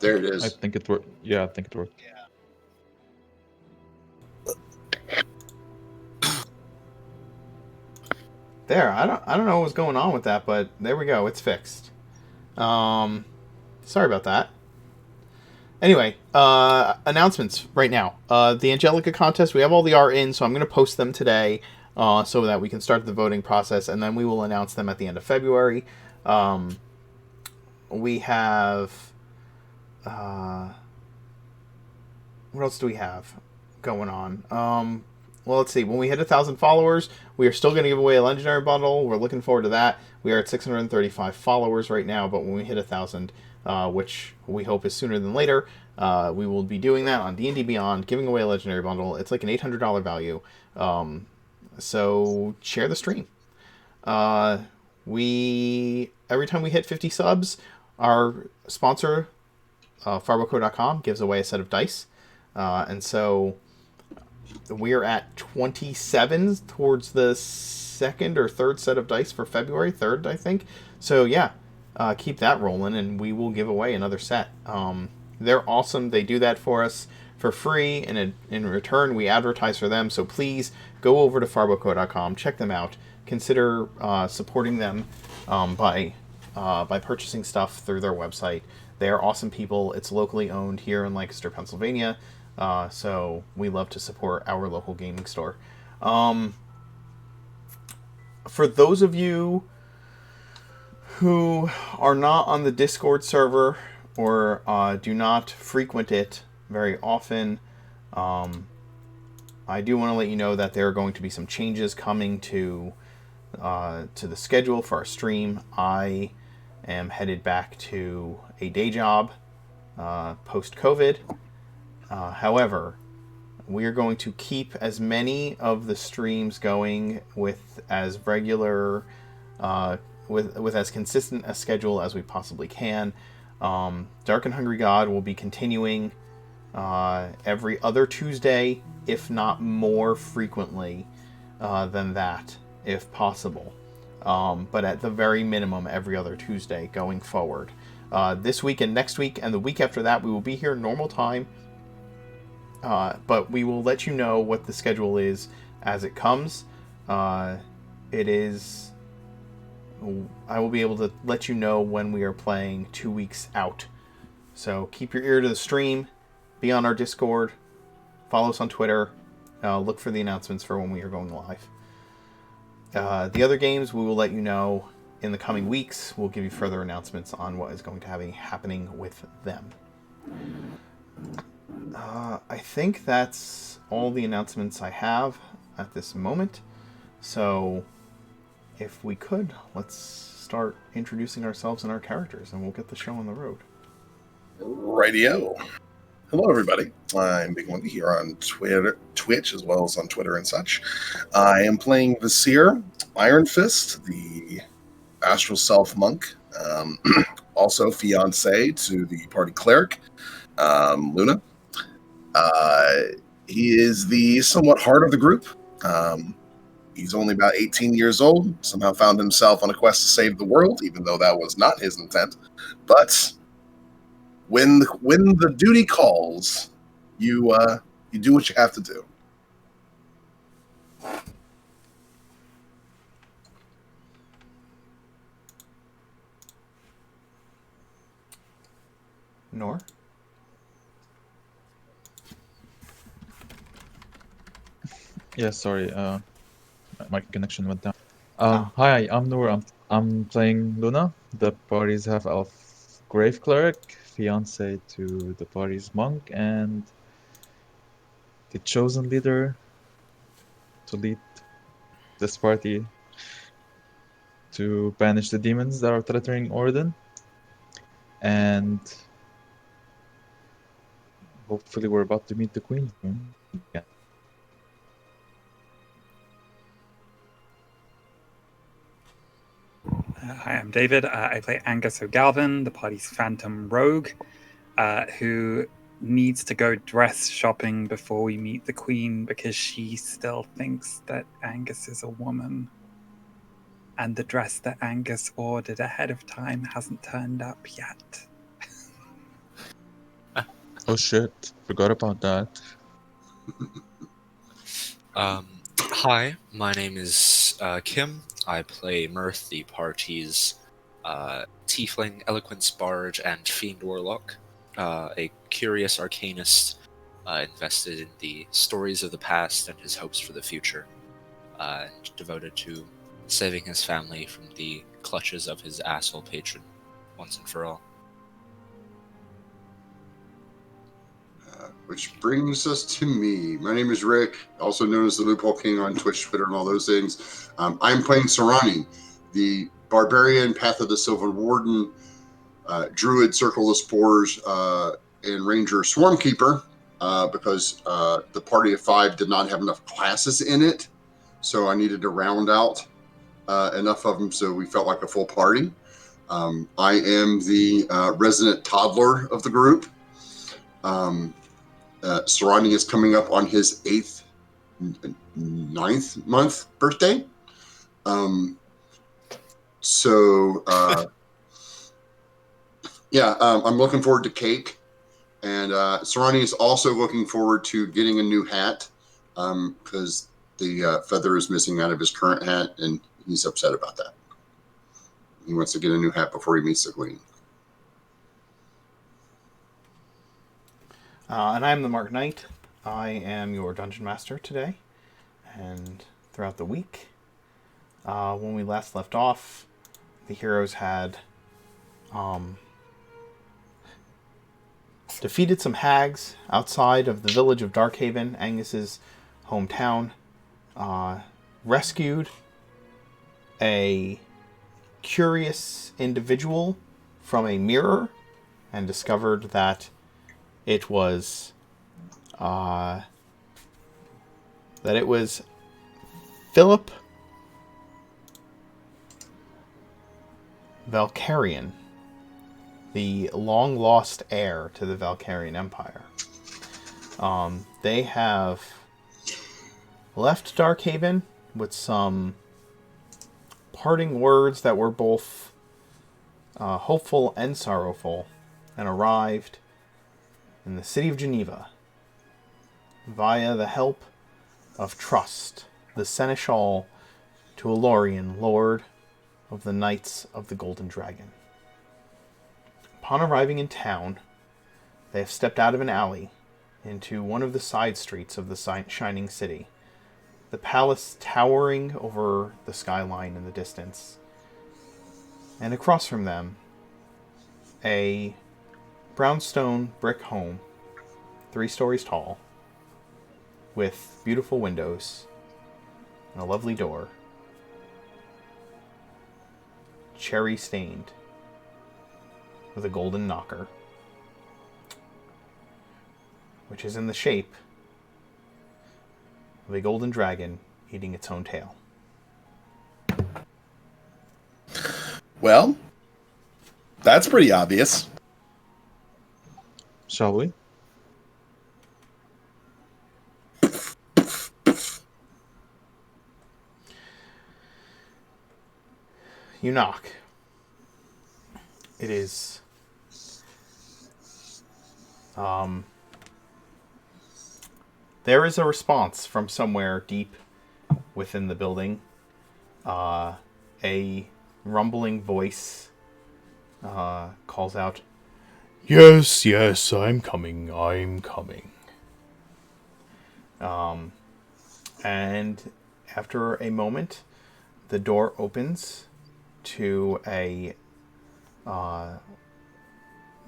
There it is. I think it worked. Yeah, I think it worked. There, I don't know what's going on with that, but there we go. It's fixed. Sorry about that. Anyway, announcements right now. The Angelica contest, we have all the art in, so I'm going to post them today so that we can start the voting process, and then we will announce them at the end of February. We have... what else do we have going on? Well, let's see. When we hit 1,000 followers, we are still going to give away a legendary bundle. We're looking forward to that. We are at 635 followers right now, but when we hit 1,000, which we hope is sooner than later, we will be doing that on D&D Beyond, giving away a legendary bundle. It's like an $800 value. So share the stream. Every time we hit 50 subs, our sponsor, farboco.com, gives away a set of dice. And so we're at 27 towards the second or third set of dice for February, 3rd, I think. So yeah, keep that rolling and we will give away another set. They're awesome. They do that for us for free, and in return we advertise for them. So please go over to farboco.com, check them out. Consider supporting them by purchasing stuff through their website. They are awesome people. It's locally owned here in Lancaster, Pennsylvania. So we love to support our local gaming store. For those of you who are not on the Discord server or do not frequent it very often, I do want to let you know that there are going to be some changes coming to the schedule for our stream. I am headed back to a day job post-COVID. However, we are going to keep as many of the streams going with as regular, with as consistent a schedule as we possibly can. Dark and Hungry God will be continuing every other Tuesday, if not more frequently than that, if possible. But at the very minimum, every other Tuesday going forward. This week and next week and the week after that, we will be here normal time. But we will let you know what the schedule is as it comes. I will be able to let you know when we are playing 2 weeks out. So keep your ear to the stream, be on our Discord, follow us on Twitter, look for the announcements for when we are going live. The other games, we will let you know in the coming weeks. We'll give you further announcements on what is going to be happening with them. I think that's all the announcements I have at this moment. So, if we could, let's start introducing ourselves and our characters, and we'll get the show on the road. Rightio. Hello, everybody. I'm Big Wendy here on Twitch, as well as on Twitter and such. I am playing Visir, Iron Fist, the Astral Self Monk, also fiance to the party cleric, Luna. He is the somewhat heart of the group. He's only about 18 years old, somehow found himself on a quest to save the world, even though that was not his intent. But when the duty calls, you do what you have to do. Nor? Yeah, sorry. My connection went down. Hi, I'm Noor. I'm playing Luna, the party's half-elf grave cleric, fiance to the party's monk, and the chosen leader to lead this party to banish the demons that are threatening Orad. And hopefully we're about to meet the queen. Yeah. Hi, I'm David. I play Angus O'Galvin, the party's phantom rogue, who needs to go dress shopping before we meet the queen because she still thinks that Angus is a woman. And the dress that Angus ordered ahead of time hasn't turned up yet. Oh shit, forgot about that. Hi, my name is Kim. I play Mirth, the party's tiefling, eloquence barge, and fiend warlock. A curious arcanist invested in the stories of the past and his hopes for the future, and devoted to saving his family from the clutches of his asshole patron once and for all. Which brings us to me. My name is Rick, also known as the Loophole King on Twitch, Twitter, and all those things. I'm playing Sarani, the Barbarian, Path of the Sylvan Warden, Druid, Circle of Spores, and Ranger Swarmkeeper, because the party of 5 did not have enough classes in it, so I needed to round out enough of them so we felt like a full party. I am the resident toddler of the group. Sarani is coming up on his 9th month birthday. I'm looking forward to cake. And Sarani is also looking forward to getting a new hat because the feather is missing out of his current hat, and he's upset about that. He wants to get a new hat before he meets the queen. And I'm the Mark Knight. I am your Dungeon Master today and throughout the week. When we last left off, the heroes had defeated some hags outside of the village of Darkhaven, Angus's hometown, rescued a curious individual from a mirror, and discovered that it was Philip Valkyrian, the long-lost heir to the Valkyrian Empire. They have left Darkhaven with some parting words that were both hopeful and sorrowful, and arrived in the city of Geneva via the help of Trust, the Seneschal to Elorian, Lord of the Knights of the Golden Dragon. Upon arriving in town, they have stepped out of an alley into one of the side streets of the shining city, the palace towering over the skyline in the distance. And across from them, a brownstone brick home, 3 stories tall, with beautiful windows and a lovely door, cherry stained, with a golden knocker, which is in the shape of a golden dragon eating its own tail. Well, that's pretty obvious. Shall we? You knock. It is there is a response from somewhere deep within the building. A rumbling voice calls out, "Yes, yes, I'm coming, I'm coming." And after a moment, the door opens to a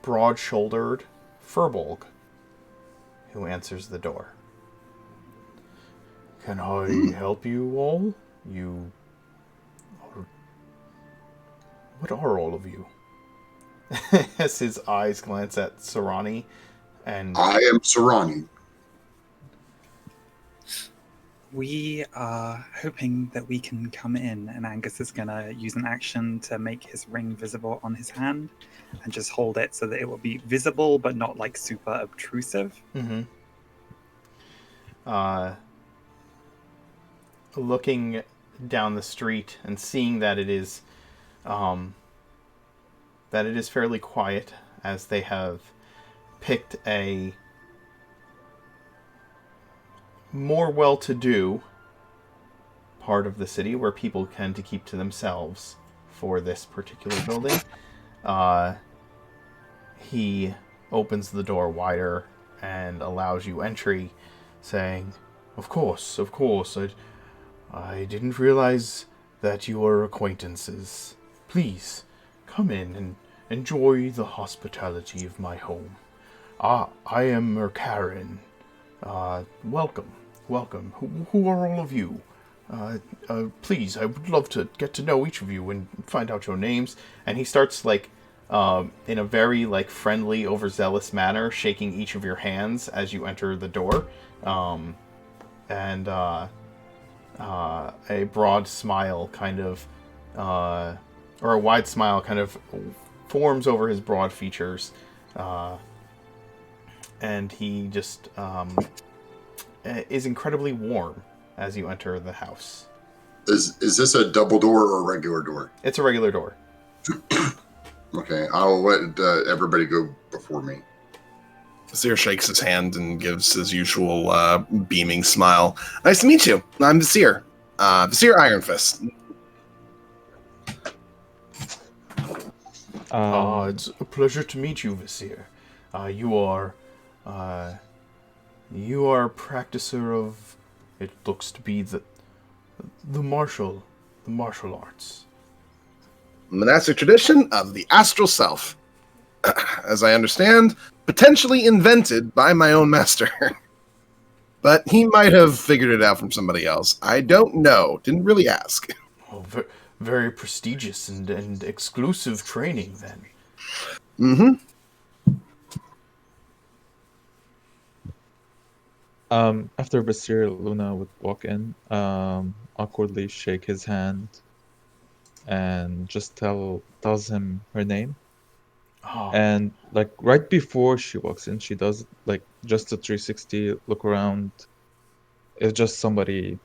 broad-shouldered furbolg who answers the door. "Can I help you all? What are all of you?" As his eyes glance at Sarani, and I am Sarani. We are hoping that we can come in, and Angus is going to use an action to make his ring visible on his hand and just hold it so that it will be visible but not like super obtrusive. looking down the street and seeing that it is fairly quiet, as they have picked a more well-to-do part of the city where people tend to keep to themselves for this particular building. He opens the door wider and allows you entry, saying, Of course, I didn't realize that you were acquaintances. Please, come in and enjoy the hospitality of my home. I am Mercarin. Welcome. Who are all of you? Please, I would love to get to know each of you and find out your names. And he starts, like, in a very, like, friendly, overzealous manner, shaking each of your hands as you enter the door. And a broad smile kind of, or a wide smile kind of forms over his broad features. And he just is incredibly warm as you enter the house. Is this a double door or a regular door? It's a regular door. Okay, I'll let everybody go before me. Vizier shakes his hand and gives his usual beaming smile. Nice to meet you. I'm Vizier. Vizier Iron Fist. It's a pleasure to meet you, Vizier. You are a practicer of, it looks to be the martial arts. Monastic tradition of the astral self. As I understand, potentially invented by my own master. But he might have figured it out from somebody else. I don't know. Didn't really ask. Oh, very prestigious and exclusive training, then. Mm-hmm. After Vizier, Luna would walk in, awkwardly shake his hand, and just tells him her name. Oh. And like right before she walks in, she does like just a 360 look around. If just somebody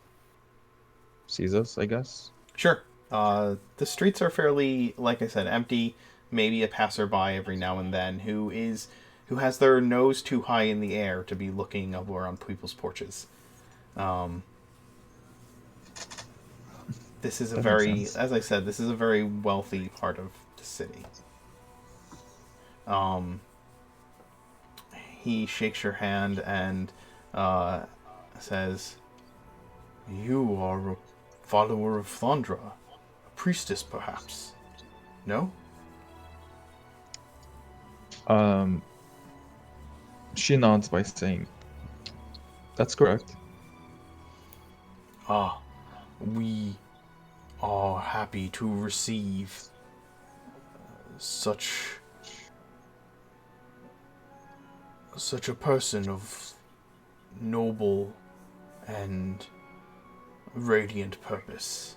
sees us, I guess. Sure. The streets are fairly, like I said, empty. Maybe a passerby every now and then who has their nose too high in the air to be looking up around people's porches. This is a very, as I said, this is a very wealthy part of the city. He shakes your hand and says, "You are a follower of Thundra, a priestess, perhaps? No?" She nods by saying, "That's correct." We are happy to receive such a person of noble and radiant purpose.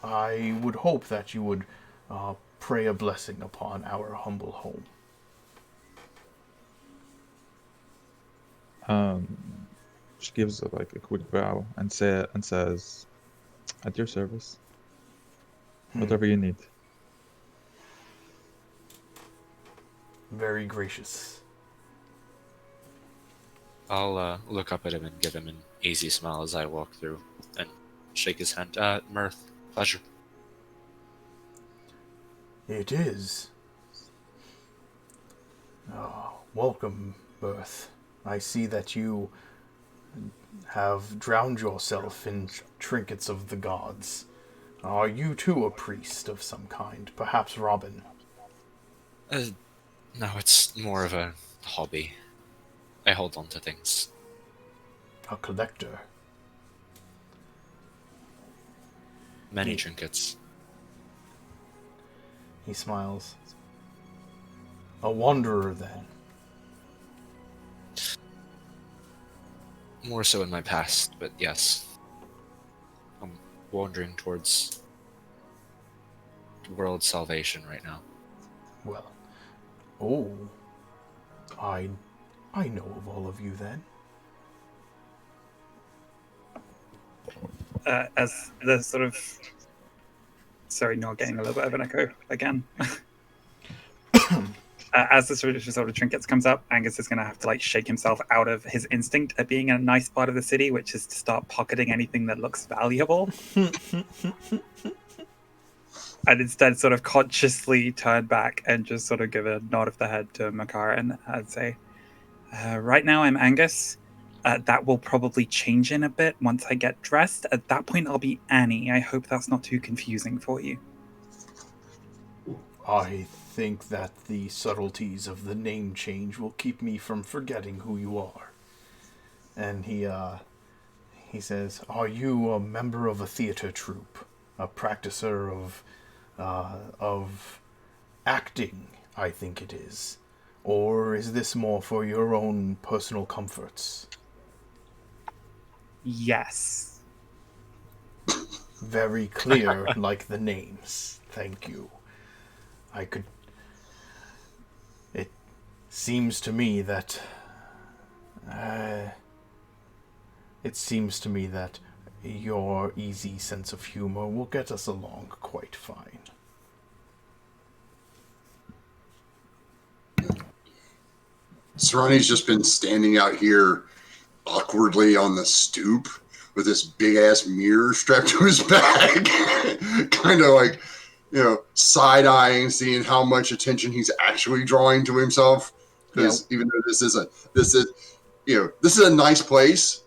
I would hope that you would pray a blessing upon our humble home. She gives like a quick bow and says, "At your service. Whatever you need." Very gracious. I'll look up at him and give him an easy smile as I walk through and shake his hand. Mirth, pleasure. It is. Welcome, Mirth. I see that you have drowned yourself in trinkets of the gods. Are you too a priest of some kind? Perhaps Robin? No, it's more of a hobby. I hold on to things. A collector? Many trinkets. He smiles. A wanderer, then? More so in my past, but yes. I'm wandering towards world salvation right now. Well, I know of all of you then. As the sort of... Sorry, not getting a little bit of an echo again. As the sort of trinkets comes up, Angus is going to have to shake himself out of his instinct at being in a nice part of the city, which is to start pocketing anything that looks valuable. And instead sort of consciously turn back and just sort of give a nod of the head to Makarin and say, right now I'm Angus. That will probably change in a bit once I get dressed. At that point, I'll be Annie. I hope that's not too confusing for you. I think that the subtleties of the name change will keep me from forgetting who you are. And he says, are you a member of a theater troupe? A practicer of acting, I think it is. Or is this more for your own personal comforts? Yes. Very clear, like the names. Thank you. It seems to me that your easy sense of humor will get us along quite fine. Serrani's just been standing out here awkwardly on the stoop with this big ass mirror strapped to his back, kind of side-eyeing, seeing how much attention he's actually drawing to himself. Because even though this is a nice place,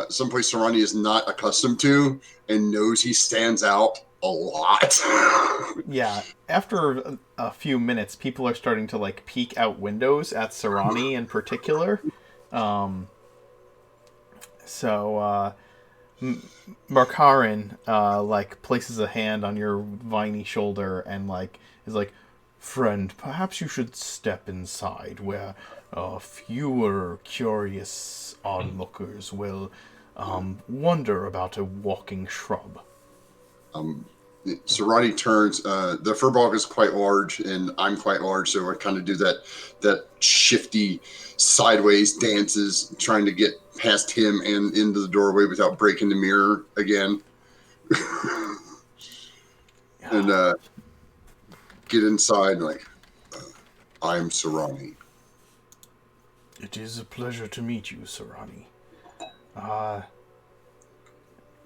someplace Serrani is not accustomed to and knows he stands out a lot. Yeah, after a few minutes, people are starting to peek out windows at Serrani in particular. So Markarin places a hand on your viney shoulder and is like, friend, perhaps you should step inside where fewer curious onlookers will wonder about a walking shrub. Serrani turns. The furball is quite large, and I'm quite large, so I kind of do that shifty sideways dances, trying to get past him and into the doorway without breaking the mirror again. And get inside, I'm Serrani. It is a pleasure to meet you, Serrani.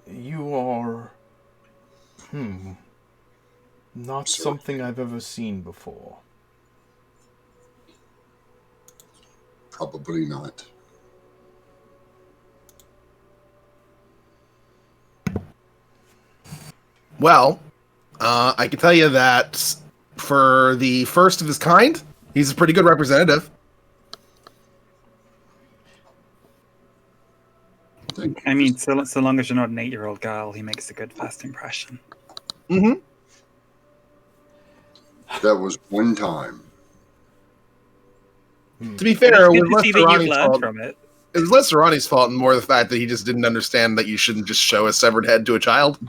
You are... not something I've ever seen before. Probably not. Well, I can tell you that for the first of his kind, he's a pretty good representative. I mean, so long as you're not an 8-year-old girl, he makes a good first impression. Mm-hmm. That was one time. To be fair, it Good was to see less that you've Serrani's learned fault. from it. It was less Serrani's fault and more the fact that he just didn't understand that you shouldn't just show a severed head to a child.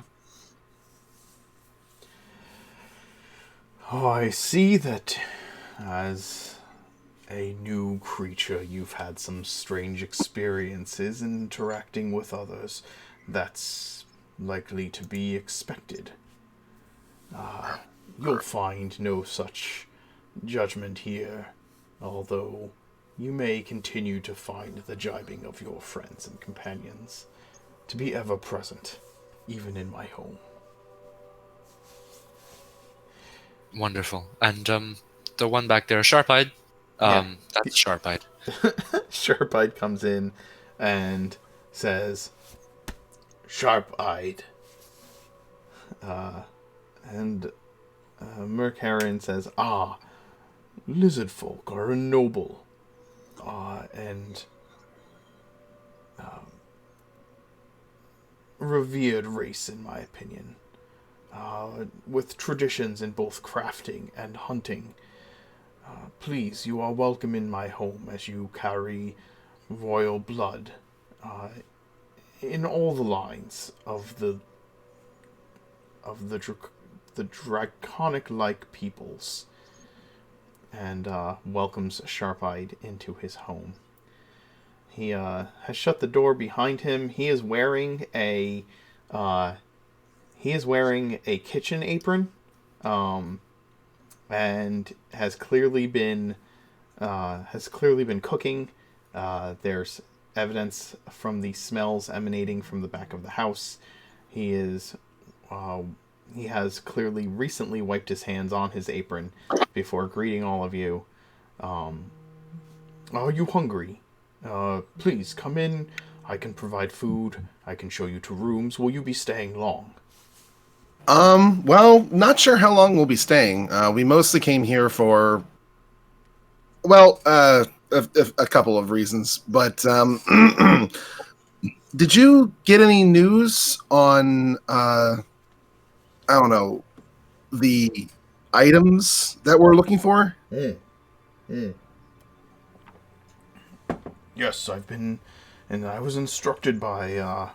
Oh, I see that as a new creature, you've had some strange experiences in interacting with others. That's likely to be expected. You'll find no such judgment here, although you may continue to find the jibing of your friends and companions to be ever present, even in my home. Wonderful. And the one back there, Sharp-Eyed. That's Sharp-Eyed. Sharp-Eyed comes in and says, Sharp-Eyed. And Mercarin says, lizard folk are a noble and revered race, in my opinion, with traditions in both crafting and hunting. Please, you are welcome in my home as you carry royal blood in all the lines of the draconic-like peoples, and welcomes Sharp-Eyed into his home. He has shut the door behind him. He is wearing a kitchen apron, and has clearly been has clearly been cooking. There's evidence from the smells emanating from the back of the house. He has clearly recently wiped his hands on his apron before greeting all of you. Are you hungry? Please come in. I can provide food. I can show you to rooms. Will you be staying long? Well, not sure how long we'll be staying. We mostly came here for, well, a couple of reasons. But did you get any news on, I don't know, the items that we're looking for? Yes, I've been, and I was instructed by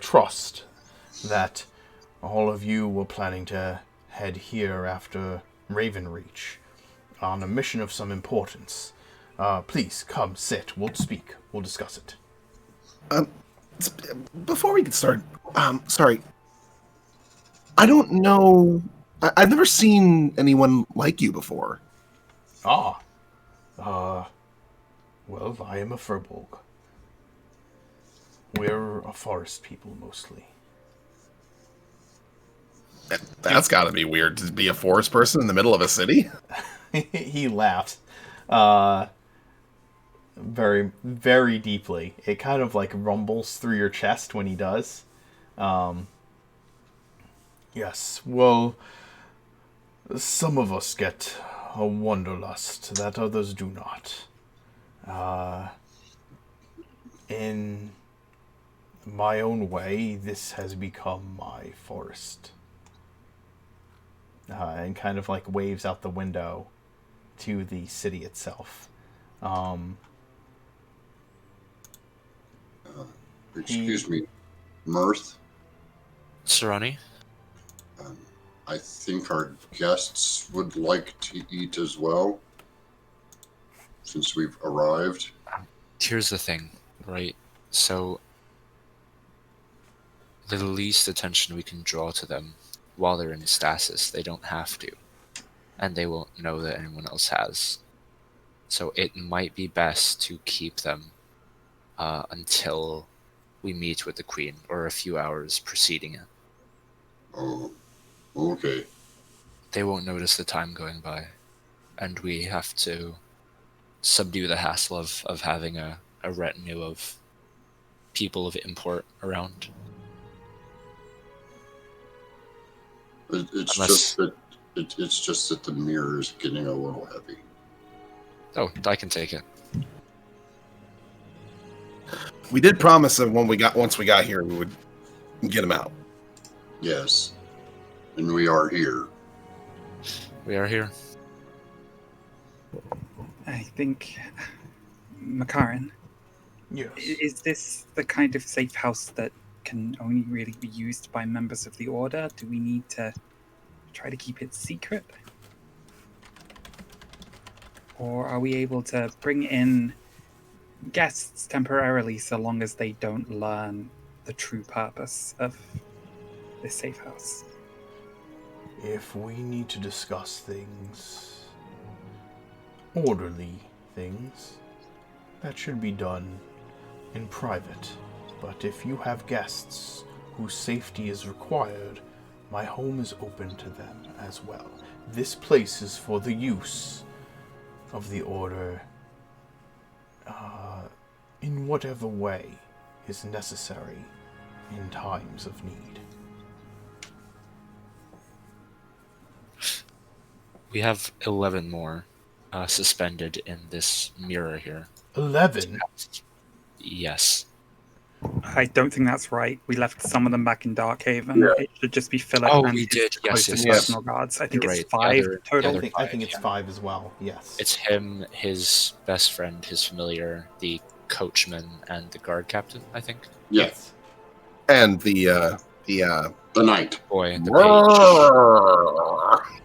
Trust that all of you were planning to head here after Ravenreach on a mission of some importance. Please come, sit. We'll speak. We'll discuss it. Before we get started, sorry. I don't know. I've never seen anyone like you before. Well, I am a Furbolg. We're a forest people, mostly. That's got to be weird to be a forest person in the middle of a city. He laughs. Very, very deeply. It kind of like rumbles through your chest when he does. Yes, well, some of us get a wanderlust that others do not. In my own way, this has become my forest. And kind of like waves out the window to the city itself. Excuse me, Mirth. Sarani? I think our guests would like to eat as well, since we've arrived. Here's the thing, right? So, the least attention we can draw to them while they're in stasis, they don't have to. And they won't know that anyone else has. So it might be best to keep them until we meet with the Queen, or a few hours preceding it. Oh, okay. They won't notice the time going by, and we have to subdue the hassle of having a retinue of people of import around. It's just that the mirror is getting a little heavy. Oh, I can take it. We did promise that once we got here, we would get him out. Yes, and we are here. We are here. I think, Makarin, Yes. is this the kind of safe house that can only really be used by members of the Order? Do we need to try to keep it secret? Or are we able to bring in guests temporarily so long as they don't learn the true purpose of this safe house? If we need to discuss things, orderly things, that should be done in private. But if you have guests whose safety is required, my home is open to them as well. This place is for the use of the Order in whatever way is necessary in times of need. We have 11 more suspended in this mirror here. 11? Yes. I don't think that's right. We left some of them back in Darkhaven. Yeah. It should just be Philip Oh, and we his did. Yes, closest yes. personal guards. I think You're it's right. 5 The total. other I think it's yeah. 5 as well, yes. It's him, his best friend, his familiar, the coachman, and the guard captain, I think. Yes, And the the night. Boy, the page.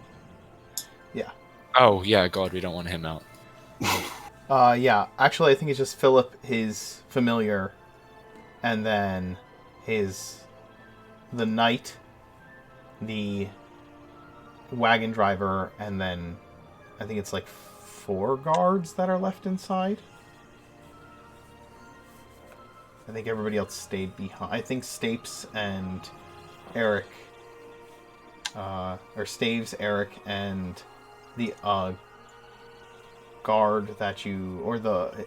Yeah. Oh, yeah, God, we don't want him out. Yeah, actually I think it's just Philip, his familiar, and then the knight, the wagon driver, and then I think it's like 4 guards that are left inside. I think everybody else stayed behind. I think Stapes and Eric, or Staves, Eric, and the guard that you, or the,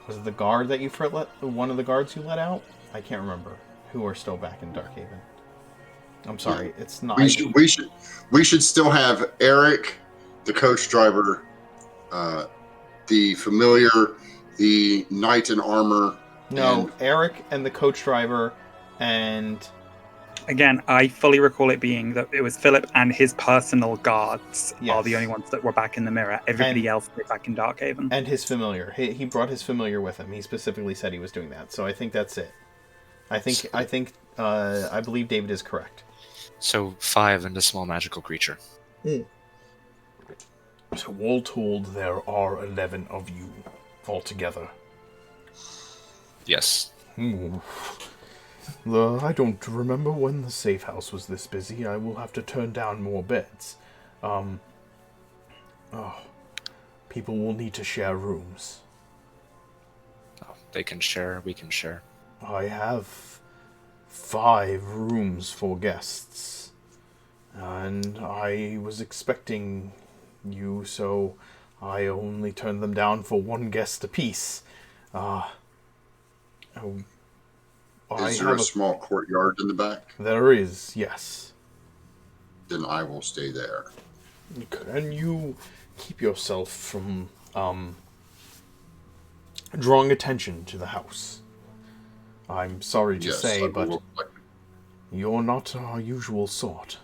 was it the guard that you one of the guards you let out? I can't remember. Who are still back in Darkhaven? I'm sorry, it's not. We should still have Eric, the coach driver, the familiar, the knight in armor. No, Eric and the coach driver, and again, I fully recall it being that it was Philip and his personal guards Yes. are the only ones that were back in the mirror. Everybody else is back in Darkhaven. And his familiar. He brought his familiar with him. He specifically said he was doing that. So I think that's it. I believe David is correct. So 5 and a small magical creature. So all told, there are 11 of you altogether. Yes. I don't remember when the safe house was this busy. I will have to turn down more beds. People will need to share rooms. Oh, they can share, we can share. I have 5 rooms for guests. And I was expecting you, so I only turned them down for 1 guest apiece. Is there a small courtyard in the back? There is, yes. Then I will stay there. Can you keep yourself from drawing attention to the house? I'm sorry to say, but you're not our usual sort.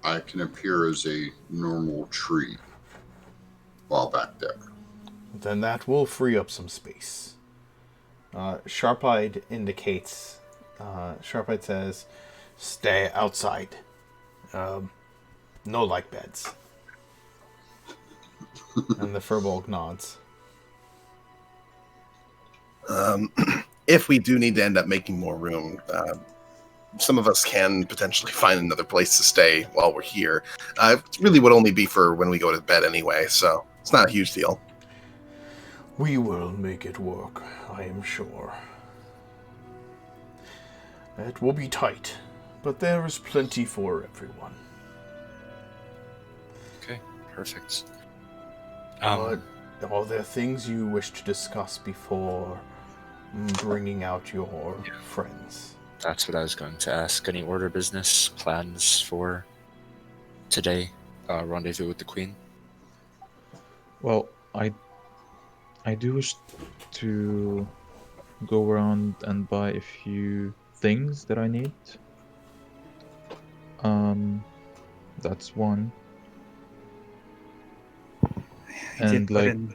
I can appear as a normal tree while back there. Then that will free up some space. Sharp-Eyed indicates... Sharp-Eyed says, stay outside. No like beds. And the Furbolg nods. If we do need to end up making more room, some of us can potentially find another place to stay while we're here. It really would only be for when we go to bed anyway, so it's not a huge deal. We will make it work, I am sure. It will be tight, but there is plenty for everyone. Okay, perfect. Are there things you wish to discuss before bringing out your friends? That's what I was going to ask. Any order business plans for today? Rendezvous with the Queen? Well, I do wish to go around and buy a few things that I need. That's one. I did And put like, in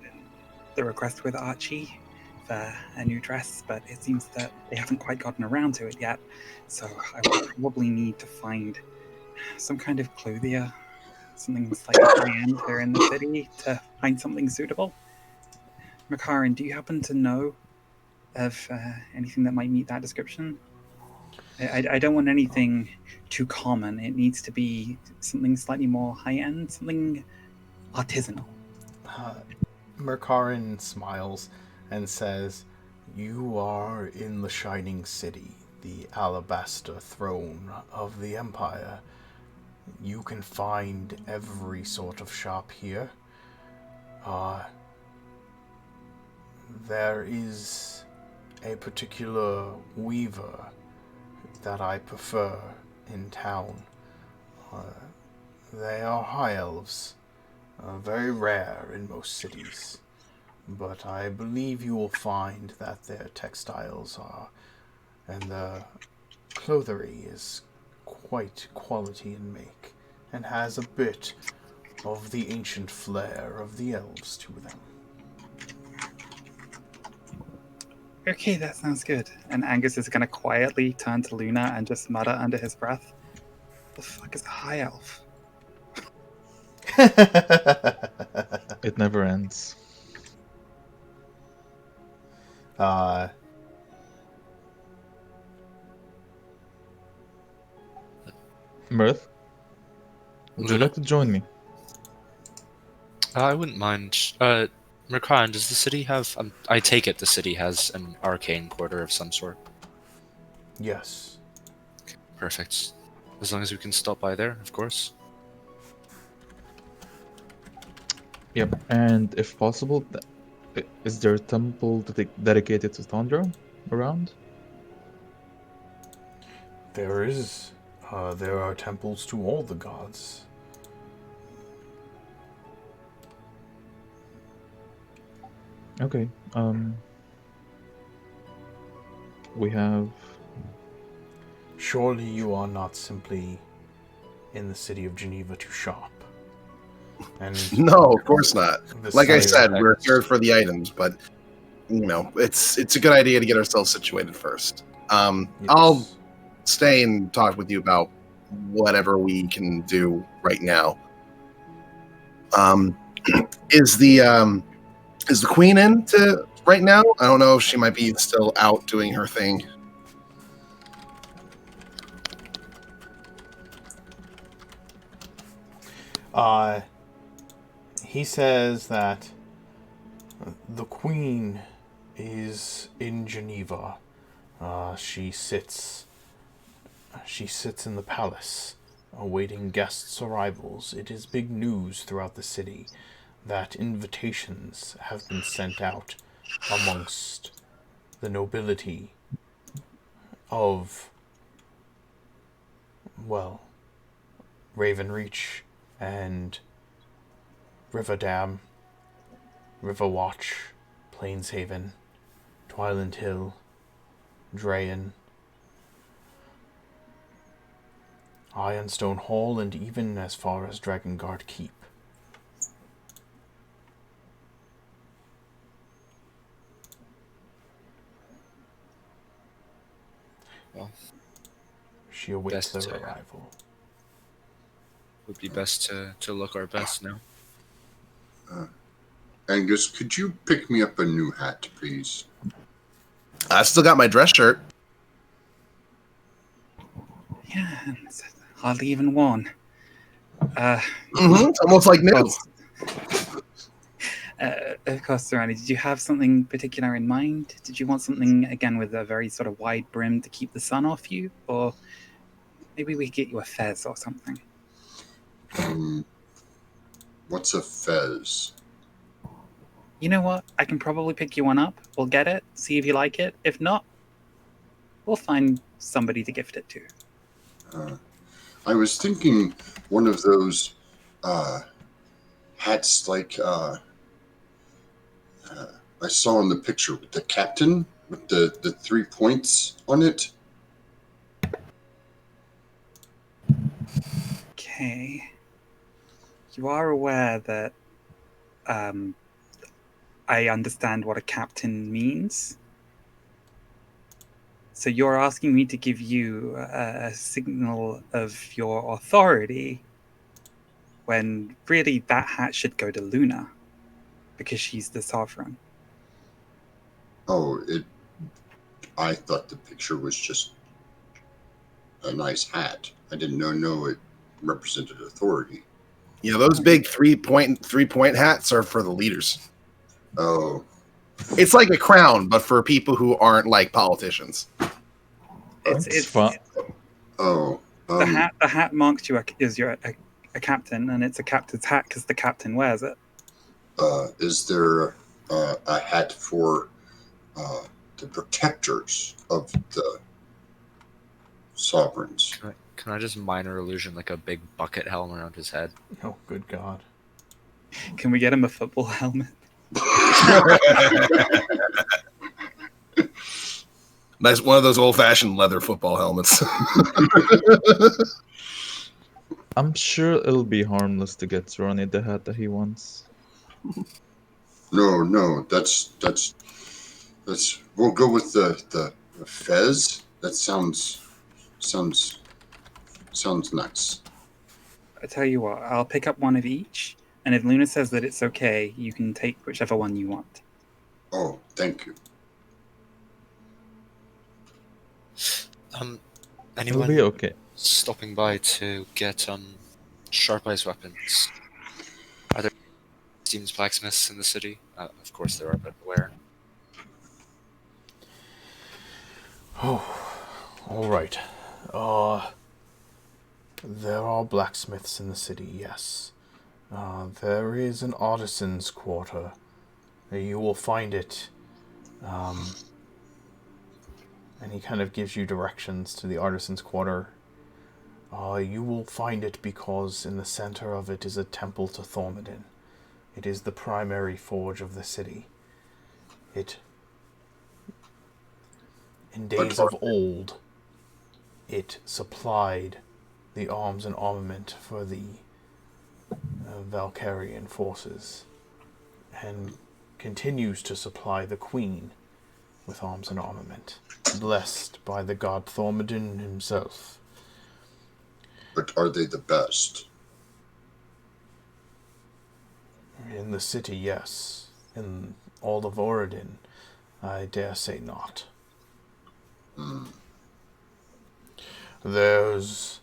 the request with Archie for a new dress, but it seems that they haven't quite gotten around to it yet. So I will probably need to find some kind of clothier, something slightly high-end here in the city to find something suitable. Makarin, do you happen to know of anything that might meet that description? I don't want anything too common. It needs to be something slightly more high-end, something artisanal. Mercarin smiles and says, "You are in the Shining City, the alabaster throne of the Empire. You can find every sort of shop here. There is a particular weaver that I prefer in town. They are high elves, very rare in most cities, but I believe you will find that their textiles are, and the clothery is quite quality in make, and has a bit of the ancient flair of the elves to them." Okay, that sounds good. And Angus is going to quietly turn to Luna and just mutter under his breath, "The fuck is a high elf?" it never ends. Mirth, would you like to join me? I wouldn't mind. Merkan, does the city have... I take it the city has an arcane quarter of some sort. Yes. Perfect. As long as we can stop by there, of course. Yep, and if possible, is there a temple dedicated to Thundra around? There is. There are temples to all the gods. Okay, we have... Surely you are not simply in the city of Geneva to shop. And No, of course not. the Like I city- said, we're here for the items, but it's a good idea to get ourselves situated first. Yes. I'll stay and talk with you about whatever we can do right now. Is the queen in to right now? I don't know if she might be still out doing her thing. He says that the queen is in Geneva. She sits in the palace, awaiting guests' arrivals. It is big news throughout the city that invitations have been sent out amongst the nobility of, well, Ravenreach and Riverdam, Riverwatch, Plainshaven, Twyland Hill, Drayan, Ironstone Hall, and even as far as Drakengard Keep. Well, she awaits best their to- arrival. Would be best to look our best now. Angus, could you pick me up a new hat, please? I still got my dress shirt. Yeah, it's hardly even worn. It's almost like new. Of course, Serrani, did you have something particular in mind? Did you want something, again, with a very sort of wide brim to keep the sun off you? Or maybe we could get you a fez or something? What's a fez? You know what? I can probably pick you one up. We'll get it, see if you like it. If not, we'll find somebody to gift it to. I was thinking one of those hats like I saw in the picture with the captain with the 3 points on it. Okay. You are aware that I understand what a captain means. So you're asking me to give you a signal of your authority when really that hat should go to Luna because she's the sovereign. Oh, I thought the picture was just a nice hat. I didn't know it represented authority. Yeah, those big three-point hats are for the leaders. Oh, It's like a crown, but for people who aren't like politicians. It's fun. oh. The hat marks you as you're a captain, and it's a captain's hat because the captain wears it. Is there a hat for the protectors of the sovereigns? Can I just minor illusion like a big bucket helm around his head? Oh, good God. Can we get him a football helmet? Nice, one of those old-fashioned leather football helmets. I'm sure it'll be harmless to get Ronnie the hat that he wants. No, that's. We'll go with the fez. That sounds nice. I tell you what, I'll pick up one of each, and if Luna says that it's okay, you can take whichever one you want. Oh, thank you. It'll Anyone be okay. stopping by to get sharp eyes weapons? Either seems blacksmiths in the city. Of course, there are, but where? Oh, all right. There are blacksmiths in the city, yes. There is an artisan's quarter. You will find it. And he kind of gives you directions to the artisan's quarter. You will find it because in the center of it is a temple to Thormodin. It is the primary forge of the city. In days of old, it supplied the arms and armament for the Valkyrian forces, and continues to supply the Queen with arms and armament, blessed by the god Thormodin himself. But are they the best? In the city, yes. In all of Oradin, I dare say not. There's,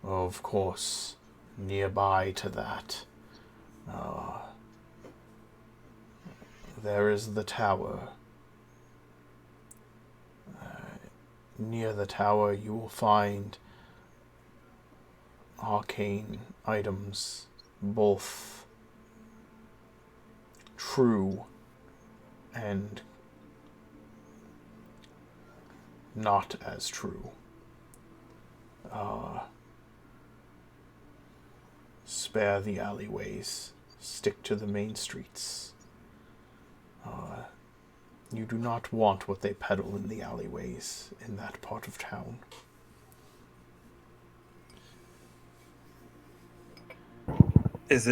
of course, nearby to that, there is the tower. Near the tower you will find arcane items, both true and not as true. Spare the alleyways. Stick to the main streets. You do not want what they peddle in the alleyways in that part of town. Is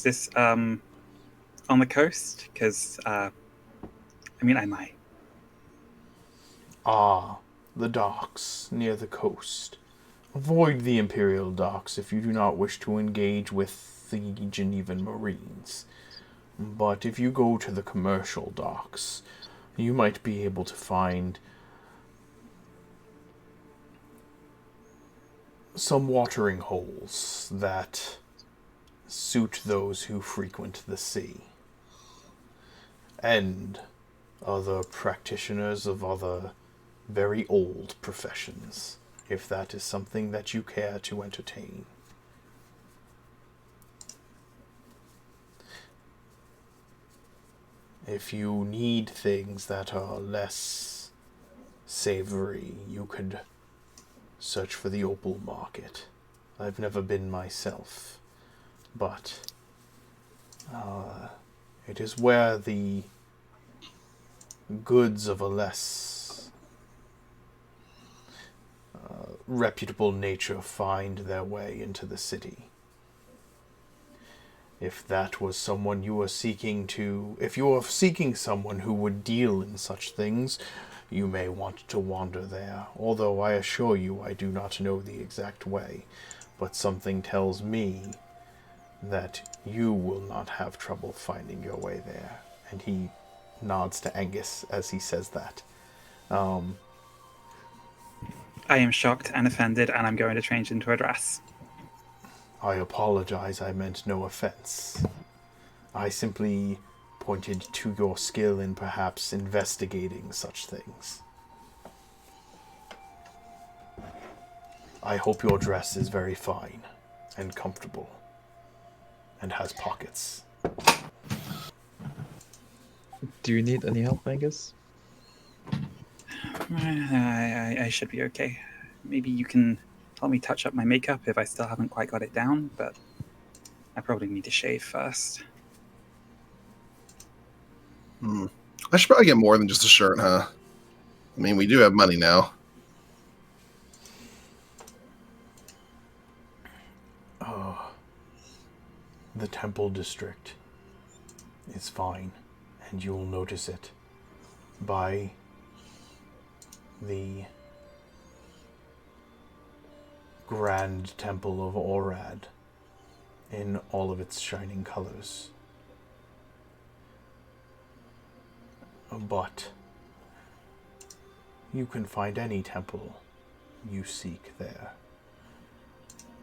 this on the coast? Because I might. The docks near the coast. Avoid the Imperial docks if you do not wish to engage with the Genevan Marines. But if you go to the commercial docks, you might be able to find some watering holes that suit those who frequent the sea. And other practitioners of other very old professions, if that is something that you care to entertain. If you need things that are less savory, you could search for the opal market. I've never been myself, but it is where the goods of a less reputable nature find their way into the city. If that was someone you were seeking to... If you are seeking someone who would deal in such things, you may want to wander there. Although I assure you I do not know the exact way. But something tells me that you will not have trouble finding your way there. And he nods to Angus as he says that. I am shocked and offended, and I'm going to change into a dress. I apologize, I meant no offense. I simply pointed to your skill in perhaps investigating such things. I hope your dress is very fine and comfortable and has pockets. Do you need any help, Angus? I should be okay. Maybe you can help me touch up my makeup if I still haven't quite got it down, but I probably need to shave first. I should probably get more than just a shirt, huh? I mean, we do have money now. The temple district is fine, and you will notice it by the grand temple of Orad in all of its shining colors. But you can find any temple you seek there.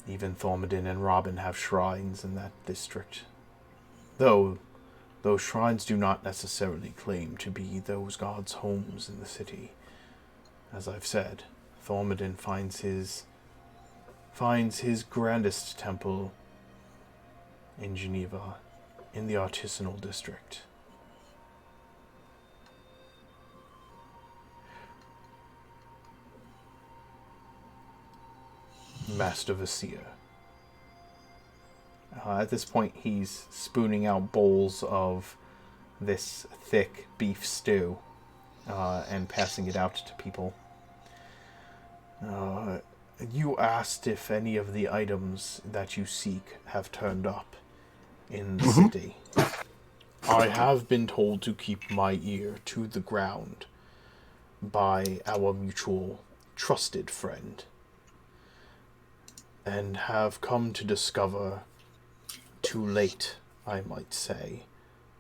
Even Thormodin and Robin have shrines in that district Though those shrines do not necessarily claim to be those gods' homes in the city. As I've said, Thormodin finds his grandest temple in Geneva, in the artisanal district. Master Vizier. At this point, he's spooning out bowls of this thick beef stew and passing it out to people. You asked if any of the items that you seek have turned up in the city. I have been told to keep my ear to the ground by our mutual trusted friend, and have come to discover, too late, I might say,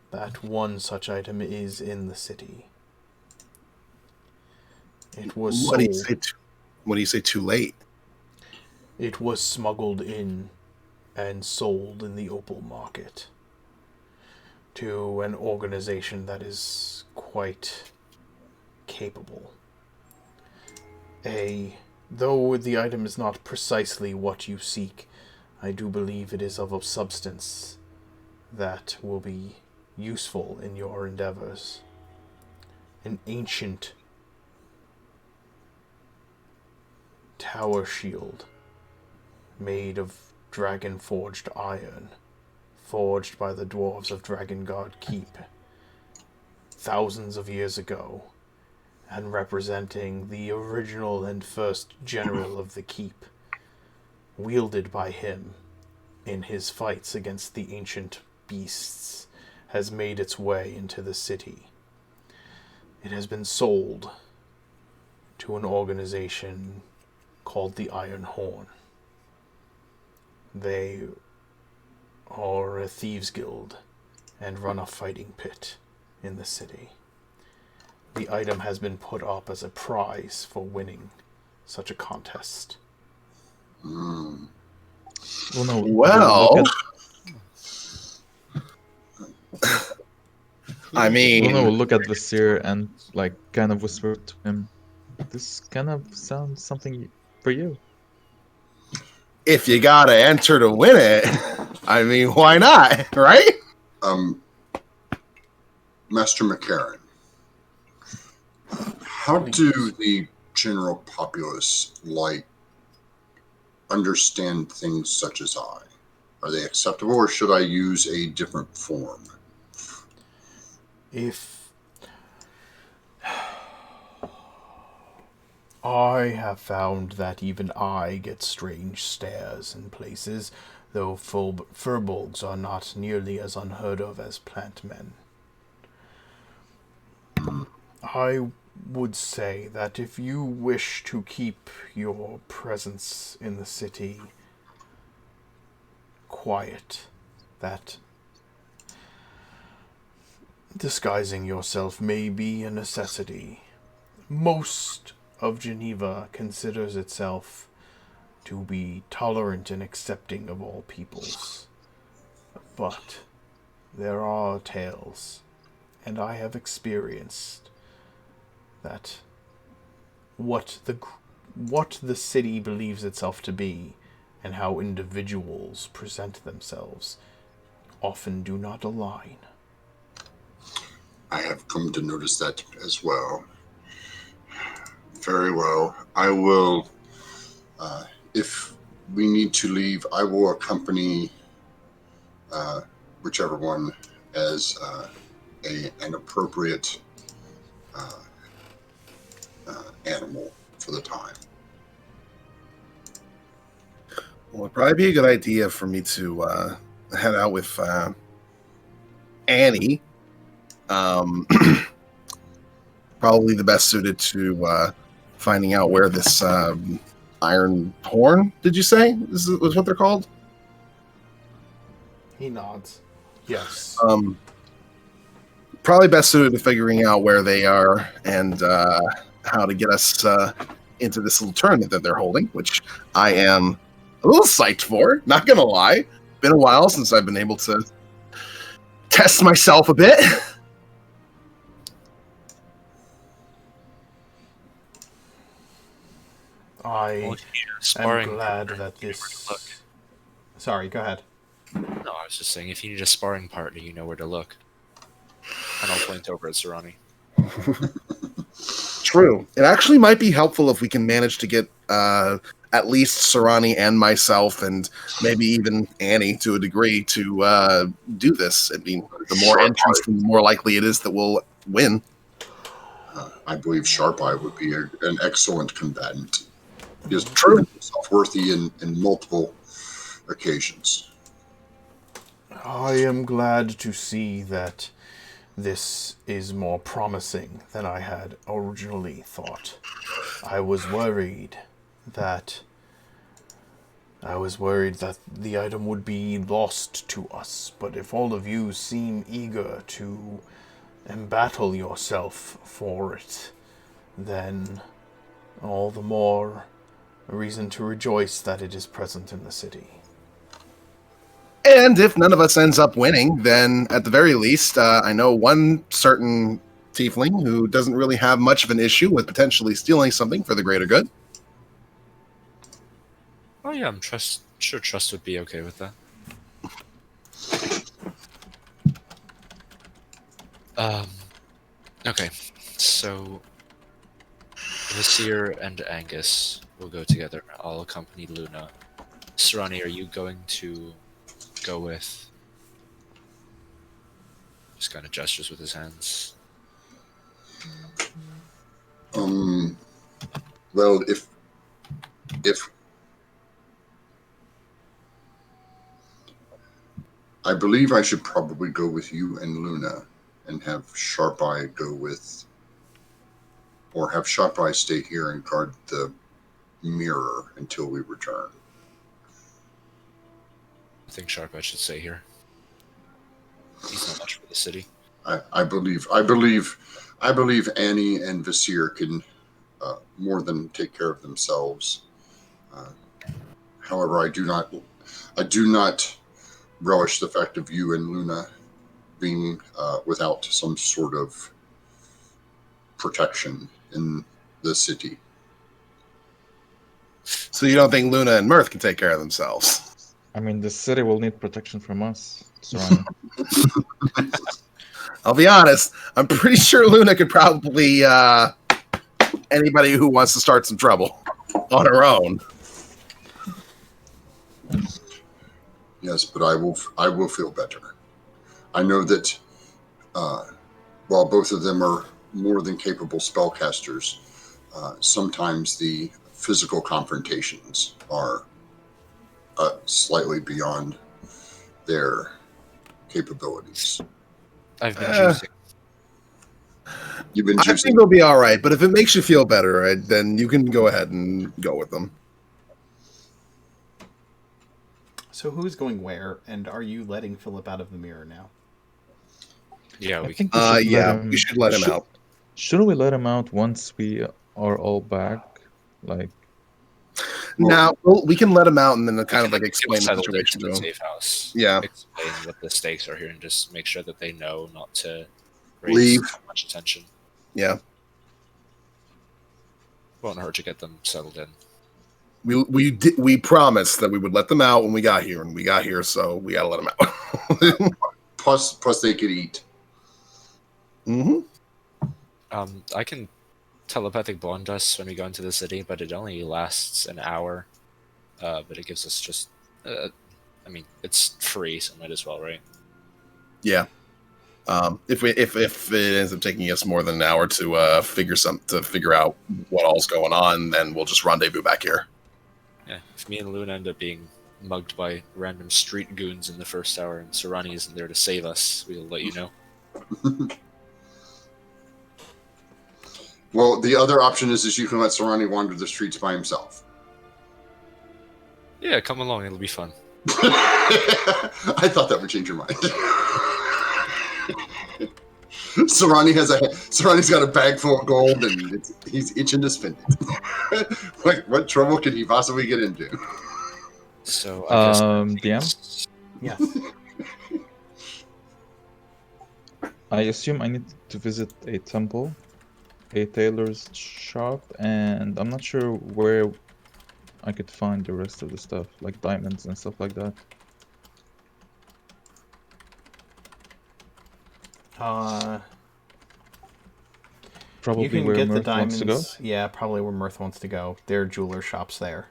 that one such item is in the city. It was What do you say too late? It was smuggled in and sold in the opal market to an organization that is quite capable. Though the item is not precisely what you seek, I do believe it is of a substance that will be useful in your endeavors. An ancient tower shield made of dragon-forged iron, forged by the dwarves of Drakengard Keep thousands of years ago, and representing the original and first general of the keep, wielded by him in his fights against the ancient beasts, has made its way into the city. It has been sold to an organization called the Iron Horn. They are a thieves' guild and run a fighting pit in the city. The item has been put up as a prize for winning such a contest. Mm. Well, no. Well, I mean, Luna will look at Vizier and like kind of whisper to him, "This kind of sounds something for you." if you gotta enter to win it, I mean, why not, right? Master McCarran, how do the general populace understand things such as I? Are they acceptable, or should I use a different form? I have found that even I get strange stares in places, though furbolgs are not nearly as unheard of as plant men. I would say that if you wish to keep your presence in the city quiet, that disguising yourself may be a necessity. Most of Geneva considers itself to be tolerant and accepting of all peoples. But there are tales, and I have experienced that what the city believes itself to be and how individuals present themselves often do not align. I have come to notice that as well. Very well. I will, if we need to leave, I will accompany whichever one as an appropriate animal for the time. Well, it'd probably be a good idea for me to head out with Annie. Probably the best suited to finding out where this iron horn, did you say, was what they're called? He nods. Yes. Probably best suited to figuring out where they are and how to get us into this little tournament that they're holding, which I am a little psyched for, not gonna lie. Been a while since I've been able to test myself a bit. I am glad that this... Sorry, go ahead. No, I was just saying, if you need a sparring partner, you know where to look. And I'll point over at Serrani. True. It actually might be helpful if we can manage to get at least Serrani and myself, and maybe even Annie to a degree, to do this. I mean, the more entrants, the more likely it is that we'll win. I believe Sharp Eye would be an excellent combatant. He has proven himself worthy in multiple occasions. I am glad to see that this is more promising than I had originally thought. I was worried that the item would be lost to us, but if all of you seem eager to embattle yourself for it, then all the more reason to rejoice that it is present in the city. And if none of us ends up winning, then at the very least, I know one certain tiefling who doesn't really have much of an issue with potentially stealing something for the greater good. Oh yeah, sure Trust would be okay with that. Okay, so Vasir and Angus will go together. I'll accompany Luna. Serrani, are you going to go with? Just kind of gestures with his hands. Well, if I believe I should probably go with you and Luna, and have Sharp Eye go with, or have Sharp Eye stay here and guard the mirror until we return. I think Sharp Eye should stay here. He's not much for the city. I believe Annie and Vasir can more than take care of themselves. However, I do not relish the fact of you and Luna being without some sort of protection in the city. So you don't think Luna and Mirth can take care of themselves? I mean, the city will need protection from us. Serrani. I'll be honest. I'm pretty sure Luna could probably anybody who wants to start some trouble on her own. Yes, but I will feel better. I know that while both of them are more than capable spellcasters, sometimes the physical confrontations are slightly beyond their capabilities. I've been juicing. You've been I juicing. think they'll be all right, but if it makes you feel better, right, then you can go ahead and go with them. So who's going where, and are you letting Philip out of the mirror now? Yeah, I we think can. We should let him out. Shouldn't we let him out once we are all back? Like, Now we can let him out and then kind of like Get explain the settled situation into to the him. safe house. Yeah. Explain what the stakes are here and just make sure that they know not to raise Leave. too much attention. Yeah. Won't hurt to get them settled in. We promised that we would let them out when we got here, and we got here, so we gotta let them out. Plus they could eat. Mm-hmm. I can telepathic bond us when we go into the city, but it only lasts an hour. But it gives us just, I mean, it's free, so might as well, right? Yeah. If it ends up taking us more than an hour to figure out what all's going on, then we'll just rendezvous back here. Yeah. If me and Luna end up being mugged by random street goons in the first hour, and Serrani isn't there to save us, we'll let you know. Well, the other option is you can let Serrani wander the streets by himself. Yeah, come along. It'll be fun. I thought that would change your mind. Serrani's got a bag full of gold, and he's itching to spend it. What trouble could he possibly get into? So, I guess DM? Yes. I assume I need to visit a temple, a tailor's shop, and I'm not sure where I could find the rest of the stuff, like diamonds and stuff like that. Probably You can where get the Mirth wants to go. diamonds. Yeah, probably where Mirth wants to go. There are jeweler shops there.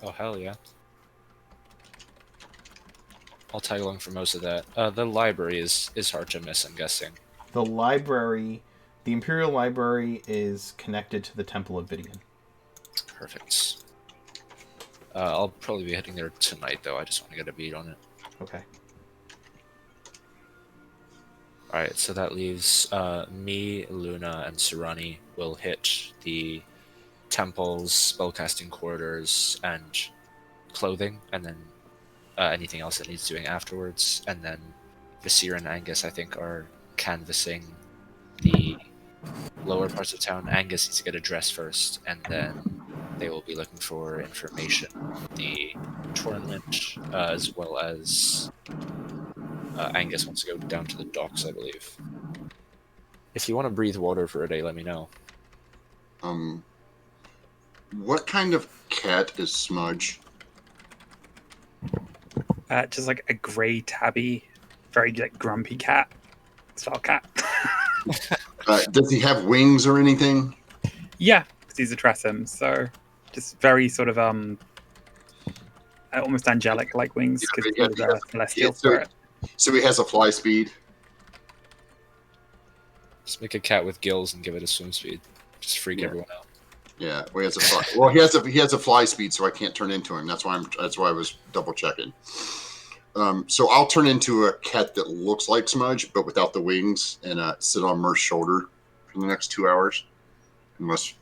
Oh, hell yeah. I'll tag along for most of that. The library is hard to miss, I'm guessing. The library, the Imperial Library, is connected to the Temple of Vidian. Perfect. I'll probably be heading there tonight, though. I just want to get a beat on it. Okay. Alright, so that leaves me, Luna, and Surani will hit the temples, spellcasting quarters, and clothing, and then anything else that needs doing afterwards. And then Visir and Angus, I think, are canvassing the lower parts of town. Angus needs to get a dress first, and then they will be looking for information on the tournament, as well as Angus wants to go down to the docks, I believe. If you want to breathe water for a day, let me know. What kind of cat is Smudge? Just like a grey tabby, very like grumpy cat, style cat. Does he have wings or anything? Yeah, because he's a Tressum, so just very sort of almost angelic like wings because Yeah, he's a celestial so, spirit. so he has a fly speed. Just make a cat with gills and give it a swim speed. Just freak everyone out. Yeah, well, he has a fly. Well, he has a fly speed, so I can't turn into him. That's why I was double checking. So I'll turn into a cat that looks like Smudge, but without the wings, and sit on Murph's shoulder for the next 2 hours, unless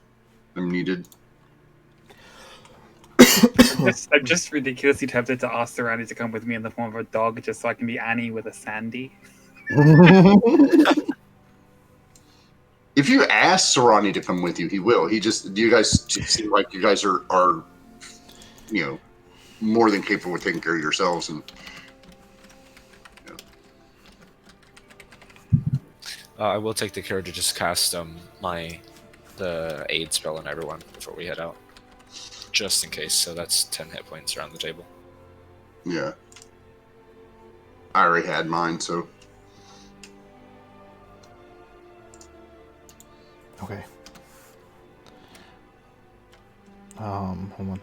I'm needed. I'm just ridiculously tempted to ask Serani to come with me in the form of a dog, just so I can be Annie with a Sandy. If you ask Serani to come with you, he will. You guys seem like you guys are more than capable of taking care of yourselves. And I will take the care to just cast the aid spell on everyone before we head out, just in case. So that's 10 hit points around the table. yeah, I already had mine, so. Okay. Hold on.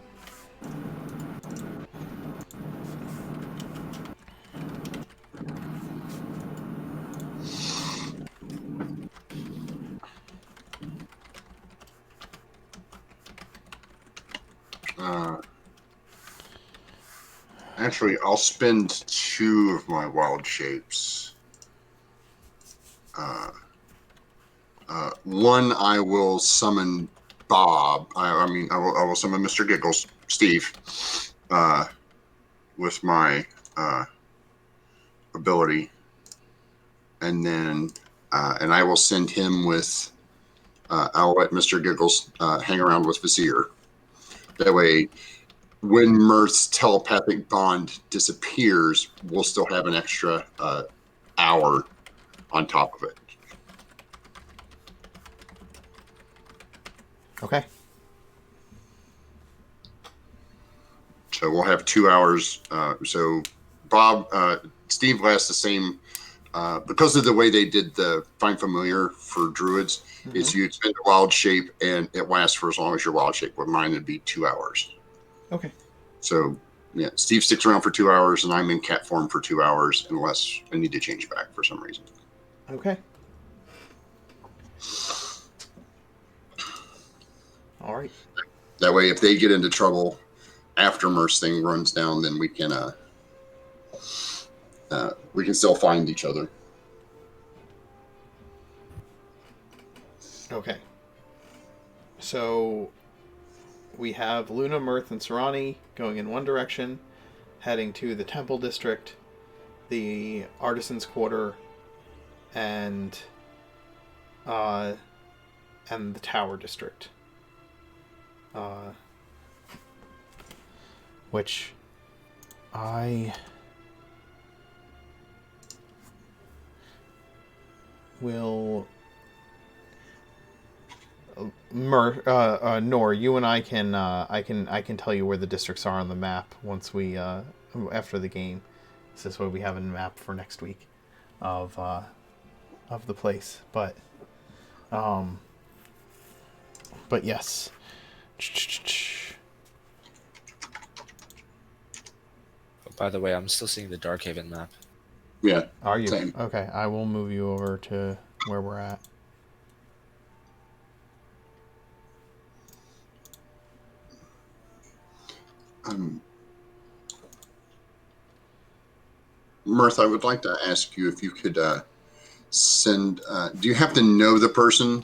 Actually, I'll spend 2 of my wild shapes. One, I will summon Bob. I will summon Mr. Giggles, Steve, with my ability, and then and I will send him with. I'll let Mr. Giggles hang around with Visir. That way, when Mirth's telepathic bond disappears, we'll still have an extra hour on top of it. Okay. So we'll have 2 hours. So Bob, Steve lasts the same because of the way they did the Find Familiar for druids. Mm-hmm. Is you spend a wild shape and it lasts for as long as your wild shape. With mine, it'd be 2 hours. Okay. So yeah, Steve sticks around for 2 hours, and I'm in cat form for 2 hours, unless I need to change back for some reason. Okay. All right. That way, if they get into trouble after Merce thing runs down, then we can still find each other. Okay. So we have Luna, Mirth, and Serani going in one direction, heading to the Temple District, the Artisan's Quarter, and the Tower District. Which I will Nor, you and I can I can tell you where the districts are on the map once we after the game. This is where we have a map for next week of the place. But yes. Oh, by the way, I'm still seeing the Darkhaven map. Yeah. Are you? Same. Okay, I will move you over to where we're at. Mirth, I would like to ask you if you could send. Do you have to know the person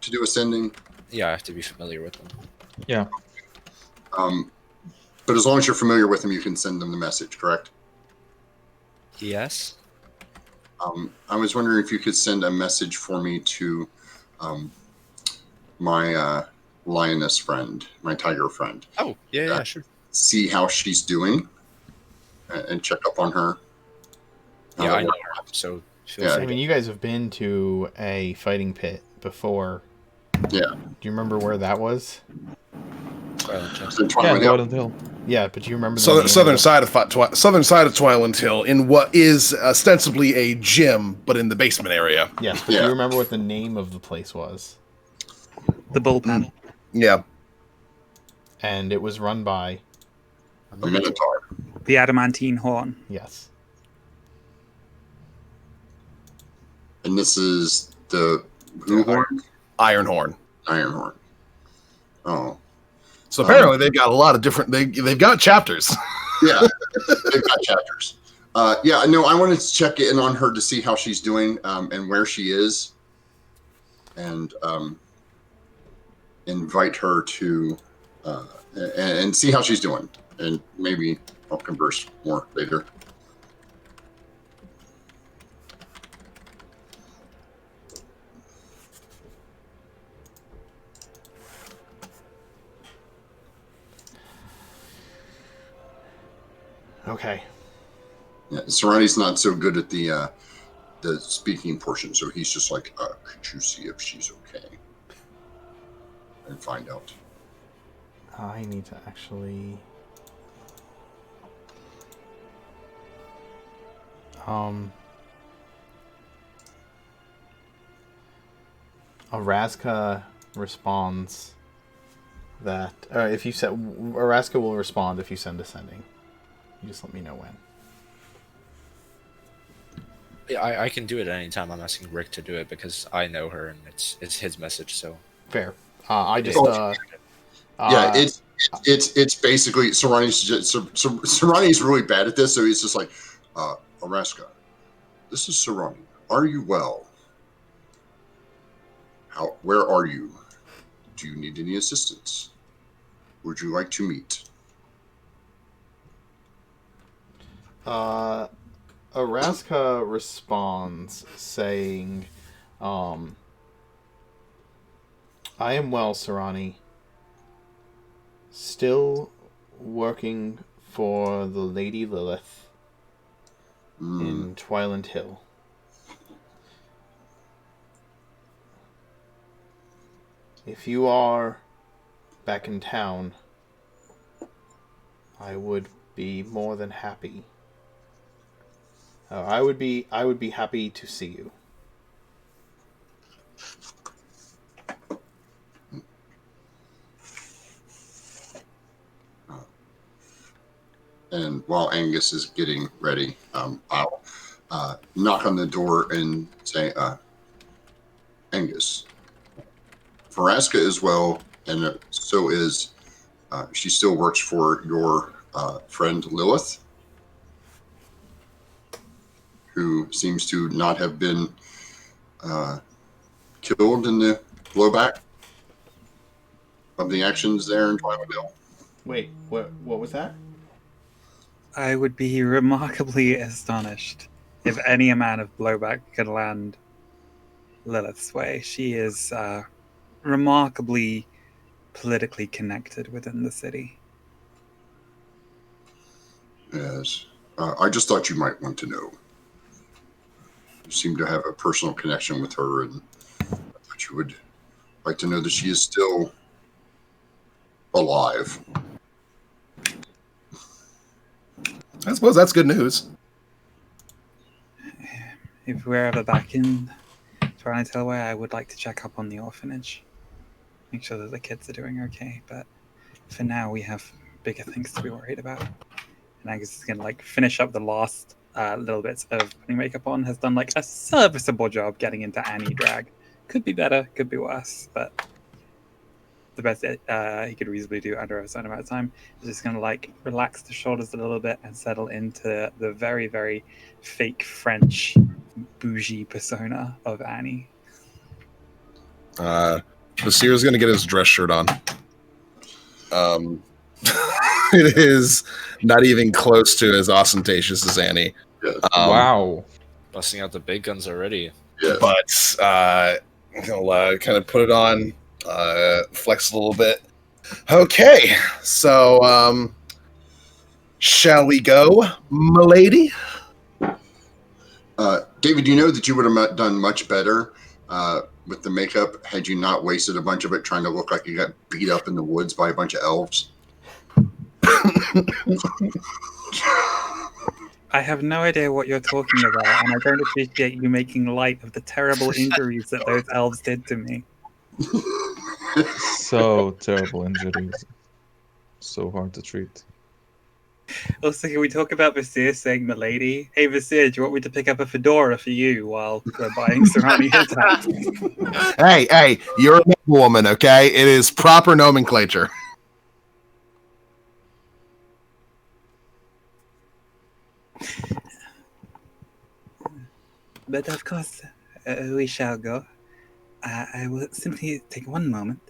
to do a sending? Yeah, I have to be familiar with them. Yeah. But as long as you're familiar with them, you can send them the message, correct? Yes. I was wondering if you could send a message for me to my lioness friend, my tiger friend. Oh, yeah, sure. See how she's doing and check up on her. Yeah, I know her, so feel Yeah. free I mean, to- you guys have been to a fighting pit before. Yeah. Do you remember where that was? Twilight Hill. It's in Yeah, Twilight Hill. Twilight Hill. Yeah, but do you remember the name Southern of side of Twiland Hill, in what is ostensibly a gym, but in the basement area. Yes, but do Yeah. you remember what the name of the place was? The bullpen. Yeah. And it was run by A Minotaur. The adamantine horn. yes. And this is the who horn? Iron Horn. Iron horn. Oh. So apparently they've got a lot of different. They've got chapters. Yeah. They've got chapters. Yeah, no, I wanted to check in on her to see how she's doing and where she is. And invite her to and see how she's doing. And maybe I'll converse more later. Okay. Yeah, Serrani's not so good at the speaking portion, so he's just like, could you see if she's okay? And find out. I need to actually Araska responds that if you set Araska will respond if you send a sending. You just let me know when. Yeah, I can do it at any time. I'm asking Rick to do it because I know her and it's his message. So Fair. I just Yeah, it's basically Serrani's really bad at this, so he's just like, Araska, this is Serrani. Are you well? Where are you? Do you need any assistance? Would you like to meet? Araska responds saying, I am well, Serrani. Still working for the Lady Lilith in Twiland Hill. If you are back in town, I would be more than happy. I would be happy to see you. And while Angus is getting ready, I'll knock on the door and say, Angus, Veraska is well, and so is, she still works for your friend Lilith, who seems to not have been killed in the blowback of the actions there in Twilight Hill. Wait, what was that? I would be remarkably astonished if any amount of blowback could land Lilith's way. She is remarkably politically connected within the city. Yes. I just thought you might want to know. seem to have a personal connection with her, and I thought you would like to know that she is still alive. I suppose that's good news. If we're ever back in Toronto way, I would like to check up on the orphanage. Make sure that the kids are doing okay. But for now, we have bigger things to be worried about. And Angus is going to finish up the last little bits of putting makeup on. Has done a serviceable job getting into Annie drag. Could be better, could be worse. But the best he could reasonably do under a certain amount of time is just going to relax the shoulders a little bit and settle into the very, very fake French bougie persona of Annie. Basir's going to get his dress shirt on. It is not even close to as ostentatious as Annie. Yeah. Wow. Busting out the big guns already. Yeah. But he'll kind of put it on, flex a little bit. Okay, so shall we go, milady? David, you know that you would have done much better with the makeup had you not wasted a bunch of it trying to look like you got beat up in the woods by a bunch of elves. I have no idea what you're talking about, and I don't appreciate you making light of the terrible injuries that those elves did to me. So terrible injuries. So hard to treat. Also, can we talk about Vasir saying "milady"? Hey, Vasir, do you want me to pick up a fedora for you while we're buying surrounding attacks? Hey, you're a woman, okay? It is proper nomenclature. But of course, we shall go. I will simply take one moment,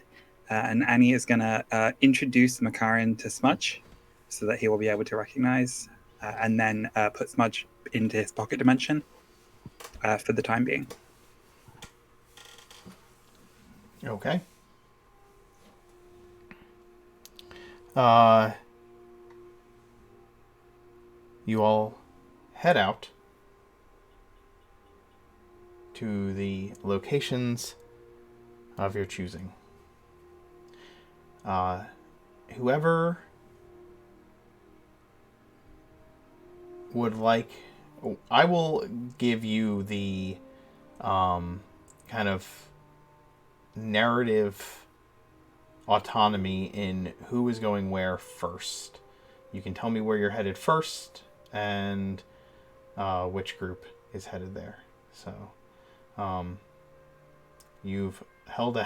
and Annie is going to introduce Makarin to Smudge so that he will be able to recognize, and then put Smudge into his pocket dimension for the time being. Okay. You all head out to the locations of your choosing. Whoever would like... I will give you the kind of narrative autonomy in who is going where first. You can tell me where you're headed first and which group is headed there. So, you've held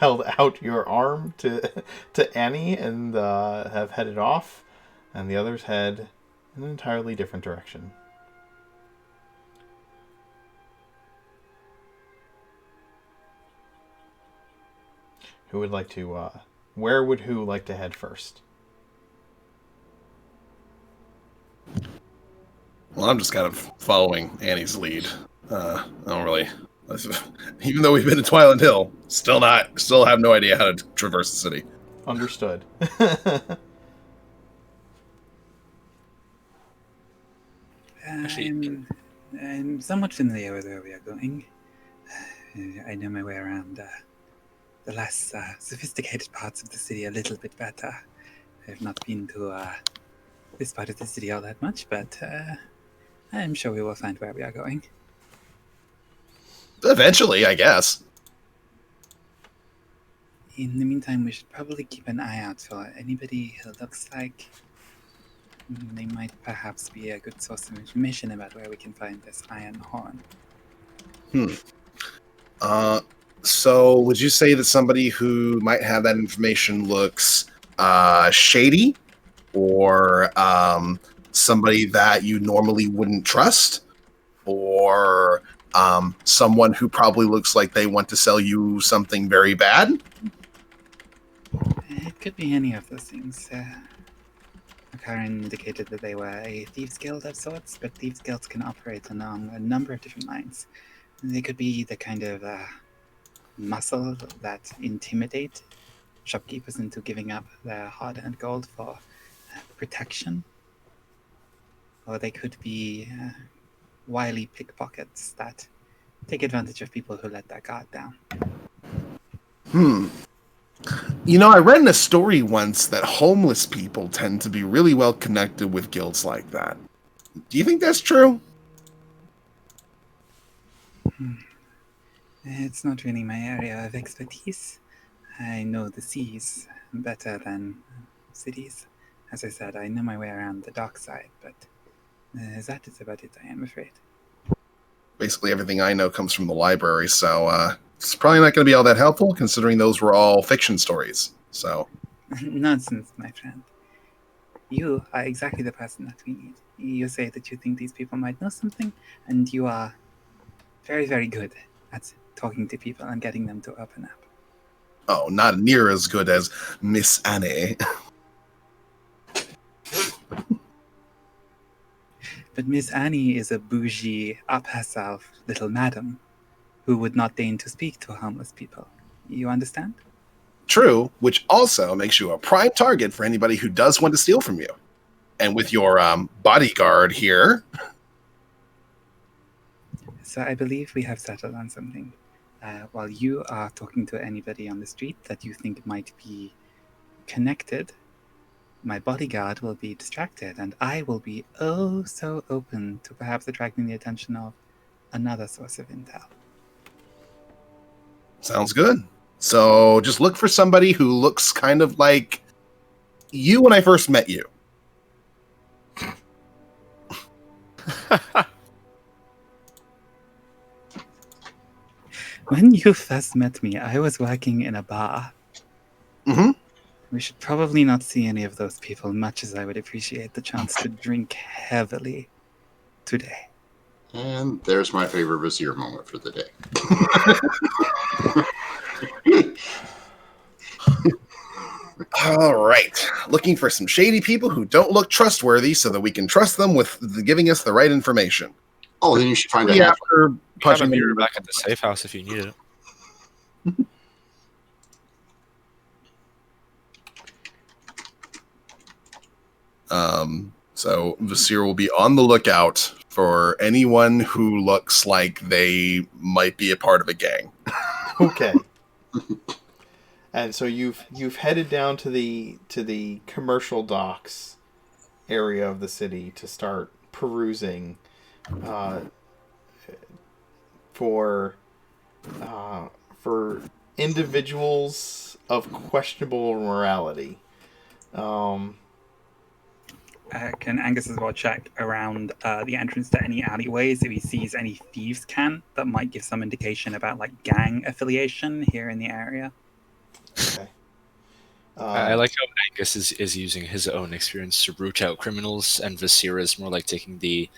out your arm to Annie and have headed off, and the others head in an entirely different direction. Who would like to? Where would who like to head first? Well, I'm just kind of following Annie's lead. I don't really, even though we've been to Twilight Hill, still have no idea how to traverse the city. Understood. I'm somewhat familiar with where we are going. I know my way around the less sophisticated parts of the city a little bit better. I have not been to this part of the city all that much, but I'm sure we will find where we are going. Eventually, I guess. In the meantime, we should probably keep an eye out for anybody who looks like they might perhaps be a good source of information about where we can find this iron horn. So would you say that somebody who might have that information looks shady, or somebody that you normally wouldn't trust, or someone who probably looks like they want to sell you something very bad? It could be any of those things. Karen indicated that they were a thieves guild of sorts, but thieves guilds can operate along a number of different lines. They could be the kind of muscle that intimidate shopkeepers into giving up their hard-earned gold for protection. Or they could be wily pickpockets that take advantage of people who let their guard down. I read in a story once that homeless people tend to be really well connected with guilds like that. Do you think that's true? It's not really my area of expertise. I know the seas better than cities. As I said, I know my way around the dark side, but that is about it, I am afraid. Basically, everything I know comes from the library, so it's probably not going to be all that helpful, considering those were all fiction stories. So, Nonsense, my friend. You are exactly the person that we need. You say that you think these people might know something, and you are very, very good at talking to people and getting them to open up. oh, not near as good as Miss Annie. But Miss Annie is a bougie, up herself little madam who would not deign to speak to homeless people. You understand? True, which also makes you a prime target for anybody who does want to steal from you. And with your bodyguard here... So I believe we have settled on something. While you are talking to anybody on the street that you think might be connected, my bodyguard will be distracted, and I will be oh so open to perhaps attracting the attention of another source of intel. Sounds good. So just look for somebody who looks kind of like you when I first met you. When you first met me, I was working in a bar. Mm-hmm. We should probably not see any of those people, much as I would appreciate the chance to drink heavily today. And there's my favorite Vizier moment for the day. All right. Looking for some shady people who don't look trustworthy so that we can trust them with giving us the right information. Oh, then you should find a Yeah, half. after Have a punching mirror them back at the safe house if you need it. So Vasir will be on the lookout for anyone who looks like they might be a part of a gang. Okay. And so you've headed down to the commercial docks area of the city to start perusing for individuals of questionable morality. Can Angus as well check around the entrance to any alleyways if he sees any thieves' can that might give some indication about like gang affiliation here in the area? Okay. I like how Angus is using his own experience to root out criminals, and Vasira is more like taking the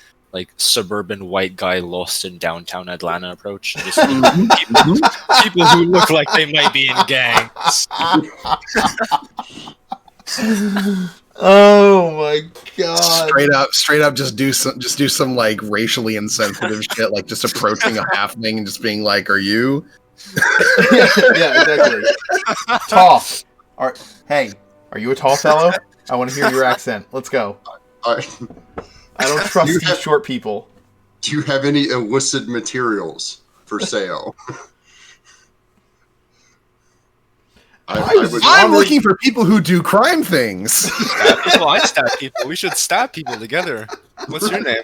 suburban white guy lost in downtown Atlanta approach. Just people who look like they might be in gangs. Oh my god! Straight up, just do some like racially insensitive shit, like just approaching a halfling and just being like, "Are you?" yeah, exactly. Tall. Hey, are you a tall fellow? I want to hear your accent. Let's go. I don't trust these short people. Do you have any illicit materials for sale? I'm looking for people who do crime things. Stab people, I stab people. We should stab people together. What's your name?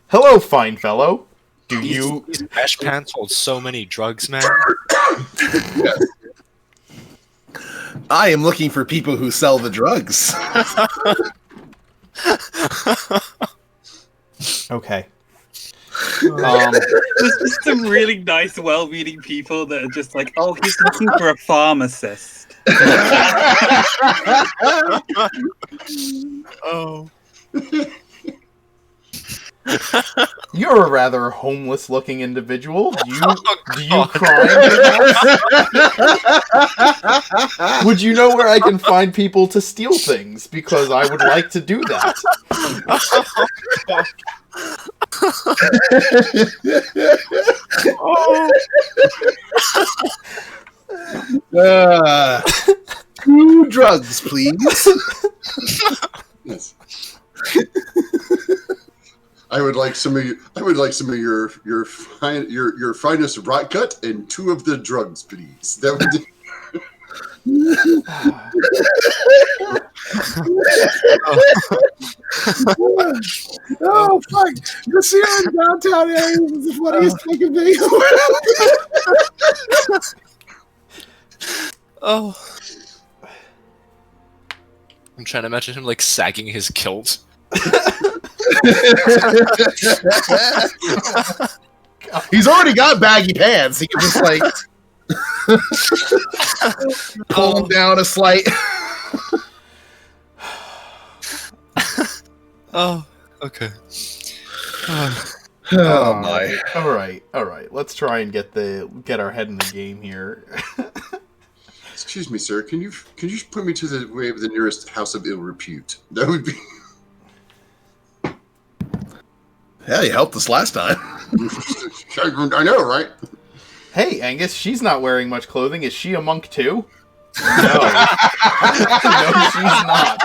Hello, fine fellow. Do These you... mesh pants hold so many drugs, man. I am looking for people who sell the drugs. Okay. There's just some really nice, well-meaning people that are just like, oh, he's looking for a pharmacist. Oh. You're a rather homeless-looking individual. Do you crime? Would you know where I can find people to steal things? Because I would like to do that. 2 drugs, please. Yes. I would like some of your finest rot cut and 2 of the drugs, please. That would. Oh fuck! The Sierra in downtown area is the funniest fucking thing. Oh. I'm trying to imagine him like sagging his kilt. He's already got baggy pants. He can just like pull them down a slight. Oh, okay. Oh my! All right. Let's try and get our head in the game here. Excuse me, sir. Can you put me to the way of the nearest house of ill repute? That would be. Yeah, you helped us last time. I know, right? Hey, Angus, she's not wearing much clothing. Is she a monk too? No. No, she's not.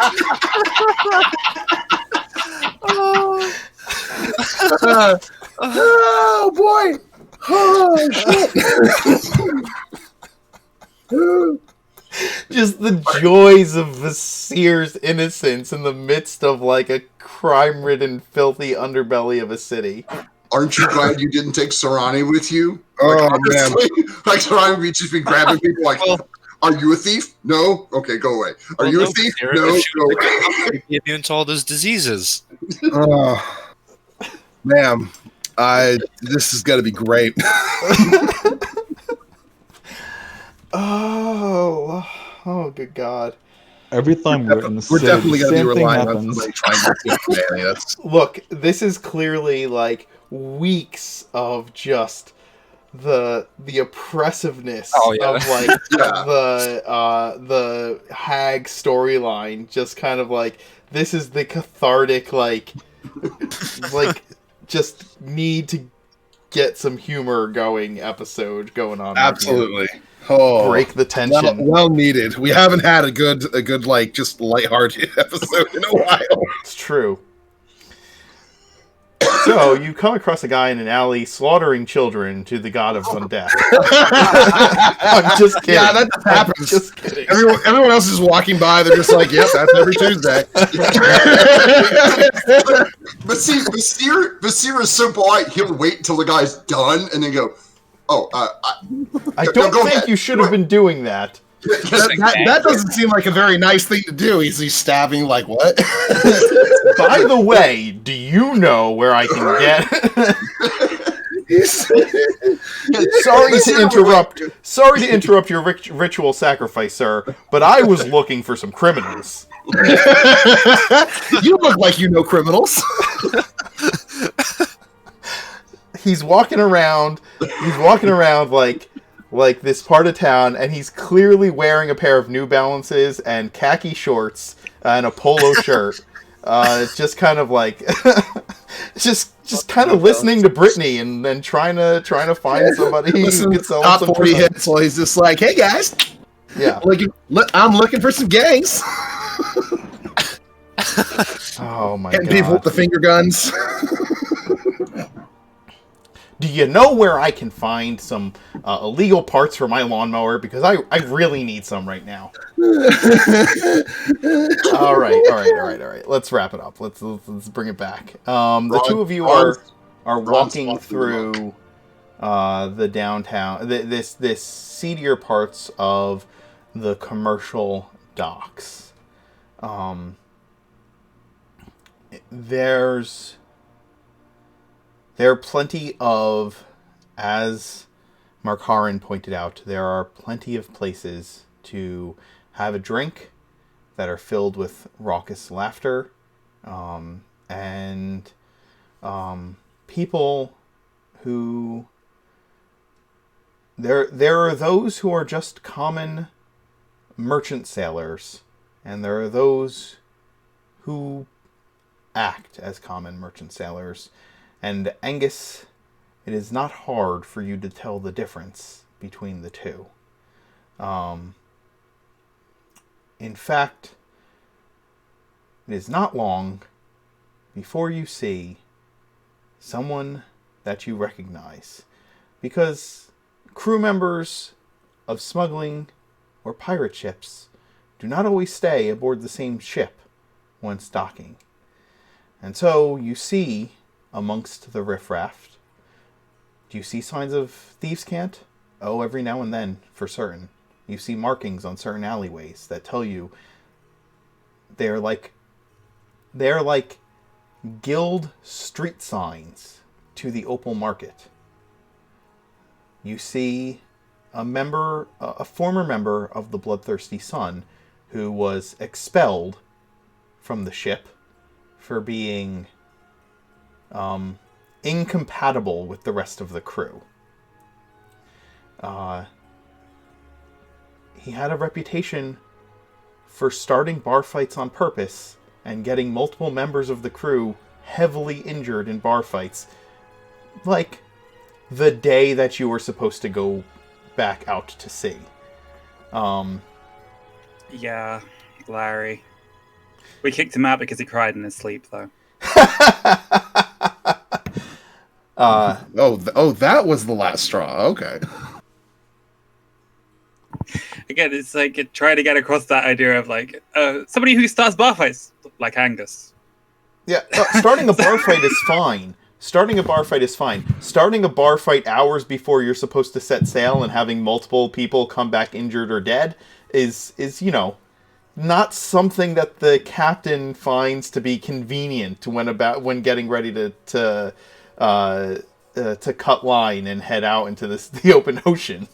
Oh boy! Oh shit! Just the joys of Vasir's innocence in the midst of like a crime-ridden, filthy underbelly of a city. Aren't you glad you didn't take Sarani with you? Oh, man. Like Sarani would just be grabbing people like, are you a thief? No? Okay, go away. Are you a thief? No, go away. Be immune to all those diseases. Oh, ma'am, this is gonna be great. Oh, good God. Every time we're in the We're city, definitely gonna be same thing relying on happens. somebody trying to get humanity. Look, this is clearly like weeks of just the oppressiveness Oh, yeah. of like the hag storyline. Just kind of like this is the cathartic like just need to get some humor going episode going on. Absolutely. Oh, break the tension. Well needed. We haven't had a good like just lighthearted episode in a while. It's true. So you come across a guy in an alley slaughtering children to the god of undeath. I'm just kidding. Yeah, that just happens. Just kidding. Everyone else is walking by. They're just like, "Yep, that's every Tuesday." But see, Basir is so polite. He'll wait until the guy's done and then go, "Oh, I don't think you should have been doing that." That doesn't seem like a very nice thing to do. He's stabbing like what? By the way, do you know where I can get? Sorry to interrupt your ritual sacrifice, sir, but I was looking for some criminals. You look like you know criminals. He's walking around like this part of town, and he's clearly wearing a pair of New Balances and khaki shorts and a polo shirt. It's just kind of like, just kind of listening to Britney and then trying to find somebody who can sell top some 40 hits. So he's just like, "Hey guys, yeah, I'm looking for some gangs." Oh my Hitting God! people with the finger guns. Do you know where I can find some illegal parts for my lawnmower? Because I really need some right now. All right. Let's wrap it up. Let's bring it back. The two of you are walking through the downtown, this seedier parts of the commercial docks. There are plenty of, as Mark Haran pointed out, there are plenty of places to have a drink that are filled with raucous laughter, and people who... There are those who are just common merchant sailors, and there are those who act as common merchant sailors. And Angus, it is not hard for you to tell the difference between the two. in fact, it is not long before you see someone that you recognize. Because crew members of smuggling or pirate ships do not always stay aboard the same ship once docking. And so you see amongst the riffraff, do you see signs of thieves' cant? Oh, every now and then, for certain. You see markings on certain alleyways that tell you they're like guild street signs to the Opal Market. You see a former member of the Bloodthirsty Sun who was expelled from the ship for being incompatible with the rest of the crew. He had a reputation for starting bar fights on purpose and getting multiple members of the crew heavily injured in bar fights, like the day that you were supposed to go back out to sea. Yeah, Larry. We kicked him out because he cried in his sleep, though. That was the last straw. Okay. Again, it's like trying to get across that idea of like somebody who starts bar fights, like Angus. Yeah, starting a bar fight is fine. Starting a bar fight hours before you're supposed to set sail and having multiple people come back injured or dead is not something that the captain finds to be convenient when getting ready to cut line and head out into the open ocean.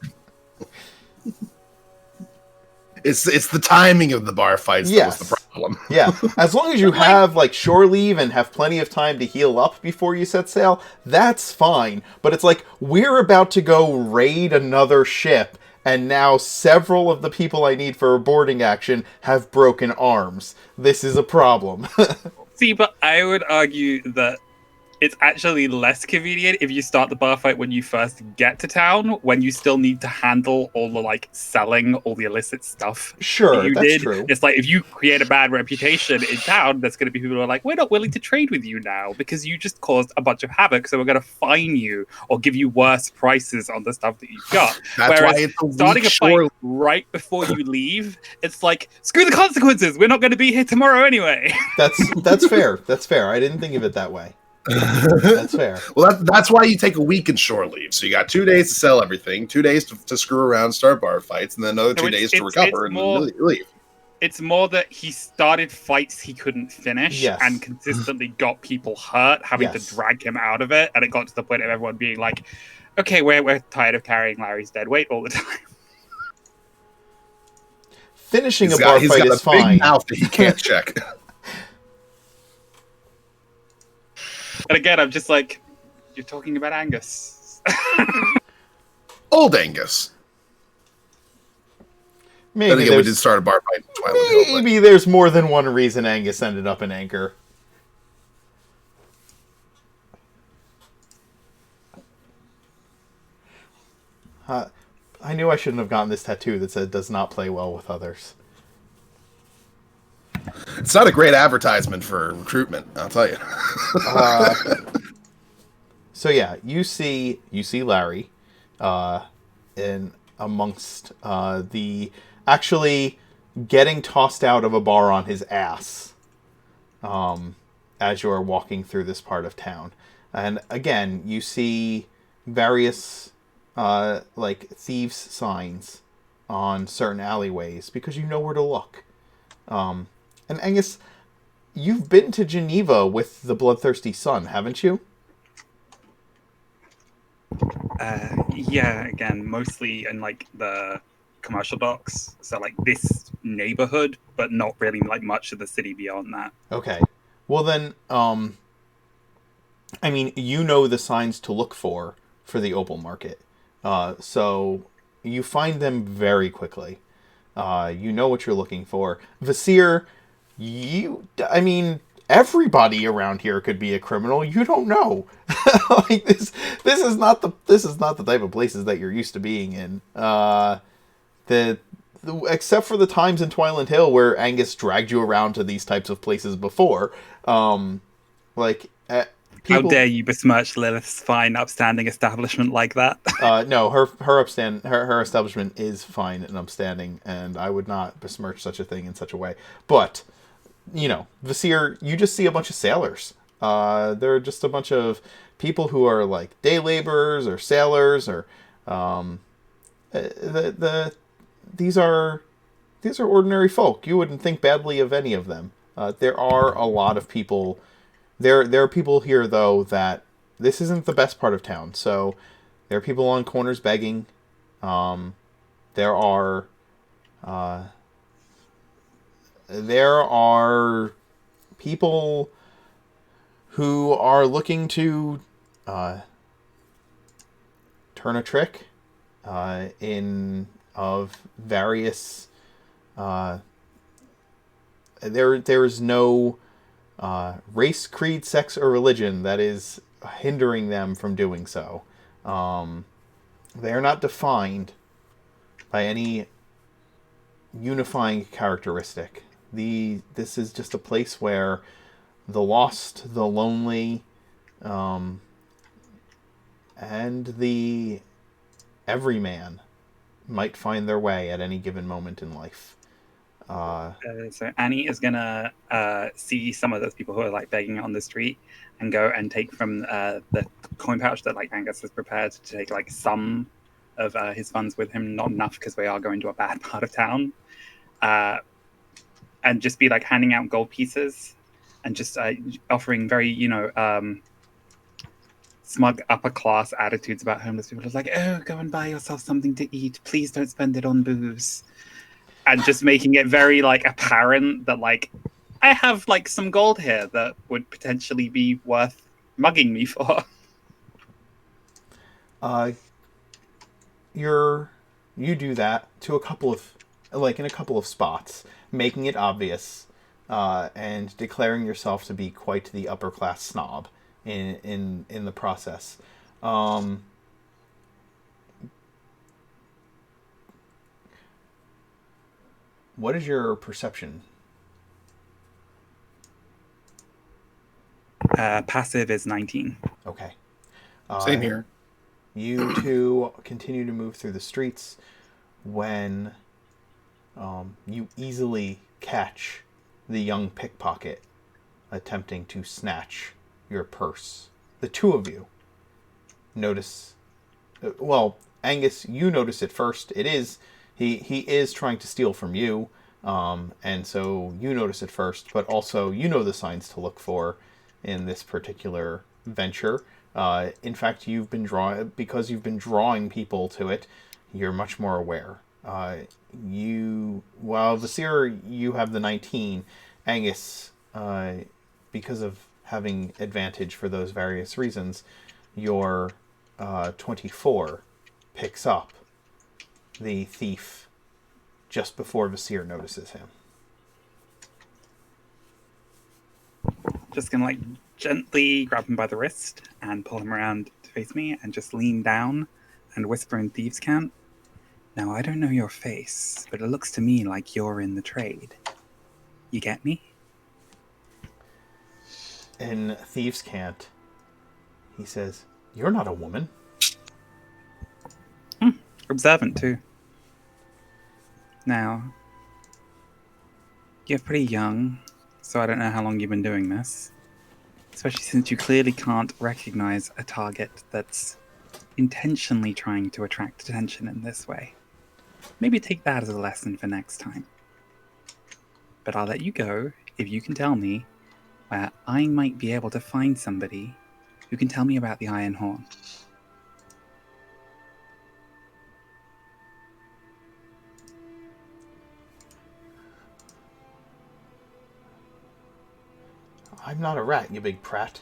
It's the timing of the bar fights that was the problem. Yeah. As long as you have like shore leave and have plenty of time to heal up before you set sail, that's fine. But it's like we're about to go raid another ship, and now several of the people I need for a boarding action have broken arms. This is a problem. See, but I would argue that it's actually less convenient if you start the bar fight when you first get to town, when you still need to handle all the like selling all the illicit stuff. Sure, that's true. It's like if you create a bad reputation in town, there's going to be people who are like, we're not willing to trade with you now because you just caused a bunch of havoc, so we're going to fine you or give you worse prices on the stuff that you've got. That's Whereas why it's starting a fight right before you leave, it's like, screw the consequences. We're not going to be here tomorrow anyway. That's fair. That's fair. I didn't think of it that way. That's fair. Well, that's why you take a week in shore leave. So you got 2 days to sell everything, 2 days to screw around, start bar fights, and then another 2 days to recover and leave. It's more that he started fights he couldn't finish and consistently got people hurt, having to drag him out of it, and it got to the point of everyone being like, okay, we're tired of carrying Larry's dead weight all the time. Finishing a bar fight is fine. Big mouth that he can't check. And again, I'm just like, you're talking about Angus. Old Angus. Maybe we did start a bar fight in Twilight Hill. Maybe there's more than one reason Angus ended up in Anchor. I knew I shouldn't have gotten this tattoo that said does not play well with others. It's not a great advertisement for recruitment, I'll tell you. So yeah, you see Larry in amongst the actually getting tossed out of a bar on his ass as you're walking through this part of town. And again, you see various like thieves' signs on certain alleyways because you know where to look. And Angus, you've been to Geneva with the Bloodthirsty Sun, haven't you? Yeah, again, mostly in like the commercial docks, so like this neighborhood, but not really like much of the city beyond that. Okay. Well then, I mean, you know the signs to look for the Opal Market. So you find them very quickly. You know what you're looking for. Vasir, I mean, everybody around here could be a criminal. You don't know. Like this is not the type of places that you're used to being in. except for the times in Twiland Hill where Angus dragged you around to these types of places before, like How people. dare you besmirch Lilith's fine, upstanding establishment like that? No, her establishment is fine and upstanding, and I would not besmirch such a thing in such a way. But Vasir, you just see a bunch of sailors. They're just a bunch of people who are like day laborers or sailors, or these are ordinary folk. You wouldn't think badly of any of them. There are a lot of people. There are people here though that this isn't the best part of town. So there are people on corners begging. There are people who are looking to turn a trick in of various. There is no race, creed, sex, or religion that is hindering them from doing so. They are not defined by any unifying characteristic. This is just a place where the lost, the lonely, and the everyman might find their way at any given moment in life. So Annie is gonna see some of those people who are like begging on the street and go and take from the coin pouch that like Angus has prepared to take like some of his funds with him, not enough because we are going to a bad part of town, and just be like handing out gold pieces and just offering very smug upper class attitudes about homeless people. It's like, oh, go and buy yourself something to eat. Please don't spend it on booze. And just making it very like apparent that like I have like some gold here that would potentially be worth mugging me for. You do that to a couple of spots, making it obvious, and declaring yourself to be quite the upper class snob in the process. What is your perception? Passive is 19. Okay. Same here. You two continue to move through the streets when you easily catch the young pickpocket attempting to snatch your purse. The two of you notice. Well, Angus, you notice it first. It is he is trying to steal from you, and so you notice it first. But also, you know the signs to look for in this particular venture. In fact, because you've been drawing people to it. You're much more aware. While Vasir, you have the 19, Angus, because of having advantage for those various reasons, your 24 picks up the thief just before Vasir notices him. Just gonna like gently grab him by the wrist and pull him around to face me and just lean down and whisper in thieves' cant. Now, I don't know your face, but it looks to me like you're in the trade. You get me? In thieves' cant, he says, "You're not a woman." Observant, too. Now, you're pretty young, so I don't know how long you've been doing this. Especially since you clearly can't recognize a target that's intentionally trying to attract attention in this way. Maybe take that as a lesson for next time. But I'll let you go if you can tell me where I might be able to find somebody who can tell me about the Iron Horn. I'm not a rat, you big prat.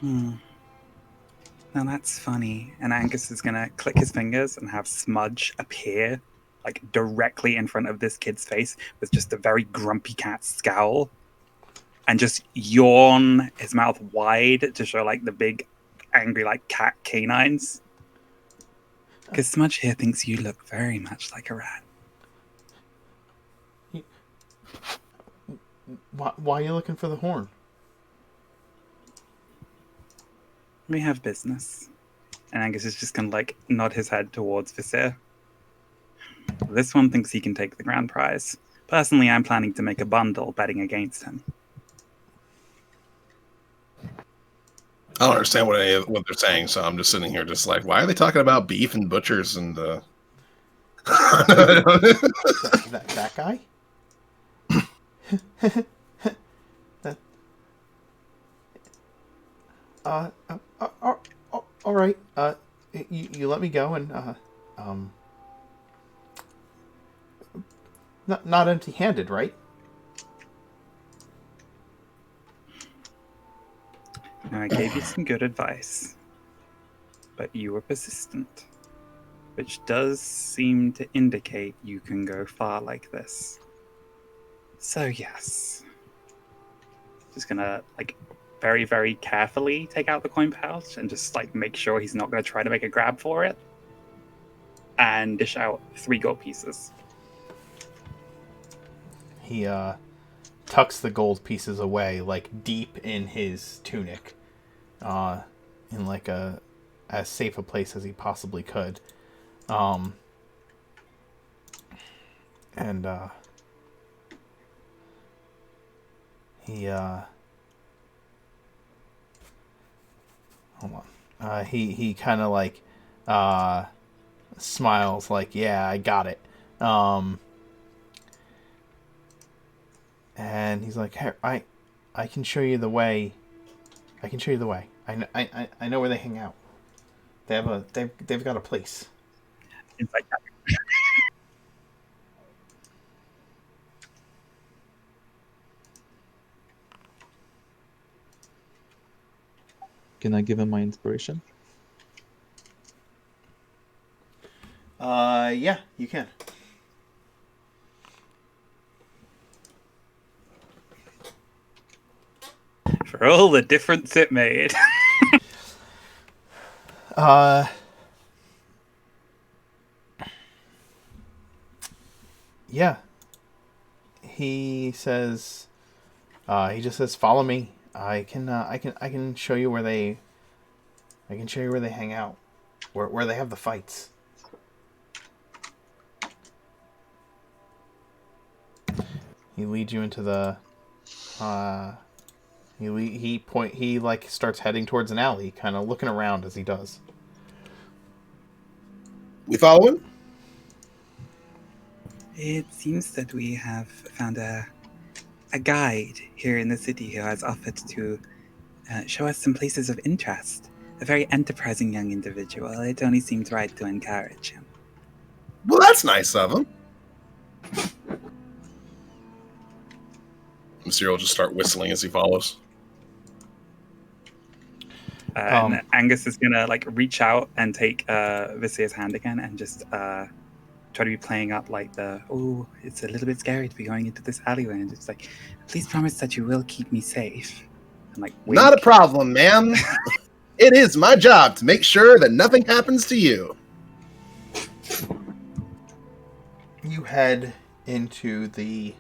Now that's funny. And Angus is gonna click his fingers and have Smudge appear like directly in front of this kid's face with just a very grumpy cat scowl and just yawn his mouth wide to show like the big angry like cat canines. Because Smudge here thinks you look very much like a rat. Why are you looking for the horn? We have business. And Angus is just going to like nod his head towards Visir. This one thinks he can take the grand prize. Personally, I'm planning to make a bundle betting against him. I don't understand what they're saying, so I'm just sitting here just like, why are they talking about beef and butchers and that guy? that. All right. You let me go and not empty-handed, right? Now, I gave you some good advice, but you were persistent, which does seem to indicate you can go far like this. So yes, just gonna like very, very carefully take out the coin pouch and just like make sure he's not gonna try to make a grab for it, and dish out 3 gold pieces. He tucks the gold pieces away, like deep in his tunic, in like as safe a place as he possibly could, and he hold on, he kind of like smiles, like, yeah, I got it, and he's like, hey, I can show you the way. I can show you the way. I know where they hang out. They've got a place. Inside that. Can I give him my inspiration? Yeah, you can. For all the difference it made. Yeah. He says, he just says, "Follow me. I can show you where they. I can show you where they hang out, where they have the fights." He leads you into the. He like starts heading towards an alley, kind of looking around as he does. We following? It seems that we have found a guide here in the city who has offered to show us some places of interest. A very enterprising young individual. It only seems right to encourage him. Well, that's nice of him. Monsieur will just start whistling as he follows. And Angus is gonna like reach out and take Visir's hand again and just try to be playing up like it's a little bit scary to be going into this alleyway, and just like, please promise that you will keep me safe. And like, wink. Not a problem, ma'am. It is my job to make sure that nothing happens to you. You head into the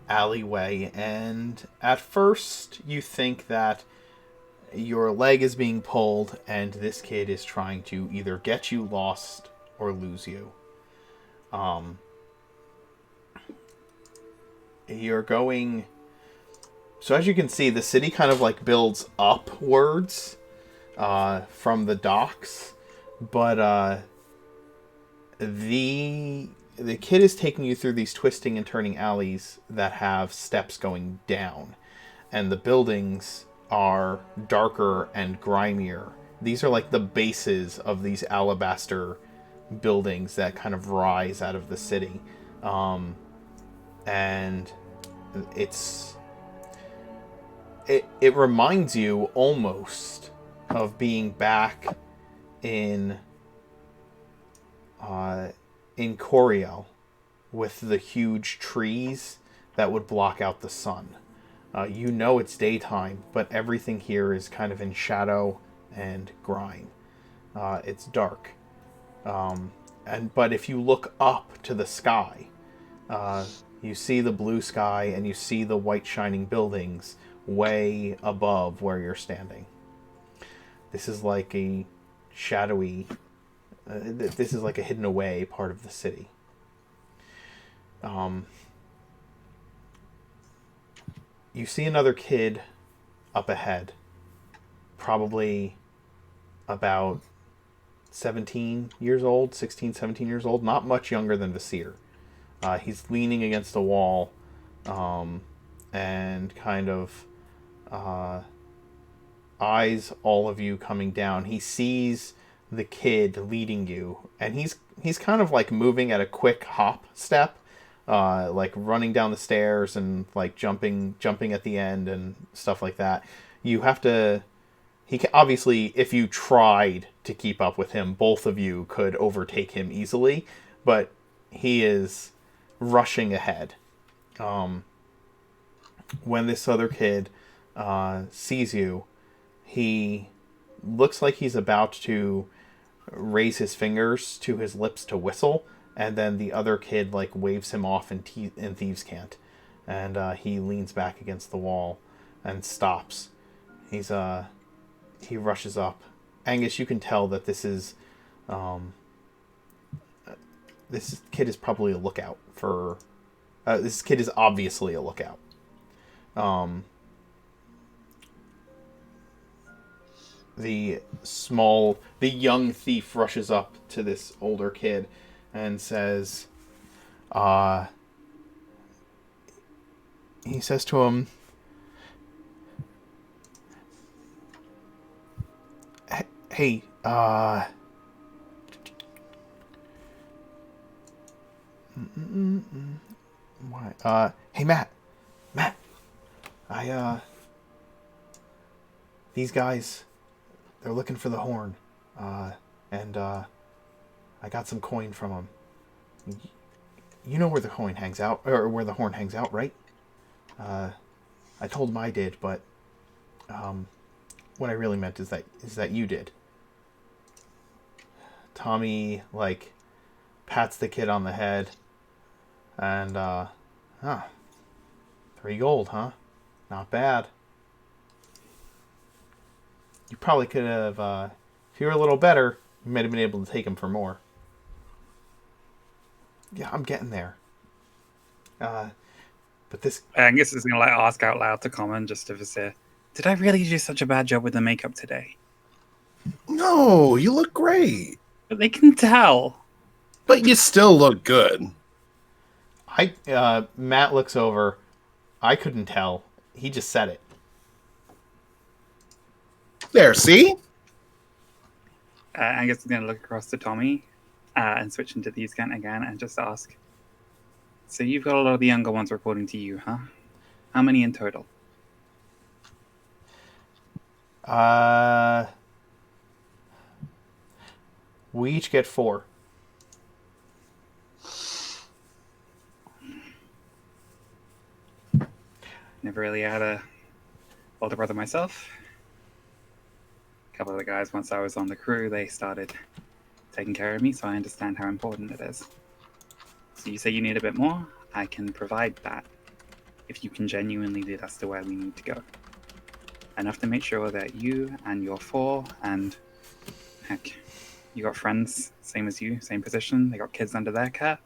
alleyway, and at first you think that your leg is being pulled and this kid is trying to either get you lost or lose you. You're going... So as you can see, the city kind of like builds upwards from the docks, but the kid is taking you through these twisting and turning alleys that have steps going down, and the buildings are darker and grimier. These are like the bases of these alabaster buildings that kind of rise out of the city, and it reminds you almost of being back in Coriel with the huge trees that would block out the sun. You know it's daytime, but everything here is kind of in shadow and grime. It's dark. But if you look up to the sky, you see the blue sky and you see the white shining buildings way above where you're standing. This is like a shadowy, this is like a hidden away part of the city. You see another kid up ahead, probably about 17 years old, 16, 17 years old, not much younger than Vasir. He's leaning against a wall and kind of eyes all of you coming down. He sees the kid leading you, and he's kind of like moving at a quick hop step, like running down the stairs and like jumping at the end and stuff like that. You have to. He can, obviously, if you tried to keep up with him, both of you could overtake him easily, but he is rushing ahead. When this other kid sees you, he looks like he's about to raise his fingers to his lips to whistle, and then the other kid like waves him off in thieves' cant, and he leans back against the wall and stops. He rushes up. Angus, you can tell that this kid is probably a lookout for. This kid is obviously a lookout. The young thief rushes up to this older kid and says, he says to him, "Hey, why? Hey, Matt, these guys, they're looking for the horn, and I got some coin from them. You know where the coin hangs out, or where the horn hangs out, right? I told them I did, but what I really meant is that you did." Tommy like pats the kid on the head, and 3 gold, huh? Not bad. You probably could have, if you were a little better, you might have been able to take him for more. Yeah, I'm getting there. But this... Angus is going to like ask out loud to Common just to Vasir, did I really do such a bad job with the makeup today? No, you look great. But they can tell. But you still look good. Matt looks over. I couldn't tell. He just said it. There, see? Angus is going to look across to Tommy and switch into these again and just ask, so you've got a lot of the younger ones reporting to you, huh? How many in total? We each get 4. Never really had a older brother myself. A couple of the guys, once I was on the crew, they started taking care of me, so I understand how important it is. So you say you need a bit more? I can provide that, if you can genuinely lead us to where we need to go. Enough to make sure that you and your 4, and heck, you got friends, same as you, same position, they got kids under their care.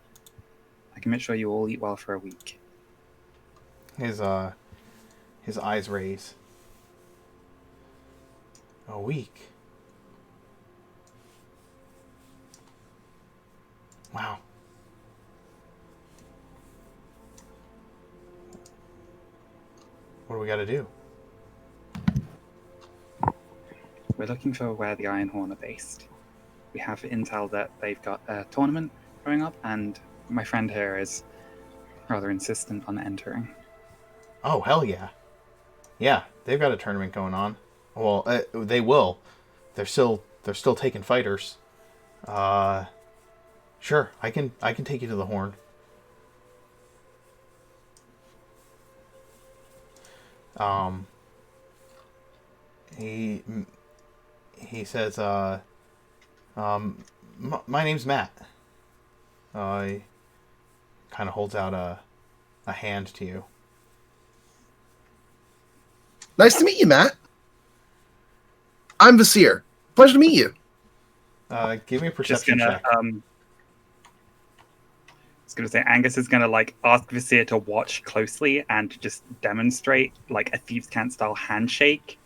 I can make sure you all eat well for a week. His eyes raise. A week? Wow. What do we got to do? We're looking for where the Iron Horn are based. We have intel that they've got a tournament going up, and my friend here is rather insistent on entering. Oh, hell yeah. Yeah, they've got a tournament going on. Well, they will. They're still taking fighters. Sure, I can take you to the Horn. He says, My name's Matt. He kind of holds out a hand to you. Nice to meet you, Matt. I'm Vasir. Pleasure to meet you. Give me a Just perception gonna check. I was gonna say Angus is gonna like ask Visir to watch closely and to just demonstrate like a thieves' cant style handshake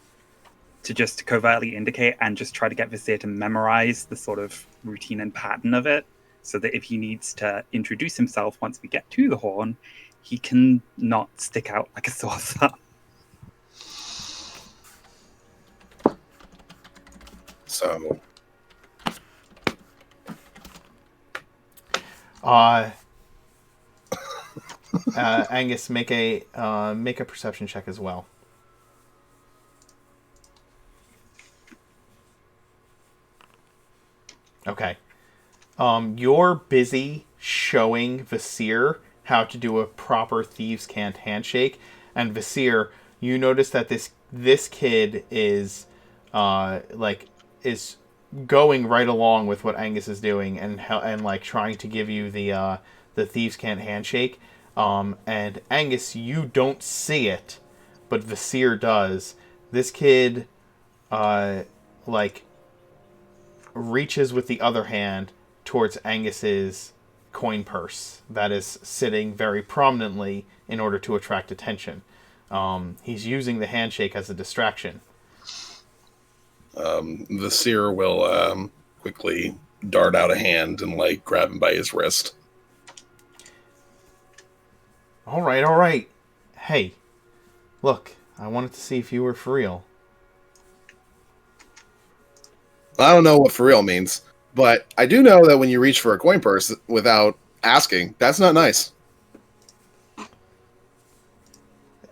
to just covertly indicate and just try to get Visir to memorize the sort of routine and pattern of it, so that if he needs to introduce himself once we get to the horn, he can not stick out like a sore thumb. So, Angus, make a perception check as well. Okay. You're busy showing Vasir how to do a proper thieves' cant handshake, and Vasir, you notice that this kid is is going right along with what Angus is doing and like trying to give you the thieves' cant handshake. And Angus, you don't see it, but Vasir does. This kid reaches with the other hand towards Angus's coin purse that is sitting very prominently in order to attract attention. He's using the handshake as a distraction. the seer will quickly dart out a hand and like grab him by his wrist. All right. Hey, look, I wanted to see if you were for real. I don't know what for real means, but I do know that when you reach for a coin purse without asking, that's not nice.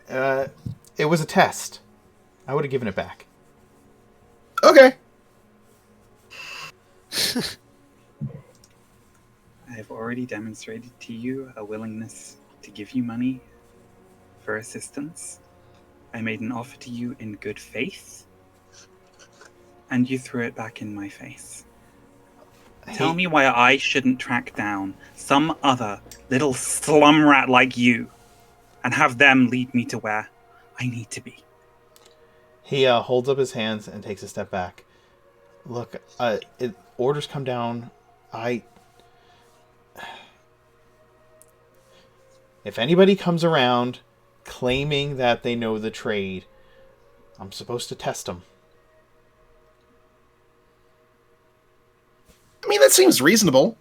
It was a test. I would have given it back. Okay. I have already demonstrated to you a willingness to give you money for assistance. I made an offer to you in good faith, and you threw it back in my face. Tell me why I shouldn't track down some other little slum rat like you and have them lead me to where I need to be. He holds up his hands and takes a step back. Look, orders come down. If anybody comes around claiming that they know the trade, I'm supposed to test them. I mean, that seems reasonable.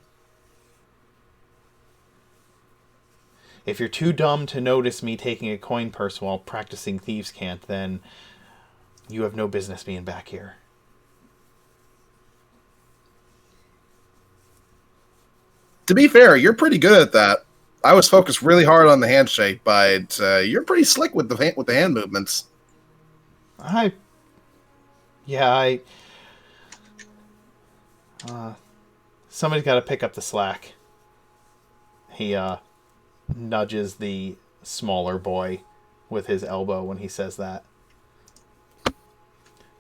If you're too dumb to notice me taking a coin purse while practicing thieves' cant, then you have no business being back here. To be fair, you're pretty good at that. I was focused really hard on the handshake, but you're pretty slick with the hand movements. Somebody's got to pick up the slack. He nudges the smaller boy with his elbow when he says that.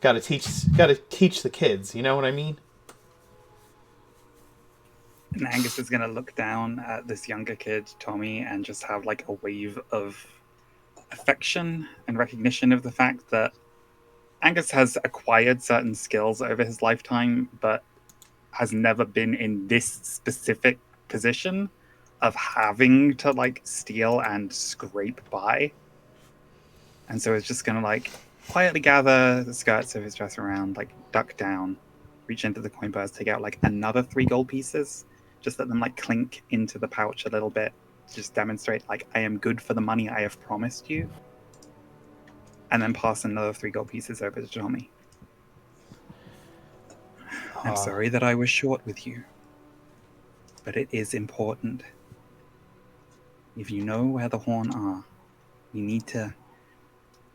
Got to teach the kids. You know what I mean? And Angus is going to look down at this younger kid, Tommy, and just have like a wave of affection and recognition of the fact that Angus has acquired certain skills over his lifetime, but has never been in this specific position of having to like steal and scrape by. And so it's just going to like quietly gather the skirts of his dress around, like duck down, reach into the coin purse, take out like another 3 gold pieces, just let them like clink into the pouch a little bit, just demonstrate like I am good for the money I have promised you, and then pass another 3 gold pieces over to Tommy. I'm sorry that I was short with you, but it is important. If you know where the Horn are, you need to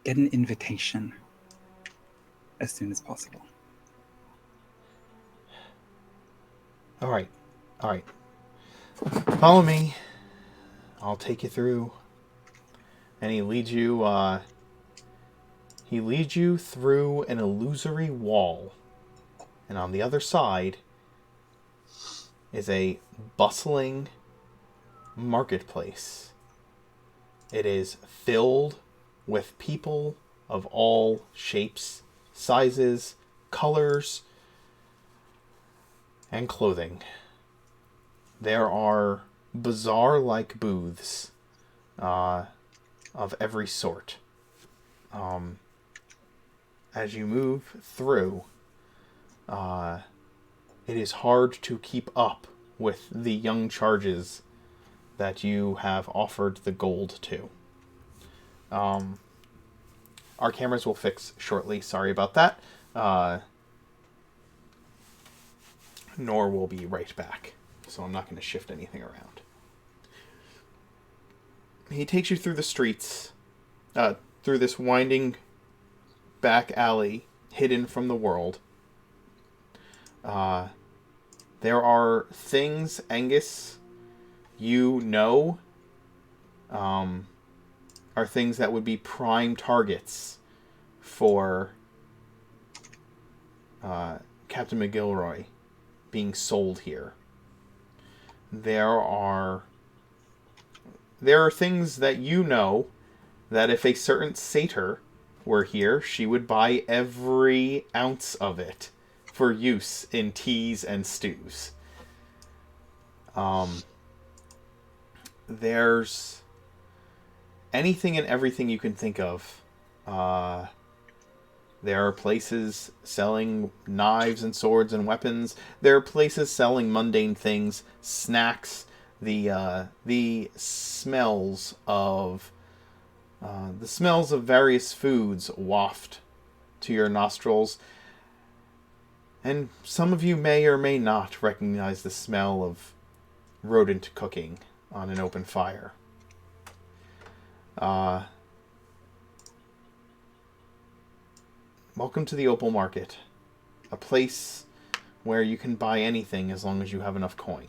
get an invitation as soon as possible. All right. Follow me. I'll take you through. And he leads you through an illusory wall. And on the other side is a bustling marketplace. It is filled with people of all shapes, sizes, colors, and clothing. There are bazaar-like booths of every sort. As you move through, it is hard to keep up with the young charges that you have offered the gold to. Our cameras will fix shortly. Sorry about that. Nor will be right back. So I'm not going to shift anything around. He takes you through the streets, through this winding back alley hidden from the world. There are things, Angus, you know, are things that would be prime targets for Captain McGilroy being sold here. There are things that you know that if a certain satyr were here, she would buy every ounce of it for use in teas and stews. There's anything and everything you can think of. There are places selling knives and swords and weapons. There are places selling mundane things, snacks. The smells of various foods waft to your nostrils, and some of you may or may not recognize the smell of rodent cooking on an open fire. Welcome to the Opal Market, a place where you can buy anything as long as you have enough coin.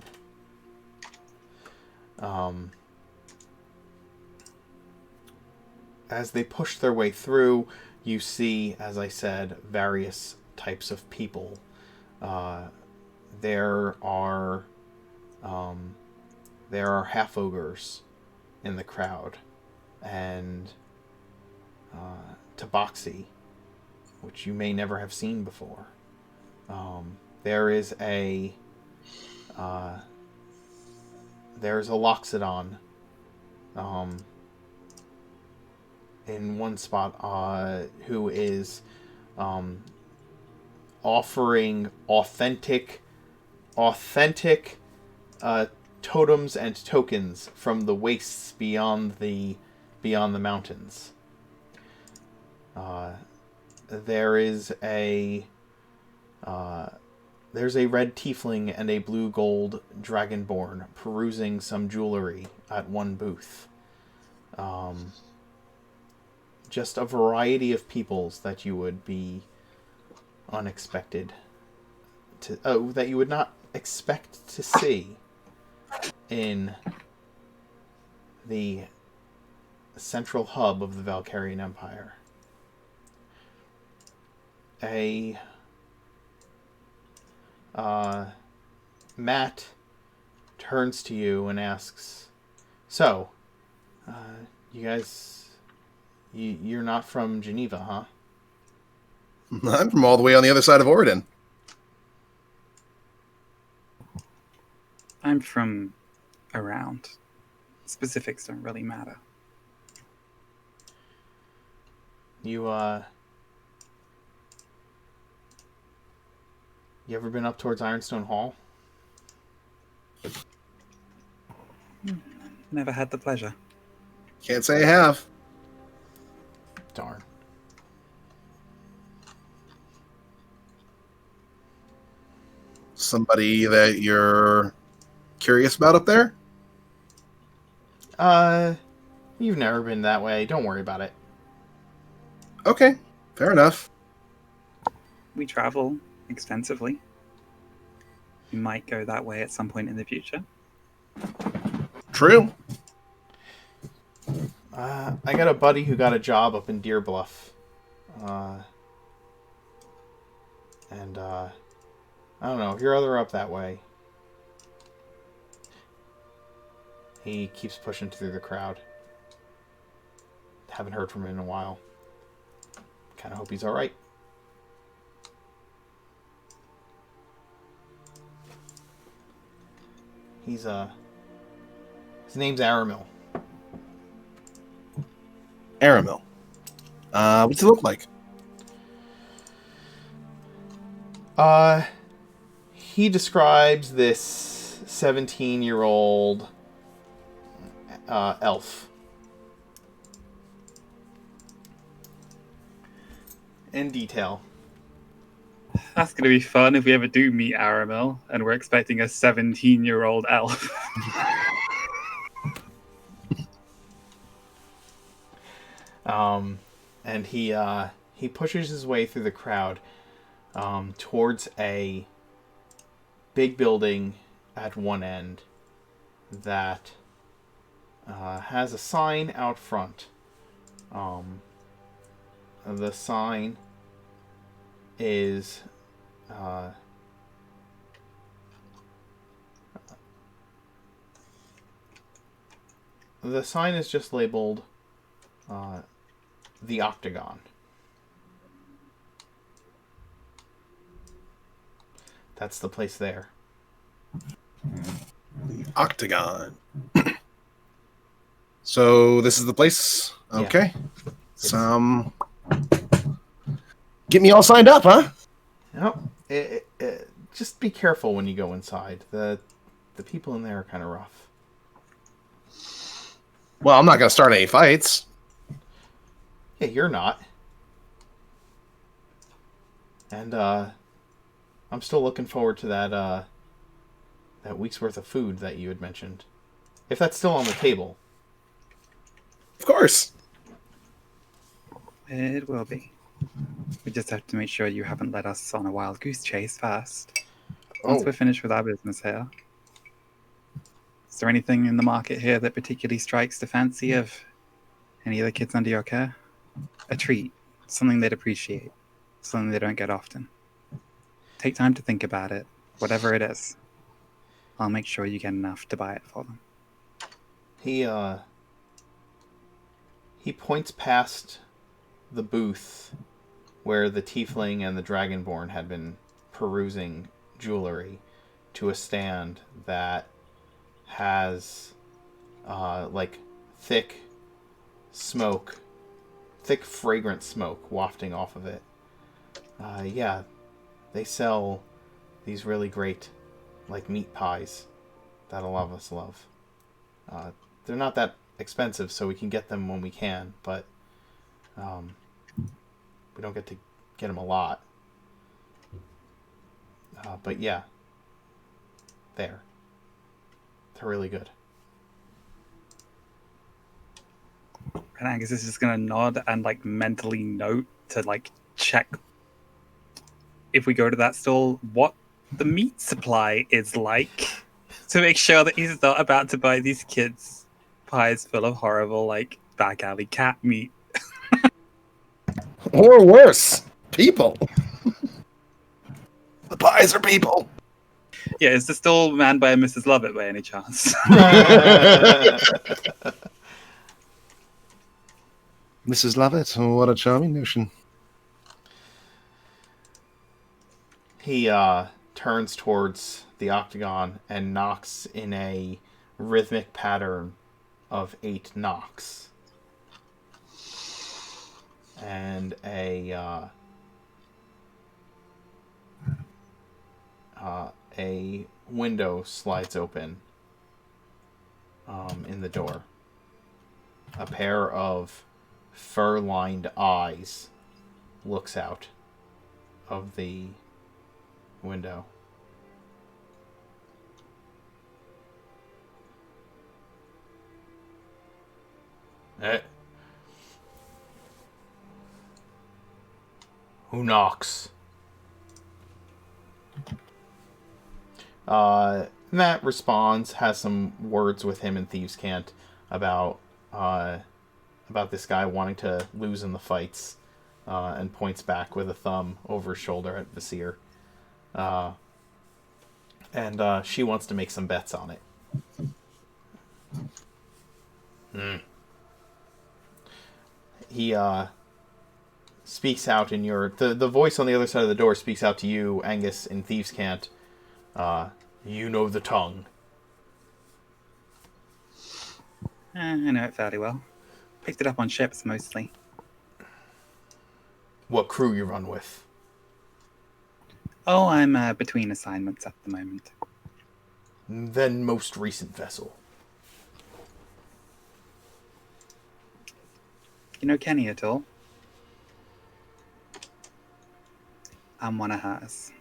As they push their way through, you see, as I said, various types of people. There are half-ogres in the crowd, and tabaxi, which you may never have seen before. There's a Loxodon in one spot who is offering authentic totems and tokens from the wastes beyond the mountains. There's a red tiefling and a blue gold dragonborn perusing some jewelry at one booth. Just a variety of peoples that you would be unexpected to... that you would not expect to see in the central hub of the Valkyrian Empire. Matt turns to you and asks, "So, you guys... You're not from Geneva, huh?" I'm from all the way on the other side of Orad. I'm from around. Specifics don't really matter. You ever been up towards Ironstone Hall? Never had the pleasure. Can't say I have. Darn. Somebody that you're curious about up there? You've never been that way. Don't worry about it. Okay, fair enough. We travel extensively. We might go that way at some point in the future. True. I got a buddy who got a job up in Deer Bluff. And I don't know, if you're other up that way, He keeps pushing through the crowd. Haven't heard from him in a while. Kind of hope he's all right. His name's Aramil. Aramil. What's he look like? He describes this 17-year-old elf. In detail. That's going to be fun if we ever do meet Aramil and we're expecting a 17-year-old elf. And he pushes his way through the crowd towards a big building at one end that has a sign out front. The sign is just labeled the Octagon. That's the place there. The Octagon. So this is the place? Okay. Yeah. Some... Get me all signed up, huh? Yep. Just be careful when you go inside. The people in there are kind of rough. Well, I'm not going to start any fights. Yeah, you're not. And I'm still looking forward to that week's worth of food that you had mentioned. If that's still on the table. Of course. It will be. We just have to make sure you haven't led us on a wild goose chase first. Once we're finished with our business here. Is there anything in the market here that particularly strikes the fancy of any of the kids under your care? A treat. Something they'd appreciate. Something they don't get often. Take time to think about it. Whatever it is. I'll make sure you get enough to buy it for them. He points past the booth where the tiefling and the dragonborn had been perusing jewelry to a stand that has thick fragrant smoke wafting off of it. Yeah, they sell these really great meat pies that a lot of us love. They're not that expensive, so we can get them when we can, but we don't get to get them a lot. But yeah, they're really good. And Angus is just going to nod and mentally note to check if we go to that stall what the meat supply is like to make sure that he's not about to buy these kids pies full of horrible back alley cat meat. Or worse, people. The pies are people. Yeah, is the stall manned by a Mrs. Lovett by any chance? Mrs. Lovett, what a charming notion. He turns towards the Octagon and knocks in a rhythmic pattern of 8 knocks. And a window slides open in the door. A pair of fur-lined eyes looks out of the window. Who knocks? Matt responds, has some words with him in Thieves' Cant about this guy wanting to lose in the fights, and points back with a thumb over his shoulder at Vasir. And she wants to make some bets on it. He speaks out in your... The voice on the other side of the door speaks out to you, Angus, in Thieves' Cant. You know the tongue. I know it fairly well. Picked it up on ships, mostly. What crew you run with? Oh, I'm between assignments at the moment. Then most recent vessel. You know Kenny at all? I'm one of hers.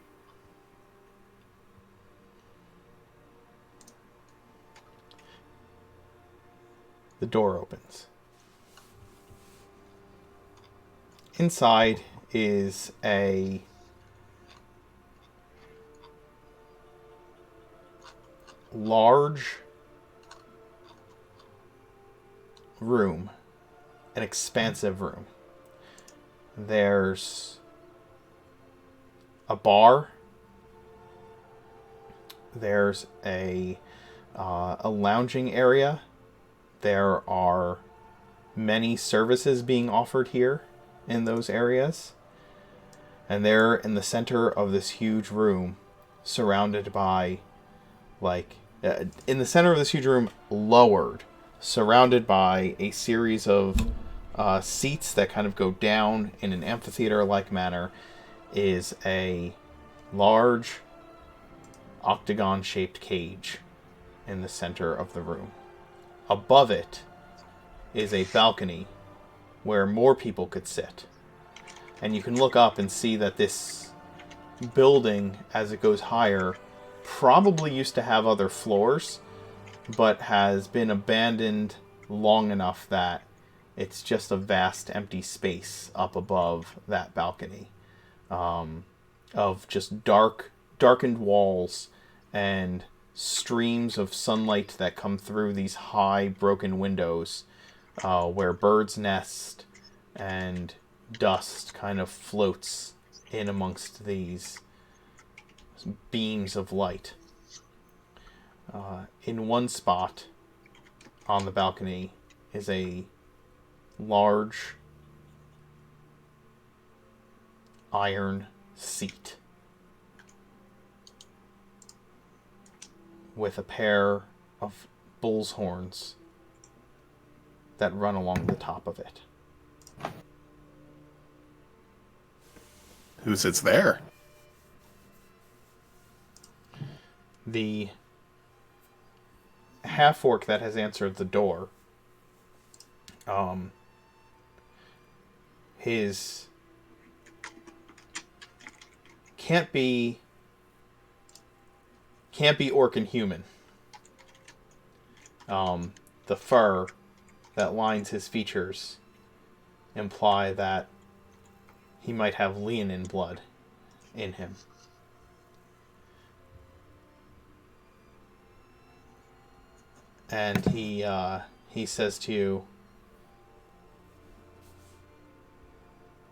The door opens. Inside is a large room, an expansive room. There's a bar. There's a lounging area. There are many services being offered here in those areas. And they're in the center of this huge room, surrounded by, in the center of this huge room, lowered, surrounded by a series of seats that kind of go down in an amphitheater-like manner, is a large octagon-shaped cage in the center of the room. Above it is a balcony where more people could sit. And you can look up and see that this building, as it goes higher, probably used to have other floors, but has been abandoned long enough that it's just a vast empty space up above that balcony, of just darkened walls and streams of sunlight that come through these high broken windows, where birds nest and dust kind of floats in amongst these beams of light. In one spot on the balcony is a large iron seat with a pair of bull's horns that run along the top of it. Who sits there? The half-orc that has answered the door, his can't be orc and human. The fur that lines his features imply that he might have Leonin blood in him. And he says to you,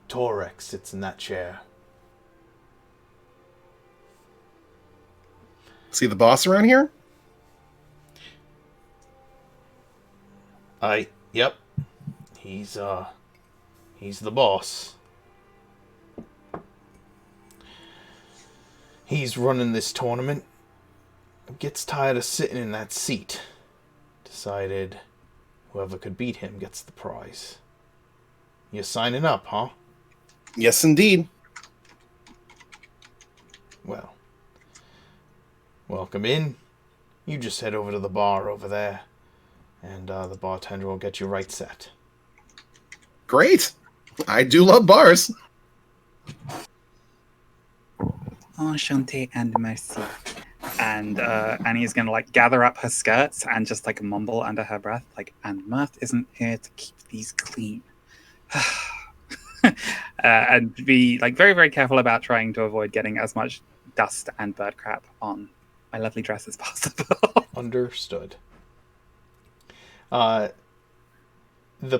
Torek sits in that chair. See the boss around here? Yep. He's the boss. He's running this tournament. Gets tired of sitting in that seat. Decided whoever could beat him gets the prize. You're signing up, huh? Yes, indeed. Well, welcome in. You just head over to the bar over there, and the bartender will get you right set. Great. I do love bars. Enchanté and merci. And Annie's gonna like gather up her skirts and just like mumble under her breath, like, and Mirth isn't here to keep these clean. And be like very, very careful about trying to avoid getting as much dust and bird crap on my lovely dress as possible. Understood. The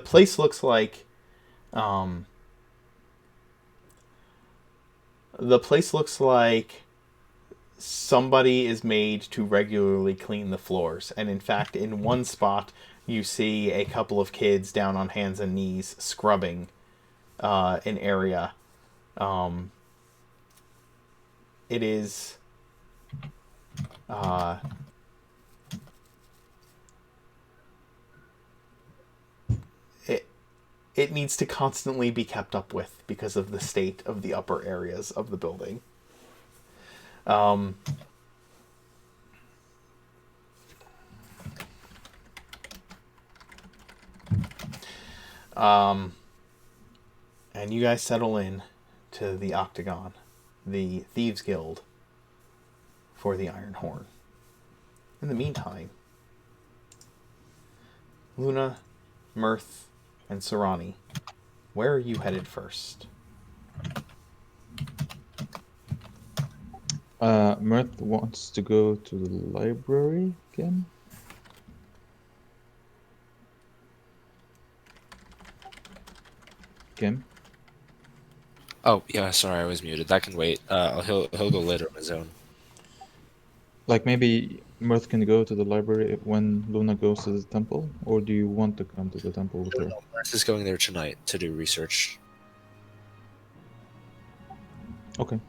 place looks like somebody is made to regularly clean the floors. And in fact, in one spot, you see a couple of kids down on hands and knees scrubbing an area. It is... It needs to constantly be kept up with because of the state of the upper areas of the building. And you guys settle in to the Octagon, the Thieves' Guild, for the Iron Horn. In the meantime, Luna, Mirth, and Sarani, where are you headed first? Mirth wants to go to the library again. Kim? Oh, yeah, sorry, I was muted. That can wait. He'll go later on his own. Like maybe Mirth can go to the library when Luna goes to the temple, or do you want to come to the temple with her? Mirth is going there tonight to do research. Okay.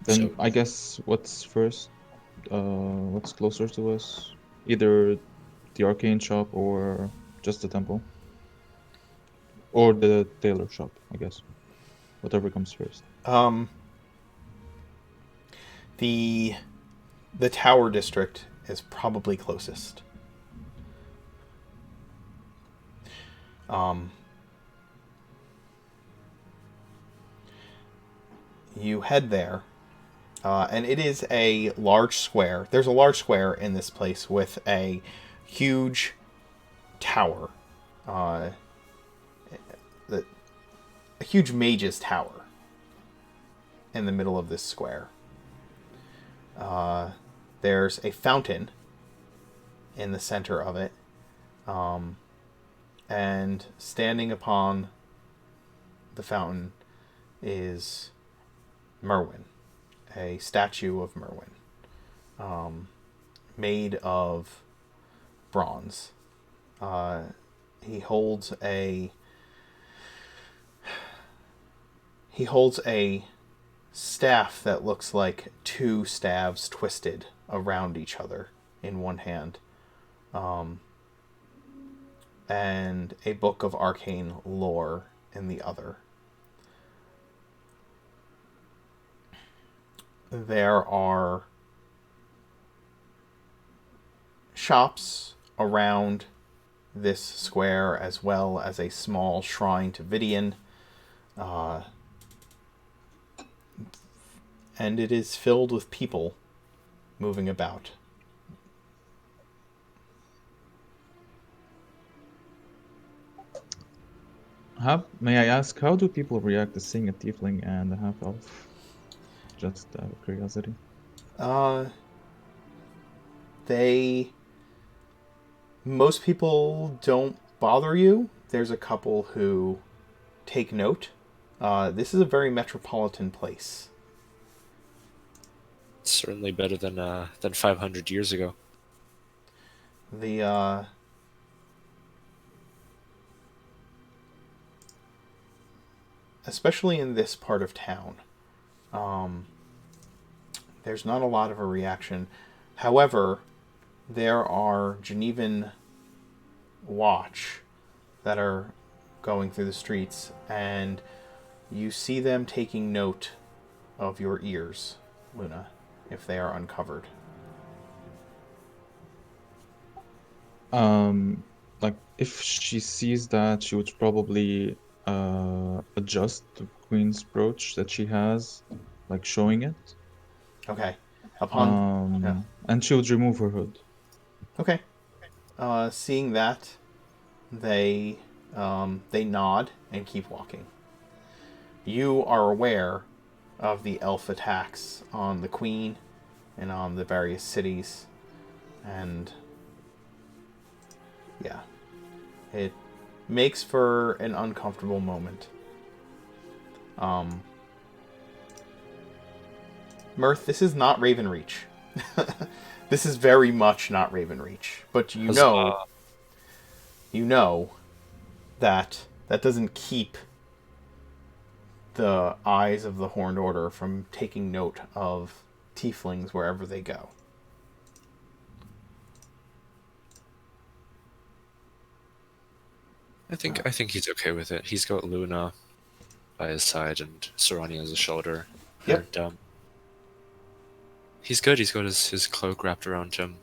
Then So- I guess what's first? What's closer to us? Either the arcane shop or just the temple, or the tailor shop. I guess whatever comes first. The Tower District is probably closest. You head there, and it is a large square. There's a large square in this place with a huge tower, a huge mage's tower in the middle of this square. There's a fountain in the center of it, and standing upon the fountain is Merwin, a statue of Merwin, made of bronze. He holds a staff that looks like two staves twisted around each other in one hand, and a book of arcane lore in the other. There are shops around this square, as well as a small shrine to Vidian, and it is filled with people moving about. May I ask, how do people react to seeing a tiefling and a half-elf? Just out of curiosity. Most people don't bother you. There's a couple who take note. This is a very metropolitan place. Certainly better than 500 years ago. Especially in this part of town, there's not a lot of a reaction. However, there are Genevan watch that are going through the streets, and you see them taking note of your ears, Luna, if they are uncovered. Like if she sees that, she would probably adjust the queen's brooch that she has, like showing it. Okay. And she would remove her hood. Okay. Seeing that, they nod and keep walking. You are aware of the elf attacks on the queen and on the various cities, and yeah, it makes for an Mirth, this is not Ravenreach. This is very much not Ravenreach. But you know that doesn't keep the eyes of the Horned Order from taking note of tieflings wherever they go. I think he's okay with it. He's got Luna by his side and Sarani on his shoulder. Yep. And, he's good. He's got his cloak wrapped around him,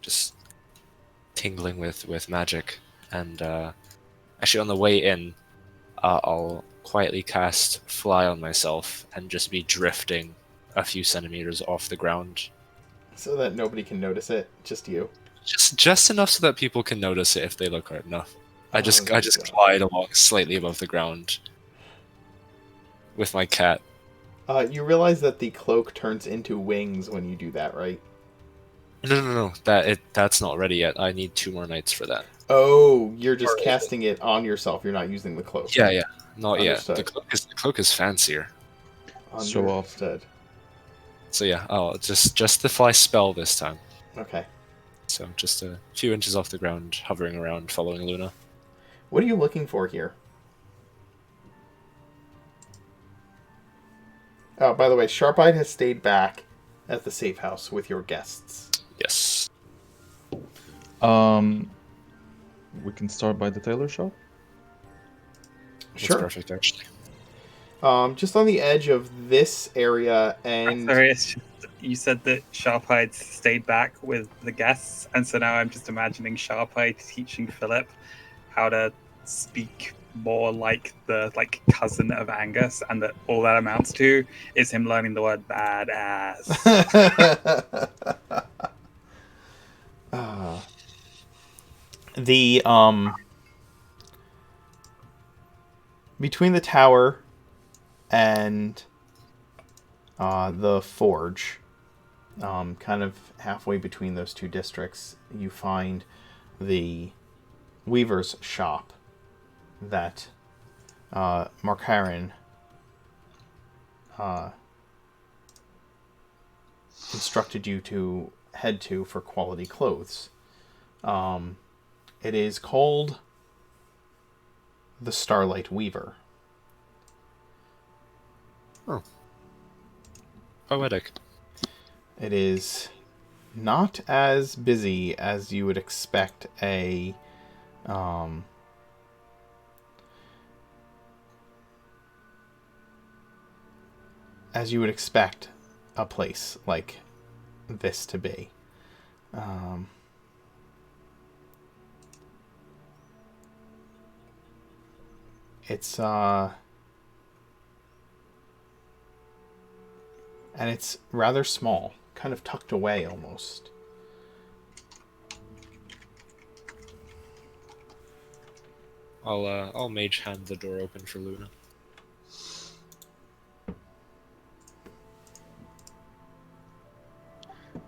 just tingling with magic. And actually, on the way in, I'll quietly cast Fly on myself and just be drifting a few centimeters off the ground. So that nobody can notice it, just you. Just enough so that people can notice it if they look hard enough. I just God. glide along slightly above the ground with my cat. You realize that the cloak turns into wings when you do that, right? No. That's not ready yet. I need 2 more nights for that. Oh, you're just casting it on yourself. You're not using the cloak. Yeah. Not Understood. yet. The cloak is fancier. Show off. Understood. So yeah, just the fly spell this time. Okay. So just a few inches off the ground, hovering around, following Luna. What are you looking for here? Oh, by the way, Sharp-Eyed has stayed back at the safe house with your guests. Yes. We can start by the tailor shop. That's Sure. perfect, actually. Just on the edge of this area, and Sorry, it's just, you said that Sharp-Eyed stayed back with the guests, and so now I'm just imagining Sharp-Eyed teaching Philip how to speak more like the cousin of Angus, and that all that amounts to is him learning the word badass. the between the tower and the forge, kind of halfway between those two districts, you find the weaver's shop that Mark Harron instructed you to head to for quality clothes. It is called the Starlight Weaver. Oh. Poetic. It is not as busy as you would expect a place like this to be. It's and it's rather small, kind of tucked away almost. I'll mage hand the door open for Luna.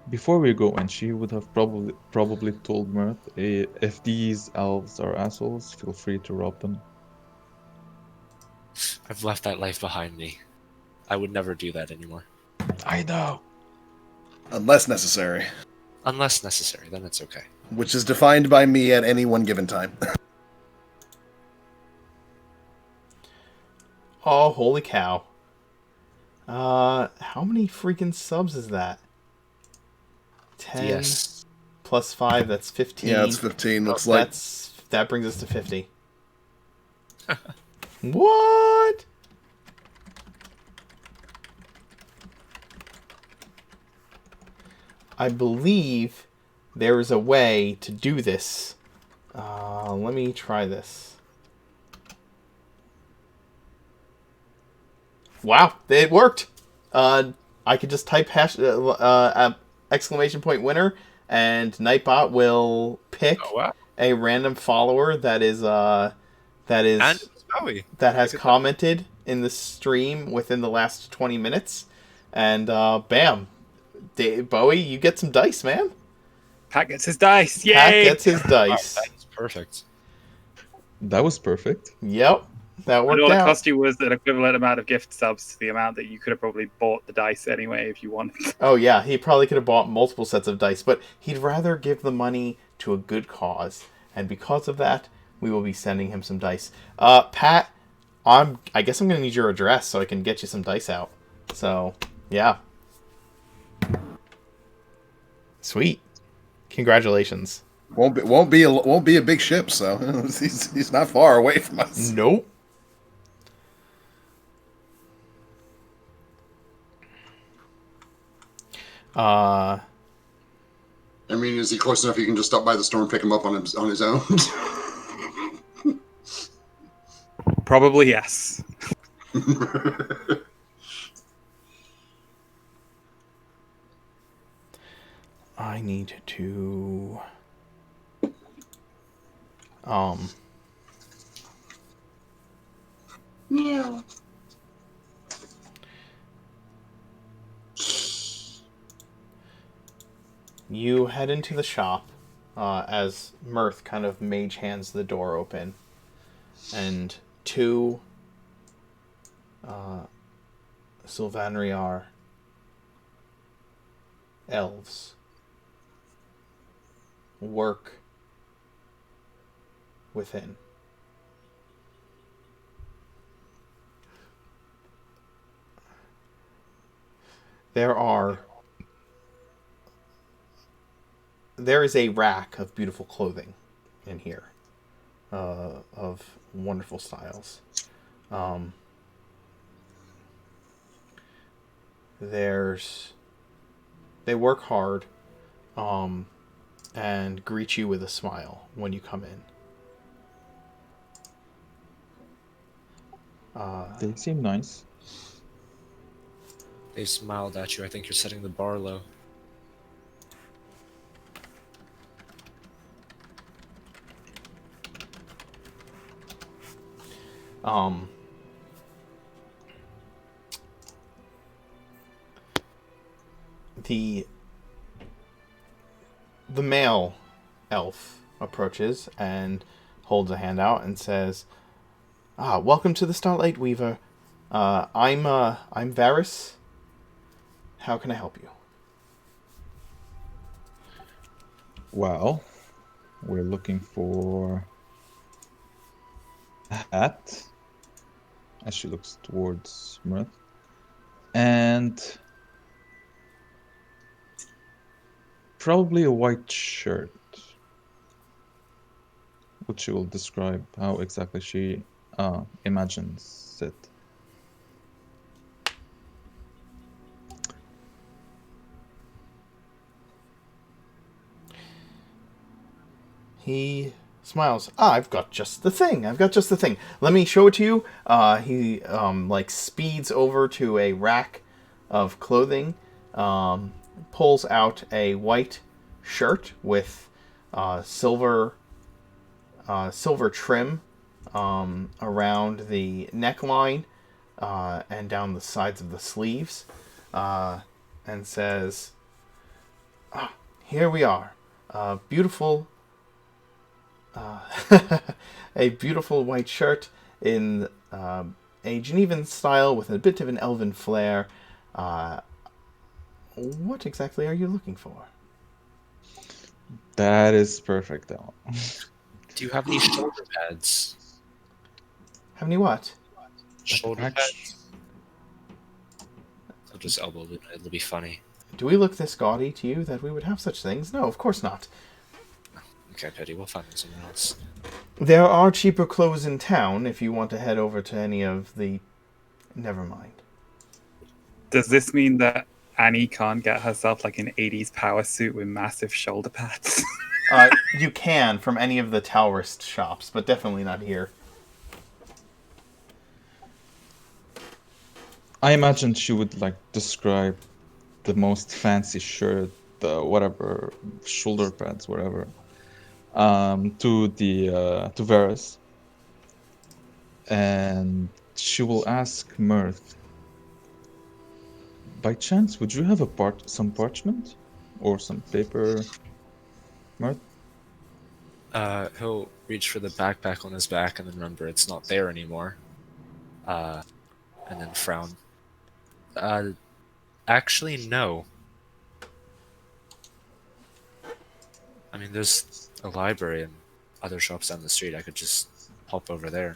Before we go in, she would have probably told Mirth, if these elves are assholes, feel free to rob them. I've left that life behind me. I would never do that anymore. I know. Unless necessary, Unless necessary, then it's okay. which is defined by me at any one given time. Oh, holy cow. How many freaking subs is that? 10 Yes. plus 5, that's 15. Yeah, it's 15. Looks like That brings us to 50. What? I believe there is a way to do this. Let me try this. Wow, it worked. I could just type exclamation point winner, and Nightbot will pick a random follower that And Bowie. that has commented in the stream within the last 20 minutes, and bam, Bowie, you get some dice, man. Pat gets his dice. Yay! Pat gets his dice. That's perfect. That was perfect. Yep. That And worked all it out. cost you was an equivalent amount of gift subs to the amount that you could have probably bought the dice anyway if you wanted. Oh yeah, he probably could have bought multiple sets of dice, but he'd rather give the money to a good cause, and because of that, we will be sending him some dice. Pat, I guess I'm gonna need your address so I can get you some dice out. So, yeah. Sweet. Congratulations. Won't be a big ship, so he's not far away from us. Nope. I mean, is he close enough? You can just stop by the store and pick him up on his own. Probably yes. I need to Yeah. You head into the shop as Mirth kind of mage hands the door open, and two Sylvanriar elves work within. There is a rack of beautiful clothing in here, of wonderful styles. They work hard, and greet you with a smile when you come in. They seem nice. They smiled at you. I think you're setting the bar low. The male elf approaches and holds a hand out and says, welcome to the Starlight Weaver. I'm Varys. How can I help you? Well, we're looking for a hat, as she looks towards Mirth, and probably a white shirt, which she will describe how exactly she imagines it. He smiles. I've got just the thing. Let me show it to you. He speeds over to a rack of clothing, pulls out a white shirt with silver trim around the neckline and down the sides of the sleeves, and says, "Here we are, beautiful." A beautiful white shirt in a Genevan style with a bit of an elven flair. What exactly are you looking for? That is perfect, Alan. Do you have any shoulder pads? Have any what? Shoulder pads? I'll just elbow it. It'll be funny. Do we look this gaudy to you that we would have such things? No, of course not. Okay, Petty, we'll find someone else. There are cheaper clothes in town if you want to head over to any of the... Never mind. Does this mean that Annie can't get herself like an 80s power suit with massive shoulder pads? You can from any of the Taoist shops, but definitely not here. I imagine she would describe the most fancy shirt, whatever, shoulder pads, whatever, to Varys, and she will ask Mirth, by chance, would you have some parchment or some paper, Mirth? He'll reach for the backpack on his back and then remember it's not there anymore. and then frown. Actually, no. I mean, there's a library and other shops down the street. I could just pop over there.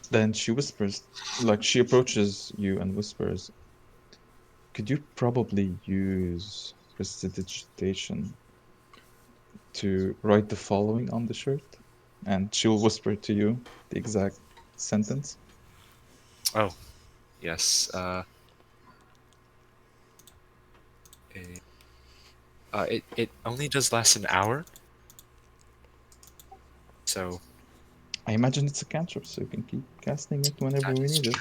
Then she whispers, like she approaches you and whispers, could you probably use prestidigitation to write the following on the shirt? And she'll whisper to you the exact sentence. Oh, yes. It only does last an hour. So I imagine it's a cantrip, so you can keep casting it whenever we need it.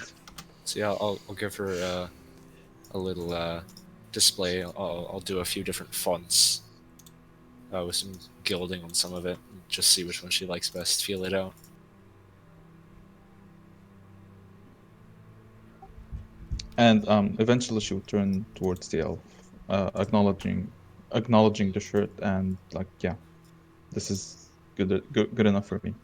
So yeah, I'll give her a little display. I'll do a few different fonts with some gilding on some of it. And just see which one she likes best. Feel it out. And eventually she'll turn towards the elf, acknowledging the shirt and like, yeah, this is good enough for me.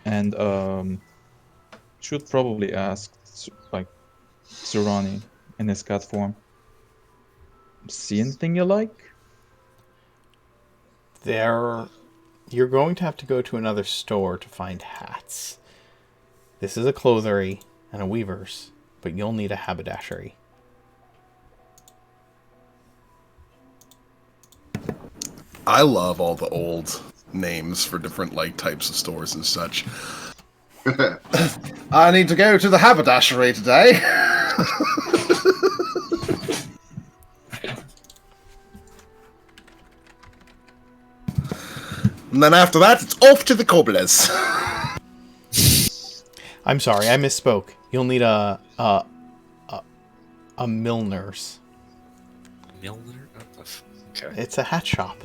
And should probably ask like Surani in his cat form. See anything you like? You're going to have to go to another store to find hats. This is a clothery and a weaver's, but you'll need a haberdashery. I love all the old names for different like types of stores and such. I need to go to the haberdashery today. And then after that, it's off to the cobblers. I'm sorry, I misspoke. You'll need a milliner's. Milner? Okay. It's a hat shop.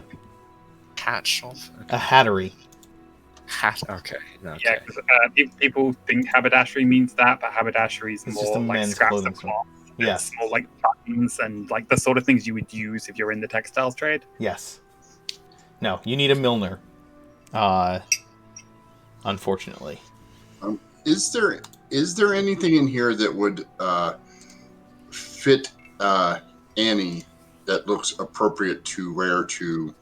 Hat shop? Okay. A hattery. Hat? Okay. No, okay. Yeah, because people think haberdashery means that, but haberdashery is It's more just a like men's scraps clothing of store. cloth. Yes. It's more like buttons and like the sort of things you would use if you're in the textiles trade. Yes. No, you need a milliner. Unfortunately. Is there anything in here that would fit Annie that looks appropriate to wear to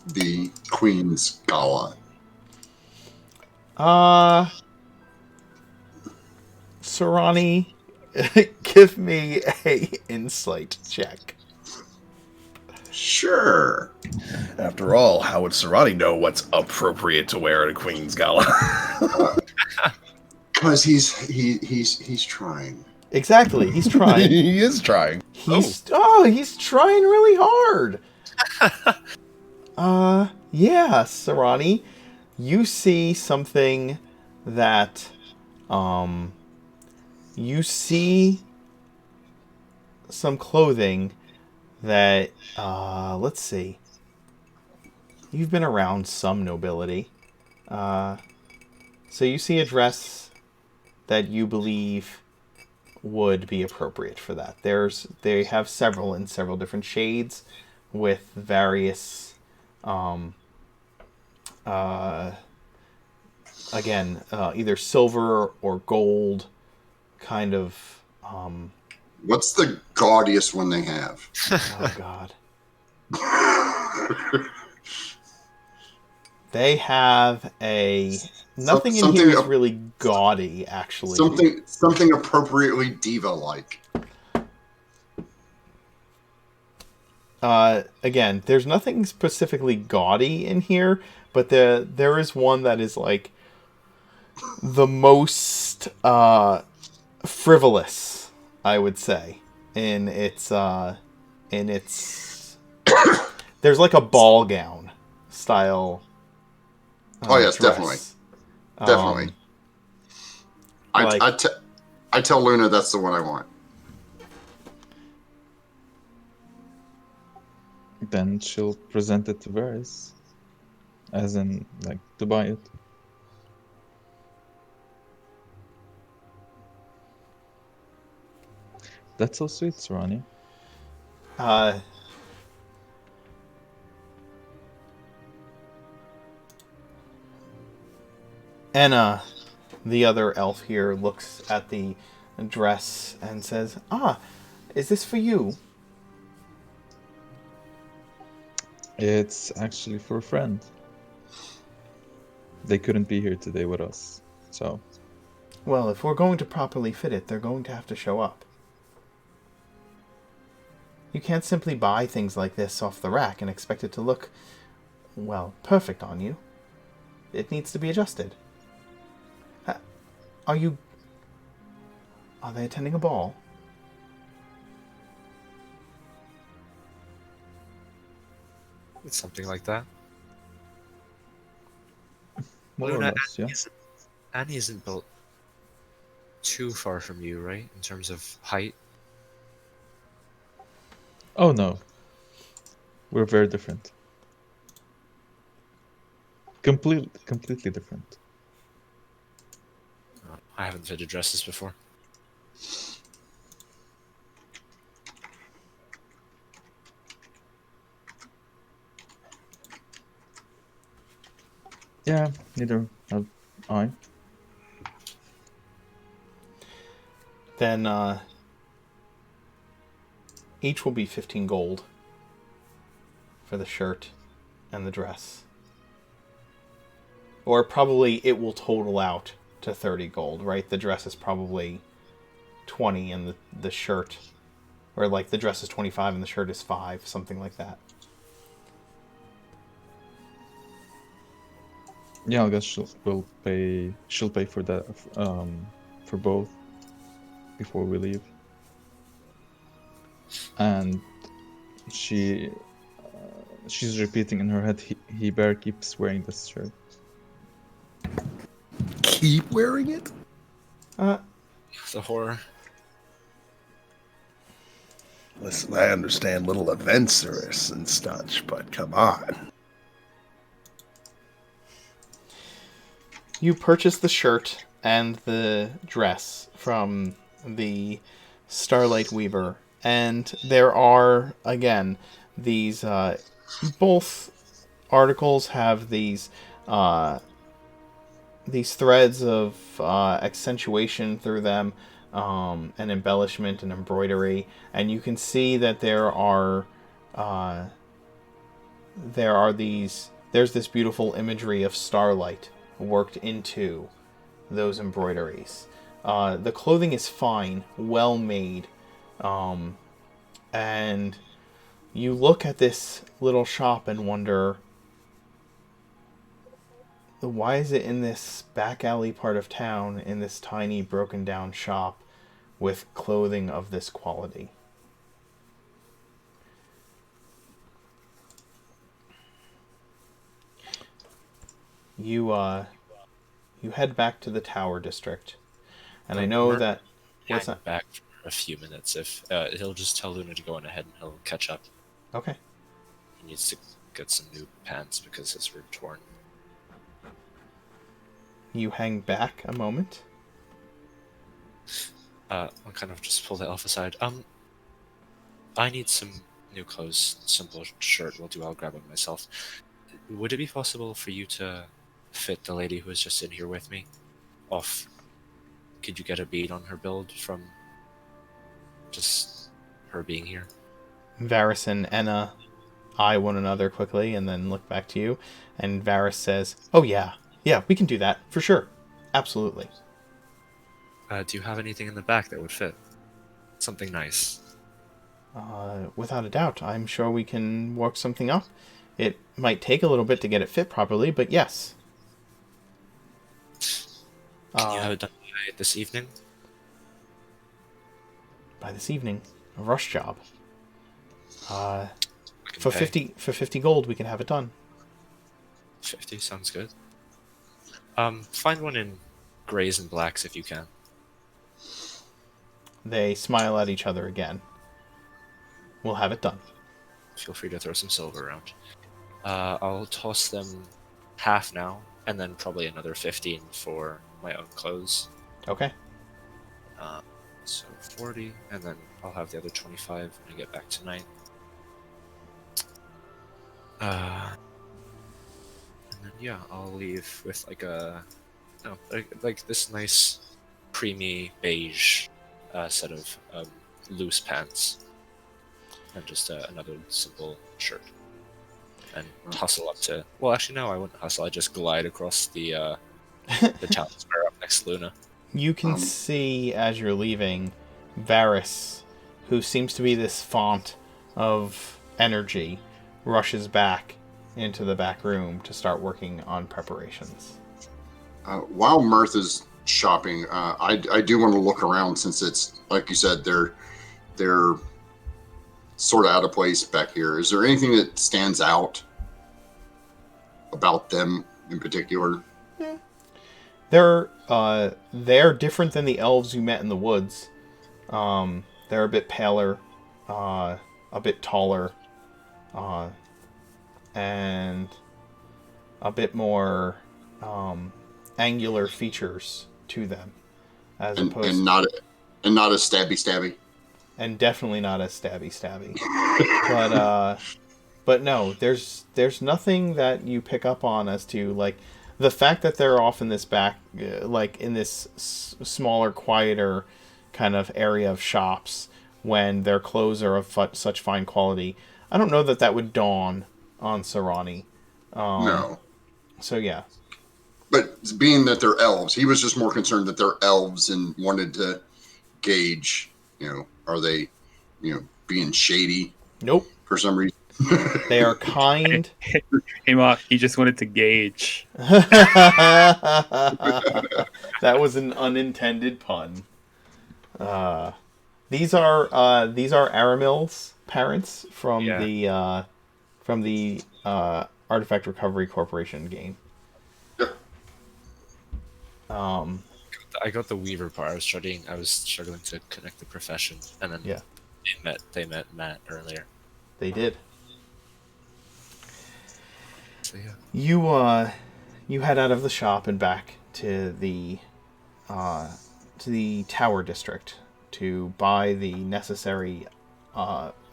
the Queen's Gala? Sarani, give me a insight check. Sure. After all, how would Serrani know what's appropriate to wear at a Queen's Gala? Because he's trying. Exactly, he's trying. He is trying. He's trying really hard. Yeah, Sarani, you see something that you see some clothing that let's see. You've been around some nobility. So you see a dress that you believe would be appropriate for that. They have several in several different shades with various either silver or gold kind of What's the gaudiest one they have? oh god. They have nothing in here is really gaudy, actually. Something appropriately diva-like. Again, there's nothing specifically gaudy in here, but there is one that is like the most frivolous, I would say. In its there's like a ball gown style. Oh yes, dress. definitely. I tell Luna that's the one I want. Then she'll present it to Varys, as in, like, to buy it. That's so sweet, Sarani. Anna, the other elf here, looks at the dress and says, "Ah, is this for you?" It's actually for a friend. They couldn't be here today with us, so... Well, if we're going to properly fit it, they're going to have to show up. You can't simply buy things like this off the rack and expect it to look, well, perfect on you. It needs to be adjusted. Are they attending a ball? It's something like that. More or Luna, less, yeah. Annie isn't built too far from you, right? In terms of height? Oh no. We're very different. Completely different. I haven't fitted dresses before. Yeah, neither have I. Then, each will be 15 gold for the shirt and the dress. Or probably it will total out to 30 gold, right? The dress is probably 20 and the shirt, or like the dress is 25 and the shirt is 5, something like that. Yeah, I guess she'll pay for that, for both before we leave. And she's repeating in her head, he better keeps wearing this shirt. Keep wearing it? The horror. Listen, I understand little events and such, but come on. You purchase the shirt and the dress from the Starlight Weaver, and there are, again, these, both articles have these threads of accentuation through them, and embellishment and embroidery, and you can see that there's this beautiful imagery of starlight worked into those embroideries. The clothing is fine, well made, and you look at this little shop and wonder, why is it in this back alley part of town, in this tiny broken down shop with clothing of this quality? You head back to the Tower District, and I know that... What's that? Back for a few minutes. If he'll just tell Luna to go on ahead and he'll catch up. Okay. He needs to get some new pants because his were torn. You hang back a moment. I'll kind of just pull the elf aside. I need some new clothes. Simple shirt will do. I'll grab them myself. Would it be possible for you to fit the lady who was just in here with me off? Could you get a bead on her build from just her being here? Varys and Enna eye one another quickly and then look back to you, and Varys says, "Oh yeah, we can do that for sure, absolutely." Do you have anything in the back that would fit? Something nice. Without a doubt, I'm sure we can work something up. It might take a little bit to get it fit properly, but yes. Can you have it done by this evening? By this evening, a rush job. For pay. 50 gold, we can have it done. 50 sounds good. Find one in grays and blacks if you can. They smile at each other again. We'll have it done. Feel free to throw some silver around. I'll toss them half now, and then probably another 15 for my own clothes. Okay. So 40, and then I'll have the other 25 when I get back tonight. And then yeah, I'll leave with like a No, like this nice, creamy beige set of loose pants, and just another simple shirt. And hustle up to. Well, actually, no, I wouldn't hustle. I just glide across the town square up next to Luna. You can see as you're leaving Varys, who seems to be this font of energy, rushes back into the back room to start working on preparations. While Mirth is shopping, I do want to look around since it's like you said they're sort of out of place back here. Is there anything that stands out about them in particular? They're different than the elves you met in the woods. They're a bit paler, a bit taller, and a bit more angular features to them, as opposed and not as stabby. And definitely not as stabby. But no, there's nothing that you pick up on as to like the fact that they're off in this back, like in this smaller, quieter kind of area of shops when their clothes are of such fine quality. I don't know that would dawn on Sarani. No. So yeah. But being that they're elves, he was just more concerned that they're elves and wanted to gauge, are they, being shady? Nope. For some reason. They are kind. Hey, Mark, he just wanted to gauge. That was an unintended pun. These are Aramil's parents from the Artifact Recovery Corporation game. I got the Weaver part. I was struggling to connect the profession, and then they met Matt earlier. They did. So yeah. You head out of the shop and back to the tower district to buy the necessary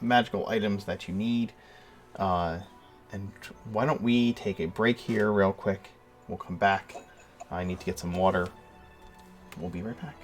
magical items that you need. And why don't we take a break here real quick? We'll come back. I need to get some water. We'll be right back.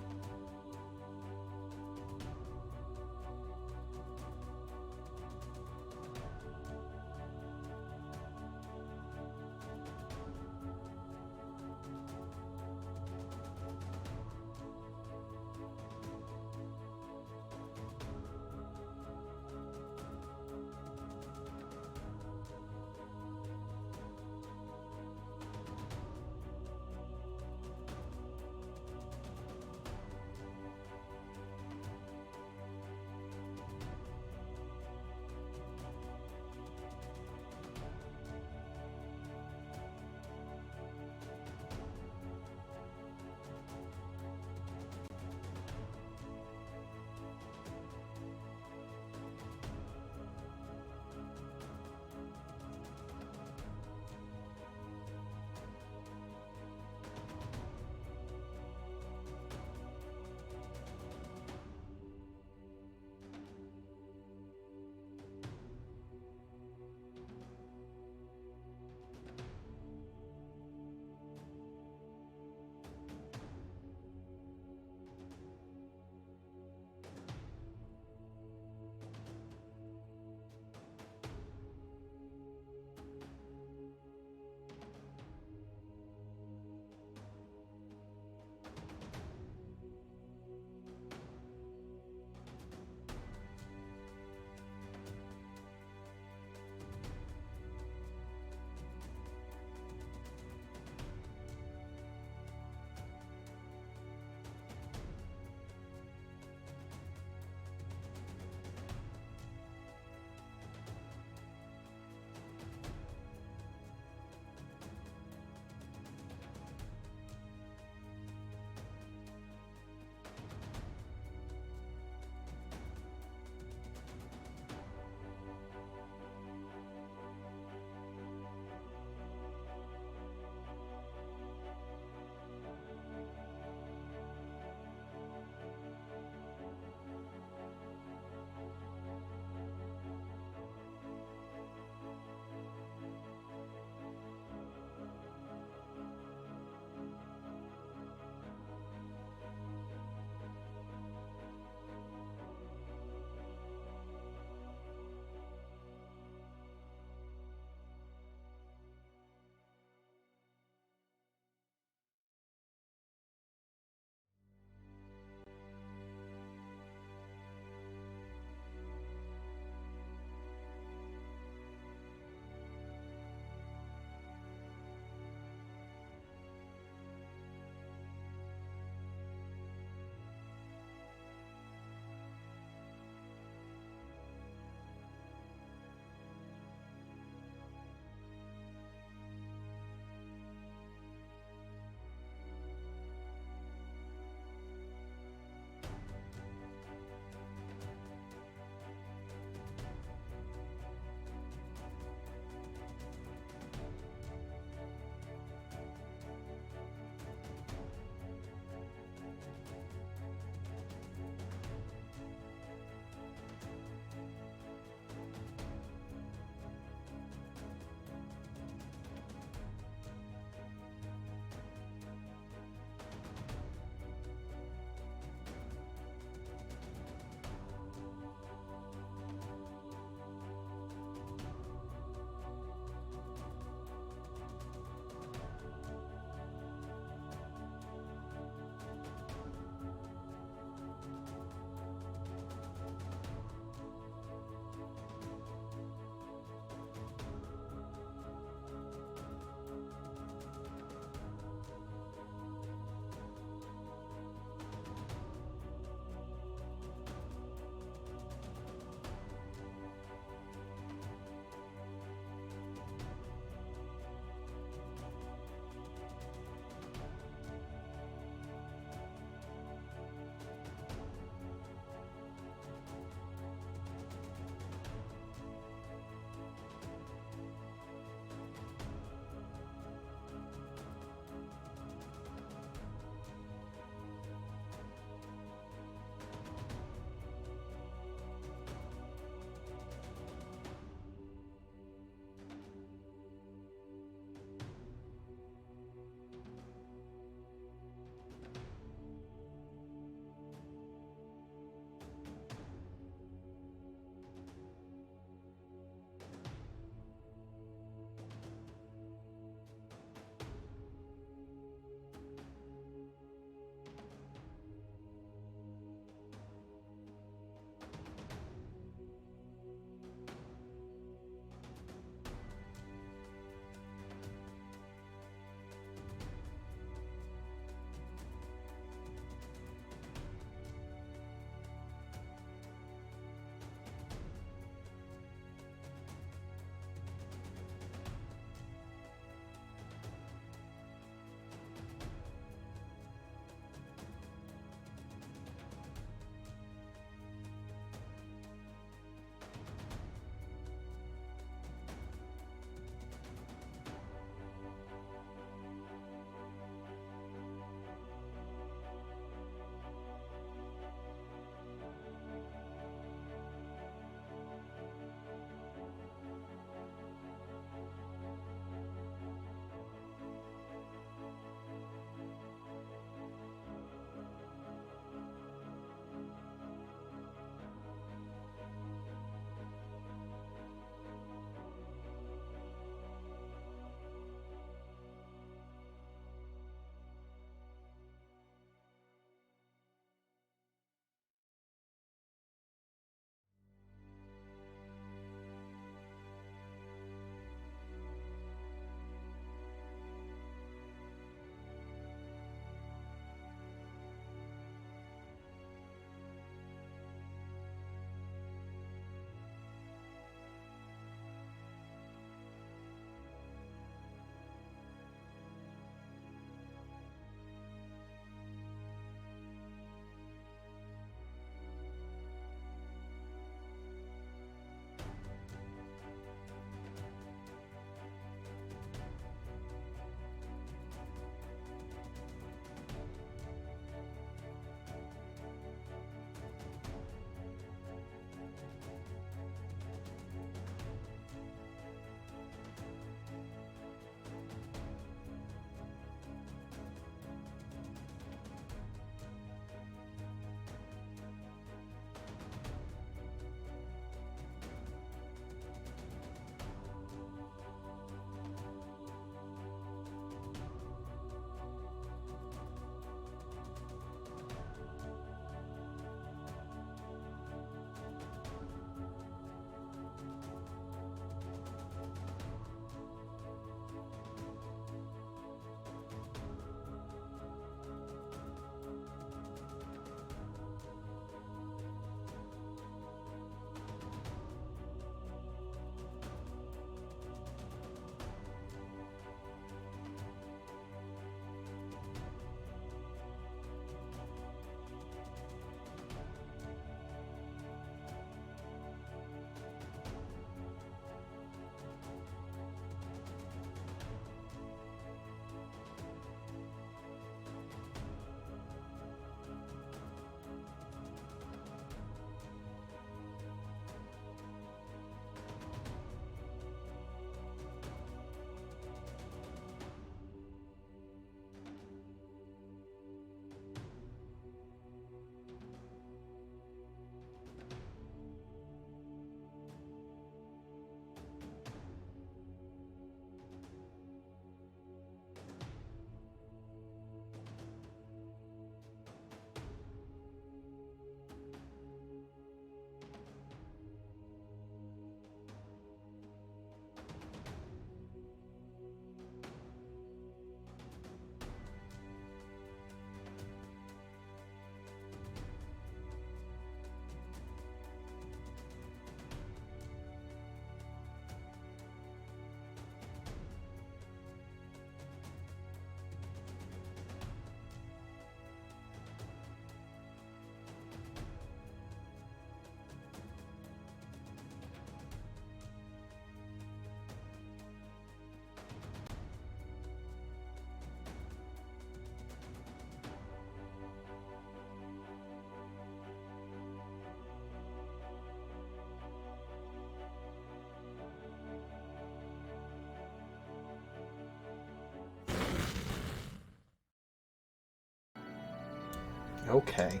Okay.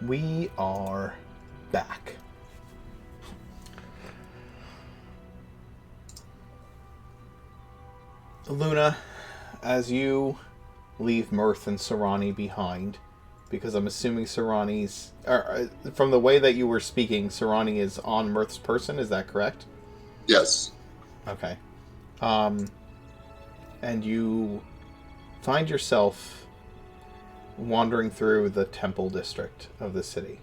We are back. Luna, as you leave Mirth and Sarani behind, because I'm assuming Sarani's... from the way that you were speaking, Sarani is on Mirth's person, is that correct? Yes. Okay. And you find yourself wandering through the temple district of the city.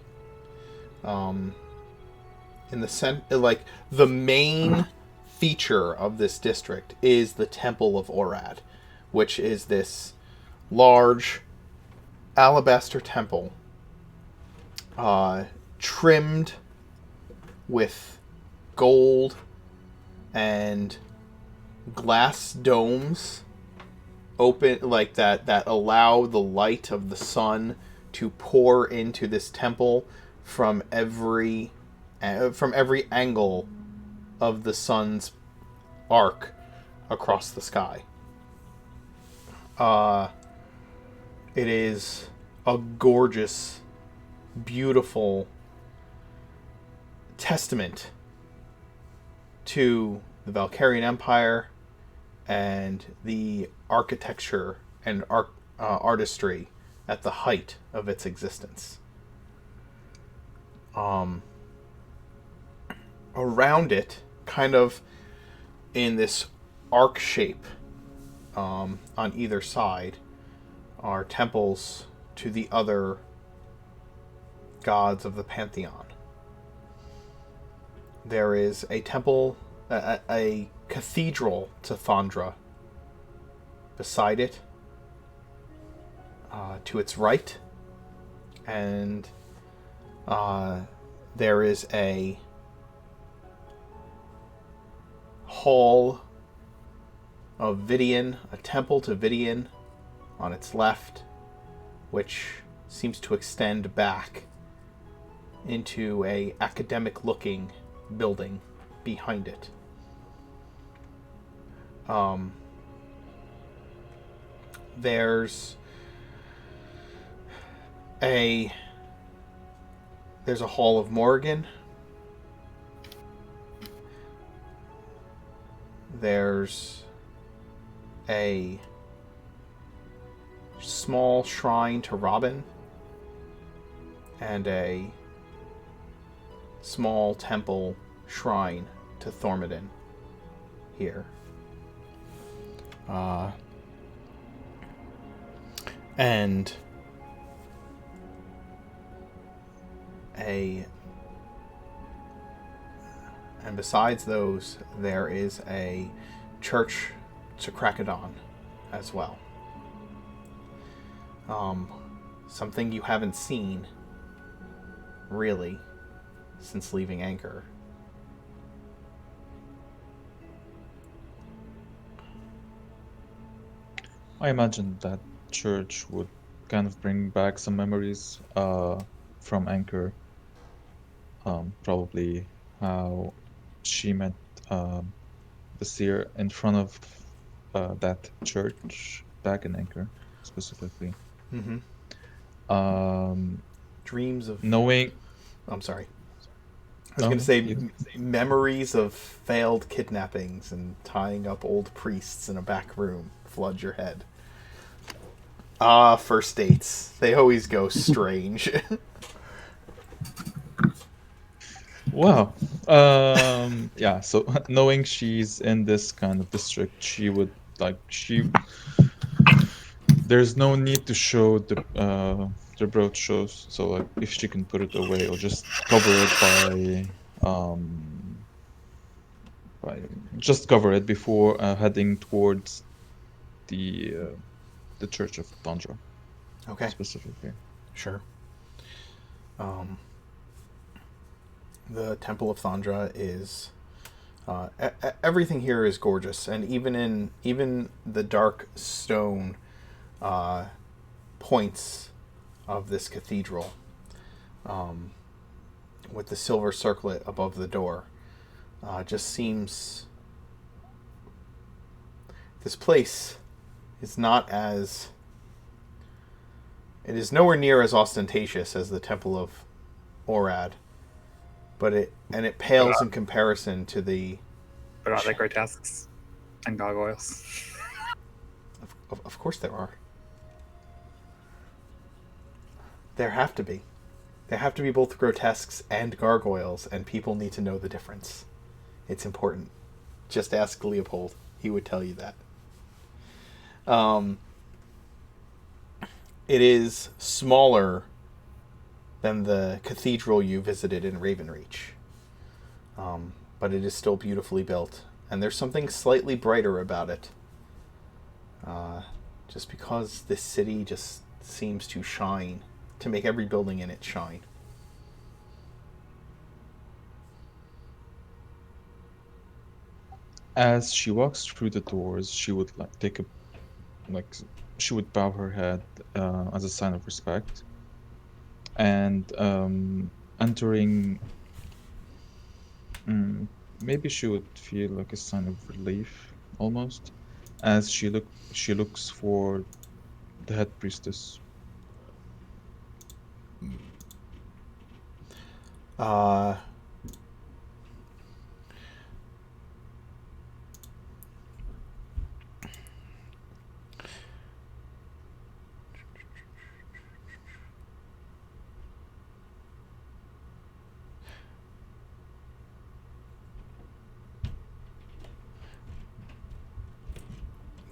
In the main feature of this district is the Temple of Orad, which is this large alabaster temple, trimmed with gold and glass domes open like that allow the light of the sun to pour into this temple from every angle of the sun's arc across the sky. It is a gorgeous, beautiful testament to the Valkyrian Empire and the architecture and artistry at the height of its existence. Around it, kind of in this arc shape, on either side, are temples to the other gods of the pantheon. There is a temple, a cathedral to Thundra beside it, to its right, and there is a hall of Vidian, a temple to Vidian on its left, which seems to extend back into a academic-looking building behind it. There's a Hall of Morrigan. There's a small shrine to Robin and a small temple shrine to Thormodin here. And besides those, there is a church to Krakadon as well. Something you haven't seen, really, since leaving Anchor. I imagine that church would kind of bring back some memories from Anchor. Probably how she met the seer in front of that church back in Anchor, specifically. Mm-hmm. Dreams of... Knowing... I'm sorry. I was going to say memories of failed kidnappings and tying up old priests in a back room flood your head. First dates. They always go strange. Wow. Yeah, so knowing she's in this kind of district, she would, there's no need to show the broad shows, so if she can put it away or just cover it just cover it before heading towards the Church of Thundra. Okay. Specifically. Sure. The Temple of Thundra is... everything here is gorgeous, and even the dark stone points of this cathedral, with the silver circlet above the door, just seems... This place is not as... It is nowhere near as ostentatious as the Temple of Orad, but it pales in comparison to the. But are there grotesques and gargoyles? Of course there are. There have to be. There have to be both grotesques and gargoyles, and people need to know the difference. It's important. Just ask Leopold. He would tell you that. It is smaller than the cathedral you visited in Ravenreach. But it is still beautifully built. And there's something slightly brighter about it. Just because this city just seems to shine, to make every building in it shine. As she walks through the doors, she would she would bow her head as a sign of respect, and entering, maybe she would feel like a sign of relief almost, as she looks for the head priestess.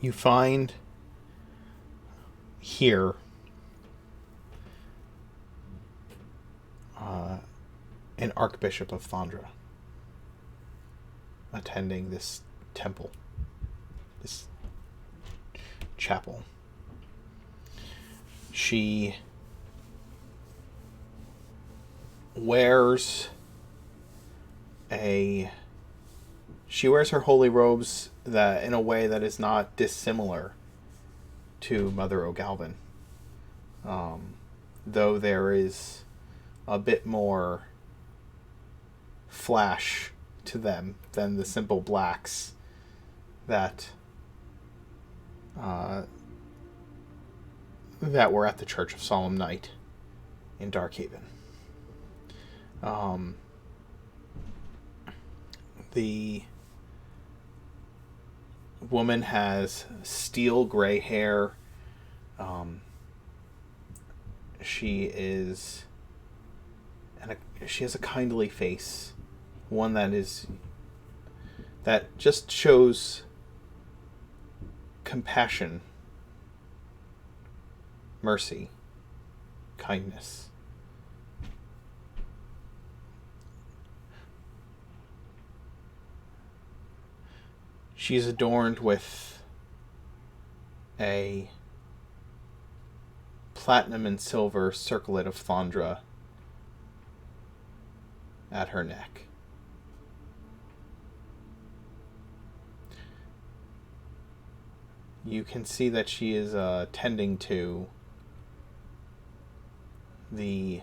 You find here an Archbishop of Thundra attending this temple, this chapel. She wears her holy robes that in a way that is not dissimilar to Mother O'Galvin, though there is a bit more flash to them than the simple blacks that were at the Church of Solemn Night in Darkhaven. The woman has steel gray hair. She has a kindly face, one that just shows compassion, mercy, kindness. She's adorned with a platinum and silver circlet of Thundra at her neck. You can see that she is tending to the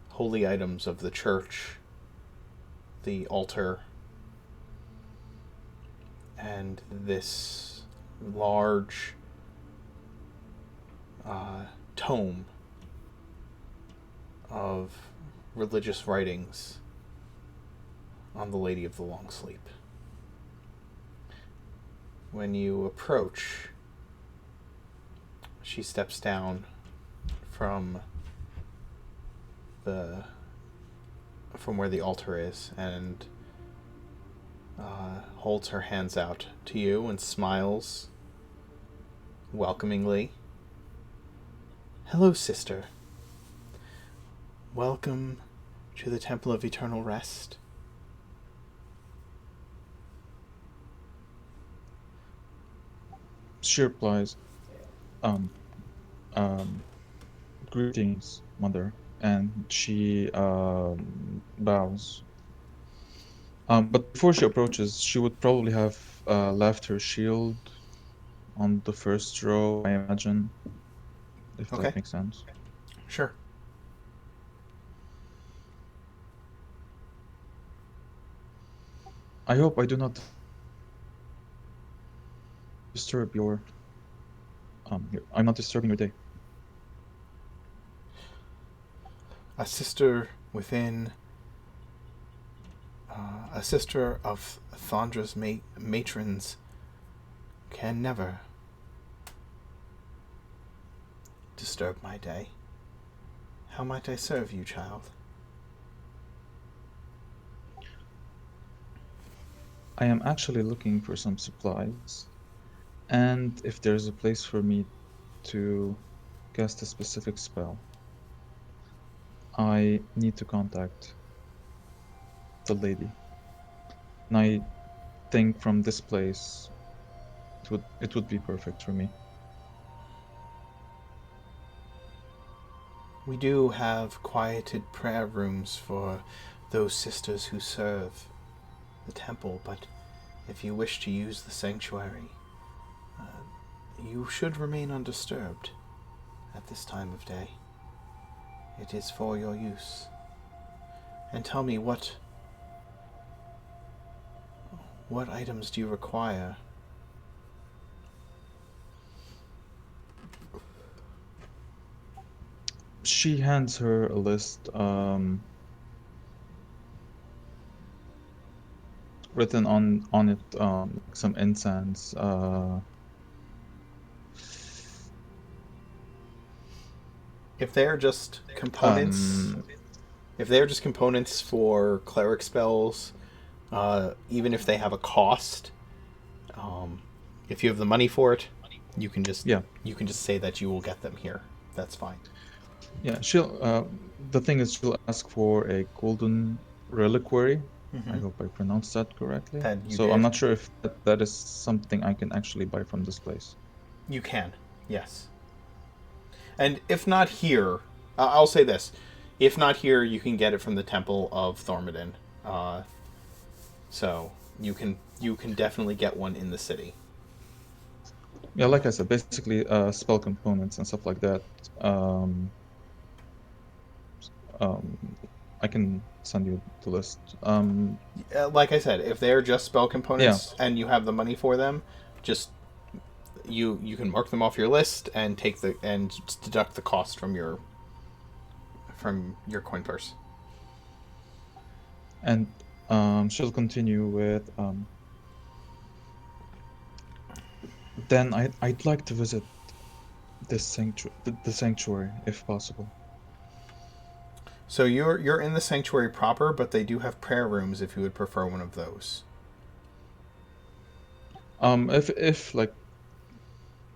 holy items of the church, the altar, and this large tome of religious writings on the Lady of the Long Sleep. When you approach, she steps down from where the altar is and holds her hands out to you and smiles welcomingly. Hello, sister. Welcome to the Temple of Eternal Rest. She replies, greetings, mother, and she bows. But before she approaches, she would probably have left her shield on the first row, I imagine, if Okay. that makes sense. Sure. I hope I do not disturb your I'm not disturbing your day. a sister within, a sister of Thundra's matrons can never disturb my day. How might I serve you, child? I am actually looking for some supplies, and if there's a place for me to cast a specific spell, I need to contact the lady. And I think from this place, it would be perfect for me. We do have quieted prayer rooms for those sisters who serve the temple, but if you wish to use the sanctuary, you should remain undisturbed at this time of day. It is for your use. And tell me, what items do you require? She hands her a list written on it, some incense, If they're just components, for cleric spells, even if they have a cost, if you have the money for it, you can just say that you will get them here. That's fine. Yeah, she'll. The thing is, she'll ask for a golden reliquary. I hope I pronounced that correctly. Did. I'm not sure if that is something I can actually buy from this place. You can, yes. And if not here, I'll say this: if not here, you can get it from the Temple of Thormodin. So you can definitely get one in the city. Yeah, like I said, basically spell components and stuff like that. I can send you the list. Like I said, if they're just spell components and you have the money for them, just you can mark them off your list and deduct the cost from your coin purse. And she'll continue with. Then I'd like to visit this sanctuary if possible. So you're in the sanctuary proper, but they do have prayer rooms if you would prefer one of those. If like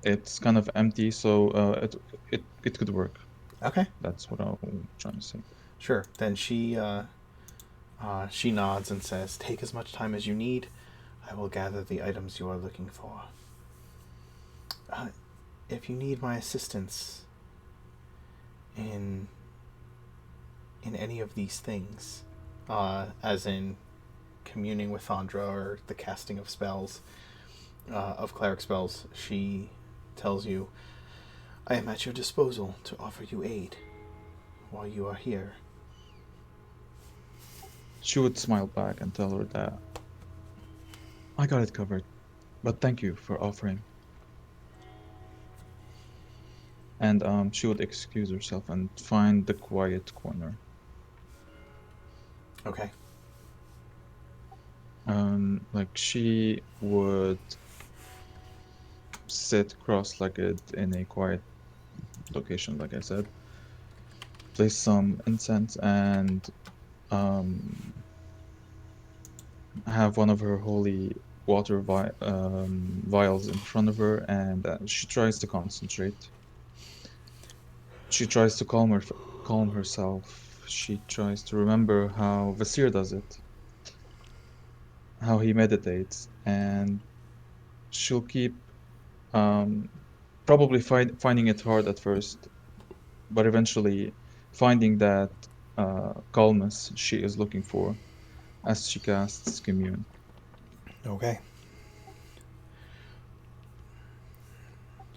it's kind of empty, so it could work. Okay. That's what I'm trying to say. Sure. Then she nods and says, "Take as much time as you need. I will gather the items you are looking for. If you need my assistance in any of these things, as in communing with Thundra or the casting of spells, of cleric spells," she tells you, "I am at your disposal to offer you aid while you are here." She would smile back and tell her that I got it covered, but thank you for offering. And she would excuse herself and find the quiet corner. Okay. Like she would sit cross-legged in a quiet location, like I said, place some incense and have one of her holy water vials in front of her, and she tries to concentrate. She tries to calm herself. She tries to remember how Vasir does it, how he meditates, and she'll keep probably finding it hard at first, but eventually finding that calmness she is looking for as she casts Commune. Okay.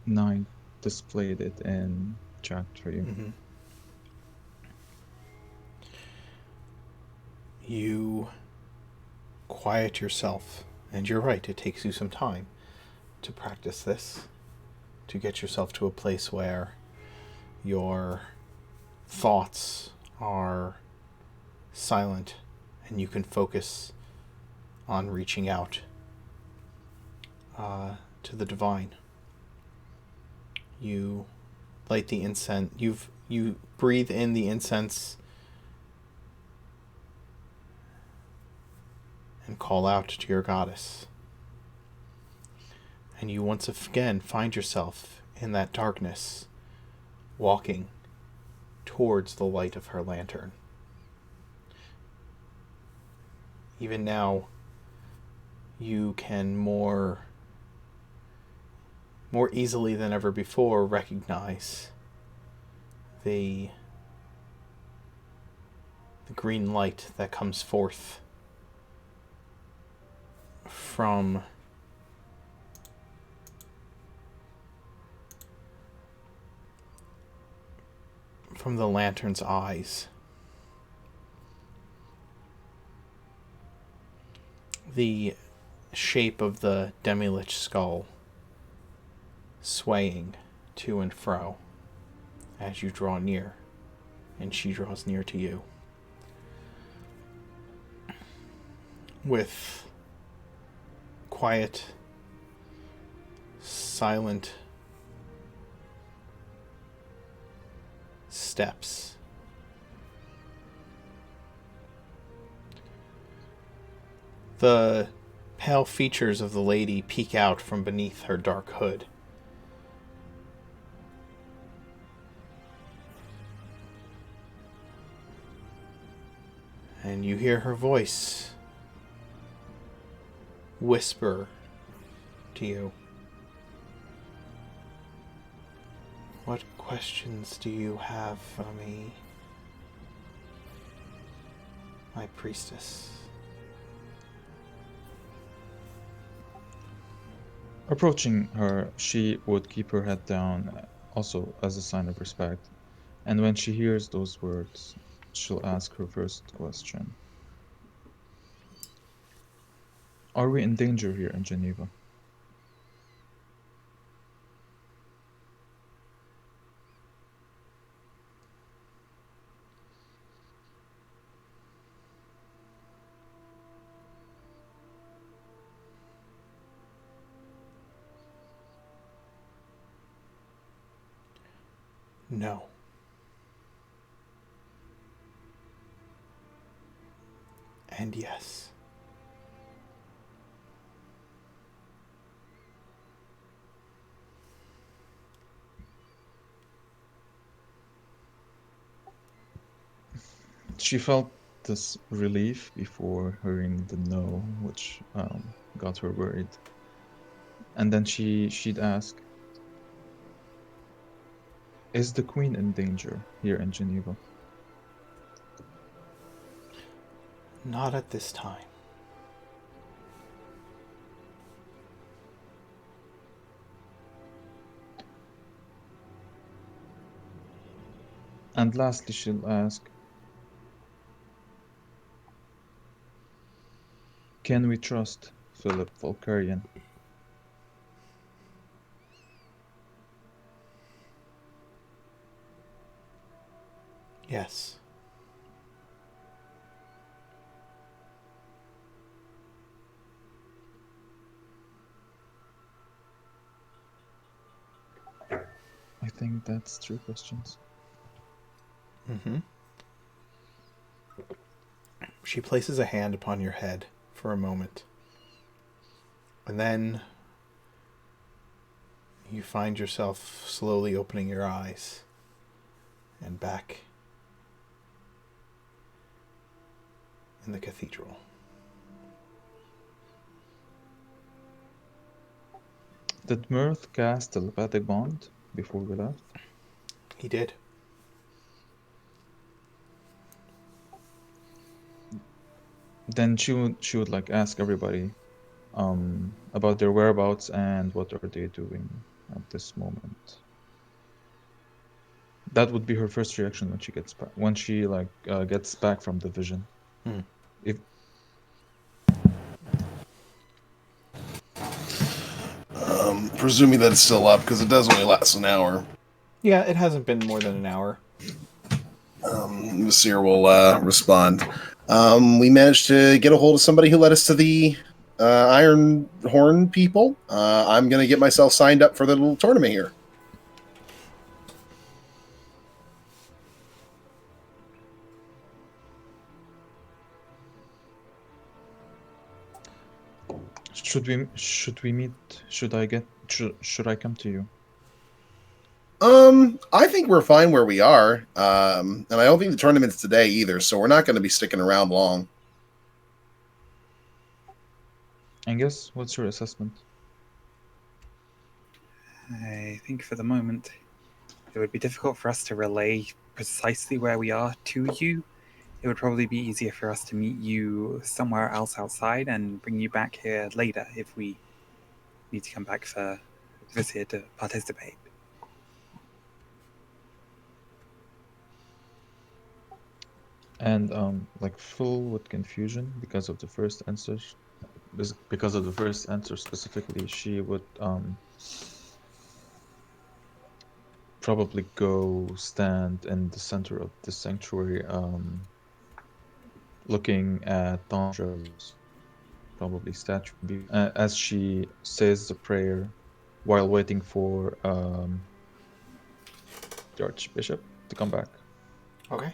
And I displayed it in chat for you. Mm-hmm. You quiet yourself, and you're right, it takes you some time to practice this, to get yourself to a place where your thoughts are silent, and you can focus on reaching out to the divine. You light the incense. You breathe in the incense and call out to your goddess. And you once again find yourself in that darkness, walking towards the light of her lantern. Even now, you can more easily than ever before recognize the green light that comes forth from the lantern's eyes. The shape of the demi-lich skull swaying to and fro as you draw near, and she draws near to you. With quiet, silent steps, the pale features of the lady peek out from beneath her dark hood. And you hear her voice whisper to you. What questions do you have for me, my priestess? Approaching her, she would keep her head down, also as a sign of respect. And when she hears those words, she'll ask her first question. Are we in danger here in Geneva? No. And yes. She felt this relief before hearing the no, which got her worried. And then she'd ask, is the Queen in danger here in Geneva? Not at this time. And lastly, she'll ask, can we trust Philip Volkarian? Yes. I think that's 3 questions. Mm-hmm. She places a hand upon your head for a moment. And then you find yourself slowly opening your eyes and back in the cathedral. Did Mirth cast telepathic bond before we left? He did. Then she would like ask everybody about their whereabouts and what are they doing at this moment. That would be her first reaction when she gets back, when she gets back from the vision. If Presuming that it's still up, because it does only last an hour. Yeah, it hasn't been more than an hour. Vasir will respond. We managed to get a hold of somebody who led us to the Iron Horn people. I'm going to get myself signed up for the little tournament here. Should we meet? Should I come to you? I think we're fine where we are. And I don't think the tournament's today either, so we're not going to be sticking around long. Angus, what's your assessment? I think for the moment, it would be difficult for us to relay precisely where we are to you. It would probably be easier for us to meet you somewhere else outside and bring you back here later if we need to come back for this here to participate. And like full with confusion because of the first answer. Because of the first answer specifically, she would probably go stand in the center of the sanctuary, looking at Thundra's probably statue, as she says the prayer while waiting for the Archbishop to come back. Okay.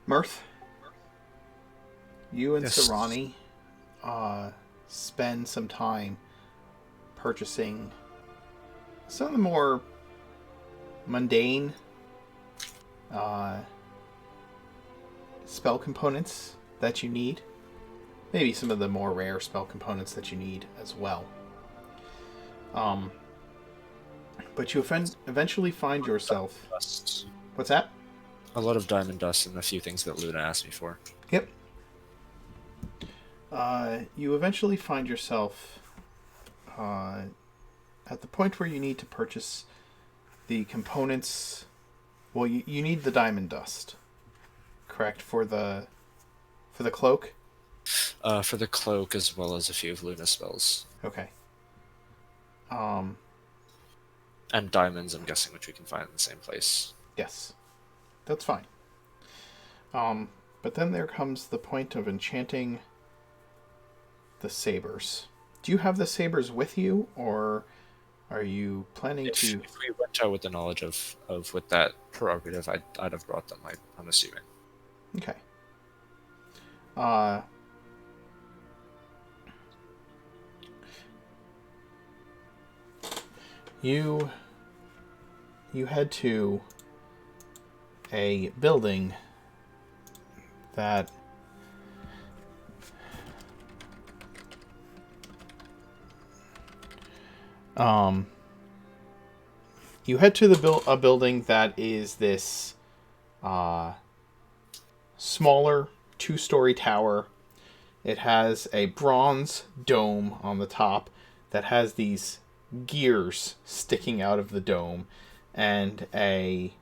Mirth, you and Yes. Sarani spend some time purchasing some of the more mundane spell components that you need. Maybe some of the more rare spell components that you need as well. But you eventually find yourself... Dust. What's that? A lot of diamond dust and a few things that Luna asked me for. Yep. You eventually find yourself at the point where you need to purchase the components. Well, you need the diamond dust, correct? For the cloak. For the cloak as well as a few of Luna's spells. Okay. And diamonds, I'm guessing, which we can find in the same place. Yes, that's fine. But then there comes the point of enchanting the sabers. Do you have the sabers with you, or are you planning If we went out with the knowledge of with that prerogative, I'd have brought them. I'm assuming. Okay. You head to a building that you head to a building that is this smaller 2-story tower. It has a bronze dome on the top that has these gears sticking out of the dome, and a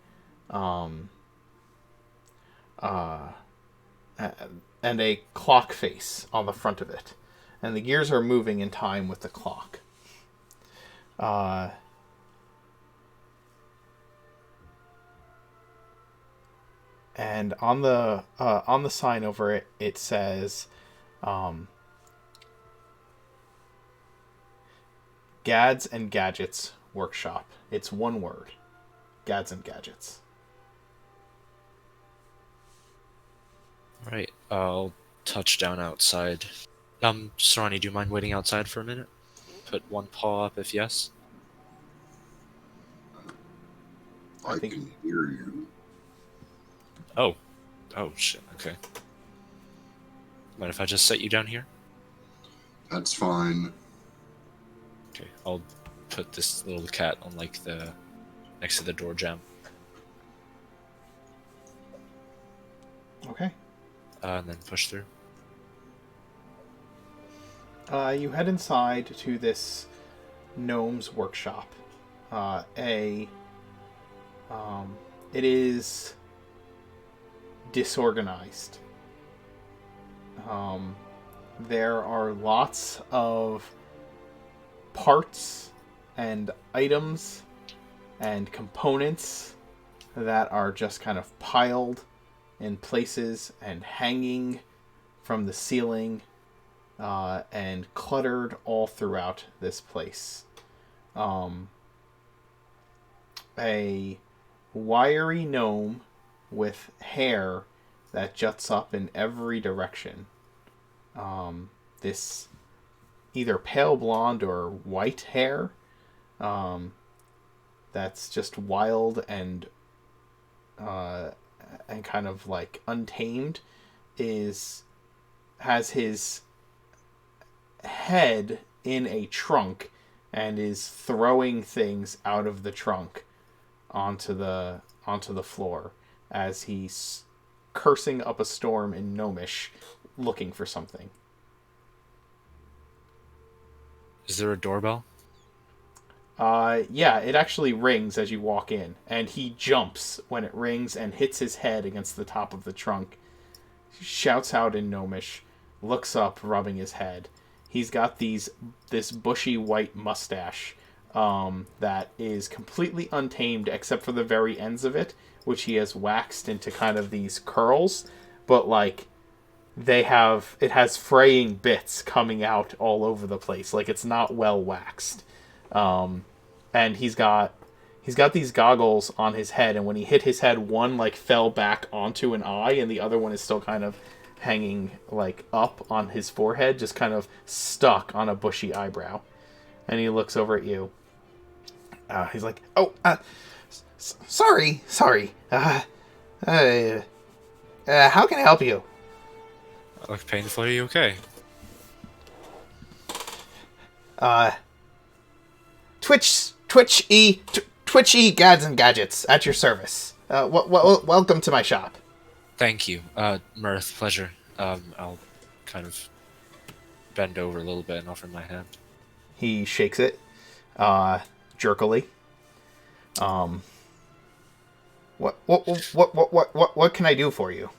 clock face on the front of it, and the gears are moving in time with the clock. And on the sign over it, it says, Gads and Gadgets Workshop. It's one word. Gads and Gadgets. Right. I'll touch down outside. Sarani, do you mind waiting outside for a minute? Put one paw up if yes. I can hear you. Oh. Oh, shit. Okay. Mind if I just set you down here? That's fine. Okay. I'll put this little cat on, like, the... next to the door jamb. Okay. And then push through. You head inside to this Gnomes Workshop. It is disorganized. There are lots of parts and items and components that are just kind of piled in places and hanging from the ceiling and cluttered all throughout this place. A wiry gnome with hair that juts up in every direction. This either pale blonde or white hair that's just wild and kind of like untamed has his head in a trunk and is throwing things out of the trunk onto the floor as he's cursing up a storm in Gnomish looking for something. Is there a doorbell? Yeah, it actually rings as you walk in, and he jumps when it rings and hits his head against the top of the trunk. Shouts out in Gnomish, looks up, rubbing his head. He's got this bushy white mustache that is completely untamed except for the very ends of it, which he has waxed into kind of these curls, but like it has fraying bits coming out all over the place. Like it's not well waxed. And he's got these goggles on his head, and when he hit his head, one like fell back onto an eye, and the other one is still kind of hanging like up on his forehead, just kind of stuck on a bushy eyebrow. And he looks over at you. He's like, "Oh, sorry. How can I help you?" I look painful. Are you okay? Twitch E Gads and Gadgets at your service. Welcome to my shop. Thank you. Mirth, pleasure. I'll kind of bend over a little bit and offer my hand. He shakes it, jerkily. What can I do for you?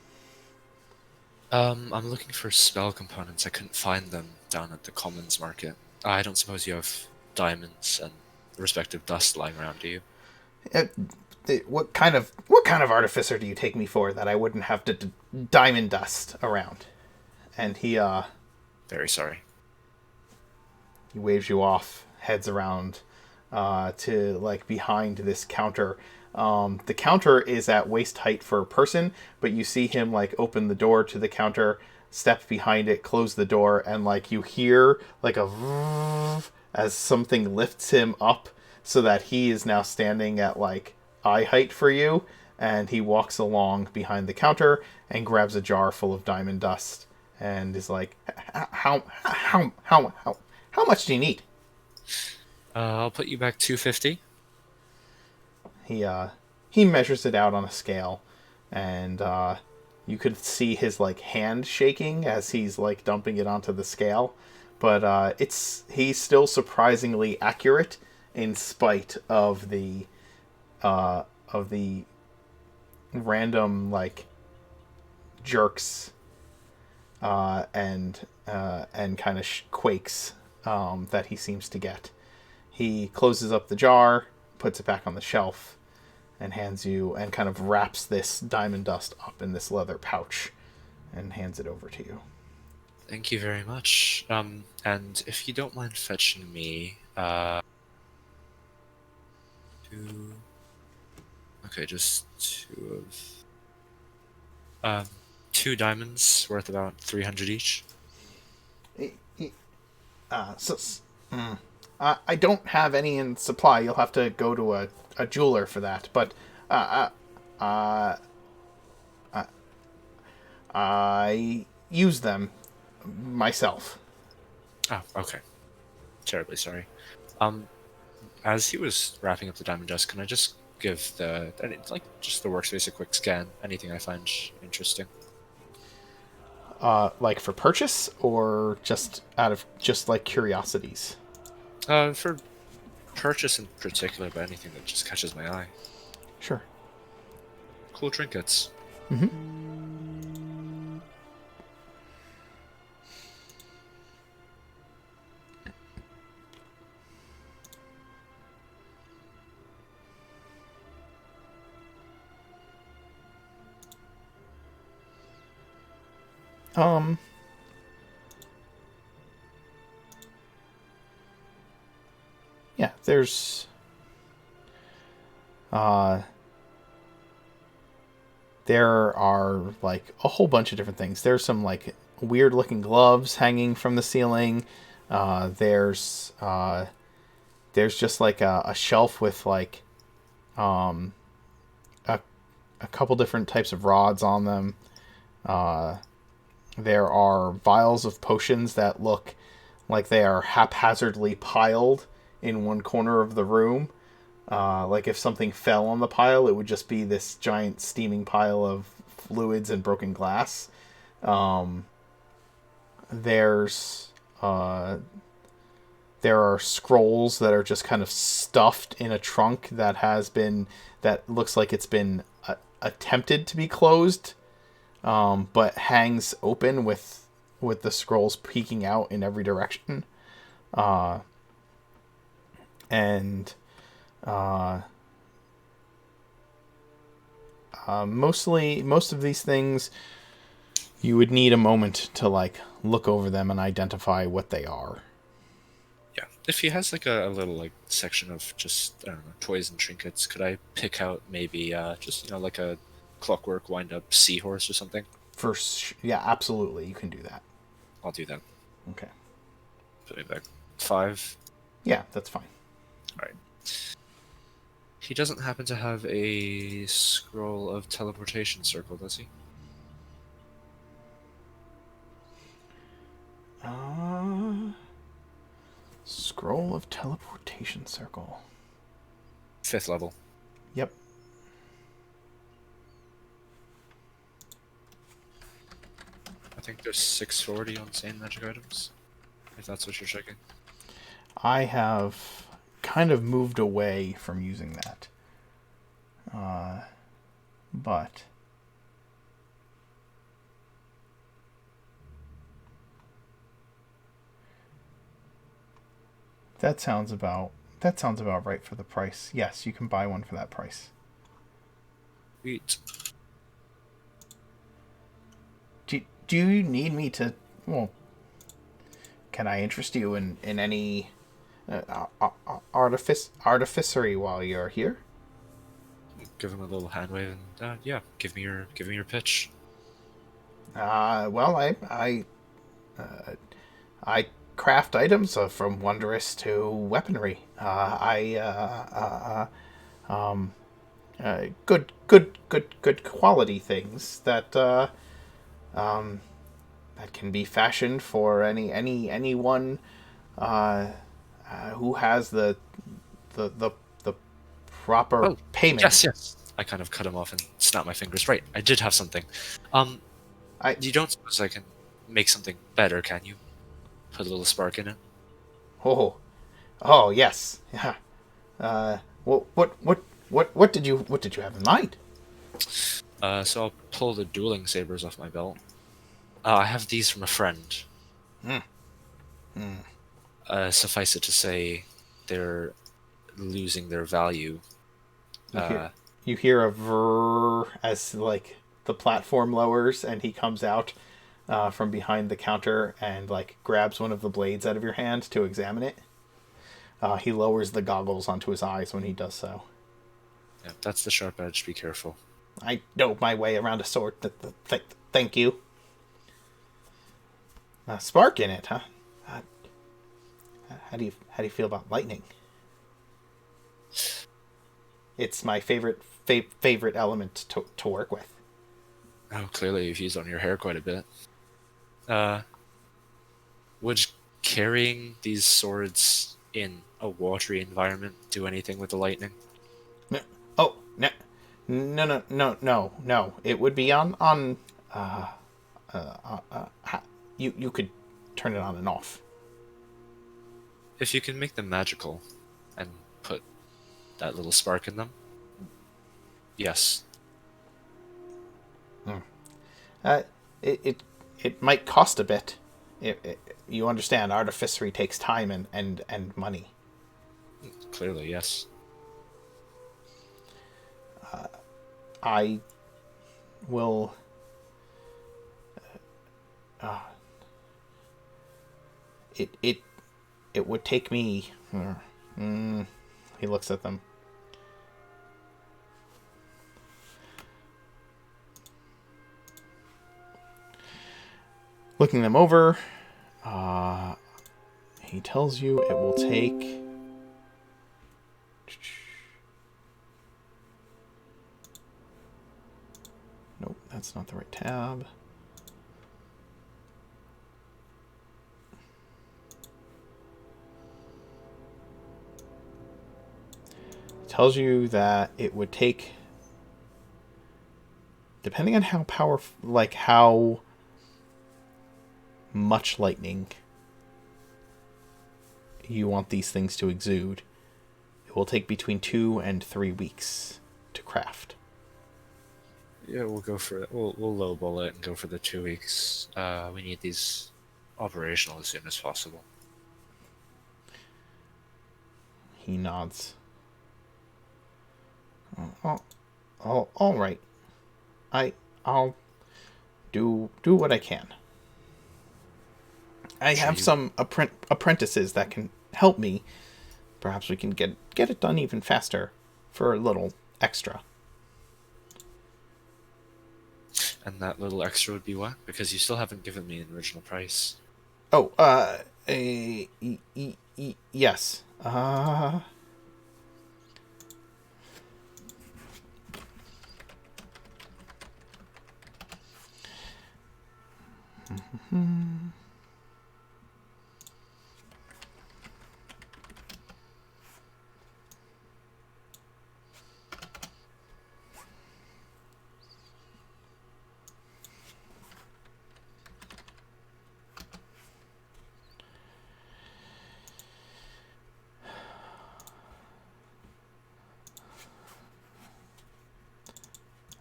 I'm looking for spell components. I couldn't find them down at the Commons Market. I don't suppose you have diamonds and the respective dust lying around, do you? What kind of artificer do you take me for that I wouldn't have diamond dust around? And he Very sorry. He waves you off, heads around to like behind this counter. The counter is at waist height for a person, but you see him like open the door to the counter, step behind it, close the door, and like you hear like a vroom as something lifts him up so that he is now standing at like eye height for you, and he walks along behind the counter and grabs a jar full of diamond dust and is like, how much do you need? I'll put you back 250. He measures it out on a scale, and you could see his like hand shaking as he's like dumping it onto the scale, but he's still surprisingly accurate in spite of the random like jerks and kind of quakes that he seems to get. He closes up the jar, puts it back on the shelf, and hands you and kind of wraps this diamond dust up in this leather pouch and hands it over to you. Thank you very much. And if you don't mind fetching me, just two diamonds worth about 300 each. I don't have any in supply. You'll have to go to a jeweler for that. But I use them myself. Oh, okay. Terribly sorry. As he was wrapping up the diamond dust, can I just give just the workspace a quick scan? Anything I find interesting? Like for purchase or just out of like curiosities? For purchase in particular, but anything that just catches my eye. Sure. Cool trinkets. Mm-hmm. Yeah, there's there are like a whole bunch of different things. There's some like weird looking gloves hanging from the ceiling. There's just like a shelf with like a couple different types of rods on them. There are vials of potions that look like they are haphazardly piled in one corner of the room. Like if something fell on the pile, it would just be this giant steaming pile of fluids and broken glass. There's there are scrolls that are just kind of stuffed in a trunk that looks like it's been attempted to be closed, but hangs open with the scrolls peeking out in every direction. Most of these things, you would need a moment to like look over them and identify what they are. Yeah. If he has like a little like section of just, I don't know, toys and trinkets, could I pick out maybe just, you know, like a clockwork wind up seahorse or something? Yeah, absolutely, you can do that. I'll do that. Okay. Put it back 5. Yeah, that's fine. All right. He doesn't happen to have a scroll of teleportation circle, does he? Scroll of teleportation circle. 5th level. Yep. I think there's 640 on sane magic items, if that's what you're checking. I have kind of moved away from using that. But that sounds about right for the price. Yes, you can buy one for that price. Sweet. Do you need me to? Well, can I interest you in any artificery while you're here? Give him a little hand wave and yeah, give me your pitch. Well, I craft items from wondrous to weaponry. Good quality things that that can be fashioned for anyone who has the proper payment. Yes. I kind of cut him off and snapped my fingers. Right, I did have something. You don't suppose I can make something better, can you? Put a little spark in it. Oh, yes. Yeah. What did you have in mind? So I'll pull the dueling sabers off my belt. I have these from a friend. Suffice it to say, they're losing their value. You hear a vrrr as like the platform lowers and he comes out from behind the counter and like grabs one of the blades out of your hand to examine it. He lowers the goggles onto his eyes when he does so. Yeah, that's the sharp edge. Be careful. I know my way around a sword. Thank you. Spark in it, huh? How do you feel about lightning? It's my favorite element to work with. Oh, clearly you've used on your hair quite a bit. Would carrying these swords in a watery environment do anything with the lightning? No. It would be on. You could turn it on and off. If you can make them magical, and put that little spark in them, yes. It might cost a bit. You understand, artificery takes time and money. Clearly, yes. I will It would take me. He looks at them. Looking them over, he tells you it will take. Nope, that's not the right tab. It tells you that it would take, depending on how powerful, like how much lightning you want these things to exude, it will take between 2 and 3 weeks to craft. Yeah, we'll go for it. We'll lowball it and go for the 2 weeks. We need these operational as soon as possible. He nods. All right. I'll do what I can. I have some apprentices that can help me. Perhaps we can get it done even faster for a little extra. And that little extra would be what? Because you still haven't given me an original price. Oh, yes.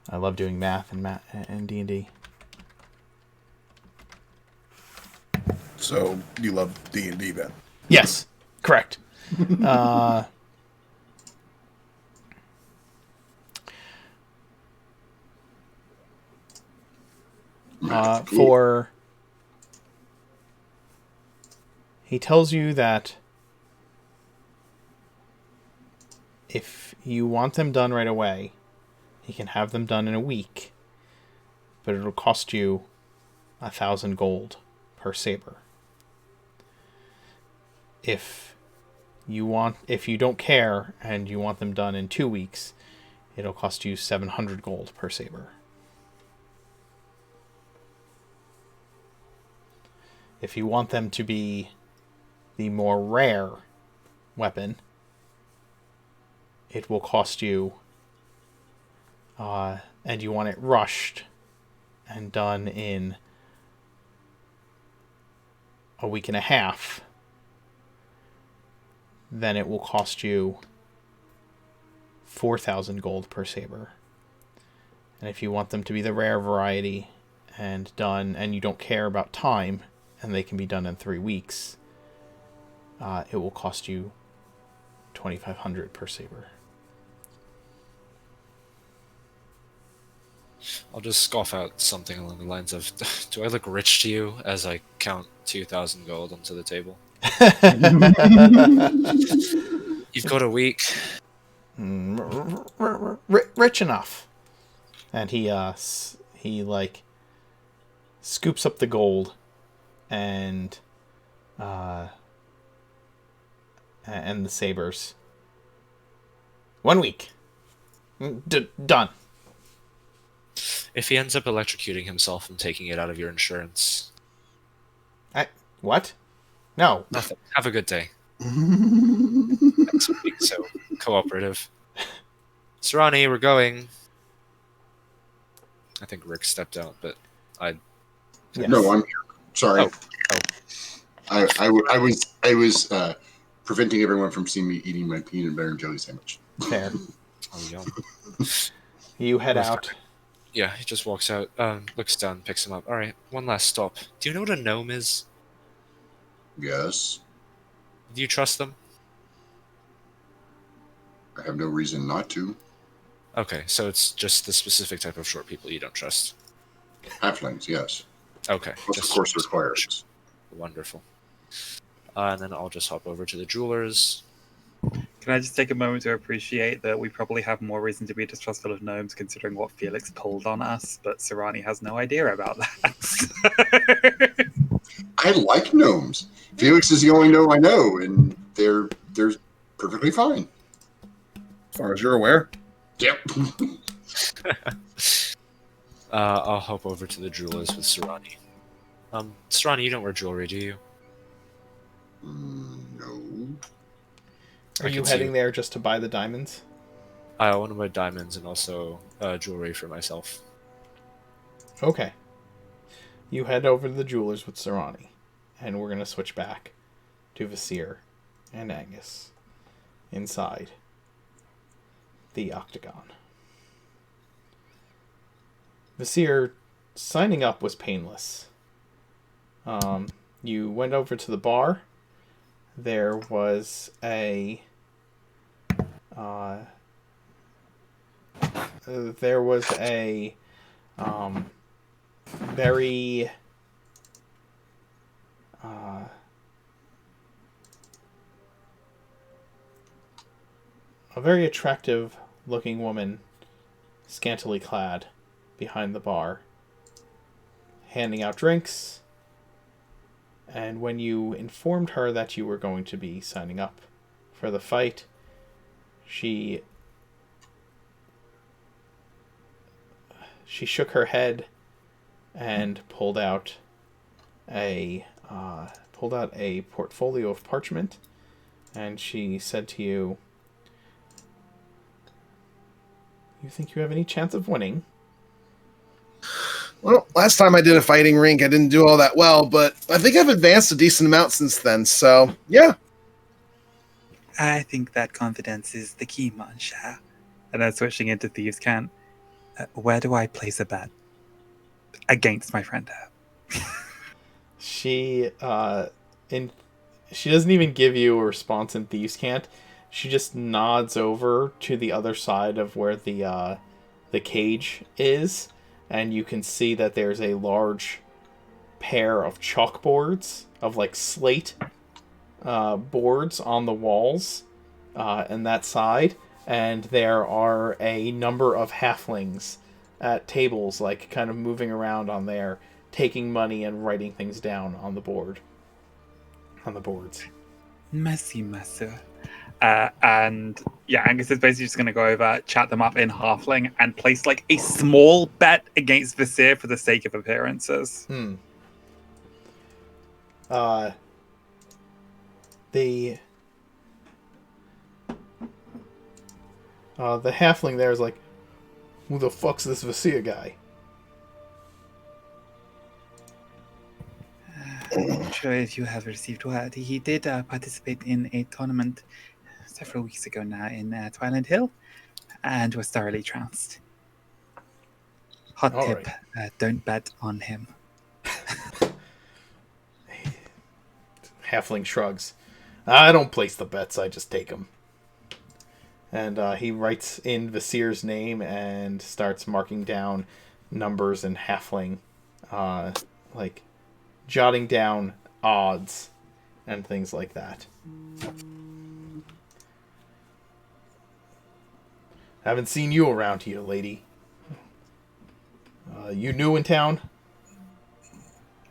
I love doing math and D&D. So you love D&D then? Yes, correct. He tells you that if you want them done right away, he can have them done in a week, but it'll cost you 1,000 gold per saber. If you don't care and you want them done in 2 weeks, it'll cost you 700 gold per saber. If you want them to be the more rare weapon, it will cost you, and you want it rushed and done in a week and a half, then it will cost you 4,000 gold per saber. And if you want them to be the rare variety and done, and you don't care about time, and they can be done in 3 weeks, it will cost you 2,500 per saber. I'll just scoff out something along the lines of, do I look rich to you as I count 2,000 gold onto the table? You've got a week. Rich enough. And he scoops up the gold and the sabers. 1 week. Done. If he ends up electrocuting himself and taking it out of your insurance. What? No. Nothing. Have a good day. Thanks for being so cooperative. Sarani, we're going. I think Rick stepped out, but I... Yes. No, I'm here. Sorry. Oh. I was preventing everyone from seeing me eating my peanut butter and jelly sandwich. Fair. Oh, yum. You head out. Yeah, he just walks out, looks down, picks him up. Alright, one last stop. Do you know what a gnome is? Yes. Do you trust them? I have no reason not to. Okay, so it's just the specific type of short people you don't trust. Halflings, yes. Okay. Plus, of course, they're clerics. Wonderful. And then I'll just hop over to the jewelers. Can I just take a moment to appreciate that we probably have more reason to be distrustful of gnomes considering what Felix pulled on us, but Sarani has no idea about that. I like gnomes. Felix is the only gnome I know, and they're perfectly fine. As far as you're aware. Yep. I'll hop over to the jewelers with Sarani. Sarani, you don't wear jewelry, do you? No. Are you heading there just to buy the diamonds? I want to buy diamonds and also jewelry for myself. Okay. You head over to the jewelers with Sarani, and we're going to switch back to Vasir and Angus inside the Octagon. Vasir, signing up was painless. You went over to the bar. There was a very a very attractive looking woman, scantily clad, behind the bar, handing out drinks. And when you informed her that you were going to be signing up for the fight, she shook her head and pulled out a portfolio of parchment, and she said to you, "You think you have any chance of winning?" Well, last time I did a fighting rink, I didn't do all that well, but I think I've advanced a decent amount since then, so yeah. I think that confidence is the key, Mancha. And then switching into Thieves' Cant, where do I place a bet? Against my friend her. She doesn't even give you a response in Thieves' Cant. She just nods over to the other side of where the cage is, and you can see that there's a large pair of chalkboards of like slate boards on the walls and that side, and there are a number of halflings at tables, like kind of moving around on there, taking money and writing things down on the boards. Merci, monsieur. And yeah, Angus is basically just going to go over, chat them up in halfling, and place like a small bet against Vasir for the sake of appearances. The halfling there is like, "Who the fuck's this Vasir guy?" I'm not sure if you have received word. He did participate in a tournament several weeks ago now in Twilight Hill, and was thoroughly trounced. Hot All tip, don't bet on him. Halfling shrugs. "I don't place the bets, I just take them." And he writes in Vasir's name and starts marking down numbers in halfling, like jotting down odds and things like that. "Haven't seen you around here, lady. You new in town?"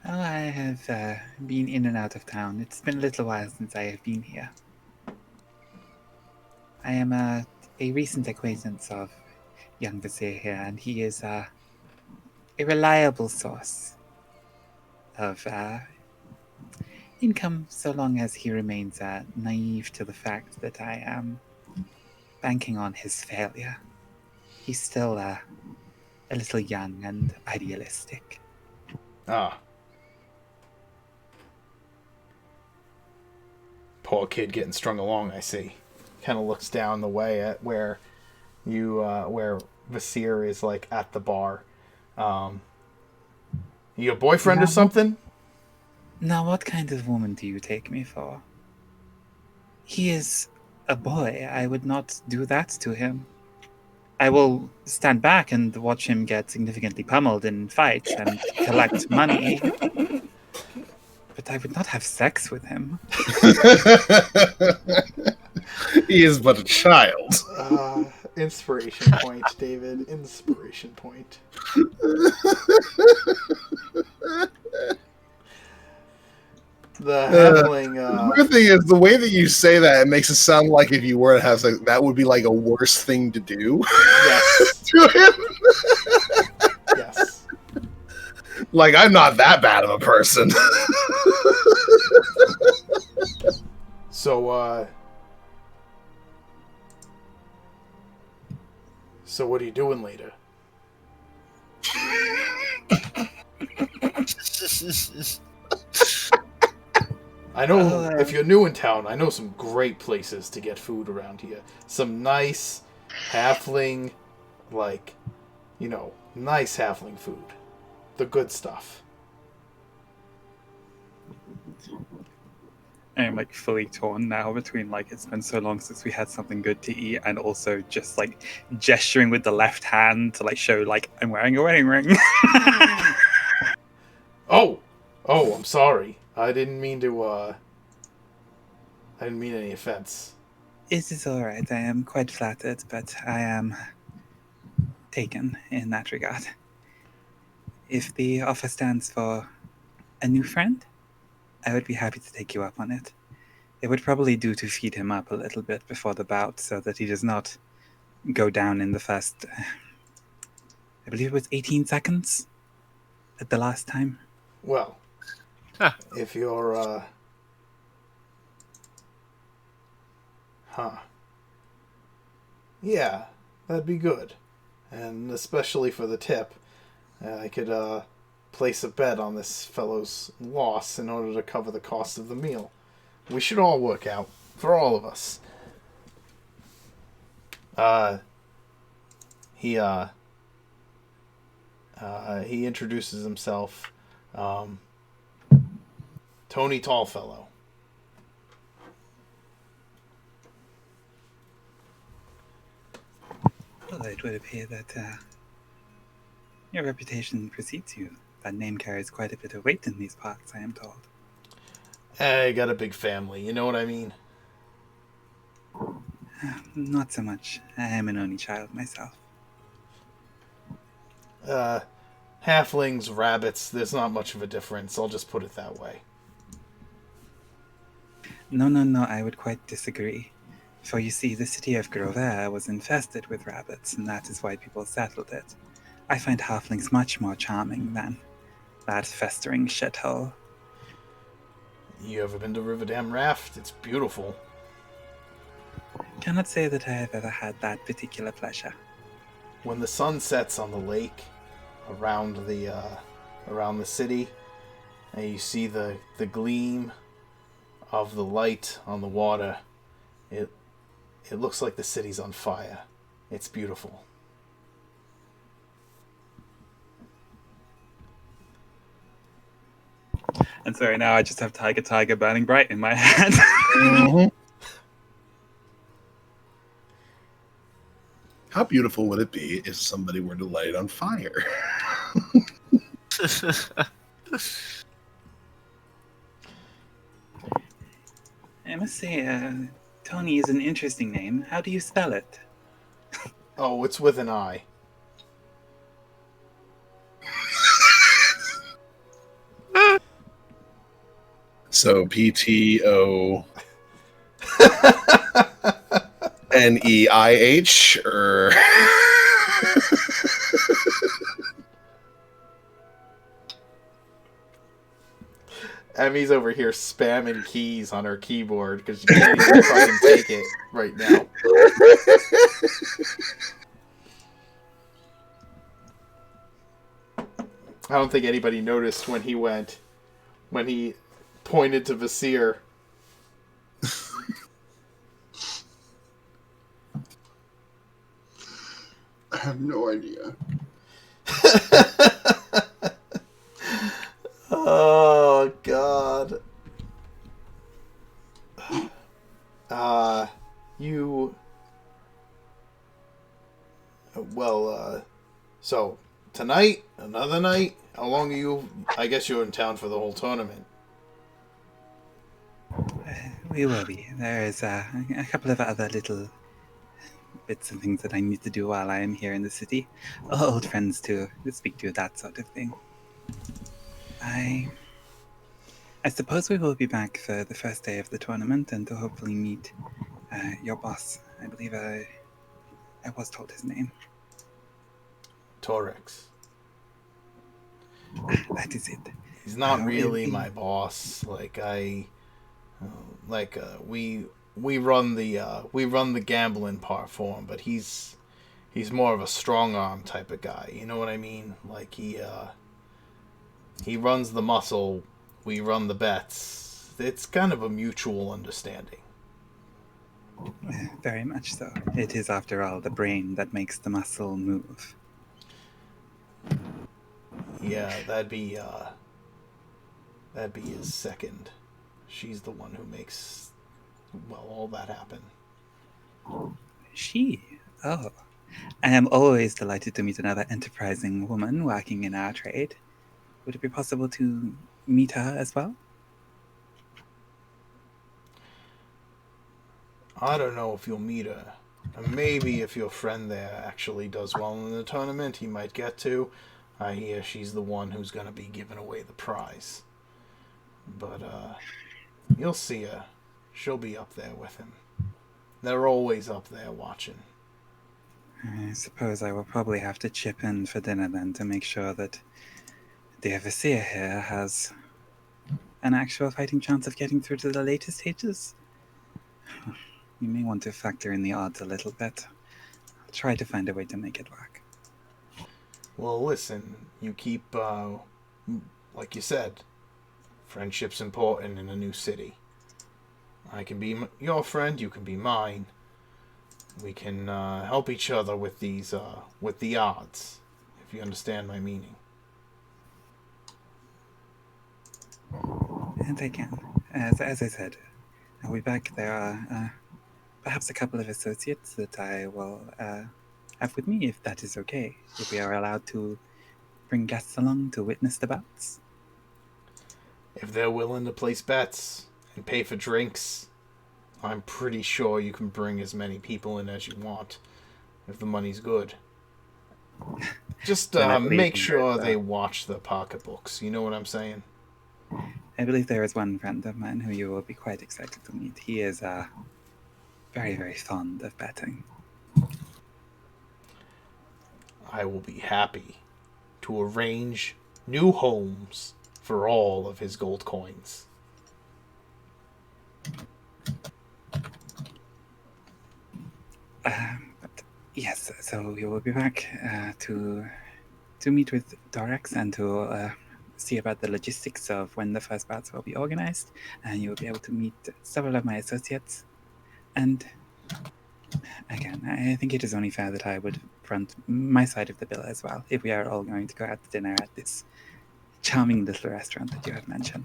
Oh, I have been in and out of town. It's been a little while since I have been here. I am a recent acquaintance of young Vasir here, and he is a reliable source of income, so long as he remains naive to the fact that I am banking on his failure. He's still a little young and idealistic. Ah. Poor kid getting strung along, I see. Kind of looks down the way at where where Vasir is, like, at the bar. You a boyfriend or something? Now, what kind of woman do you take me for? He is a boy. I would not do that to him. I will stand back and watch him get significantly pummeled in fights and collect money. But I would not have sex with him. He is but a child. Inspiration point, David. Inspiration point. The halfling. The weird thing is, the way that you say that, it makes it sound like if you were to have sex, that would be like a worse thing to do. Yes. To him. Yes. Like, I'm not that bad of a person. So what are you doing later? I know if you're new in town, I know some great places to get food around here. Some nice halfling, like, you know, nice halfling food. The good stuff. I'm like fully torn now between like it's been so long since we had something good to eat and also just like gesturing with the left hand to like show like I'm wearing a wedding ring. Oh, I'm sorry. I didn't mean to. I didn't mean any offense. It is all right. I am quite flattered, but I am taken in that regard. If the offer stands for a new friend, I would be happy to take you up on it. It would probably do to feed him up a little bit before the bout so that he does not go down in the first, I believe it was 18 seconds at the last time. Well, if you're, yeah, that'd be good. And especially for the tip, I could, place a bet on this fellow's loss in order to cover the cost of the meal. We should all work out, for all of us. He introduces himself. Tony Tallfellow. Well, it would appear that your reputation precedes you. That name carries quite a bit of weight in these parts, I am told. I got a big family, you know what I mean? Not so much. I am an only child myself. Halflings, rabbits, there's not much of a difference. I'll just put it that way. No, I would quite disagree. For you see, the city of Grover was infested with rabbits, and that is why people settled it. I find halflings much more charming than that festering shithole. You ever been to Riverdam Raft? It's beautiful. Cannot say that I have ever had that particular pleasure. When the sun sets on the lake around the city, and you see the gleam of the light on the water, it looks like the city's on fire. It's beautiful. And so right now I just have Tiger Tiger burning bright in my head. Mhm. How beautiful would it be if somebody were to light it on fire? I must say, Tony is an interesting name. How do you spell it? Oh, it's with an I. So PTONEIH or Emmy's over here spamming keys on her keyboard because she can't even fucking take it right now. I don't think anybody noticed when he pointed to Vasir. I have no idea. Oh, God. tonight? Another night? How long are you? I guess you're in town for the whole tournament. We will be. There is a couple of other little bits and things that I need to do while I am here in the city. Old friends to speak to, that sort of thing. I suppose we will be back for the first day of the tournament and to hopefully meet your boss. I believe I was told his name. Torex. That is it. He's not really my boss. We run the gambling part for him, but he's more of a strong arm type of guy. You know what I mean? Like he runs the muscle, we run the bets. It's kind of a mutual understanding. Very much so. It is, after all, the brain that makes the muscle move. Yeah, that'd be his second. She's the one who makes, well, all that happen. She? Oh. I am always delighted to meet another enterprising woman working in our trade. Would it be possible to meet her as well? I don't know if you'll meet her. Maybe if your friend there actually does well in the tournament, he might get to. I hear she's the one who's going to be giving away the prize. But, you'll see her. She'll be up there with him. They're always up there watching. I suppose I will probably have to chip in for dinner then to make sure that the Overseer here has an actual fighting chance of getting through to the later stages. You may want to factor in the odds a little bit. I'll try to find a way to make it work. Well, listen, you keep, like you said, friendship's important in a new city. I can be your friend, you can be mine. We can help each other with these, with the odds, if you understand my meaning. And I can. As I said, I'll be back. There are perhaps a couple of associates that I will have with me, if that is okay. If we are allowed to bring guests along to witness the bouts. If they're willing to place bets and pay for drinks, I'm pretty sure you can bring as many people in as you want, if the money's good. Just make sure they watch the pocketbooks. You know what I'm saying? I believe there is one friend of mine who you will be quite excited to meet. He is very, very fond of betting. I will be happy to arrange new homes for all of his gold coins. But yes, so we will be back to meet with Dorex and to see about the logistics of when the first bouts will be organized, and you will be able to meet several of my associates. And again, I think it is only fair that I would front my side of the bill as well, if we are all going to go out to dinner at this charming little restaurant that you have mentioned.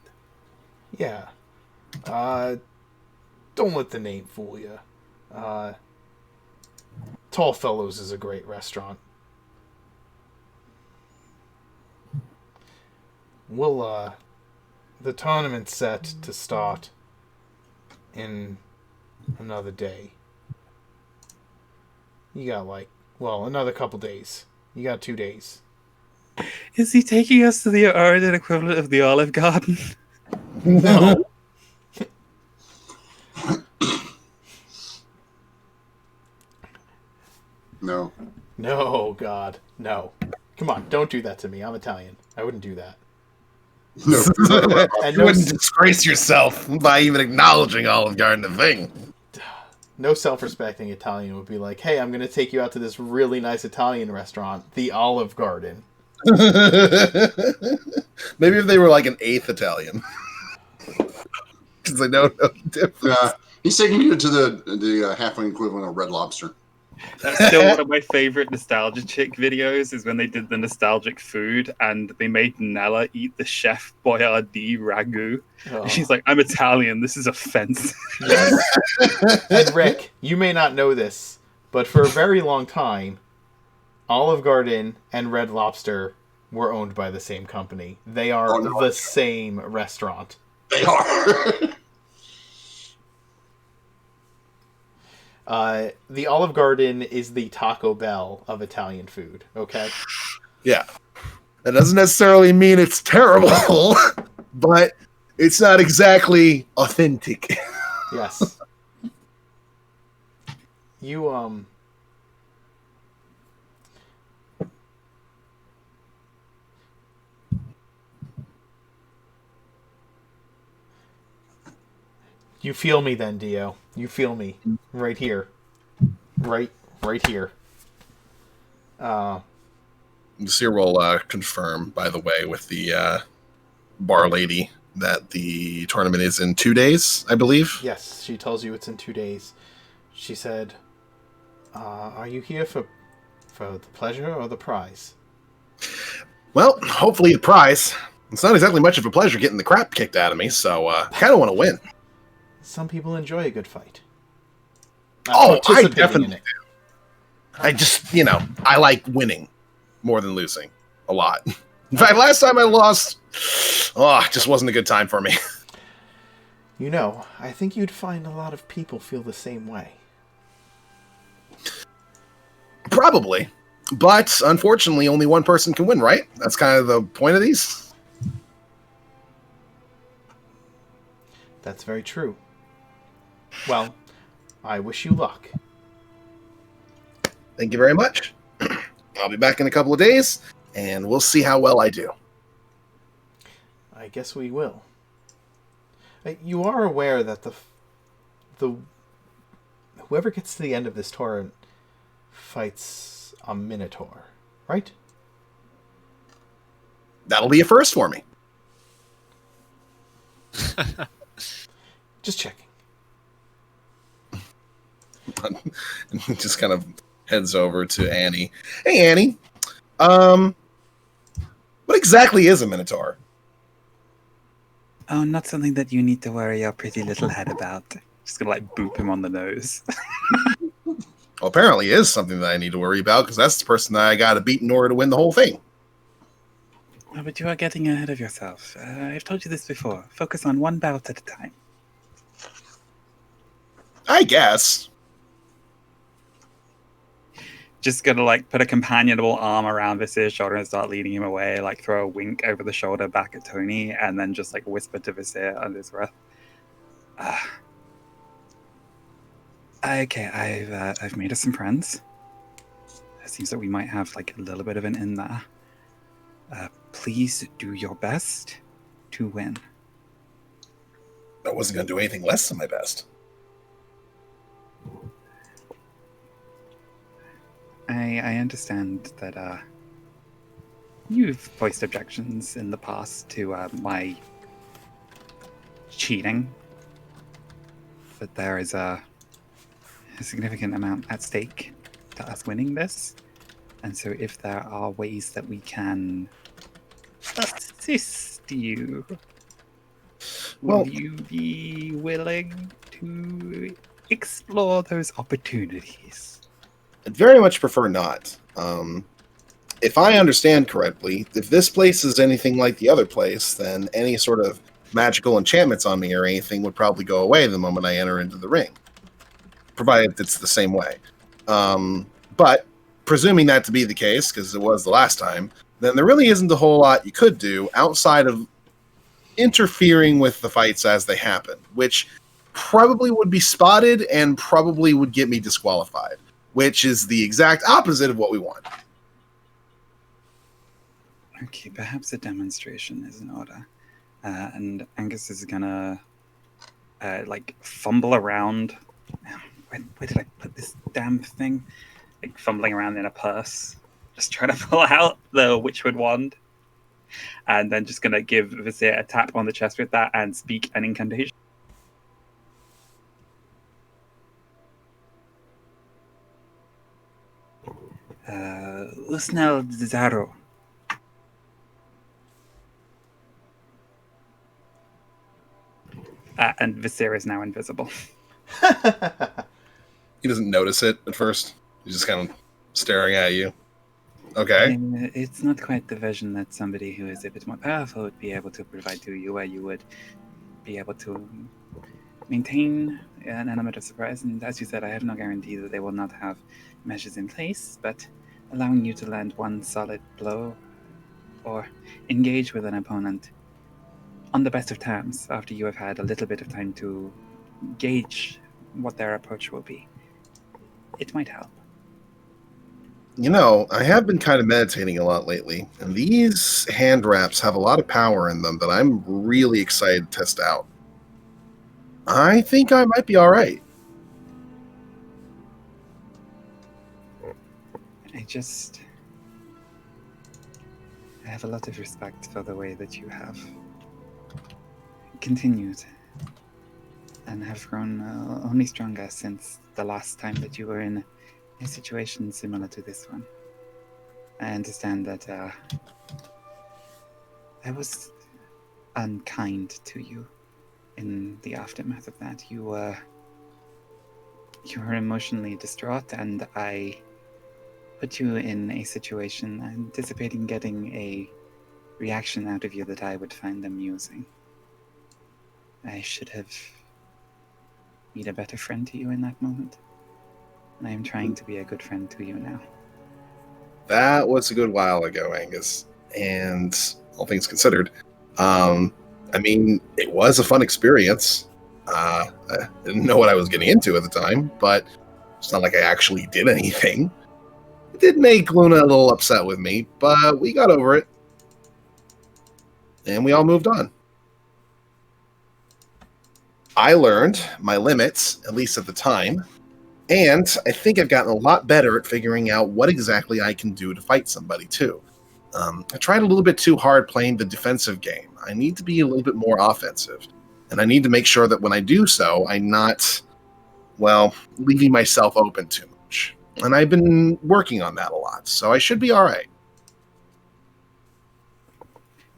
Yeah. Don't let the name fool you. Tall Fellows is a great restaurant. We'll, the tournament's set to start in another day. You got, another couple days. You got 2 days. Is he taking us to the Orad equivalent of the Olive Garden? No. No. No, God. No. Come on, don't do that to me. I'm Italian. I wouldn't do that. No. And You wouldn't disgrace yourself by even acknowledging Olive Garden the thing. no self-respecting Italian would be like, hey, I'm going to take you out to this really nice Italian restaurant, the Olive Garden. Maybe if they were like an eighth Italian. Because they know no difference. He's taking you to the halfway equivalent of Red Lobster. That's still one of my favorite nostalgia chick videos, is when they did the nostalgic food and they made Nella eat the Chef Boyardee ragu. Oh. She's like, I'm Italian, this is offensive. Yes. And Rick, you may not know this, but for a very long time, Olive Garden and Red Lobster were owned by the same company. They are the same restaurant. They are. The Olive Garden is the Taco Bell of Italian food, okay? Yeah. That doesn't necessarily mean it's terrible, but it's not exactly authentic. Yes. You You feel me then, Dio. You feel me. Right here. Right here. Seer will confirm, by the way, with the bar lady that the tournament is in 2 days, I believe. Yes, she tells you it's in 2 days. She said, are you here for the pleasure or the prize? Well, hopefully the prize. It's not exactly much of a pleasure getting the crap kicked out of me, so kind of want to win. Some people enjoy a good fight. I definitely do. I just, I like winning more than losing a lot. In fact, last time I lost, it just wasn't a good time for me. I think you'd find a lot of people feel the same way. Probably. But, unfortunately, only one person can win, right? That's kind of the point of these. That's very true. Well, I wish you luck. Thank you very much. I'll be back in a couple of days, and we'll see how well I do. I guess we will. You are aware that the whoever gets to the end of this tournament fights a Minotaur, right? That'll be a first for me. Just checking. Just kind of heads over to Annie. Hey, Annie. What exactly is a Minotaur? Oh, not something that you need to worry your pretty little head about. Just gonna boop him on the nose. Well, apparently it is something that I need to worry about, because that's the person that I gotta beat in order to win the whole thing. Oh, but you are getting ahead of yourself. I've told you this before. Focus on one bout at a time. I guess. Just gonna put a companionable arm around Visir's shoulder and start leading him away, throw a wink over the shoulder back at Tony, and then just whisper to Visir under his breath. Okay, I've made us some friends. It seems that we might have a little bit of an in there. Please do your best to win. I wasn't gonna do anything less than my best. I understand that you've voiced objections in the past to my cheating, but there is a significant amount at stake to us winning this, and so if there are ways that we can assist you, will you be willing to explore those opportunities? I'd very much prefer not. If I understand correctly, if this place is anything like the other place, then any sort of magical enchantments on me or anything would probably go away the moment I enter into the ring, provided it's the same way. But presuming that to be the case, because it was the last time, then there really isn't a whole lot you could do outside of interfering with the fights as they happen, which probably would be spotted and probably would get me disqualified, which is the exact opposite of what we want. Okay, perhaps a demonstration is in order. And Angus is gonna fumble around. Where did I put this damn thing? Fumbling around in a purse. Just trying to pull out the Witchwood wand. And then just gonna give Visir a tap on the chest with that and speak an incantation. Usnel Zaro. And Visir is now invisible. He doesn't notice it at first. He's just kind of staring at you. Okay. It's not quite the vision that somebody who is a bit more powerful would be able to provide to you, where you would be able to maintain an element of surprise. And as you said, I have no guarantee that they will not have measures in place, but allowing you to land one solid blow or engage with an opponent on the best of terms after you have had a little bit of time to gauge what their approach will be, it might help. You know, I have been kind of meditating a lot lately, and these hand wraps have a lot of power in them that I'm really excited to test out. I think I might be all right. I have a lot of respect for the way that you have continued and have grown only stronger since the last time that you were in a situation similar to this one. I understand that I was unkind to you in the aftermath of that. You were emotionally distraught, and I put you in a situation anticipating getting a reaction out of you that I would find amusing. I should have been a better friend to you in that moment, and I am trying to be a good friend to you now. That was a good while ago, Angus, and all things considered, I mean, it was a fun experience. I didn't know what I was getting into at the time, but it's not like I actually did anything. It did make Luna a little upset with me, but we got over it. And we all moved on. I learned my limits, at least at the time, and I think I've gotten a lot better at figuring out what exactly I can do to fight somebody, too. I tried a little bit too hard playing the defensive game. I need to be a little bit more offensive, and I need to make sure that when I do so, I'm not, well, leaving myself open too much. And I've been working on that a lot, so I should be all right.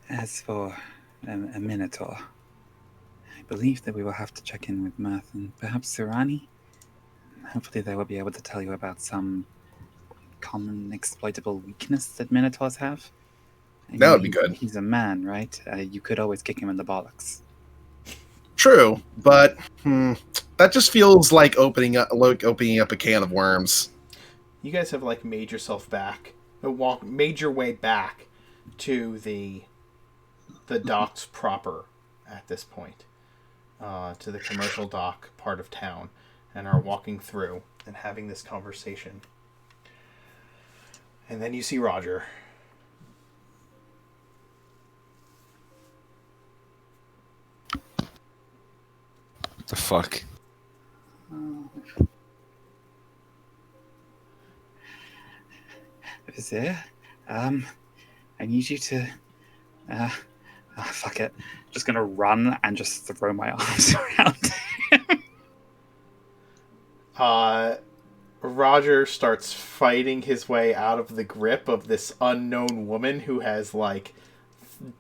As for a Minotaur, I believe that we will have to check in with Mirth and perhaps Surani. Hopefully they will be able to tell you about some common exploitable weakness that Minotaurs have. That would be good. He's a man, right? You could always kick him in the bollocks. True, but that just feels like opening up a can of worms. You guys have like made yourself back, made your way back to the docks proper at this point, to the commercial dock part of town, and are walking through and having this conversation. And then you see Roger. The fuck? Vizier, I need you to... fuck it. I'm just gonna run and just throw my arms around him. Roger starts fighting his way out of the grip of this unknown woman who has, like,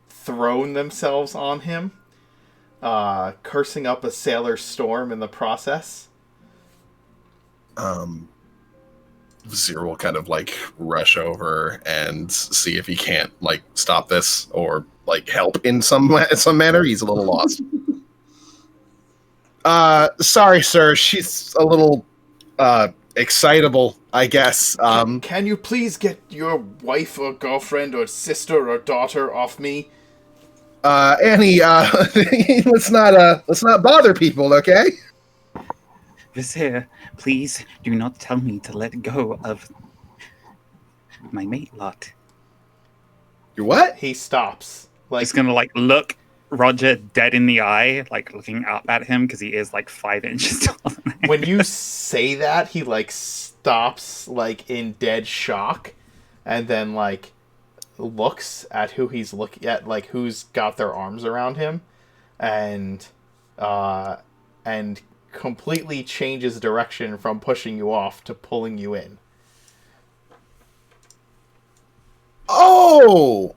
thrown themselves on him, cursing up a sailor storm in the process. Zero will kind of, like, rush over and see if he can't, like, stop this or, like, help in some manner. He's a little lost. Sorry, sir. She's a little, excitable, I guess. Can you please get your wife or girlfriend or sister or daughter off me? Annie, let's not bother people, okay? Vizier, please do not tell me to let go of my mate lot. You're what? He stops. Like, He's gonna, like, look Roger dead in the eye, like, looking up at him, because he is, like, 5 inches taller than him. when you say that, he, like, stops, like, in dead shock, and then, like, looks at who he's looking at, like, who's got their arms around him, and completely changes direction from pushing you off to pulling you in. Oh!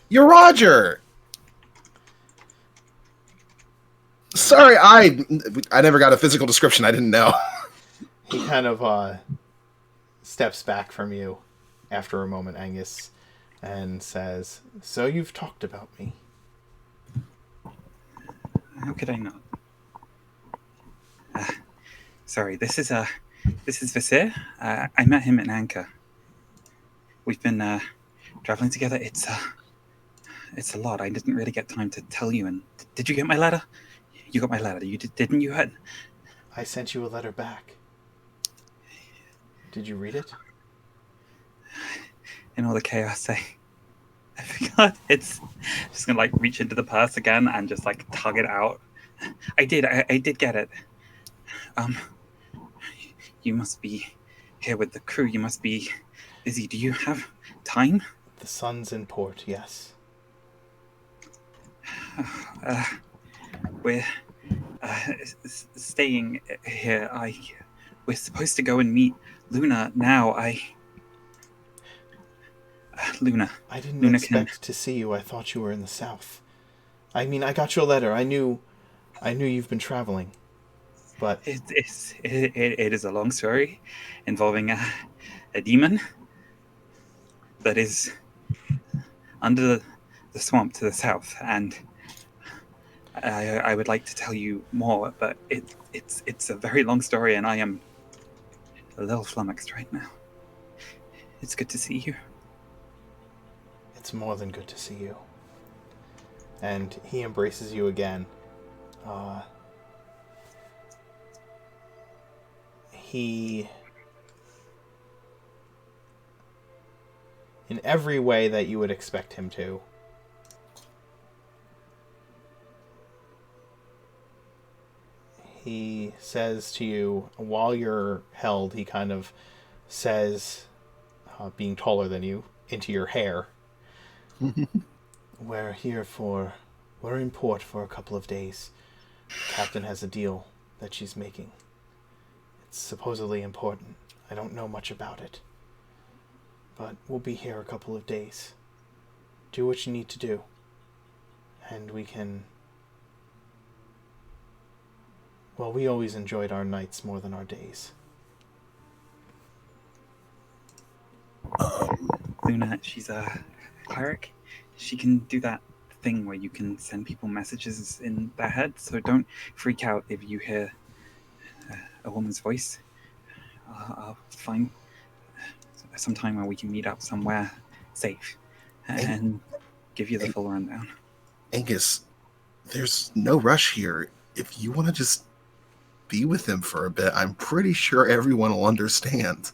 You're Roger! Sorry, I never got a physical description. I didn't know. He kind of steps back from you after a moment, Angus, and says, "So you've talked about me." How could I not? Sorry, this is Vasir. I met him in Anchor. We've been traveling together. It's a lot. I didn't really get time to tell you. And did you get my letter? You got my letter. You didn't you? I sent you a letter back. Did you read it? In all the chaos, I forgot. It's just gonna like reach into the purse again and just like tug it out. I did get it. You must be here with the crew. You must be busy. Do you have time? The sun's in port, yes. We're staying here. We're supposed to go and meet Luna now. Luna. I didn't Luna expect to see you. I thought you were in the south. I mean, I got your letter. I knew you've been traveling, but It is a long story involving a demon that is under the swamp to the south, and I would like to tell you more, but it's a very long story, and I am a little flummoxed right now. It's good to see you. it's more than good to see you. And he embraces you again. He, in every way that you would expect him to, he says to you, while you're held, he kind of says, being taller than you, into your hair, we're in port for a couple of days. The captain has a deal that she's making. It's supposedly important. I don't know much about it. But we'll be here a couple of days. Do what you need to do. And we can... Well, we always enjoyed our nights more than our days. Luna, she's a cleric. She can do that thing where you can send people messages in their head, so don't freak out if you hear a woman's voice. I'll find some time where we can meet up somewhere safe and give you the full rundown. Angus, there's no rush here. If you want to just be with him for a bit, I'm pretty sure everyone will understand.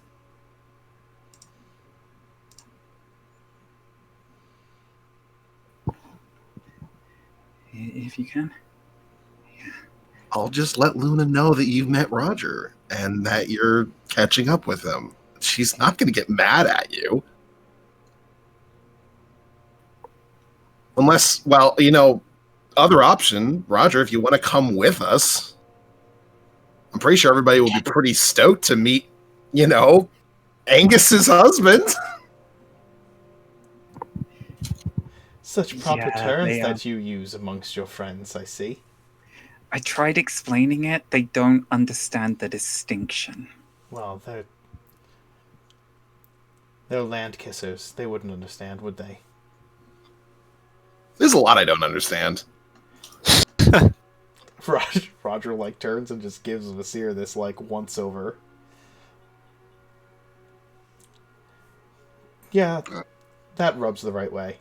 If you can. I'll just let Luna know that you've met Roger and that you're catching up with him. She's not going to get mad at you. Unless, well, other option, Roger, if you want to come with us, I'm pretty sure everybody will be pretty stoked to meet, Angus's husband. Such proper Yeah, terms they are. that you use amongst your friends, I see. I tried explaining it. They don't understand the distinction. Well, they're land kissers. They wouldn't understand, would they? There's a lot I don't understand. Roger turns and just gives Vasir this once over. Yeah, that rubs the right way.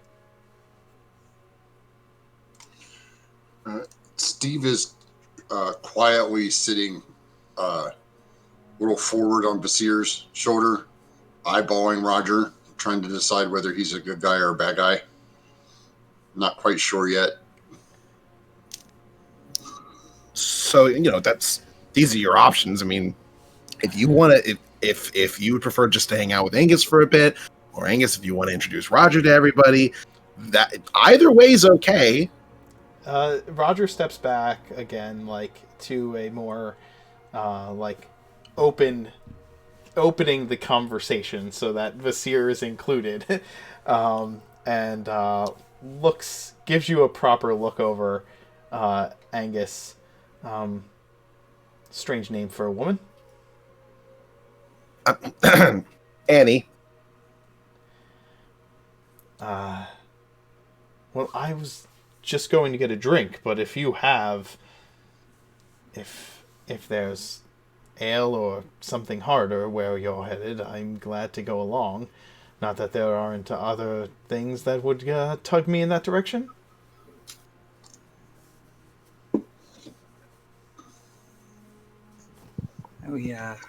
Steve is quietly sitting a little forward on Basir's shoulder, eyeballing Roger, trying to decide whether he's a good guy or a bad guy. Not quite sure yet. So, these are your options. I mean, if you want to, if you would prefer just to hang out with Angus for a bit, or Angus, if you want to introduce Roger to everybody, that either way is okay. Roger steps back again, to a more, opening the conversation so that Vasir is included, and gives you a proper look over, Angus. Strange name for a woman. Annie. Well, I was just going to get a drink, but if you have... If there's ale or something harder where you're headed, I'm glad to go along. Not that there aren't other things that would tug me in that direction. We have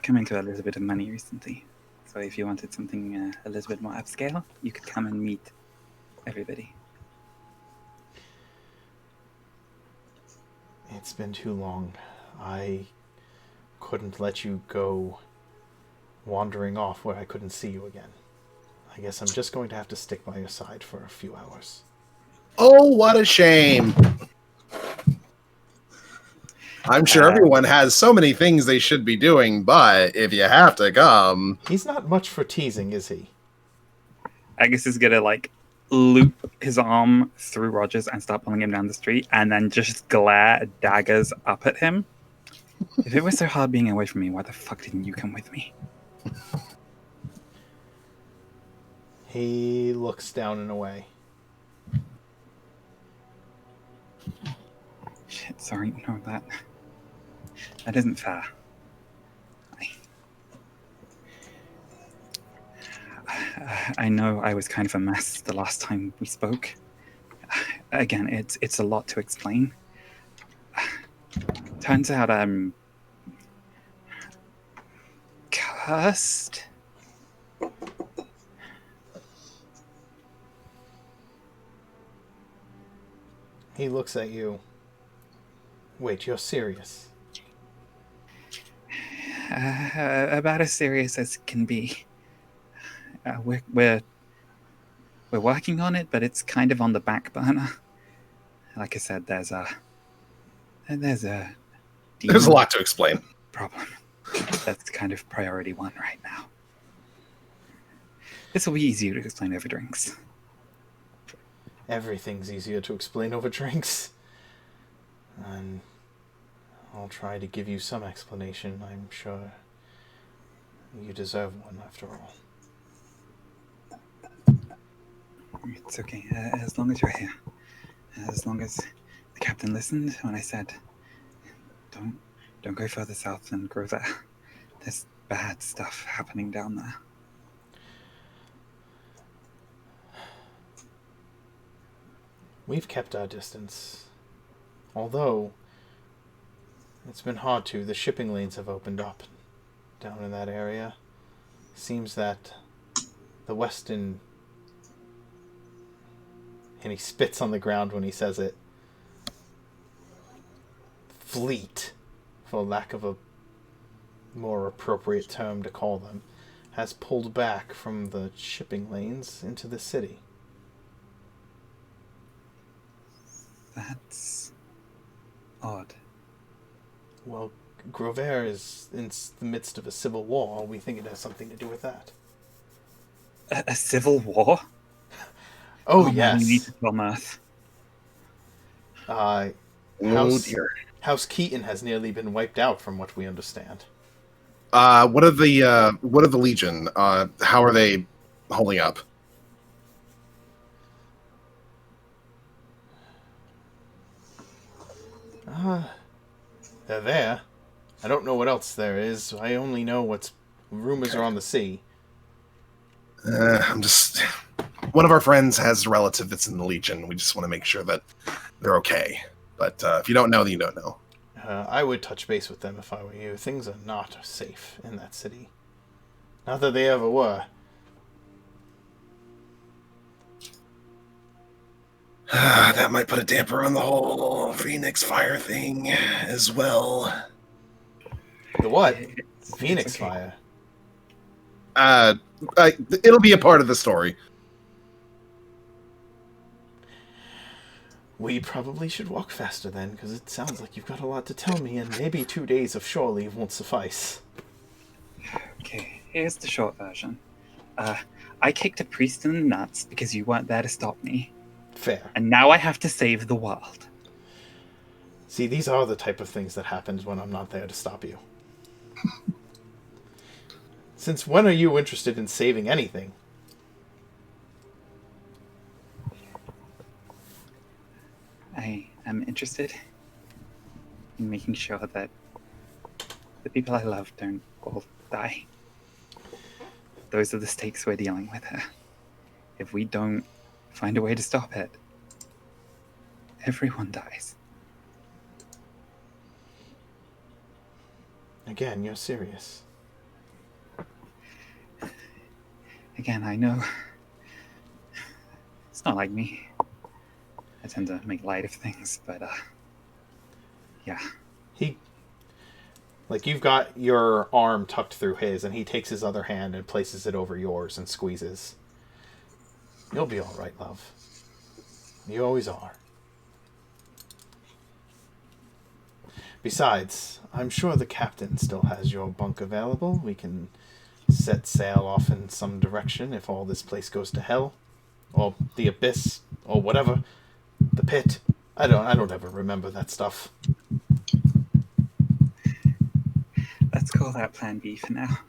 come into a little bit of money recently. So if you wanted something a little bit more upscale, you could come and meet everybody. It's been too long. I couldn't let you go wandering off where I couldn't see you again. I guess I'm just going to have to stick by your side for a few hours. Oh, what a shame. I'm sure everyone has so many things they should be doing, but if you have to come... He's not much for teasing, is he? Agus is gonna loop his arm through Rogers and start pulling him down the street, and then just glare daggers up at him. If it was so hard being away from me, why the fuck didn't you come with me? He looks down and away. Shit, sorry, no, that isn't fair. I know I was kind of a mess the last time we spoke. Again, it's a lot to explain. Turns out I'm cursed. He looks at you. Wait, you're serious? About as serious as can be. We're working on it, but it's kind of on the back burner. Like I said, there's a lot to explain. Problem. That's kind of priority one right now. This will be easier to explain over drinks. Everything's easier to explain over drinks. And I'll try to give you some explanation. I'm sure you deserve one after all. It's okay, as long as you're here. As long as the captain listened when I said, don't go further south than go there. There's bad stuff happening down there. We've kept our distance. Although, it's been hard to. The shipping lanes have opened up down in that area. Seems that the Western... And he spits on the ground when he says it. Fleet, for lack of a more appropriate term to call them, has pulled back from the shipping lanes into the city. That's odd. Well, Grover is in the midst of a civil war. We think it has something to do with that. A civil war? Oh, yes. We need to tell Mirth. House Keaton has nearly been wiped out, from what we understand. What are the Legion? How are they holding up? They're there. I don't know what else there is. I only know what's rumors are on the sea. One of our friends has a relative that's in the Legion. We just want to make sure that they're okay. But if you don't know, then you don't know. I would touch base with them if I were you. Things are not safe in that city. Not that they ever were. That might put a damper on the whole Phoenix Fire thing as well. The what? Phoenix Fire? It'll be a part of the story. We probably should walk faster then, because it sounds like you've got a lot to tell me, and maybe 2 days of shore leave won't suffice. Okay, here's the short version. I kicked a priest in the nuts because you weren't there to stop me. Fair. And now I have to save the world. See, these are the type of things that happens when I'm not there to stop you. Since when are you interested in saving anything? am interested in making sure that the people I love don't all die. Those are the stakes we're dealing with here. If we don't find a way to stop it, everyone dies. Again, you're serious. Again, I know it's not like me. I tend to make light of things, but yeah. You've got your arm tucked through his, and he takes his other hand and places it over yours and squeezes. You'll be all right, love. You always are. Besides, I'm sure the captain still has your bunk available. We can set sail off in some direction if all this place goes to hell. Or the abyss, or whatever. The pit. I don't ever remember that stuff. Let's call that Plan B for now.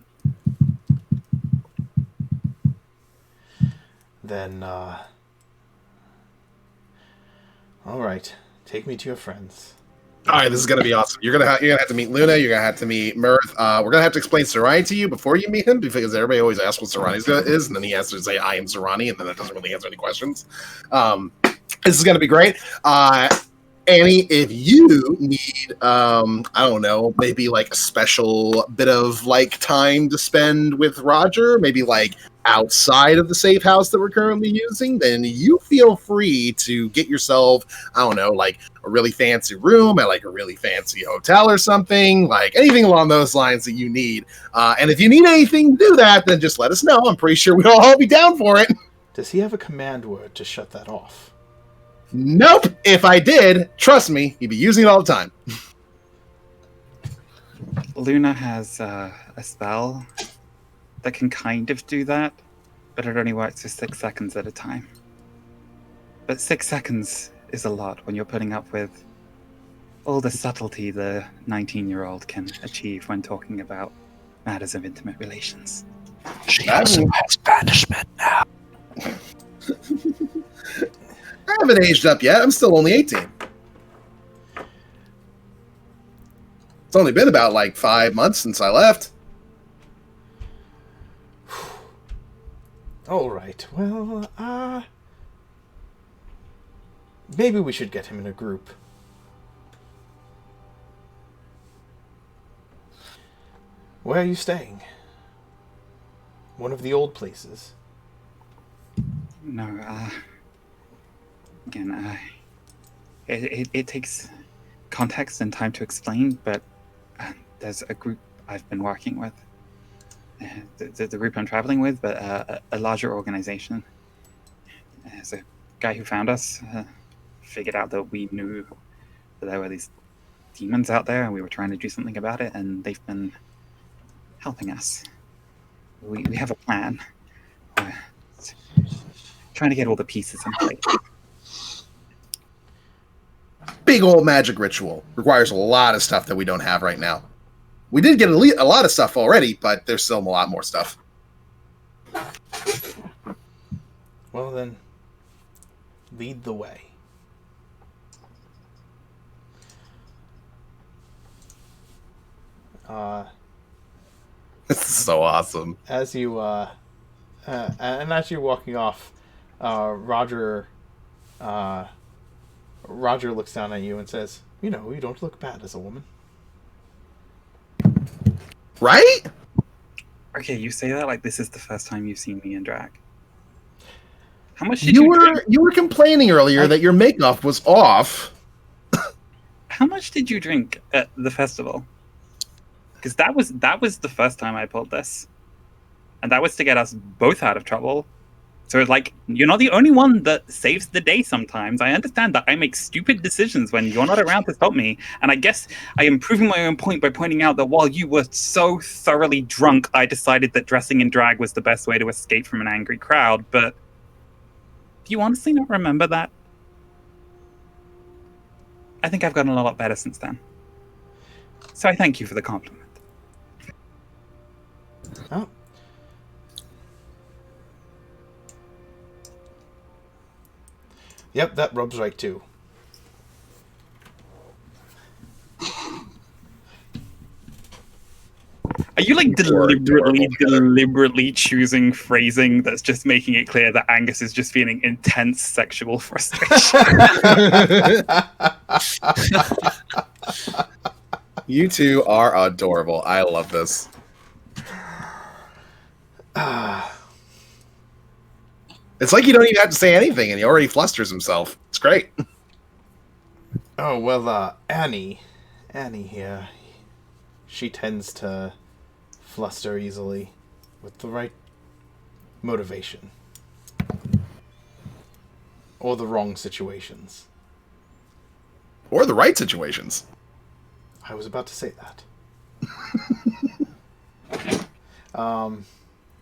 Then, alright. Take me to your friends. All right, this is gonna be awesome. You're gonna have to meet Luna. You're gonna have to meet Mirth. We're gonna have to explain Sarani to you before you meet him, because everybody always asks what Sarani is, and then he has to say, "I am Sarani," and then that doesn't really answer any questions. This is gonna be great. Annie, if you need, I don't know, maybe like a special bit of like time to spend with Roger, maybe like outside of the safe house that we're currently using, then you feel free to get yourself, I don't know, like a really fancy room at like a really fancy hotel or something, like anything along those lines that you need. And if you need anything to do that, then just let us know. I'm pretty sure we'll all be down for it. Does he have a command word to shut that off? Nope. If I did, trust me, he'd be using it all the time. Luna has a spell that can kind of do that, but it only works for 6 seconds at a time. But 6 seconds is a lot when you're putting up with all the subtlety the 19-year-old can achieve when talking about matters of intimate relations. She also has banishment now. I haven't aged up yet. I'm still only 18. It's only been about like 5 months since I left. All right. Well, maybe we should get him in a group. Where are you staying? One of the old places. No, again, it takes context and time to explain, but there's a group I've been working with. The group I'm traveling with, but a larger organization. There's a guy who found us, figured out that we knew that there were these demons out there, and we were trying to do something about it, and they've been helping us. We have a plan. We're trying to get all the pieces in place. Big old magic ritual. Requires a lot of stuff that we don't have right now. We did get a lot of stuff already, but there's still a lot more stuff. Well then, lead the way. This is so awesome. As you and as you're walking off, Roger looks down at you and says, "You know, you don't look bad as a woman." Right? Okay, you say that like this is the first time you've seen me in drag. How much did you drink? You were complaining earlier that your makeup was off. How much did you drink at the festival? Because that was the first time I pulled this, and that was to get us both out of trouble. So it's like, you're not the only one that saves the day sometimes. I understand that I make stupid decisions when you're not around to stop me. And I guess I am proving my own point by pointing out that while you were so thoroughly drunk, I decided that dressing in drag was the best way to escape from an angry crowd. But do you honestly not remember that? I think I've gotten a lot better since then. So I thank you for the compliment. Oh. Yep, that rubs right too. you like You're deliberately choosing phrasing that's just making it clear that Angus is just feeling intense sexual frustration? You two are adorable. I love this. It's like you don't even have to say anything, and he already flusters himself. It's great. Oh, well, Annie here, she tends to fluster easily with the right motivation. Or the wrong situations. Or the right situations. I was about to say that.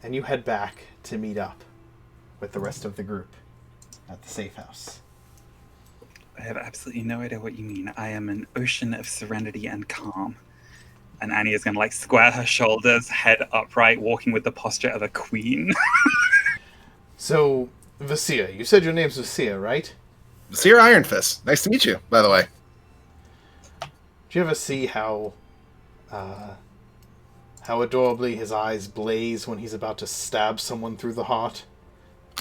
And you head back to meet up with the rest of the group at the safe house. I have absolutely no idea what you mean. I am an ocean of serenity and calm. And Annie is going to like square her shoulders, head upright, walking with the posture of a queen. So, Vasir, you said your name's Vasir, right? Vasir Iron Fist. Nice to meet you, by the way. Do you ever see how adorably his eyes blaze when he's about to stab someone through the heart?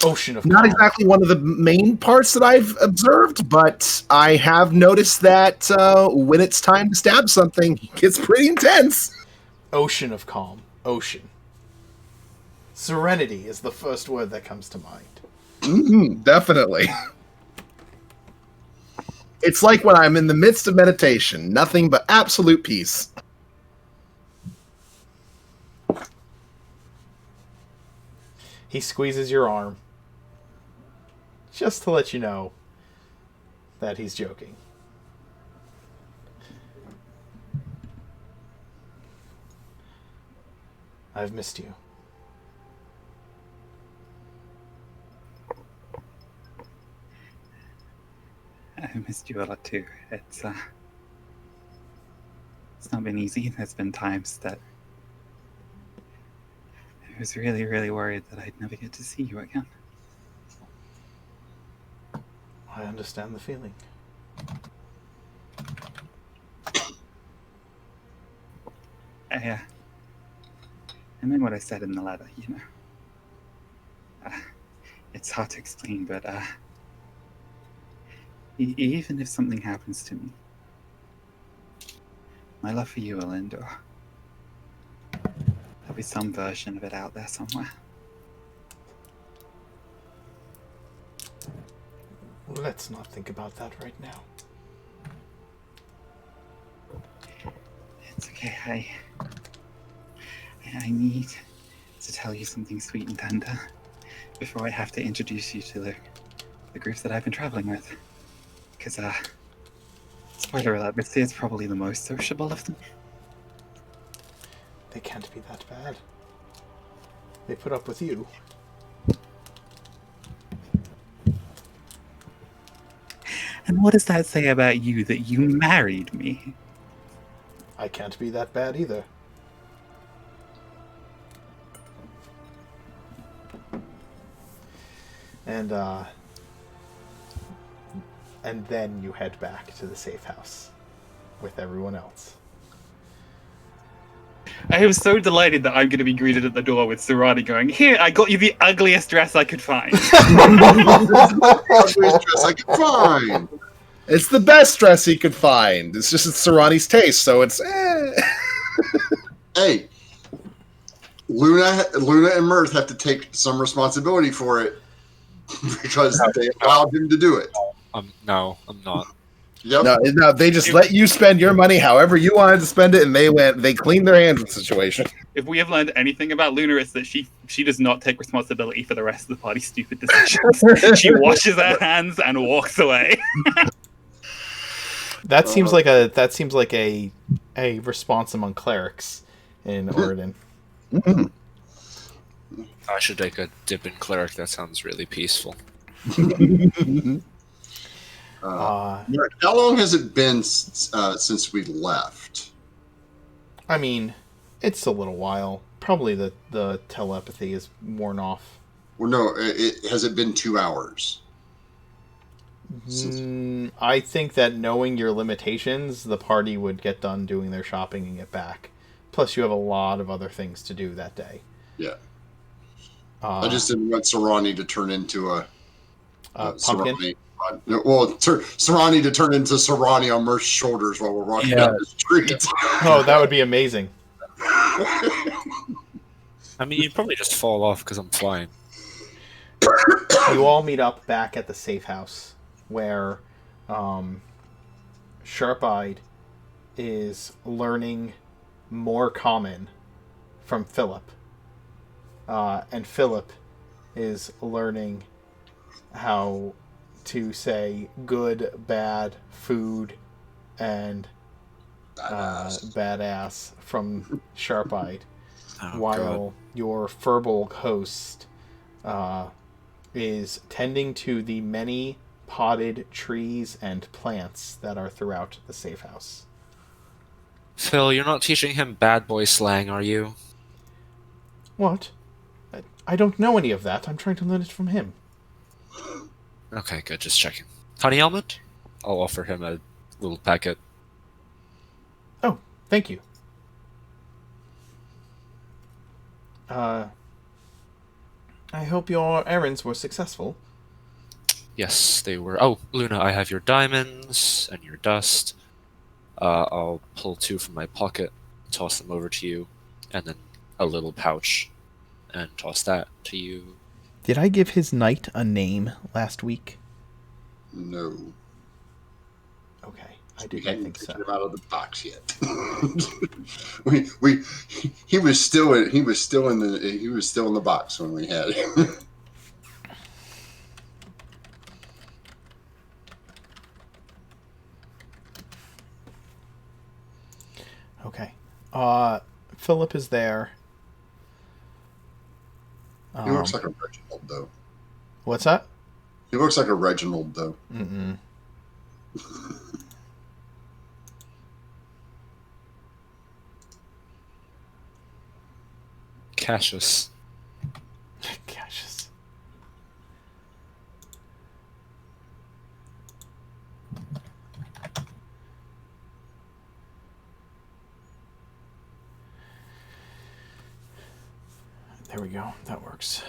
Ocean of Not calm. exactly one of the main parts that I've observed, but I have noticed that when it's time to stab something, it gets pretty intense. Ocean of calm. Ocean. Serenity is the first word that comes to mind. Mm-hmm, definitely. It's like when I'm in the midst of meditation, nothing but absolute peace. He squeezes your arm. Just to let you know that he's joking. I've missed you. I missed you a lot too. It's not been easy. There's been times that I was really, really worried that I'd never get to see you again. I understand the feeling. I meant what I said in the letter, you know. It's hard to explain, but even if something happens to me, my love for you will endure. There'll be some version of it out there somewhere. Let's not think about that right now. It's okay. I need to tell you something sweet and tender before I have to introduce you to the groups that I've been traveling with. Because, spoiler alert, Misty is probably the most sociable of them. They can't be that bad. They put up with you. And what does that say about you that you married me? I can't be that bad either. And then you head back to the safe house with everyone else. I am so delighted that I'm going to be greeted at the door with Sarani going, "Here, I got you the ugliest dress I could find." Ugliest dress I could find. It's the best dress he could find. It's just Sarani's taste, so it's Hey, Luna and Mirth have to take some responsibility for it because they allowed him to do it. No, I'm not. Yep. No, they just let you spend your money however you wanted to spend it, and they cleaned their hands with the situation. If we have learned anything about Luna, it's that she does not take responsibility for the rest of the party's stupid decisions. She washes her hands and walks away. That seems like a response among clerics in Orad. I should take a dip in cleric. That sounds really peaceful. How long has it been since we left? I mean, it's a little while. Probably the telepathy is worn off. Well, no, has it been 2 hours? I think that knowing your limitations, the party would get done doing their shopping and get back. Plus, you have a lot of other things to do that day. Yeah. I just didn't want Sarani to turn into a pumpkin. Sarani. Sarani to turn into Sarani on Murph's shoulders while we're walking down the street. Oh, that would be amazing. I mean, you'd probably just fall off because I'm flying. You all meet up back at the safe house where Sharp-Eyed is learning more common from Philip. And Philip is learning how to say good, bad, food, and badass from Sharp-Eyed, while your Furbolg host is tending to the many potted trees and plants that are throughout the safe house. Phil, you're not teaching him bad boy slang, are you? What? I don't know any of that. I'm trying to learn it from him. Okay, good, just checking. Honey almond? I'll offer him a little packet. Oh, thank you. I hope your errands were successful. Yes, they were. Oh, Luna, I have your diamonds and your dust. I'll pull 2 from my pocket, toss them over to you, and then a little pouch, and toss that to you. Did I give his knight a name last week? No. Okay, I didn't think so. Him out of the box yet. He was still in the box when we had him. Okay. Philip is there. He looks like a Reginald, though. What's that? He looks like a Reginald, though. Mm-mm. Cassius. Cassius. There we go. That works.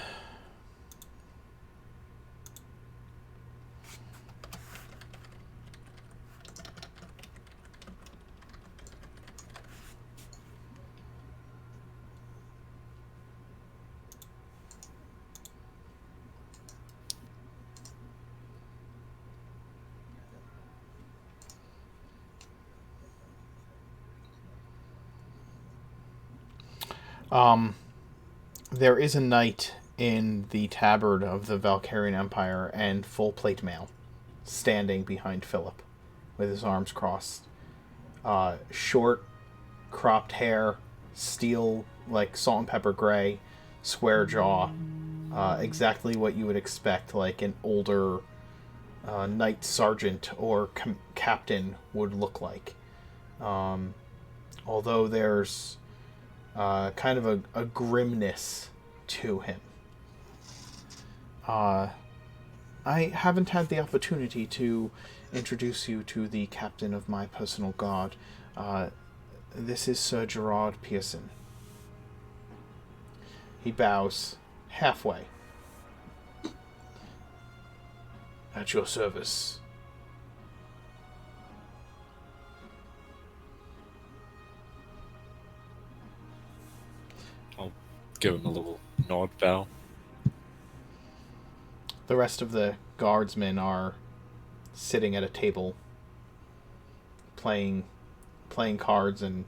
There is a knight in the tabard of the Valkyrian Empire and full plate mail, standing behind Philip, with his arms crossed. Short, cropped hair, steel, like salt and pepper gray, square jaw, exactly what you would expect, like an older knight sergeant or captain would look like. Although there's kind of a grimness to him. I haven't had the opportunity to introduce you to the captain of my personal guard. This is Sir Gerard Pearson. He bows halfway. At your service. I'll give him a little nod bow. The rest of the guardsmen are sitting at a table, playing cards and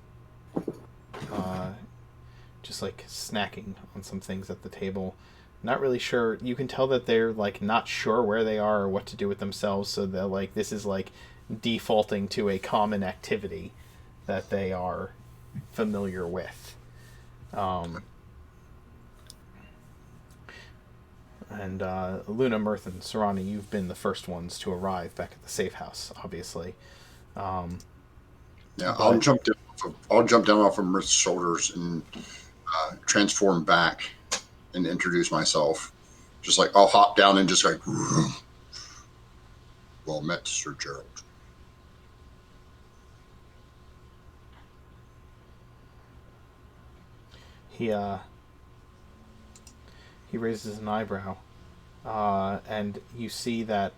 just like snacking on some things at the table. Not really sure. You can tell that they're like not sure where they are or what to do with themselves, so they're like, this is like defaulting to a common activity that they are familiar with. And Luna, Mirth, and Sarani, you've been the first ones to arrive back at the safe house, obviously. Yeah, I'll jump down off of Mirth's shoulders and transform back and introduce myself. Just like I'll hop down and just like, well met, Sir Gerald. He raises an eyebrow, and you see that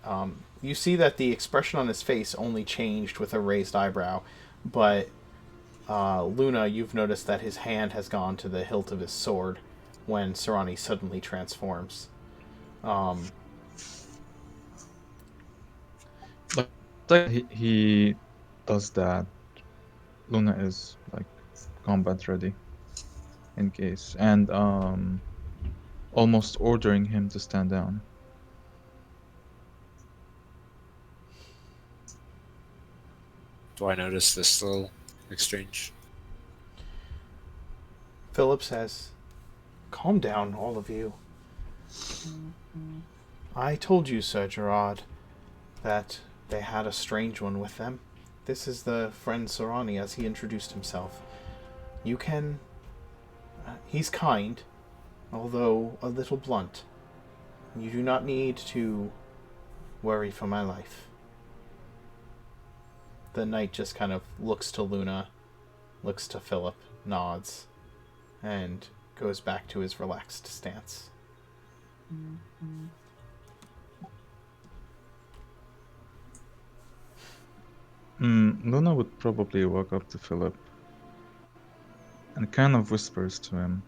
the expression on his face only changed with a raised eyebrow, but Luna, you've noticed that his hand has gone to the hilt of his sword when Sarani suddenly transforms. Like he does that. Luna is like combat ready in case, and almost ordering him to stand down. Do I notice this little exchange? Philip says, "Calm down, all of you. I told you, Sir Gerard, that they had a strange one with them. This is the friend Sarani, as he introduced himself. You can... he's kind, although a little blunt. You do not need to worry for my life." The knight just kind of looks to Luna, looks to Philip, nods, and goes back to his relaxed stance. Luna would probably walk up to Philip and kind of whispers to him,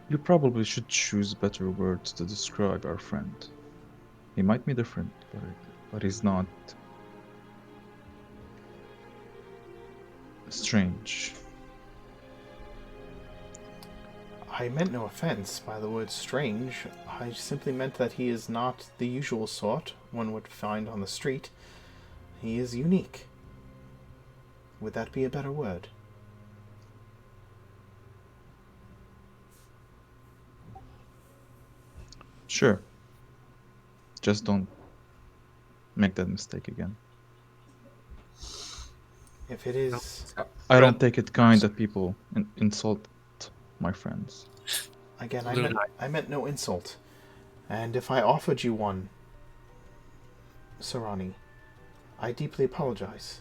"You probably should choose better words to describe our friend. He might be different, but he's not strange." I meant no offense by the word strange. I simply meant that he is not the usual sort one would find on the street. He is unique. Would that be a better word? Sure. Just don't make that mistake again. If it is... I don't take it kind that people insult my friends. Again, I meant no insult. And if I offered you one, Sarani, I deeply apologize.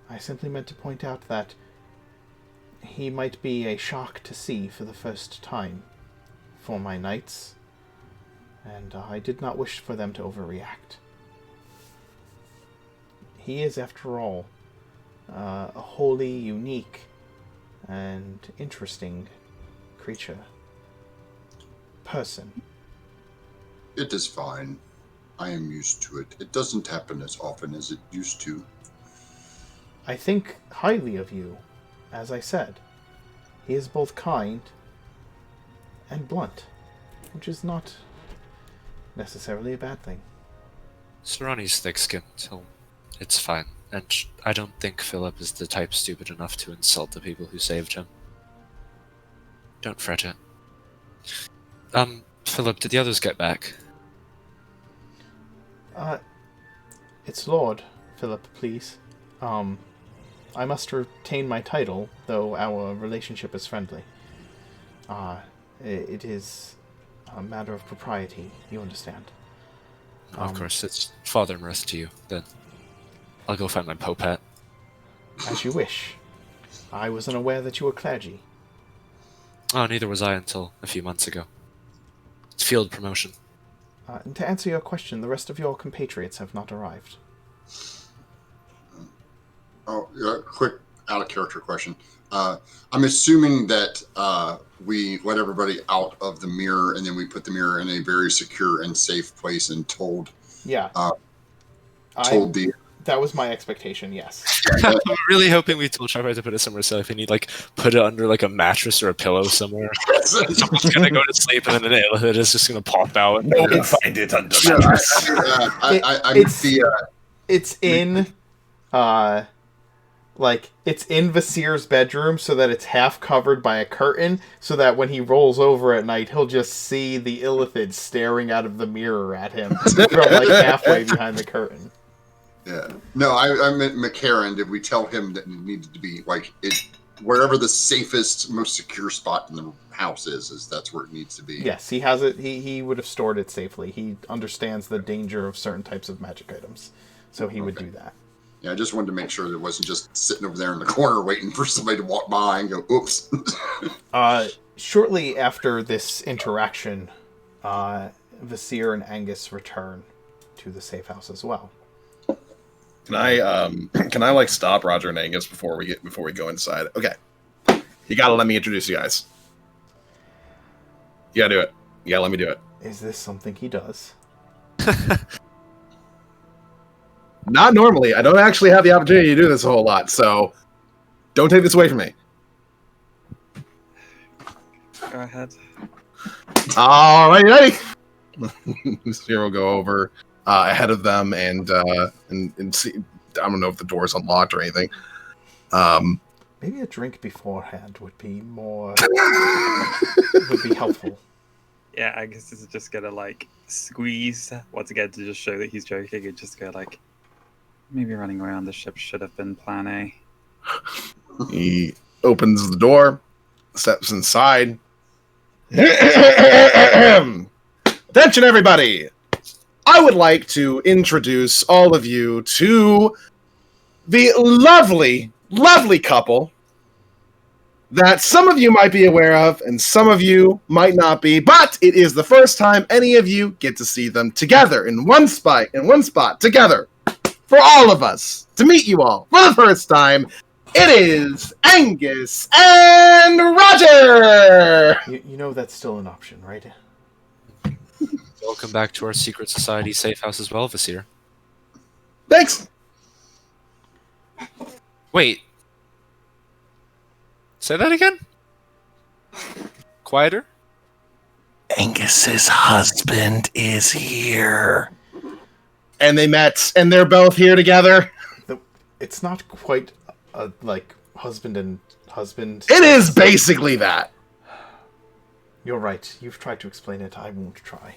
I simply meant to point out that he might be a shock to see for the first time for my knights, and I did not wish for them to overreact. He is, after all, a wholly unique and interesting creature. Person. It is fine. I am used to it. It doesn't happen as often as it used to. I think highly of you, as I said. He is both kind and blunt, which is not necessarily a bad thing. Sarani's thick-skinned, so it's fine. And I don't think Philip is the type stupid enough to insult the people who saved him. Don't fret it. Philip, did the others get back? It's Lord, Philip, please. I must retain my title, though our relationship is friendly. It is a matter of propriety, you understand. Of course, it's Father Mirth to you, then. I'll go find my Pope hat. As you wish. I was unaware that you were clergy. Oh, neither was I until a few months ago. It's field promotion. And to answer your question, the rest of your compatriots have not arrived. Oh, quick out-of-character question. I'm assuming that we let everybody out of the mirror, and then we put the mirror in a very secure and safe place and told... Yeah. That was my expectation, yes. I'm really hoping we told Sharpeye to put it somewhere safe, and he'd put it under a mattress or a pillow somewhere. Someone's gonna go to sleep, and then the illithid is just gonna pop out. No one find it under the mattress. It's in it's in Vasir's bedroom, so that it's half covered by a curtain, so that when he rolls over at night, he'll just see the illithid staring out of the mirror at him from halfway behind the curtain. Yeah. No, I meant McCarran. Did we tell him that it needed to be wherever the safest, most secure spot in the house is that's where it needs to be? Yes, he has it. He would have stored it safely. He understands the danger of certain types of magic items, so he would do that. Yeah, I just wanted to make sure that it wasn't just sitting over there in the corner waiting for somebody to walk by and go, oops. Shortly after this interaction, Vasir and Angus return to the safe house as well. Can I like stop Roger and Angus before we go inside? Okay. You gotta let me introduce you guys. You gotta do it. You gotta let me do it. Is this something he does? Not normally. I don't actually have the opportunity to do this a whole lot, so don't take this away from me. Go ahead. Alrighty, ready. Vasir will go over ahead of them and see. I don't know if the door's unlocked or anything. Maybe a drink beforehand would be more would be helpful. Yeah, I guess this is just gonna like squeeze once again to just show that he's joking and just go like, maybe running around the ship should have been plan A. He opens the door, steps inside. Attention, everybody! I would like to introduce all of you to the lovely, lovely couple that some of you might be aware of and some of you might not be, but it is the first time any of you get to see them together in one spot together for all of us to meet you all for the first time. It is Angus and Roger! You know that's still an option, right? Welcome back to our secret society safe house as well, Vasir. Thanks! Wait. Say that again? Quieter? Angus's husband is here. And they met, and they're both here together. It's not quite like husband and husband. It is basically that. You're right. You've tried to explain it. I won't try.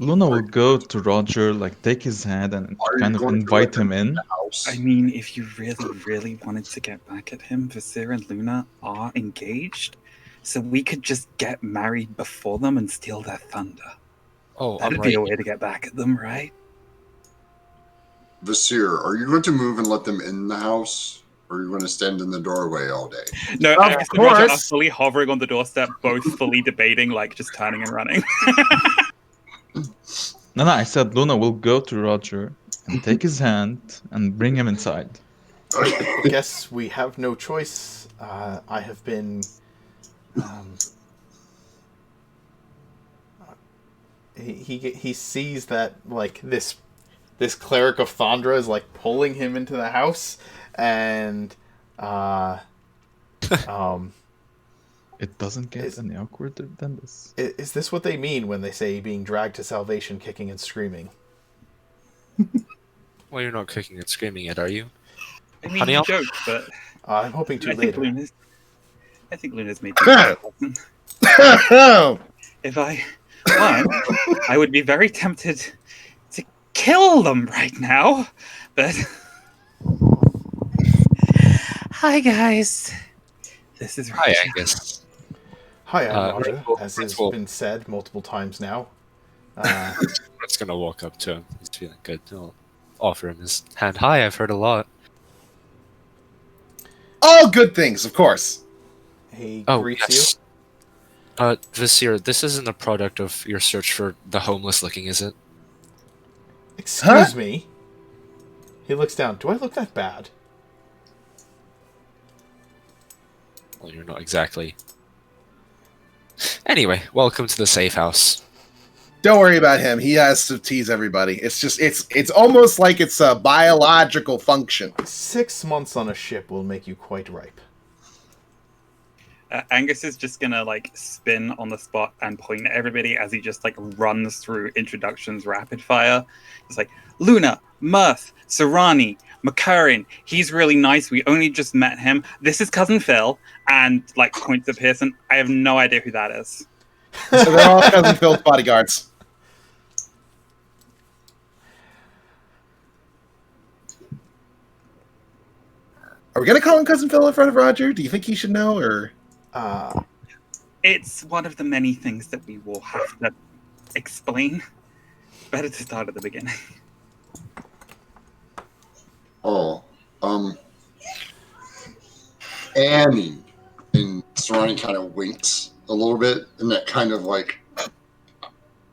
Luna will go to Roger, like take his hand and kind of invite him in. I mean, if you really, really wanted to get back at him, Vasir and Luna are engaged, so we could just get married before them and steal their thunder. Oh, That'd be a way to get back at them, right? Vasir, are you going to move and let them in the house? Or are you going to stand in the doorway all day? No, Of Angus and Roger are course. fully hovering on the doorstep, both fully debating, like just turning and running. No, I said Luna will go to Roger and take his hand and bring him inside. I guess we have no choice. I have been... He sees that, like, this cleric of Thundra is, like, pulling him into the house, and, It doesn't get any awkwarder than this. Is this what they mean when they say being dragged to salvation, kicking and screaming? Well, you're not kicking and screaming yet, are you? I mean, Honey, you I'll- joke, but I'm hoping to I think later. Luna's made If I won, I would be very tempted to kill them right now, but... Hi, guys. This is Hi, Roger. Angus. Hi, I'm Roger, Principal- as has Principal. been said multiple times now. I'm just gonna walk up to him. He's feeling good. I'll offer him his hand. Hi, I've heard a lot. All good things, of course. He Oh, greets yes. Vasir, this isn't a product of your search for the homeless looking, is it? you. Excuse me. He looks down. Do I look that bad? Well, you're not exactly. Anyway, welcome to the safe house. Don't worry about him. He has to tease everybody. It's almost like it's a biological function. 6 months on a ship will make you quite ripe. Angus is just gonna like spin on the spot and point at everybody as he just like runs through introductions rapid fire. It's like Luna, Mirth, Sarani, McCurran. He's really nice. We only just met him. This is cousin Phil, and like points at Pearson. I have no idea who that is. So they're all Cousin Phil's bodyguards. Are we gonna call him Cousin Phil in front of Roger? Do you think he should know, or? It's one of the many things that we will have to explain. Better to start at the beginning. Oh, Annie. And Serrani kind of winks a little bit, and that kind of like,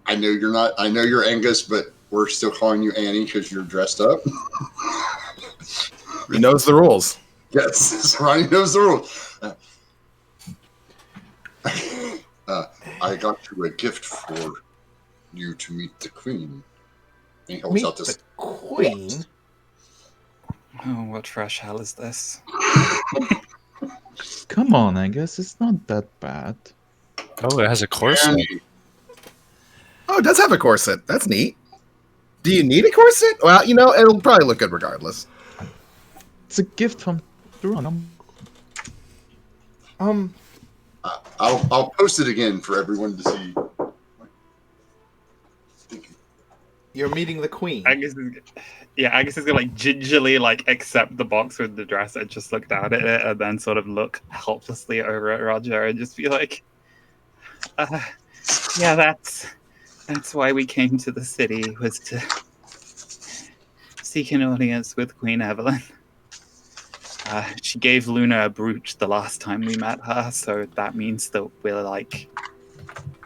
I know you're Angus, but we're still calling you Annie because you're dressed up. He knows the rules. Yes, Serrani knows the rules. I got you a gift for you to meet the queen. And he holds Meet out this. the queen? Oh, what trash hell is this? Come on, Angus, it's not that bad. Oh, it has a corset. Annie. Oh, it does have a corset. That's neat. Do you need a corset? Well, it'll probably look good regardless. It's a gift from Duran. I'll post it again for everyone to see. You're meeting the queen. Angus is gonna like gingerly like accept the box with the dress and just look down at it and then sort of look helplessly over at Roger and just be like, yeah, that's why we came to the city, was to seek an audience with Queen Evelyn. She gave Luna a brooch the last time we met her, so that means that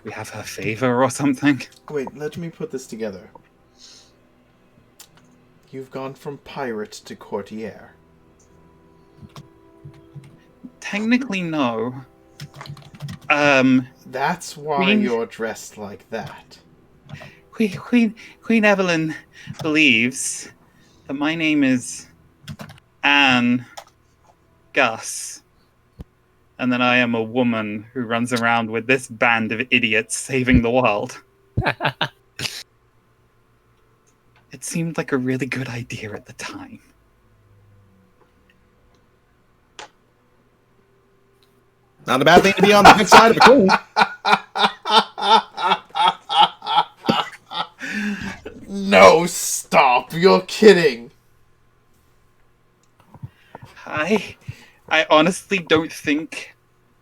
we have her favor or something. Wait, let me put this together. You've gone from pirate to courtier. Technically, no. That's why Queen- you're dressed like that. Queen Evelyn believes that my name is Anne Gus, and that I am a woman who runs around with this band of idiots saving the world. It seemed like a really good idea at the time. Not a bad thing to be on the good side of a queen. No, stop! You're kidding! I honestly don't think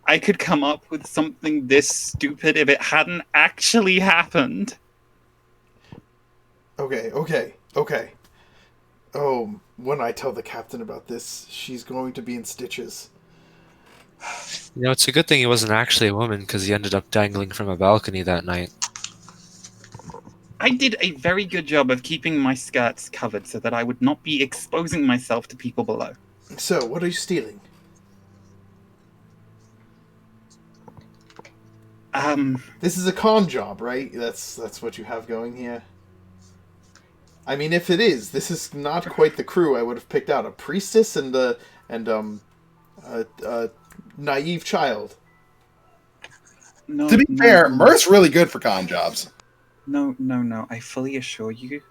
I could come up with something this stupid if it hadn't actually happened. Okay. Oh, when I tell the captain about this, she's going to be in stitches. It's a good thing he wasn't actually a woman, because he ended up dangling from a balcony that night. I did a very good job of keeping my skirts covered so that I would not be exposing myself to people below. So, what are you stealing? This is a con job, right? That's what you have going here. I mean, if it is, this is not quite the crew I would have picked out. A priestess and a naive child. No, To be fair, Murph's really good for con jobs. No. I fully assure you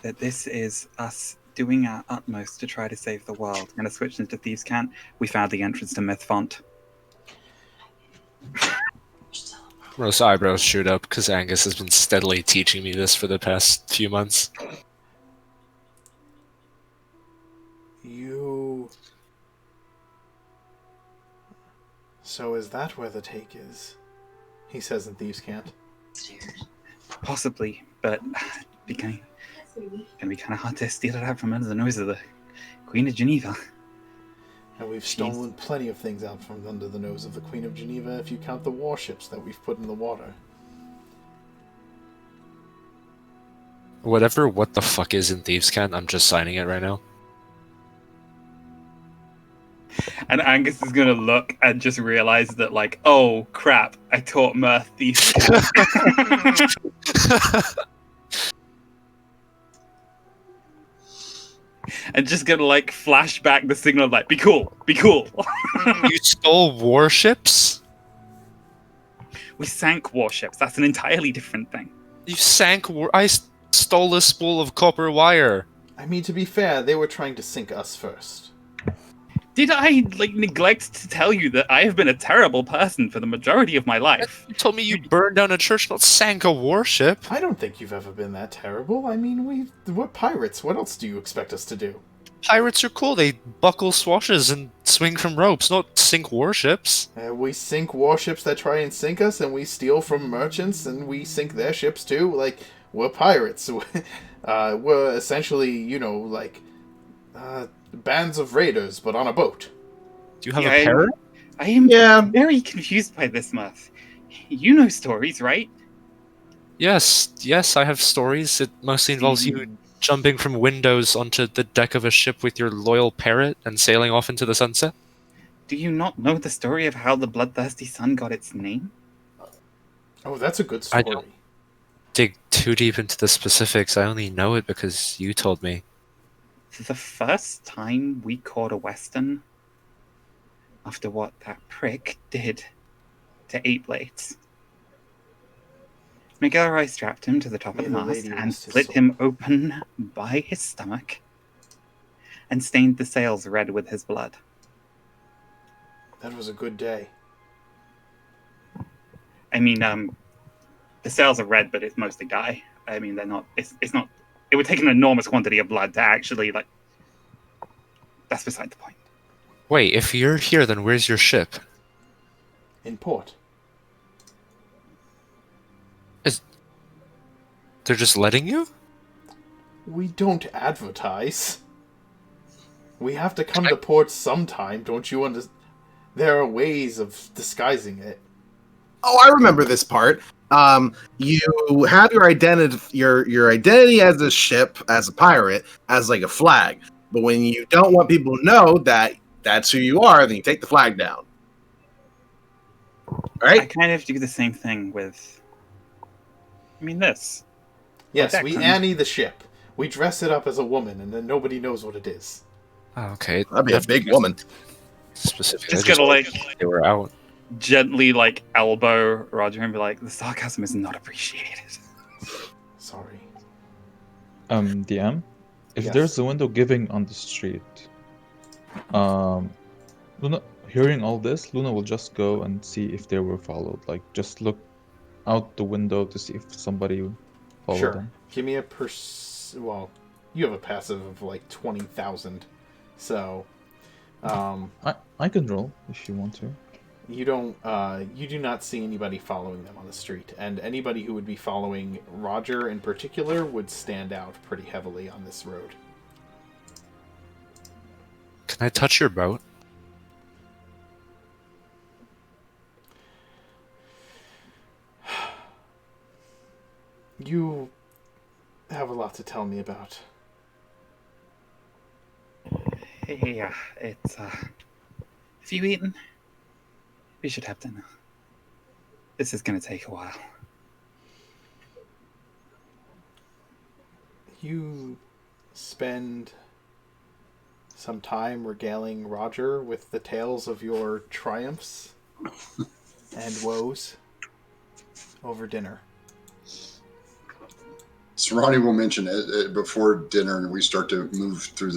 that this is us doing our utmost to try to save the world. I'm going to switch into Thieves' Cant. We found the entrance to Myth Font. Most eyebrows shoot up, because Angus has been steadily teaching me this for the past few months. So is that where the take is? He says in Thieves' Cant. Possibly, but it's going to be kind of hard to steal it out from under the nose of the Queen of Geneva. And we've stolen plenty of things out from under the nose of the Queen of Geneva if you count the warships that we've put in the water. Whatever what the fuck is in Thieves' Cant, I'm just signing it right now. And Angus is going to look and just realize that, like, oh, crap, I taught Mirth Thieves' Cant. And just gonna like flash back the signal like, be cool. You stole warships? We sank warships. That's an entirely different thing. You sank I stole a spool of copper wire. I mean, to be fair, they were trying to sink us first. Did I neglect to tell you that I have been a terrible person for the majority of my life? You told me you burned down a church, not sank a warship. I don't think you've ever been that terrible. I mean, we're pirates. What else do you expect us to do? Pirates are cool. They buckle swashes and swing from ropes, not sink warships. We sink warships that try and sink us, and we steal from merchants, and we sink their ships too. Like, we're pirates. We're essentially, Bands of raiders, but on a boat. Do you have Yeah, a parrot? I am Yeah. very confused by this, Muff. You know stories, right? Yes, I have stories. It mostly involves you jumping from windows onto the deck of a ship with your loyal parrot and sailing off into the sunset. Do you not know the story of how the bloodthirsty sun got its name? Oh, that's a good I story. don't dig too deep into the specifics. I only know it because you told me. The first time we caught a Western, after what that prick did to Eight Blades, Miguel Rai strapped him to the top May of the the mast lady and rest his split soul. him open by his stomach and stained the sails red with his blood. That was a good day. I mean, the sails are red, but it's mostly dye. I mean, they're not. It's not. It would take an enormous quantity of blood to actually like. That's beside the point. Wait, if you're here, then where's your ship? In port. They're just letting you? We don't advertise. We have to come to port sometime, don't you understand? There are ways of disguising it. Oh, I remember this part. You have your identity as a ship, as a pirate, as like a flag. But when you don't want people to know that that's who you are, then you take the flag down. I Right? kind of do the same thing with. I mean, this. Yes, Like we Declan. Annie the ship. We dress it up as a woman, and then nobody knows what it is. Oh, okay. That'd be a big woman. Specific. Just I just gotta like they were out. gently like elbow Roger and be like, the sarcasm is not appreciated. Sorry. DM, if Yes. there's a window giving on the street, Luna, hearing all this, Luna will just go and see if they were followed. Like, just look out the window to see if somebody followed Sure. them. Give me a well, you have a passive of like 20,000. So, I can roll if you want to. you don't you do not see anybody following them on the street, and anybody who would be following Roger in particular would stand out pretty heavily on this road. Can I touch your boat? You have a lot to tell me about. Hey, it's have you eaten? We should have dinner. This is gonna take a while. You spend some time regaling Roger with the tales of your triumphs and woes over dinner. Serrani will mention it before dinner, and we start to move through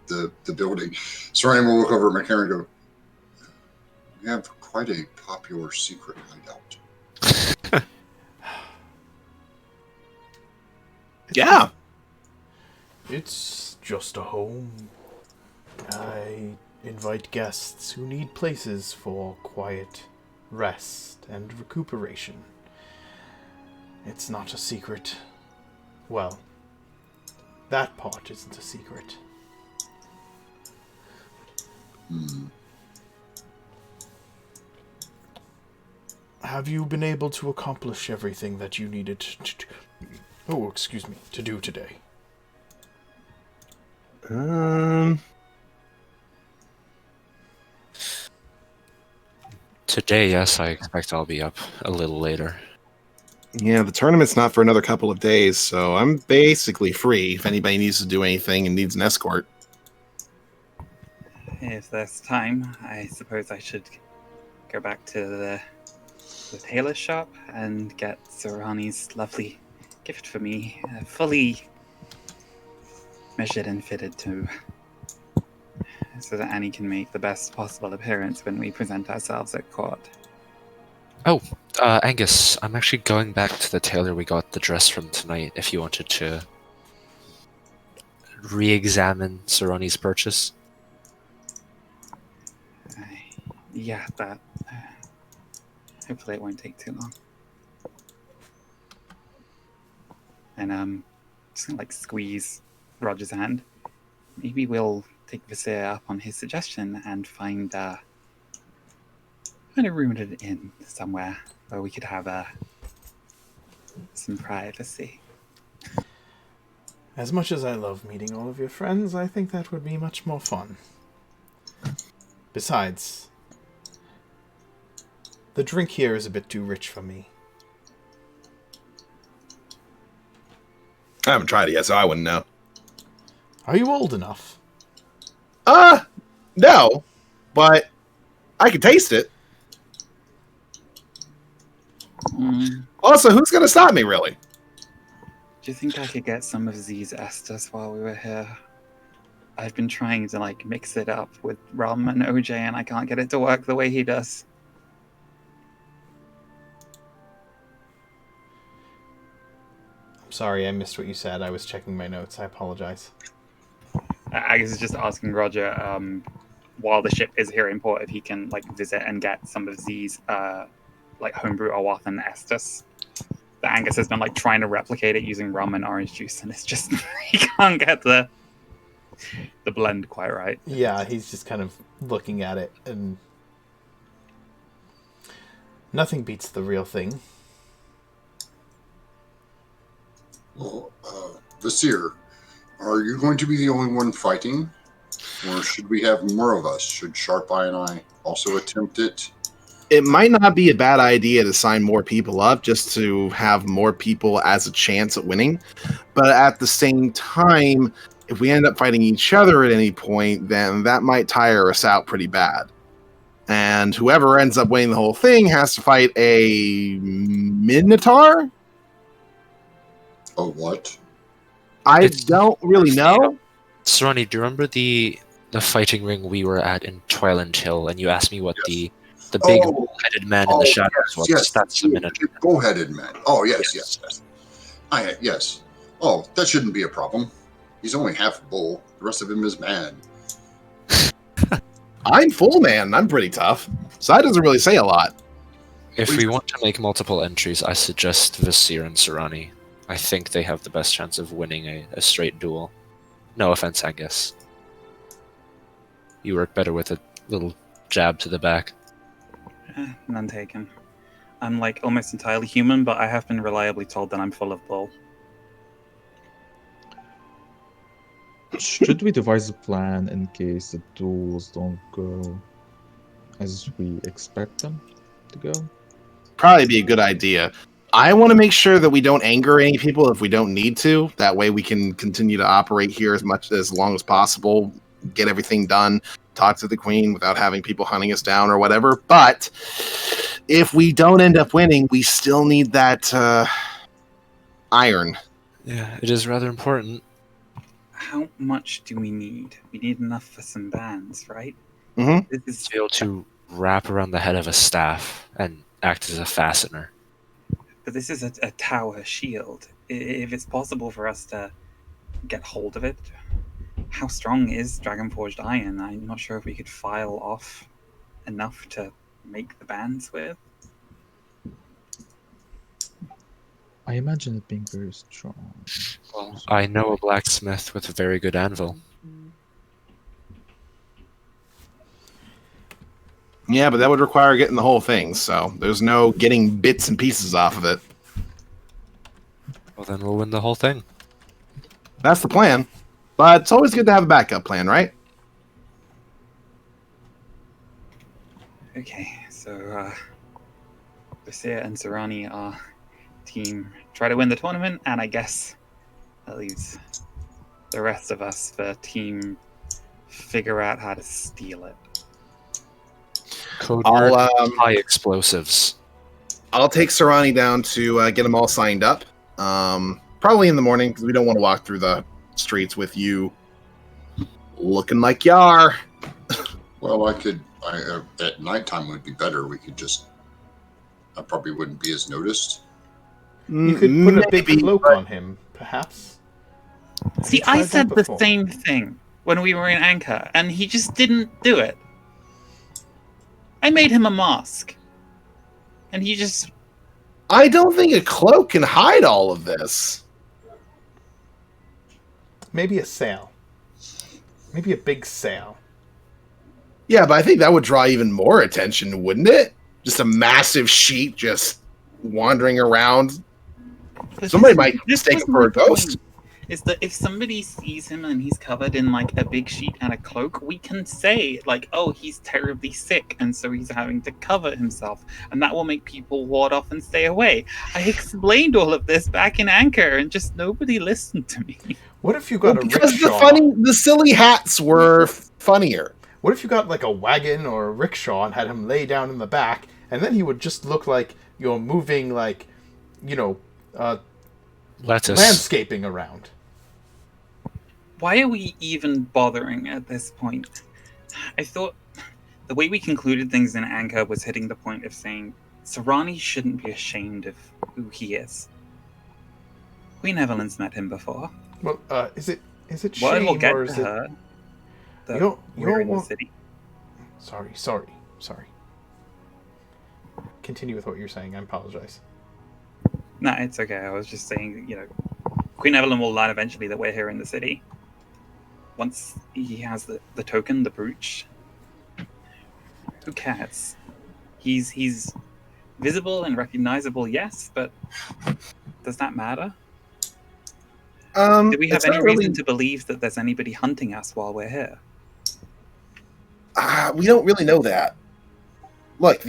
the building. Serrani will look over at McCarran and go, "We have quite a popular secret hideout." Yeah. It's just a home. I invite guests who need places for quiet rest and recuperation. It's not a secret. Well, that part isn't a secret. Have you been able to accomplish everything that you needed to do today? Today, yes, I expect I'll be up a little later. Yeah, the tournament's not for another couple of days, so I'm basically free if anybody needs to do anything and needs an escort. If there's time, I suppose I should go back to the tailor shop and get Serrani's lovely gift for me, fully measured and fitted to, so that Annie can make the best possible appearance when we present ourselves at court. Oh, Angus, I'm actually going back to the tailor we got the dress from tonight if you wanted to re-examine Serrani's purchase. Yeah, that. Hopefully it won't take too long. And just gonna like squeeze Roger's hand. maybe we'll take Vizier up on his suggestion and find a room at an inn somewhere where we could have some privacy. As much as I love meeting all of your friends, I think that would be much more fun. Besides, the drink here is a bit too rich for me. I haven't tried it yet, so I wouldn't know. Are you old enough? No, but I can taste it. Also, who's going to stop me, really? Do you think I could get some of these esters while we were here? I've been trying to mix it up with rum and OJ, and I can't get it to work the way he does. I'm sorry, I missed what you said. I was checking my notes. I apologize. I was just asking Roger, while the ship is here in port, if he can visit and get some of these homebrew Awathan esters. The Angus has been trying to replicate it using rum and orange juice, and it's just he can't get the blend quite right. Yeah, he's just kind of looking at it, and nothing beats the real thing. Well, Vizier, are you going to be the only one fighting? Or should we have more of us? Should Sharp Eye and I also attempt it? It might not be a bad idea to sign more people up just to have more people as a chance at winning. But at the same time, if we end up fighting each other at any point, then that might tire us out pretty bad. And whoever ends up winning the whole thing has to fight a Minotaur? A what? I don't really know. Serani, do you remember the fighting ring we were at in Twiland Hill, and you asked me what the big bull-headed man in the shadows was? Yes, That's the Minotaur. Bull-headed man. Oh, yes. Yes. Oh, that shouldn't be a problem. He's only half bull. The rest of him is man. I'm full man. I'm pretty tough. So that doesn't really say a lot. If we want to make multiple entries, I suggest Vizier and Serani. I think they have the best chance of winning a straight duel. No offense, Angus. You work better with a little jab to the back. None taken. I'm almost entirely human, but I have been reliably told that I'm full of bull. Should we devise a plan in case the duels don't go as we expect them to go? Probably be a good idea. I want to make sure that we don't anger any people if we don't need to. That way we can continue to operate here as long as possible, get everything done, talk to the queen without having people hunting us down or whatever. But if we don't end up winning, we still need that iron. Yeah, it is rather important. How much do we need? We need enough for some bands, right? Mm-hmm. To be able to wrap around the head of a staff and act as a fastener. But this is a tower shield. If it's possible for us to get hold of it, how strong is Dragonforged iron? I'm not sure if we could file off enough to make the bands with. I imagine it being very strong. Well, I know a blacksmith with a very good anvil. Yeah, but that would require getting the whole thing, so there's no getting bits and pieces off of it. Well, then we'll win the whole thing. That's the plan. But it's always good to have a backup plan, right? Okay, so Vizier and Serani are team try to win the tournament, and I guess that leaves the rest of us for team figure out how to steal it. Code word, high explosives. I'll take Serani down to get them all signed up. Probably in the morning, because we don't want to walk through the streets with you looking like you are. Well, at nighttime would be better. We could just... I probably wouldn't be as noticed. You could put a big cloak on him, perhaps. See, I said the same thing when we were in Anchor, and he just didn't do it. I made him a mask. And he just... I don't think a cloak can hide all of this. Maybe a sail. maybe a big sail. Yeah, but I think that would draw even more attention, wouldn't it? Just a massive sheet just wandering around. But Somebody might this mistake was him for a my ghost. point, is that if somebody sees him and he's covered in like a big sheet and a cloak, we can say like, oh, he's terribly sick and so he's having to cover himself, and that will make people ward off and stay away. I explained all of this back in Anchor and just nobody listened to me. What if you got Well, a because rickshaw? the silly hats were funnier. What if you got like a wagon or a rickshaw and had him lay down in the back, and then he would just look like you're moving like, Lettuce. landscaping around. Why are we even bothering at this point? I thought the way we concluded things in Anchor was hitting the point of saying Serrani shouldn't be ashamed of who he is. Queen Evelyn's met him before. Well, is it Word shame will get or to is it? her that You're we're in the one- city. Sorry. Continue with what you're saying. I apologize. No, it's okay. I was just saying, Queen Evelyn will learn eventually that we're here in the city. Once he has the token, the brooch, who cares? He's visible and recognizable, yes, but does that matter? Do we have it's any not reason really- to believe that there's anybody hunting us while we're here? We don't really know that. Look,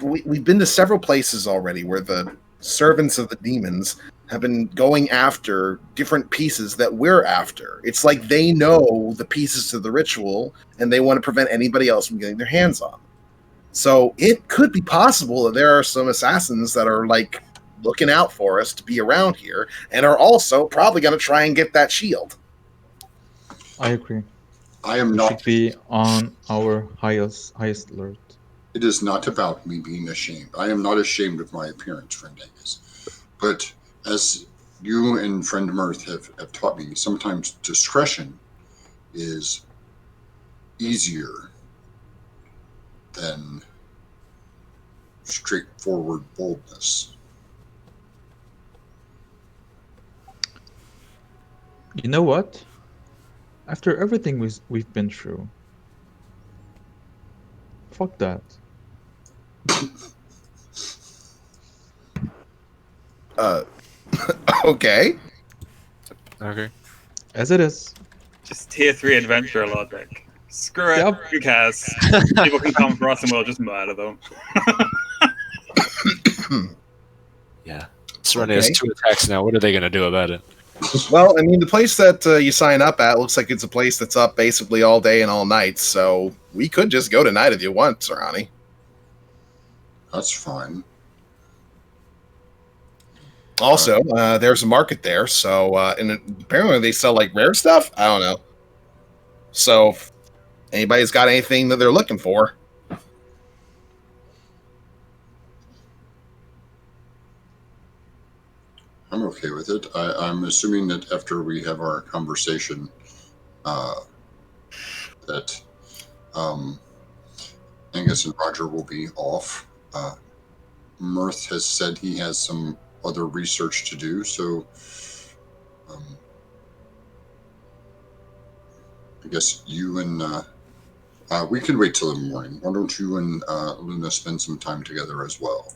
we've been to several places already where the servants of the demons have been going after different pieces that we're after. It's like they know the pieces to the ritual and they want to prevent anybody else from getting their hands on them. So it could be possible that there are some assassins that are like looking out for us to be around here and are also probably going to try and get that shield. I agree. I am We not. should be on our highest alert. It is not about me being ashamed. I am not ashamed of my appearance, friend Angus. But as you and friend Mirth have taught me, sometimes discretion is easier than straightforward boldness. You know what? After everything we've been through, fuck that. Okay. Okay. As it is. Just tier 3 adventure logic. Screw it. Yep. Who cares? People can come for us and we'll just murder them. Yeah. Serrani has 2 attacks now. What are they going to do about it? Well, I mean, the place that you sign up at looks like it's a place that's up basically all day and all night, so we could just go tonight if you want, Serrani. That's fine. Also, there's a market there, so and apparently they sell like rare stuff. I don't know. So, if anybody's got anything that they're looking for, I'm okay with it. I'm assuming that after we have our conversation, that Angus and Roger will be off. Mirth has said he has some other research to do, so I guess you and we can wait till the morning. Why don't you and Luna spend some time together as well?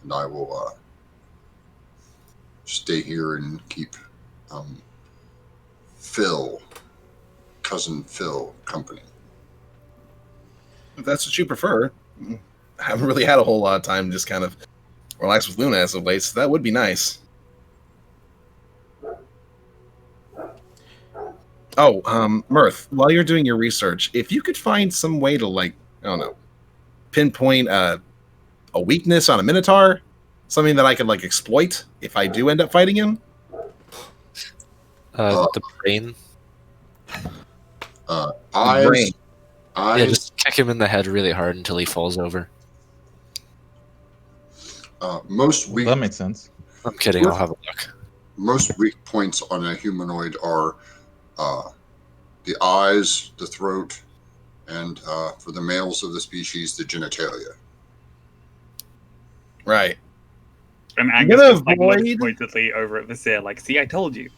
And I will stay here and keep cousin Phil, company. if that's what you prefer. I haven't really had a whole lot of time to just kind of relax with Luna as of late, so that would be nice. Oh, Mirth, while you're doing your research, if you could find some way to, like, I don't know, pinpoint a weakness on a Minotaur, something that I could, like, exploit if I do end up fighting him. The brain. Eyes. Yeah, just kick him in the head really hard until he falls over. Most Well, weak. that makes sense. I'm kidding. I'll have a look. Most weak points on a humanoid are the eyes, the throat, and for the males of the species, the genitalia. Right. And I'm Angus gonna just like looks avoid- pointedly over at Vizier, like, see, I told you.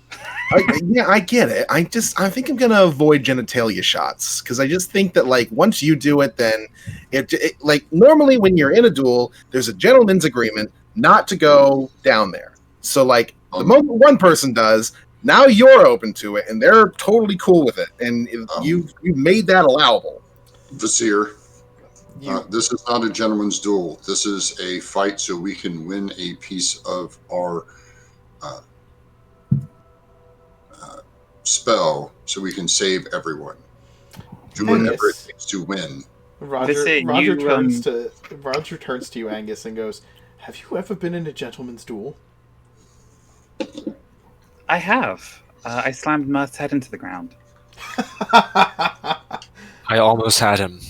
I get it. I think I'm gonna avoid genitalia shots because I just think that like once you do it, then it like normally when you're in a duel, there's a gentleman's agreement not to go down there. So like the moment one person does, now you're open to it, and they're totally cool with it, and you've made that allowable. Vizier, this is not a gentleman's duel. This is a fight so we can win a piece of our spell, so we can save everyone. Do whatever it takes to win. Roger turns to you, Angus, and goes, "Have you ever been in a gentleman's duel?" I have. I slammed Mirth's head into the ground. I almost had him.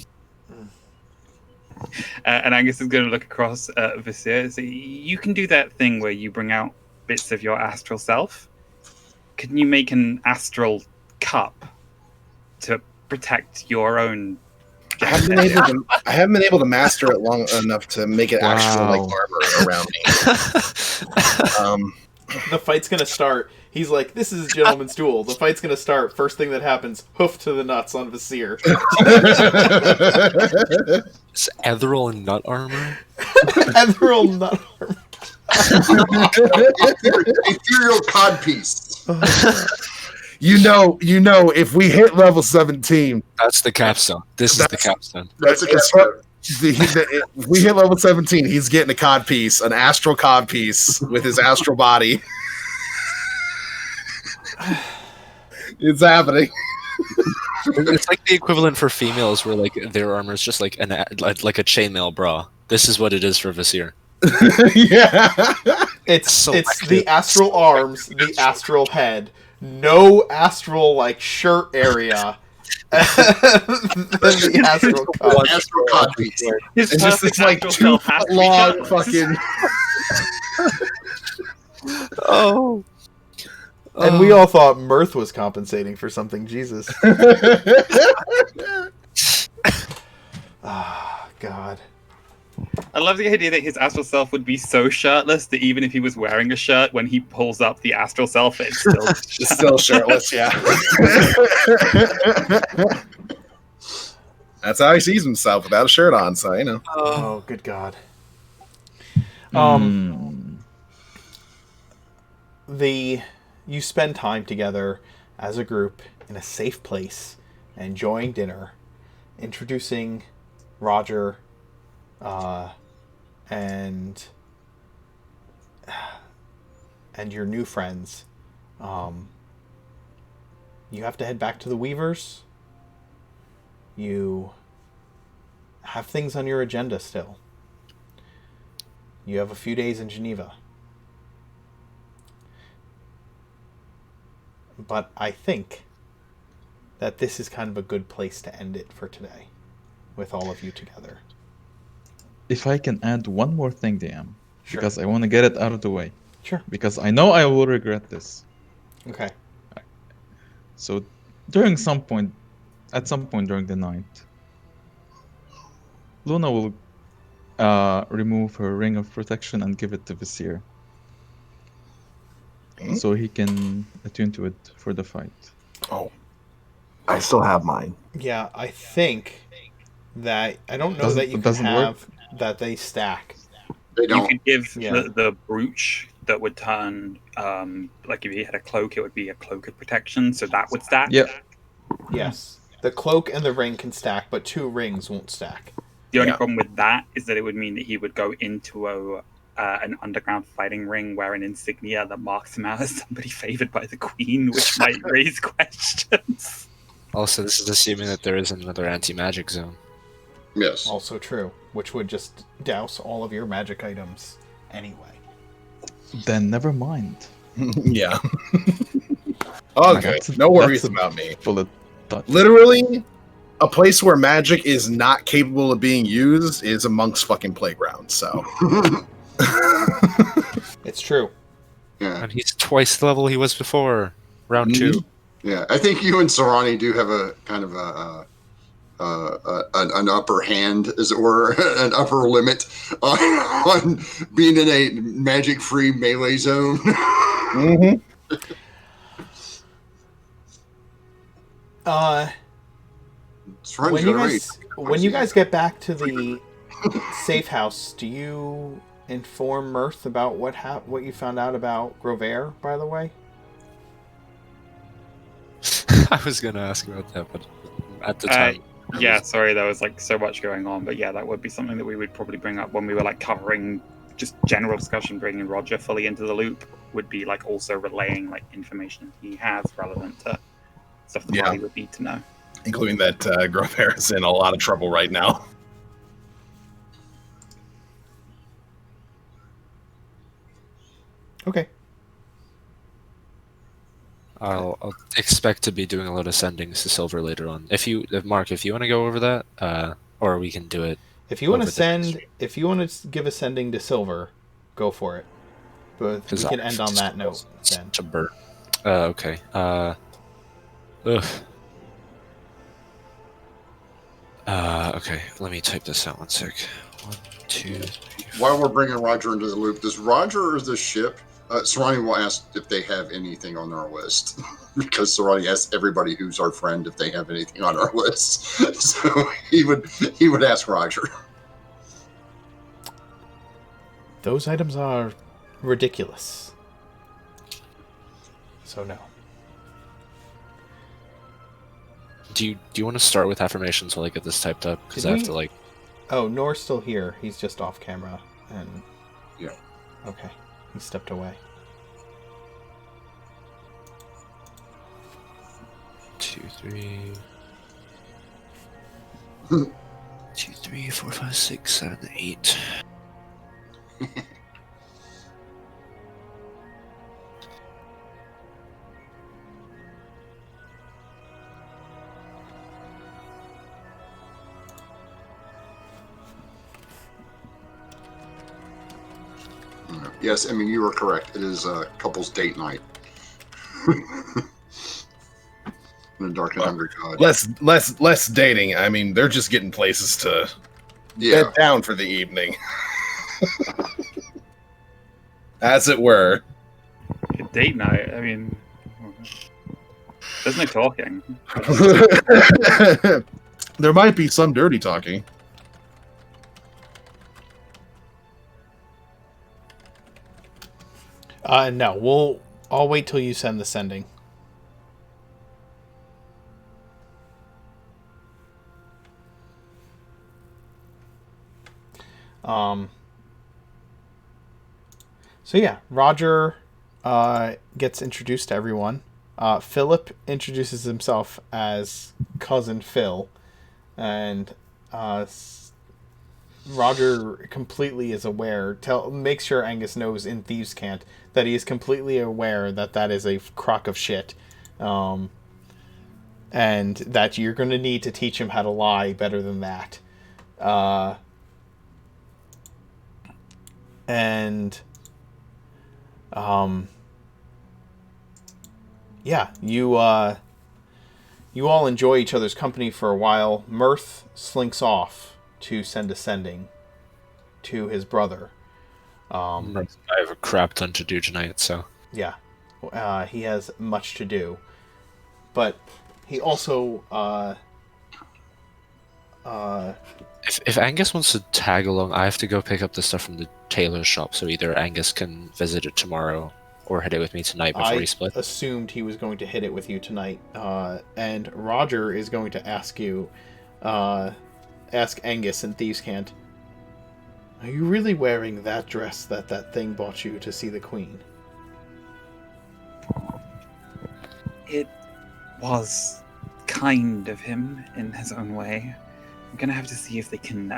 And Angus is going to look across at Vizier. So you can do that thing where you bring out bits of your astral self. Can you make an astral cup to protect your own? I haven't been able to master it long enough to make it actual like armor around me. The fight's gonna start. He's like, "This is a gentleman's duel." The fight's gonna start. First thing that happens, hoof to the nuts on Vizier. Is Etheril in nut armor? Etheril nut armor. Ethereal codpiece. You know, if we hit level 17, That's the capstone. This is the capstone. That's a capstone. If we hit level 17, he's getting a cod piece, an astral cod piece with his astral body. It's happening. It's like the equivalent for females, where like their armor is just like like a chainmail bra. This is what it is for Vizier. Yeah, It's the astral arms, the astral head, no astral like shirt area. The astral codpiece. It's just this like 2 foot long fucking. Oh. And we all thought Mirth was compensating for something. Jesus. Ah, God. I love the idea that his astral self would be so shirtless that even if he was wearing a shirt, when he pulls up the astral self, it's still shirtless. Yeah. That's how he sees himself, without a shirt on. So you know. Oh, good God. You spend time together as a group in a safe place, enjoying dinner, introducing Roger, and your new friends. You have to head back to the Weavers. You have things on your agenda still. You have a few days in Geneva. But I think that this is kind of a good place to end it for today, with all of you together. If I can add one more thing, DM, Sure. because I want to get it out of the way. Sure. Because I know I will regret this. Okay. So, at some point during the night, Luna will remove her ring of protection and give it to Vizier, so he can attune to it for the fight. Oh, I still have mine. Yeah, I think that I don't know Doesn't- that you it can doesn't have that they stack. They You don't. could give Yeah. the brooch that would turn, like if he had a cloak, it would be a cloak of protection, so that would stack. Yep. Yes. The cloak and the ring can stack, but 2 rings won't stack. The only Yeah. problem with that is that it would mean that he would go into an underground fighting ring wearing an insignia that marks him out as somebody favored by the queen, which might raise questions. Also, this is assuming that there is another anti-magic zone. Yes. Also true, which would just douse all of your magic items anyway. Then never mind. Yeah. Oh, good. That's- No worries that's a about me. Bullet touch. Literally, a place where magic is not capable of being used is a monk's fucking playground. So. It's true. Yeah. And he's twice the level he was before. Round 2. Yeah. I think you and Sarani do have a kind of an upper hand, as it were, an upper limit on being in a magic-free melee zone. Mm-hmm. Surrounding's got a raid. When you guys get back to the safe house, do you inform Mirth about what you found out about Grover, by the way? I was gonna ask about that, but at the time, Yeah, sorry, there was like so much going on, but yeah, that would be something that we would probably bring up when we were like covering just general discussion. Bringing Roger fully into the loop would be like also relaying like information he has relevant to stuff the party would need to know, including that Grover is in a lot of trouble right now. Okay. I'll expect to be doing a lot of sendings to Silver later on. Mark, if you want to go over that, or we can do it. If you want to give a sending to Silver, go for it. But we can end on that note then. To Bert. Okay. Okay. Let me type this out 1 sec. 1, 2, 3, 4. While we're bringing Roger into the loop, does Roger or the ship? Sarani will ask if they have anything on our list because Sarani asks everybody who's our friend if they have anything on our list. So he would ask Roger. Those items are ridiculous. So no. Do you want to start with affirmations while I get this typed up? Because I have to like. Oh, Nor's still here. He's just off camera, and yeah. Okay, he stepped away. 2, 3. 2, 3, 4, 5, 6, 7, 8. Yes, I mean you were correct. It is a couple's date night. The Dark and Hungry God. Less dating. I mean, they're just getting places to bed down for the evening, as it were. Date night. I mean, there's no talking. There might be some dirty talking. No, I'll wait till you send the sending. So yeah, Roger gets introduced to everyone. Philip introduces himself as Cousin Phil, and Roger completely is aware. Make sure Angus knows in Thieves' Cant that he is completely aware that is a crock of shit, and that you're going to need to teach him how to lie better than that. Yeah, you all enjoy each other's company for a while. Mirth slinks off to send a sending to his brother. I have a crap ton to do tonight, so... Yeah, he has much to do. But he also... If Angus wants to tag along, I have to go pick up the stuff from the tailor's shop, so either Angus can visit it tomorrow or hit it with me tonight before he split. I assumed he was going to hit it with you tonight. And Roger is going to ask you... ask Angus in Thieves' Cant, are you really wearing that dress that thing bought you to see the Queen? It was kind of him in his own way. I'm going to have to see if they can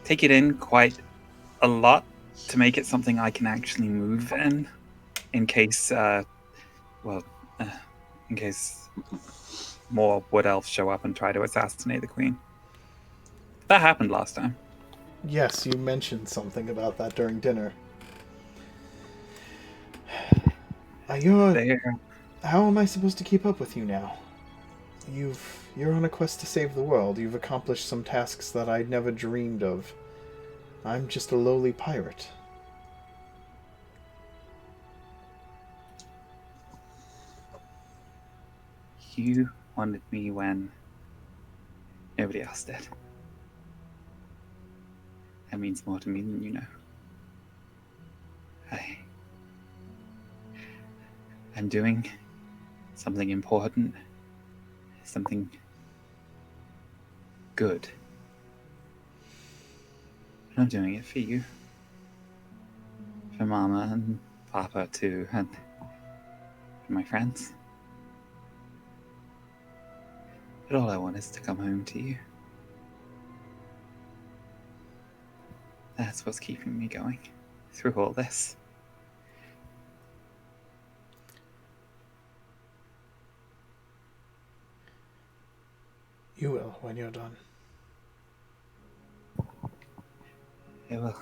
take it in quite a lot to make it something I can actually move in case, in case more Wood Elves show up and try to assassinate the Queen. That happened last time. Yes, you mentioned something about that during dinner. How am I supposed to keep up with you now? You're on a quest to save the world. You've accomplished some tasks that I'd never dreamed of. I'm just a lowly pirate. You wanted me when nobody else did. That means more to me than you know. I'm doing something important, something good. And I'm doing it for you. For Mama and Papa too, and for my friends. But all I want is to come home to you. That's what's keeping me going through all this. You will when you're done. Yeah, well,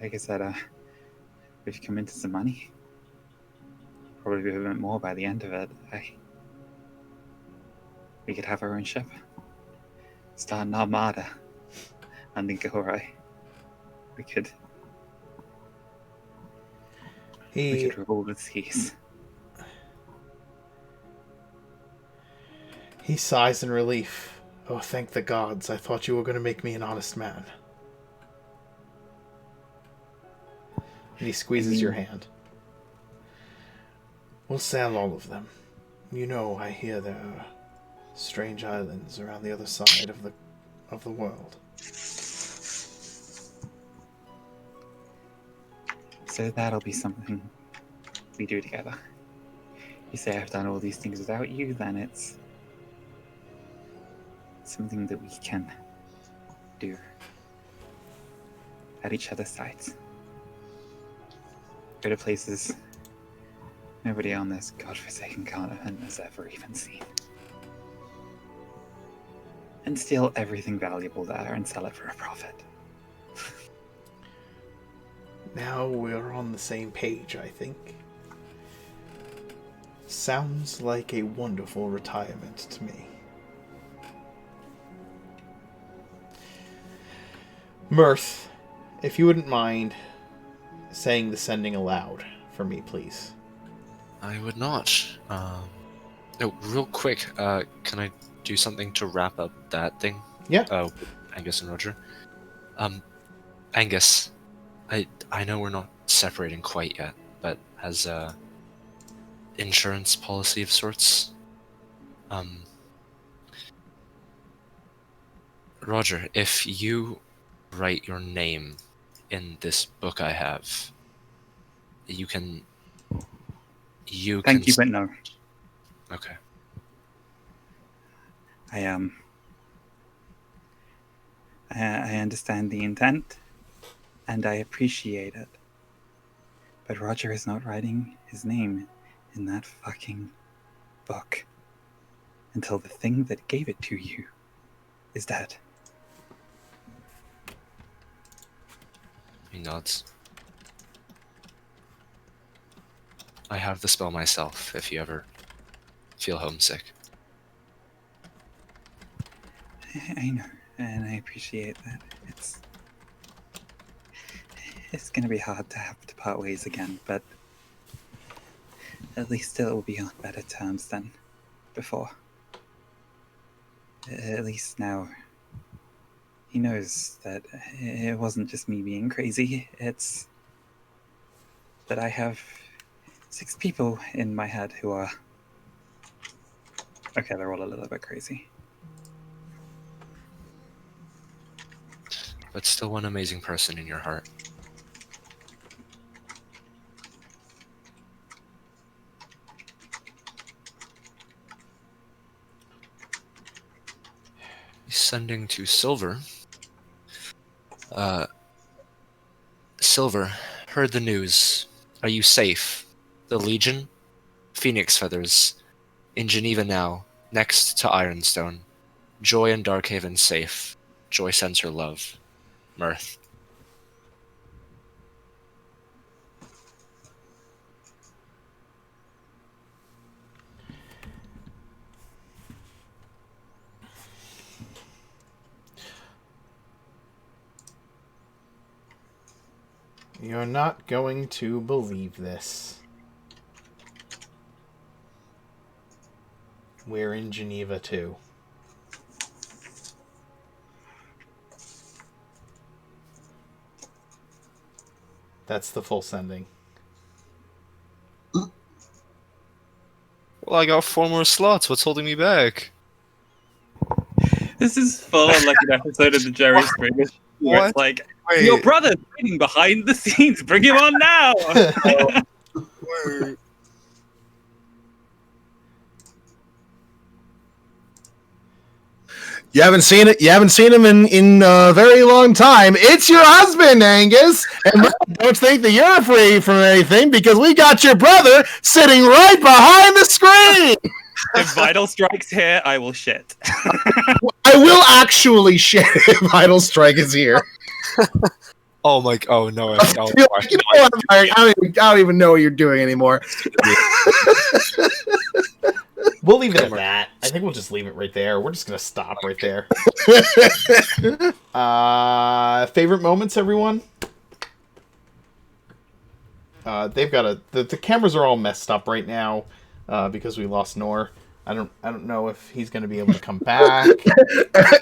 like I said, we've come into some money. Probably a bit more by the end of it. We could have our own ship. Start an armada. And then go right. We could rule the seas. He sighs in relief. Oh, thank the gods. I thought you were going to make me an honest man. And he squeezes your hand. We'll sail all of them. You know, I hear there are strange islands around the other side of the world. So that'll be something we do together. You say I've done all these things without you, then it's something that we can do at each other's sides. Go to places nobody on this godforsaken continent has ever even seen. And steal everything valuable there and sell it for a profit. Now we're on the same page, I think. Sounds like a wonderful retirement to me. Mirth, if you wouldn't mind saying the sending aloud for me, please. I would not. Oh, real quick, can I do something to wrap up that thing? Yeah. Oh, Angus and Roger. Angus, I know we're not separating quite yet, but as a insurance policy of sorts, Roger, if you write your name in this book I have, you can. Thank you, but no. Okay. I understand the intent, and I appreciate it. But Roger is not writing his name in that fucking book until the thing that gave it to you is dead. He nods. I have the spell myself, if you ever feel homesick. I know, and I appreciate that. It's going to be hard to have to part ways again, but at least it will be on better terms than before. At least now he knows that it wasn't just me being crazy, it's that I have 6 people in my head who are... Okay, they're all a little bit crazy. But still one amazing person in your heart. Sending to Silver. Silver, heard the news. Are you safe? The Legion? Phoenix Feathers. In Geneva now, next to Ironstone. Joy and Darkhaven safe. Joy sends her love. Mirth. You're not going to believe this. We're in Geneva too. That's the full sending. Well, I got 4 more slots. What's holding me back? This is full on like an episode of the Jerry Springer Show where it's What? like, Wait. your brother's waiting behind the scenes. Bring him on now. Wait. You haven't seen it. You haven't seen him in a very long time. It's your husband, Angus. And don't think that you're free from anything because we got your brother sitting right behind the screen. If Vital Strike's here, I will shit. I will actually shit if Vital Strike is here. Oh my! Oh no! I don't even know what you're doing anymore. We'll leave it at that. I think we'll just leave it right there. We're just gonna stop right there. Favorite moments, everyone? They've got the cameras are all messed up right now because we lost Nor. I don't know if he's gonna be able to come back.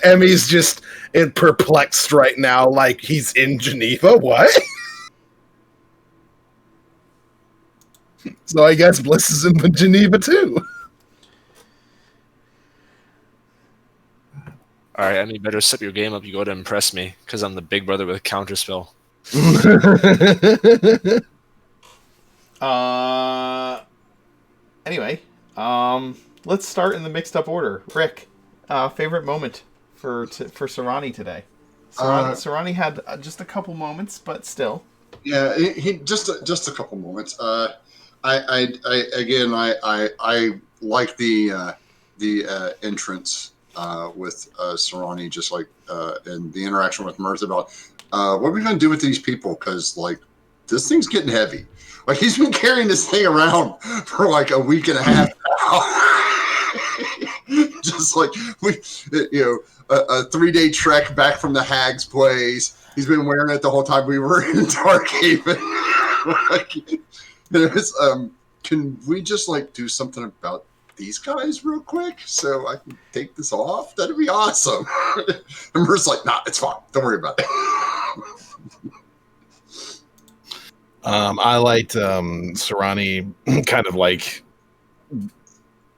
Emmy's just perplexed right now, like he's in Geneva. What? So I guess Bliss is in Geneva too. All right, Emmy, better step your game up. You go to impress me, because I'm the big brother with a counterspell. Anyway, let's start in the mixed up order. Rick, favorite moment for Sarani today? Sarani had just a couple moments, but still. Yeah, he just a couple moments. I like the entrance with Sarani, just like and the interaction with Mirth about what are we going to do with these people, because like this thing's getting heavy. Like he's been carrying this thing around for like a week and a half now. Just like a 3-day trek back from the Hag's place. He's been wearing it the whole time we were in Darkhaven. Can we just like do something about these guys real quick so I can take this off? That'd be awesome. And Mer's like, nah, it's fine. Don't worry about it. I liked Sarani kind of like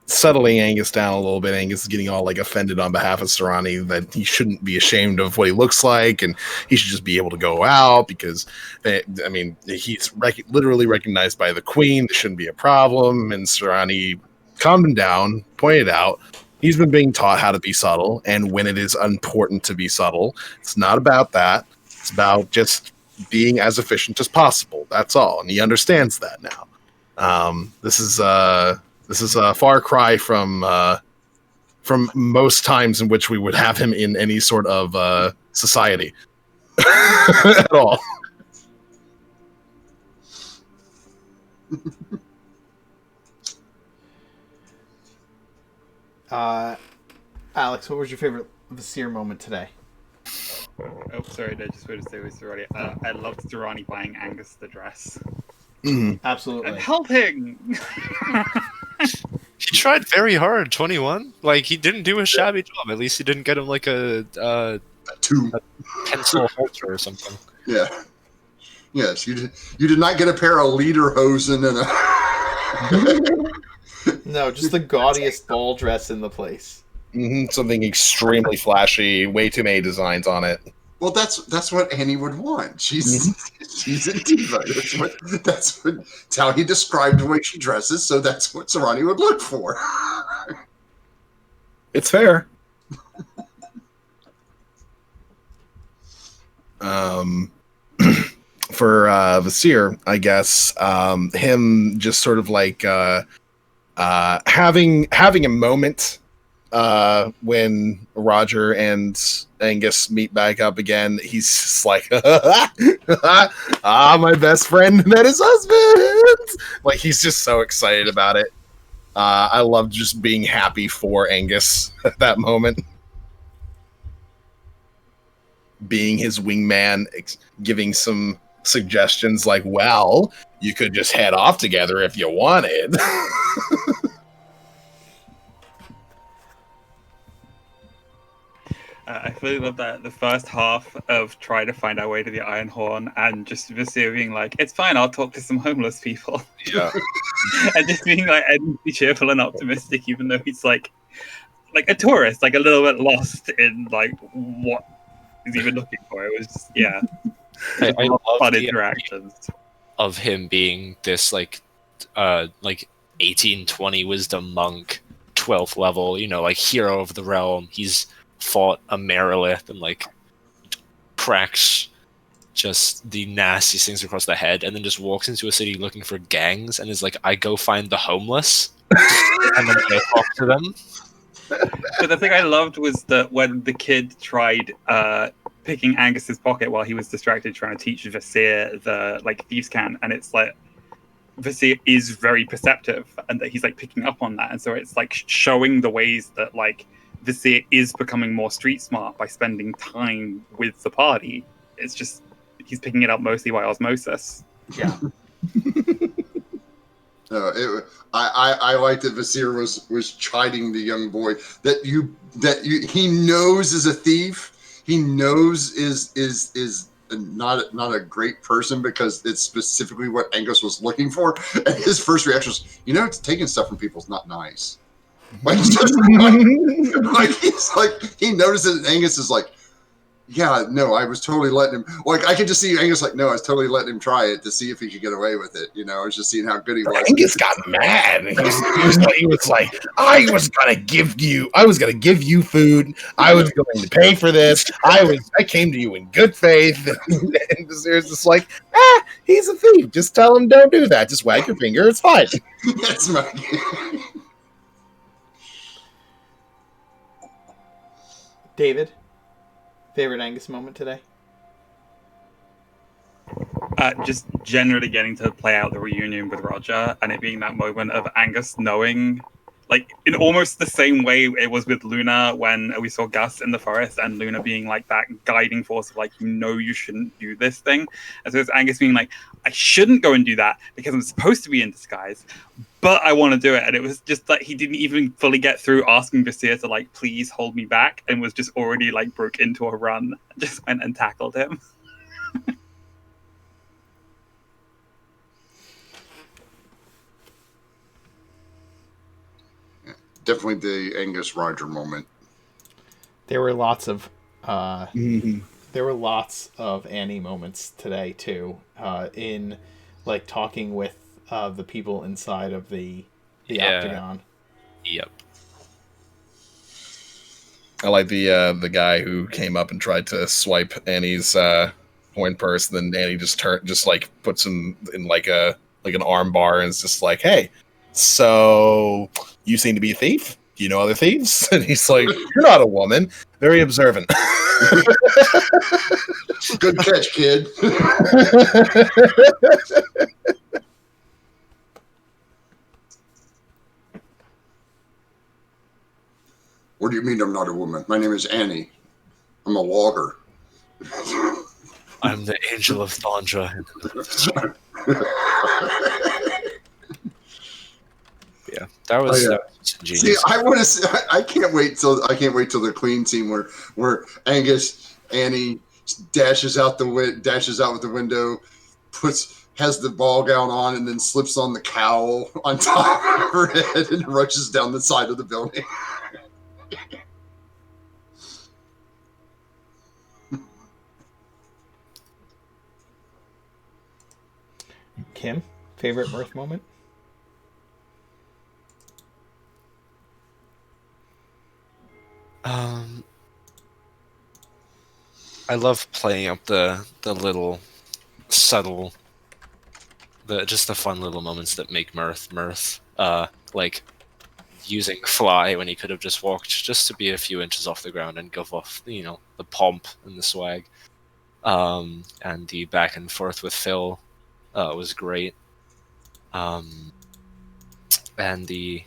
settling Angus down a little bit. Angus is getting all like offended on behalf of Sarani that he shouldn't be ashamed of what he looks like and he should just be able to go out because, he's literally recognized by the Queen. This shouldn't be a problem. And Sarani calmed him down, pointed out he's been being taught how to be subtle, and when it is important to be subtle, it's not about that. It's about just being as efficient as possible. That's all, and he understands that now. This is a far cry from most times in which we would have him in any sort of society at all. Alex, what was your favorite Vasir moment today? Oh, sorry, I just wanted to say it was Sarani. I loved Sarani buying Angus the dress. Absolutely. I'm helping! He tried very hard, 21. Like, he didn't do a shabby job. At least he didn't get him like a pencil halter or something. Yeah. Yes, you did not get a pair of lederhosen and a... No, just the gaudiest ball dress in the place. Something extremely flashy, way too many designs on it. Well, that's what Annie would want. She's a diva. That's how he described the way she dresses. So that's what Sarani would look for. It's fair. For Vasir, I guess him just sort of like having a moment when Roger and Angus meet back up again. He's just like, my best friend met his husband. Like, he's just so excited about it. I love just being happy for Angus at that moment. Being his wingman, giving some suggestions like, well, you could just head off together if you wanted. I really love that the first half of trying to find our way to the Iron Horn and just Visir being like, it's fine, I'll talk to some homeless people. Yeah. And just being like, and be cheerful and optimistic, even though he's like a tourist, like a little bit lost in like what he's even looking for. It was just, yeah. I love fun the interactions. of him being this like 1820 wisdom monk, 12th level, like hero of the realm. He's fought a Merilith and like cracks just the nastiest things across the head, and then just walks into a city looking for gangs and is like, I go find the homeless and then I talk to them. But the thing I loved was that when the kid tried picking Angus's pocket while he was distracted trying to teach Visir the like thieves' can, and it's like Visir is very perceptive and that he's like picking up on that, and so it's like showing the ways that like Visir is becoming more street smart by spending time with the party. It's just he's picking it up mostly by osmosis. Yeah. I like that Visir was chiding the young boy that he knows is a thief. He knows is not a great person because it's specifically what Angus was looking for. And his first reaction was, taking stuff from people is not nice. Like, he's like he notices that Angus is like, yeah, no, I was totally letting him. Like, I could just see Angus like, no, I was totally letting him try it to see if he could get away with it. I was just seeing how good he was. Angus got mad. He was like, I was gonna give you food. I was going to pay for this. I came to you in good faith. And Visir's just like, he's a thief. Just tell him don't do that. Just wag your finger. It's fine. That's my. David, favorite Angus moment today? Just generally getting to play out the reunion with Roger and it being that moment of Angus knowing, like in almost the same way it was with Luna when we saw Gus in the forest, and Luna being like that guiding force of like, you shouldn't do this thing. And so it's Angus being like, I shouldn't go and do that because I'm supposed to be in disguise, but I want to do it. And it was just like he didn't even fully get through asking Visir to like, please hold me back, and was just already like broke into a run, just went and tackled him. Definitely the Angus Roger moment. There were lots of Annie moments today too. In like talking with the people inside of the Octagon. Yep. I like the guy who came up and tried to swipe Annie's coin purse, and then Annie just puts him in like an arm bar and is just like, hey, so you seem to be a thief? Do you know other thieves? And he's like, you're not a woman. Very observant. Good catch, kid. What do you mean I'm not a woman? My name is Annie. I'm a logger. I'm the angel of Thundra. Yeah, that was ingenious. See, I can't wait till the clean scene where Annie dashes out with the window, has the ball gown on, and then slips on the cowl on top of her head and rushes down the side of the building. Kim, favorite Mirth moment? I love playing up the little subtle, the fun little moments that make mirth. Like using fly when he could have just walked just to be a few inches off the ground and give off, the pomp and the swag. And the back and forth with Phil was great. And the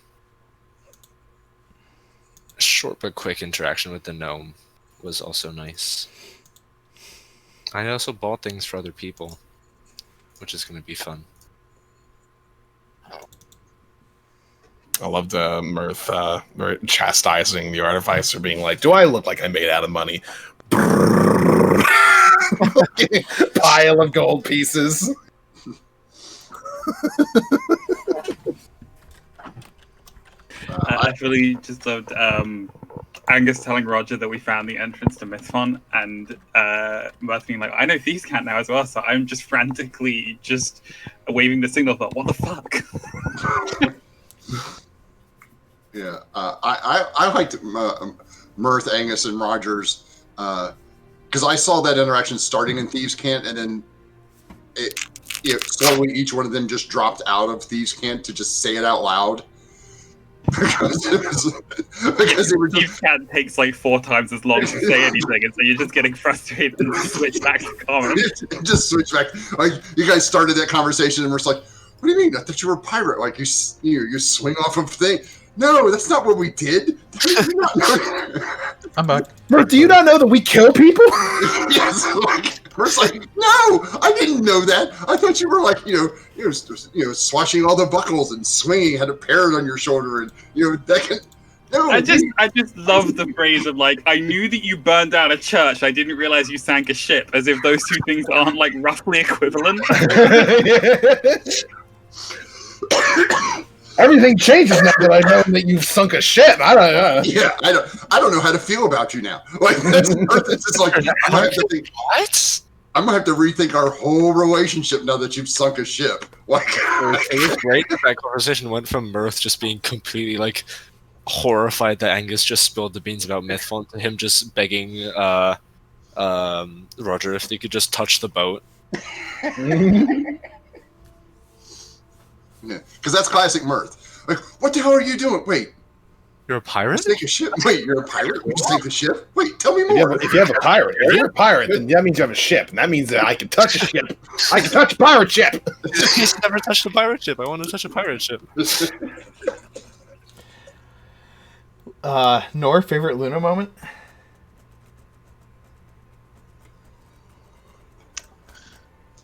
short but quick interaction with the gnome was also nice. I also bought things for other people, which is going to be fun. I loved Mirth chastising the artificer, being like, "Do I look like I'm made out of money?" Pile of gold pieces. I really just loved Angus telling Roger that we found the entrance to Mythfont, and Mirth being like, "I know Thieves' Cant now as well," so I'm just frantically just waving the signal. But what the fuck? Yeah, I liked Mirth, Angus, and Rogers because I saw that interaction starting in Thieves' Cant, and then slowly each one of them just dropped out of Thieves' Cant to just say it out loud. Because they were Thieves' Cant takes like 4 times as long to say anything, and so you're just getting frustrated and switch back to common. Just switch back. Like you guys started that conversation and we're just like, "What do you mean? I thought you were a pirate. Like you swing off of thing." No, that's not what we did. I'm back. Bro, do you not know that we kill people? Yes, we're like, no, I didn't know that. I thought you were like, swashing all the buckles and swinging, had a parrot on your shoulder, and that can. No, I just love the phrase of like, I knew that you burned down a church. I didn't realize you sank a ship, as if those two things aren't like roughly equivalent. Everything changes now that I know that you've sunk a ship. I don't know. Yeah, I don't know how to feel about you now. Like it's just like I'm gonna have to think, What? I'm gonna have to rethink our whole relationship now that you've sunk a ship. Like It was great that that conversation went from Mirth just being completely like horrified that Angus just spilled the beans about Mythfont to him just begging Roger if they could just touch the boat. Yeah, because that's classic Mirth. Like, what the hell are you doing? Wait, You're a you pirate? sink a ship? Wait, you're a pirate? You sink the ship? Wait, tell me more. If you have a pirate, if you're a pirate, then that means you have a ship, and that means that I can touch a ship. I can touch a pirate ship. He's never touched a pirate ship. I want to touch a pirate ship. Nor, favorite Luna moment?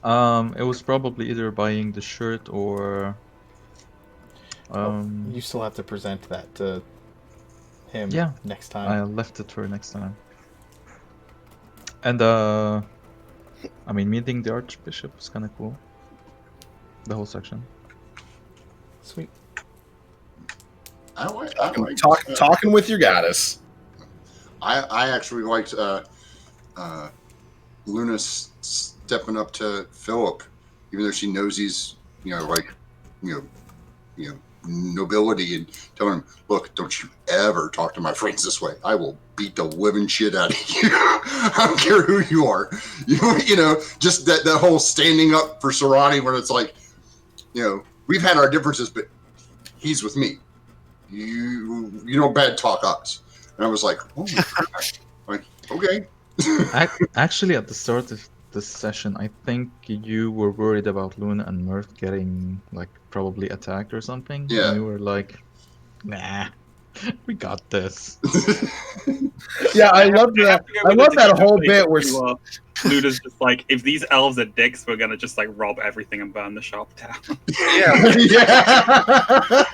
It was probably either buying the shirt or You still have to present that to him Yeah. next time. I left it for next time. And I mean, meeting the Archbishop was kind of cool. The whole section. Sweet. Talking with your goddess. I actually liked Luna stepping up to Philip, even though she knows he's nobility, and telling him, "Look, don't you ever talk to my friends this way. I will beat the living shit out of you. I don't care who you are." Just that whole standing up for Serrani, where it's like, we've had our differences, but he's with me. You don't bad talk us. And I was like, oh my God. Like, okay. Actually, at the start of this session, I think you were worried about Luna and Mirth getting like probably attacked or something. Yeah. And you were like, nah, we got this. Yeah, I love that. I love that whole bit where Luna's just like, if these elves are dicks, we're gonna just like rob everything and burn the shop down. yeah.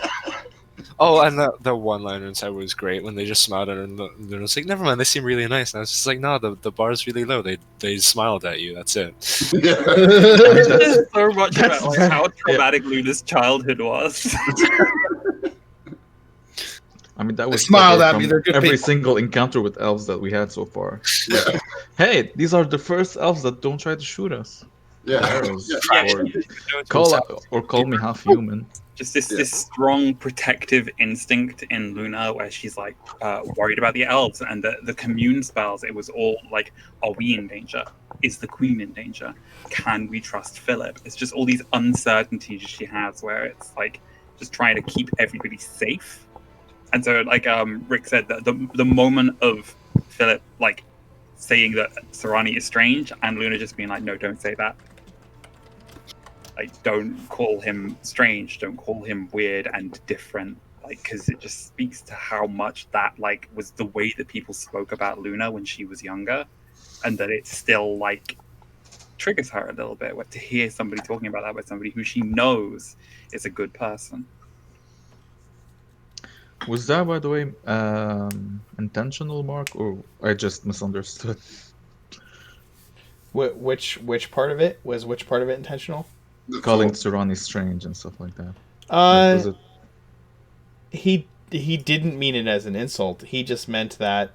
Oh, and the one-liner inside was great when they just smiled at her and they're just like, never mind, they seem really nice. And I was just like, no, the bar's really low. They smiled at you. That's it. There's so much about like how traumatic Luna's childhood was. I mean, that was smiled better at me, from they're good every people. single encounter with elves that we had so far. Yeah. Hey, these are the first elves that don't try to shoot us. Yeah. Arrows. Yeah. Or call me half human. Just this strong protective instinct in Luna where she's like worried about the elves and the commune spells. It was all like, are we in danger? Is the queen in danger? Can we trust Philip? It's just all these uncertainties she has where it's like just trying to keep everybody safe. And so like Rick said, that the moment of Philip like saying that Serrani is strange and Luna just being like, no, don't say that. Like, don't call him strange. Don't call him weird and different. Like, because it just speaks to how much that like was the way that people spoke about Luna when she was younger, and that it still like triggers her a little bit. To hear somebody talking about that with somebody who she knows is a good person. Was that, by the way, intentional, Mark, or I just misunderstood? Which part of it was which part of it intentional? The Calling Philip- Tsurani strange and stuff like that. Like, was it? He didn't mean it as an insult. He just meant that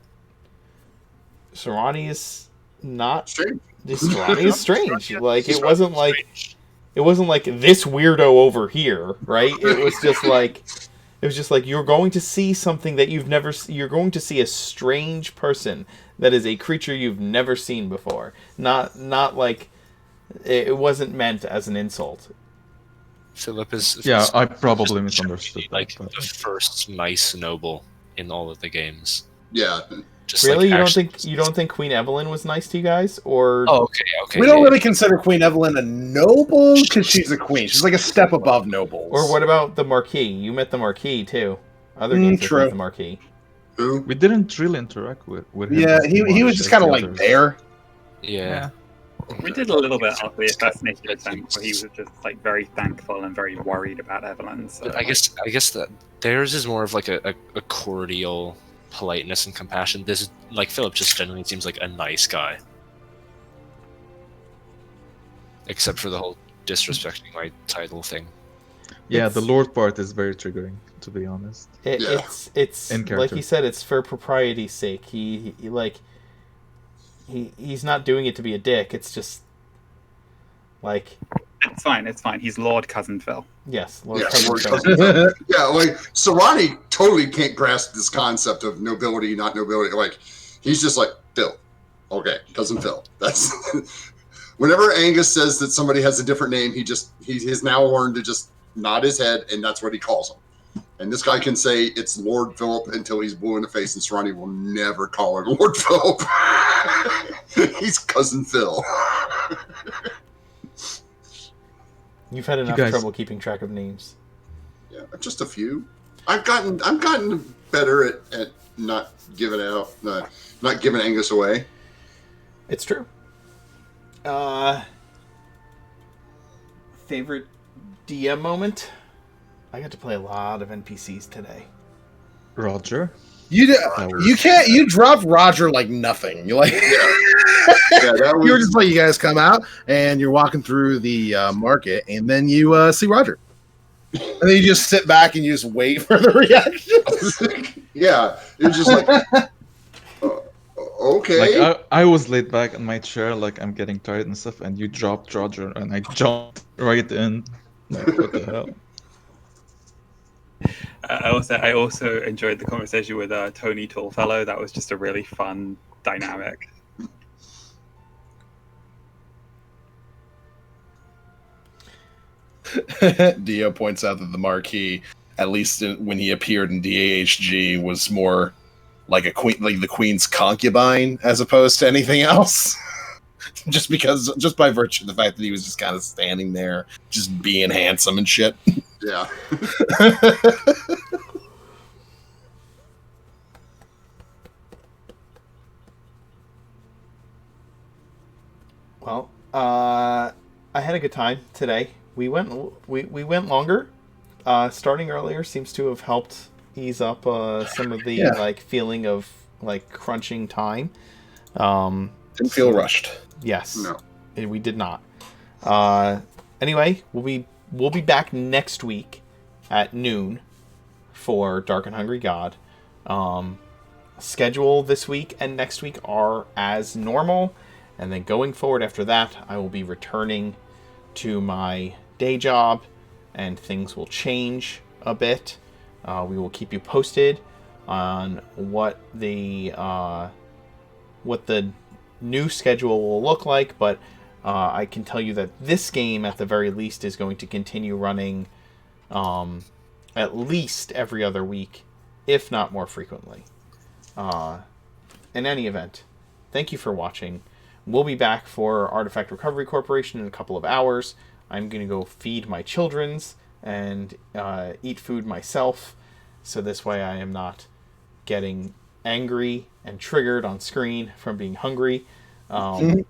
Serrani is not. Strange. Serrani is strange. Like it wasn't like this weirdo over here, right? It was just like you're going to see something that you're going to see a strange person that is a creature you've never seen before. Not like it wasn't meant as an insult. Philip is Yeah, I probably misunderstood that. like But the first nice noble in all of the games. Yeah. Just Really, like, you actually- don't think Queen Evelyn was nice to you guys, or Oh, okay. We don't yeah. really consider Queen Evelyn a noble because she's a queen. She's like a step above nobles. or what about the Marquis? You met the Marquis too. Other games true. met the Marquis. Who? we didn't really interact with him. Yeah, as he much was as just kind of the like others. there. Yeah. We did a little bit after the assassination attempt, where he was just like very thankful and very worried about Evelyn. So But I guess that theirs is more of like a cordial politeness and compassion. This is like Philip just genuinely seems like a nice guy. Except for the whole disrespecting my title thing. Yeah, It's- the Lord part is very triggering, to be honest. Yeah. It's In like character. he said, it's for propriety's sake. He's not doing it to be a dick. It's just like it's fine. It's fine. He's Lord Cousin Phil. yes, Lord Yeah, Cousin Lord Phil. Cousin Phil. Yeah, like Serrani totally can't grasp this concept of nobility, not nobility. Like he's just like Phil. Okay, Cousin Phil. That's whenever Angus says that somebody has a different name, he has now learned to just nod his head, and that's what he calls them. And this guy can say it's Lord Philip until he's blue in the face, and Serrani will never call him Lord Philip. He's Cousin Phil. You've had enough guys- trouble keeping track of names. Yeah, just a few. I've gotten better at not giving Angus away. It's true. Favorite DM moment? I got to play a lot of NPCs today. Roger. You can't. You dropped Roger like nothing. You're like, Yeah, that was. you were just like, you guys come out and you're walking through the market, and then you see Roger, and then you just sit back and you just wait for the reaction. Yeah, it was just like, okay. Like I was laid back in my chair, like I'm getting tired and stuff, and you dropped Roger, and I jumped right in. Like, what the hell? I also enjoyed the conversation with Tony Tallfellow. That was just a really fun dynamic. Dio points out that the Marquis, at least when he appeared in DAHG, was more like a queen, like the queen's concubine, as opposed to anything else. just by virtue of the fact that he was just kind of standing there, just being handsome and shit. Yeah. Well, I had a good time today. We went longer. Starting earlier seems to have helped ease up some of the Yeah. like feeling of like crunching time. Didn't feel rushed. Yes. No. We did not. Anyway, we'll be back next week at noon for Dark and Hungry God. Schedule this week and next week are as normal, and then going forward after that, I will be returning to my day job, and things will change a bit. We will keep you posted on what the new schedule will look like, but I can tell you that this game, at the very least, is going to continue running at least every other week, if not more frequently. In any event, thank you for watching. We'll be back for Artifact Recovery Corporation in a couple of hours. I'm going to go feed my children's and eat food myself, so this way I am not getting angry and triggered on screen from being hungry. And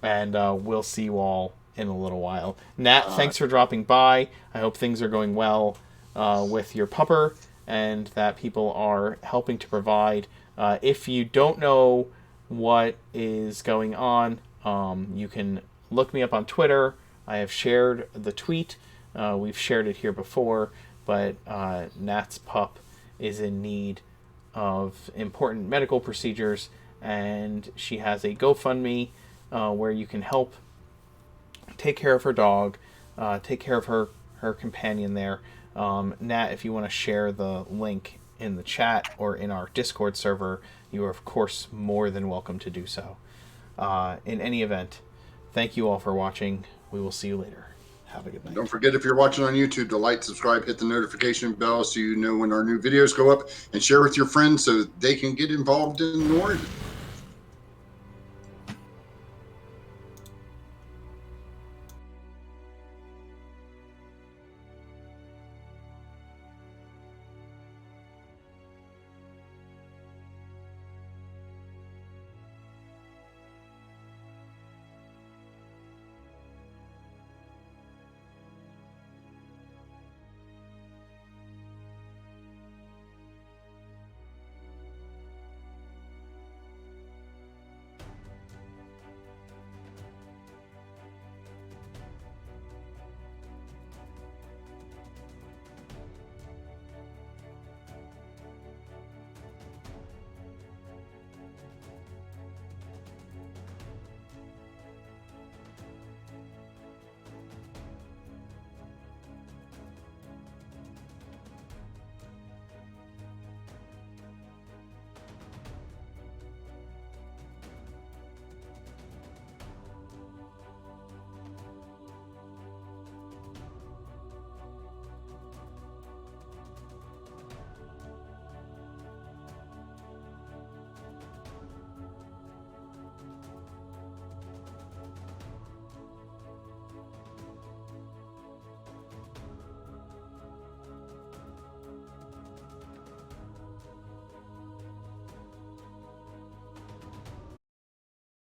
we'll see you all in a little while. Nat, thanks for dropping by. I hope things are going well with your pupper. and that people are helping to provide. If you don't know what is going on, you can look me up on Twitter. I have shared the tweet. We've shared it here before, but Nat's pup is in need of important medical procedures, and she has a GoFundMe where you can help take care of her dog, take care of her companion there. Nat, if you want to share the link in the chat or in our Discord server, you are, of course, more than welcome to do so. In any event, thank you all for watching. We will see you later. Have a good night. Don't forget, if you're watching on YouTube, to like, subscribe, hit the notification bell so you know when our new videos go up, and share with your friends so they can get involved in Orad.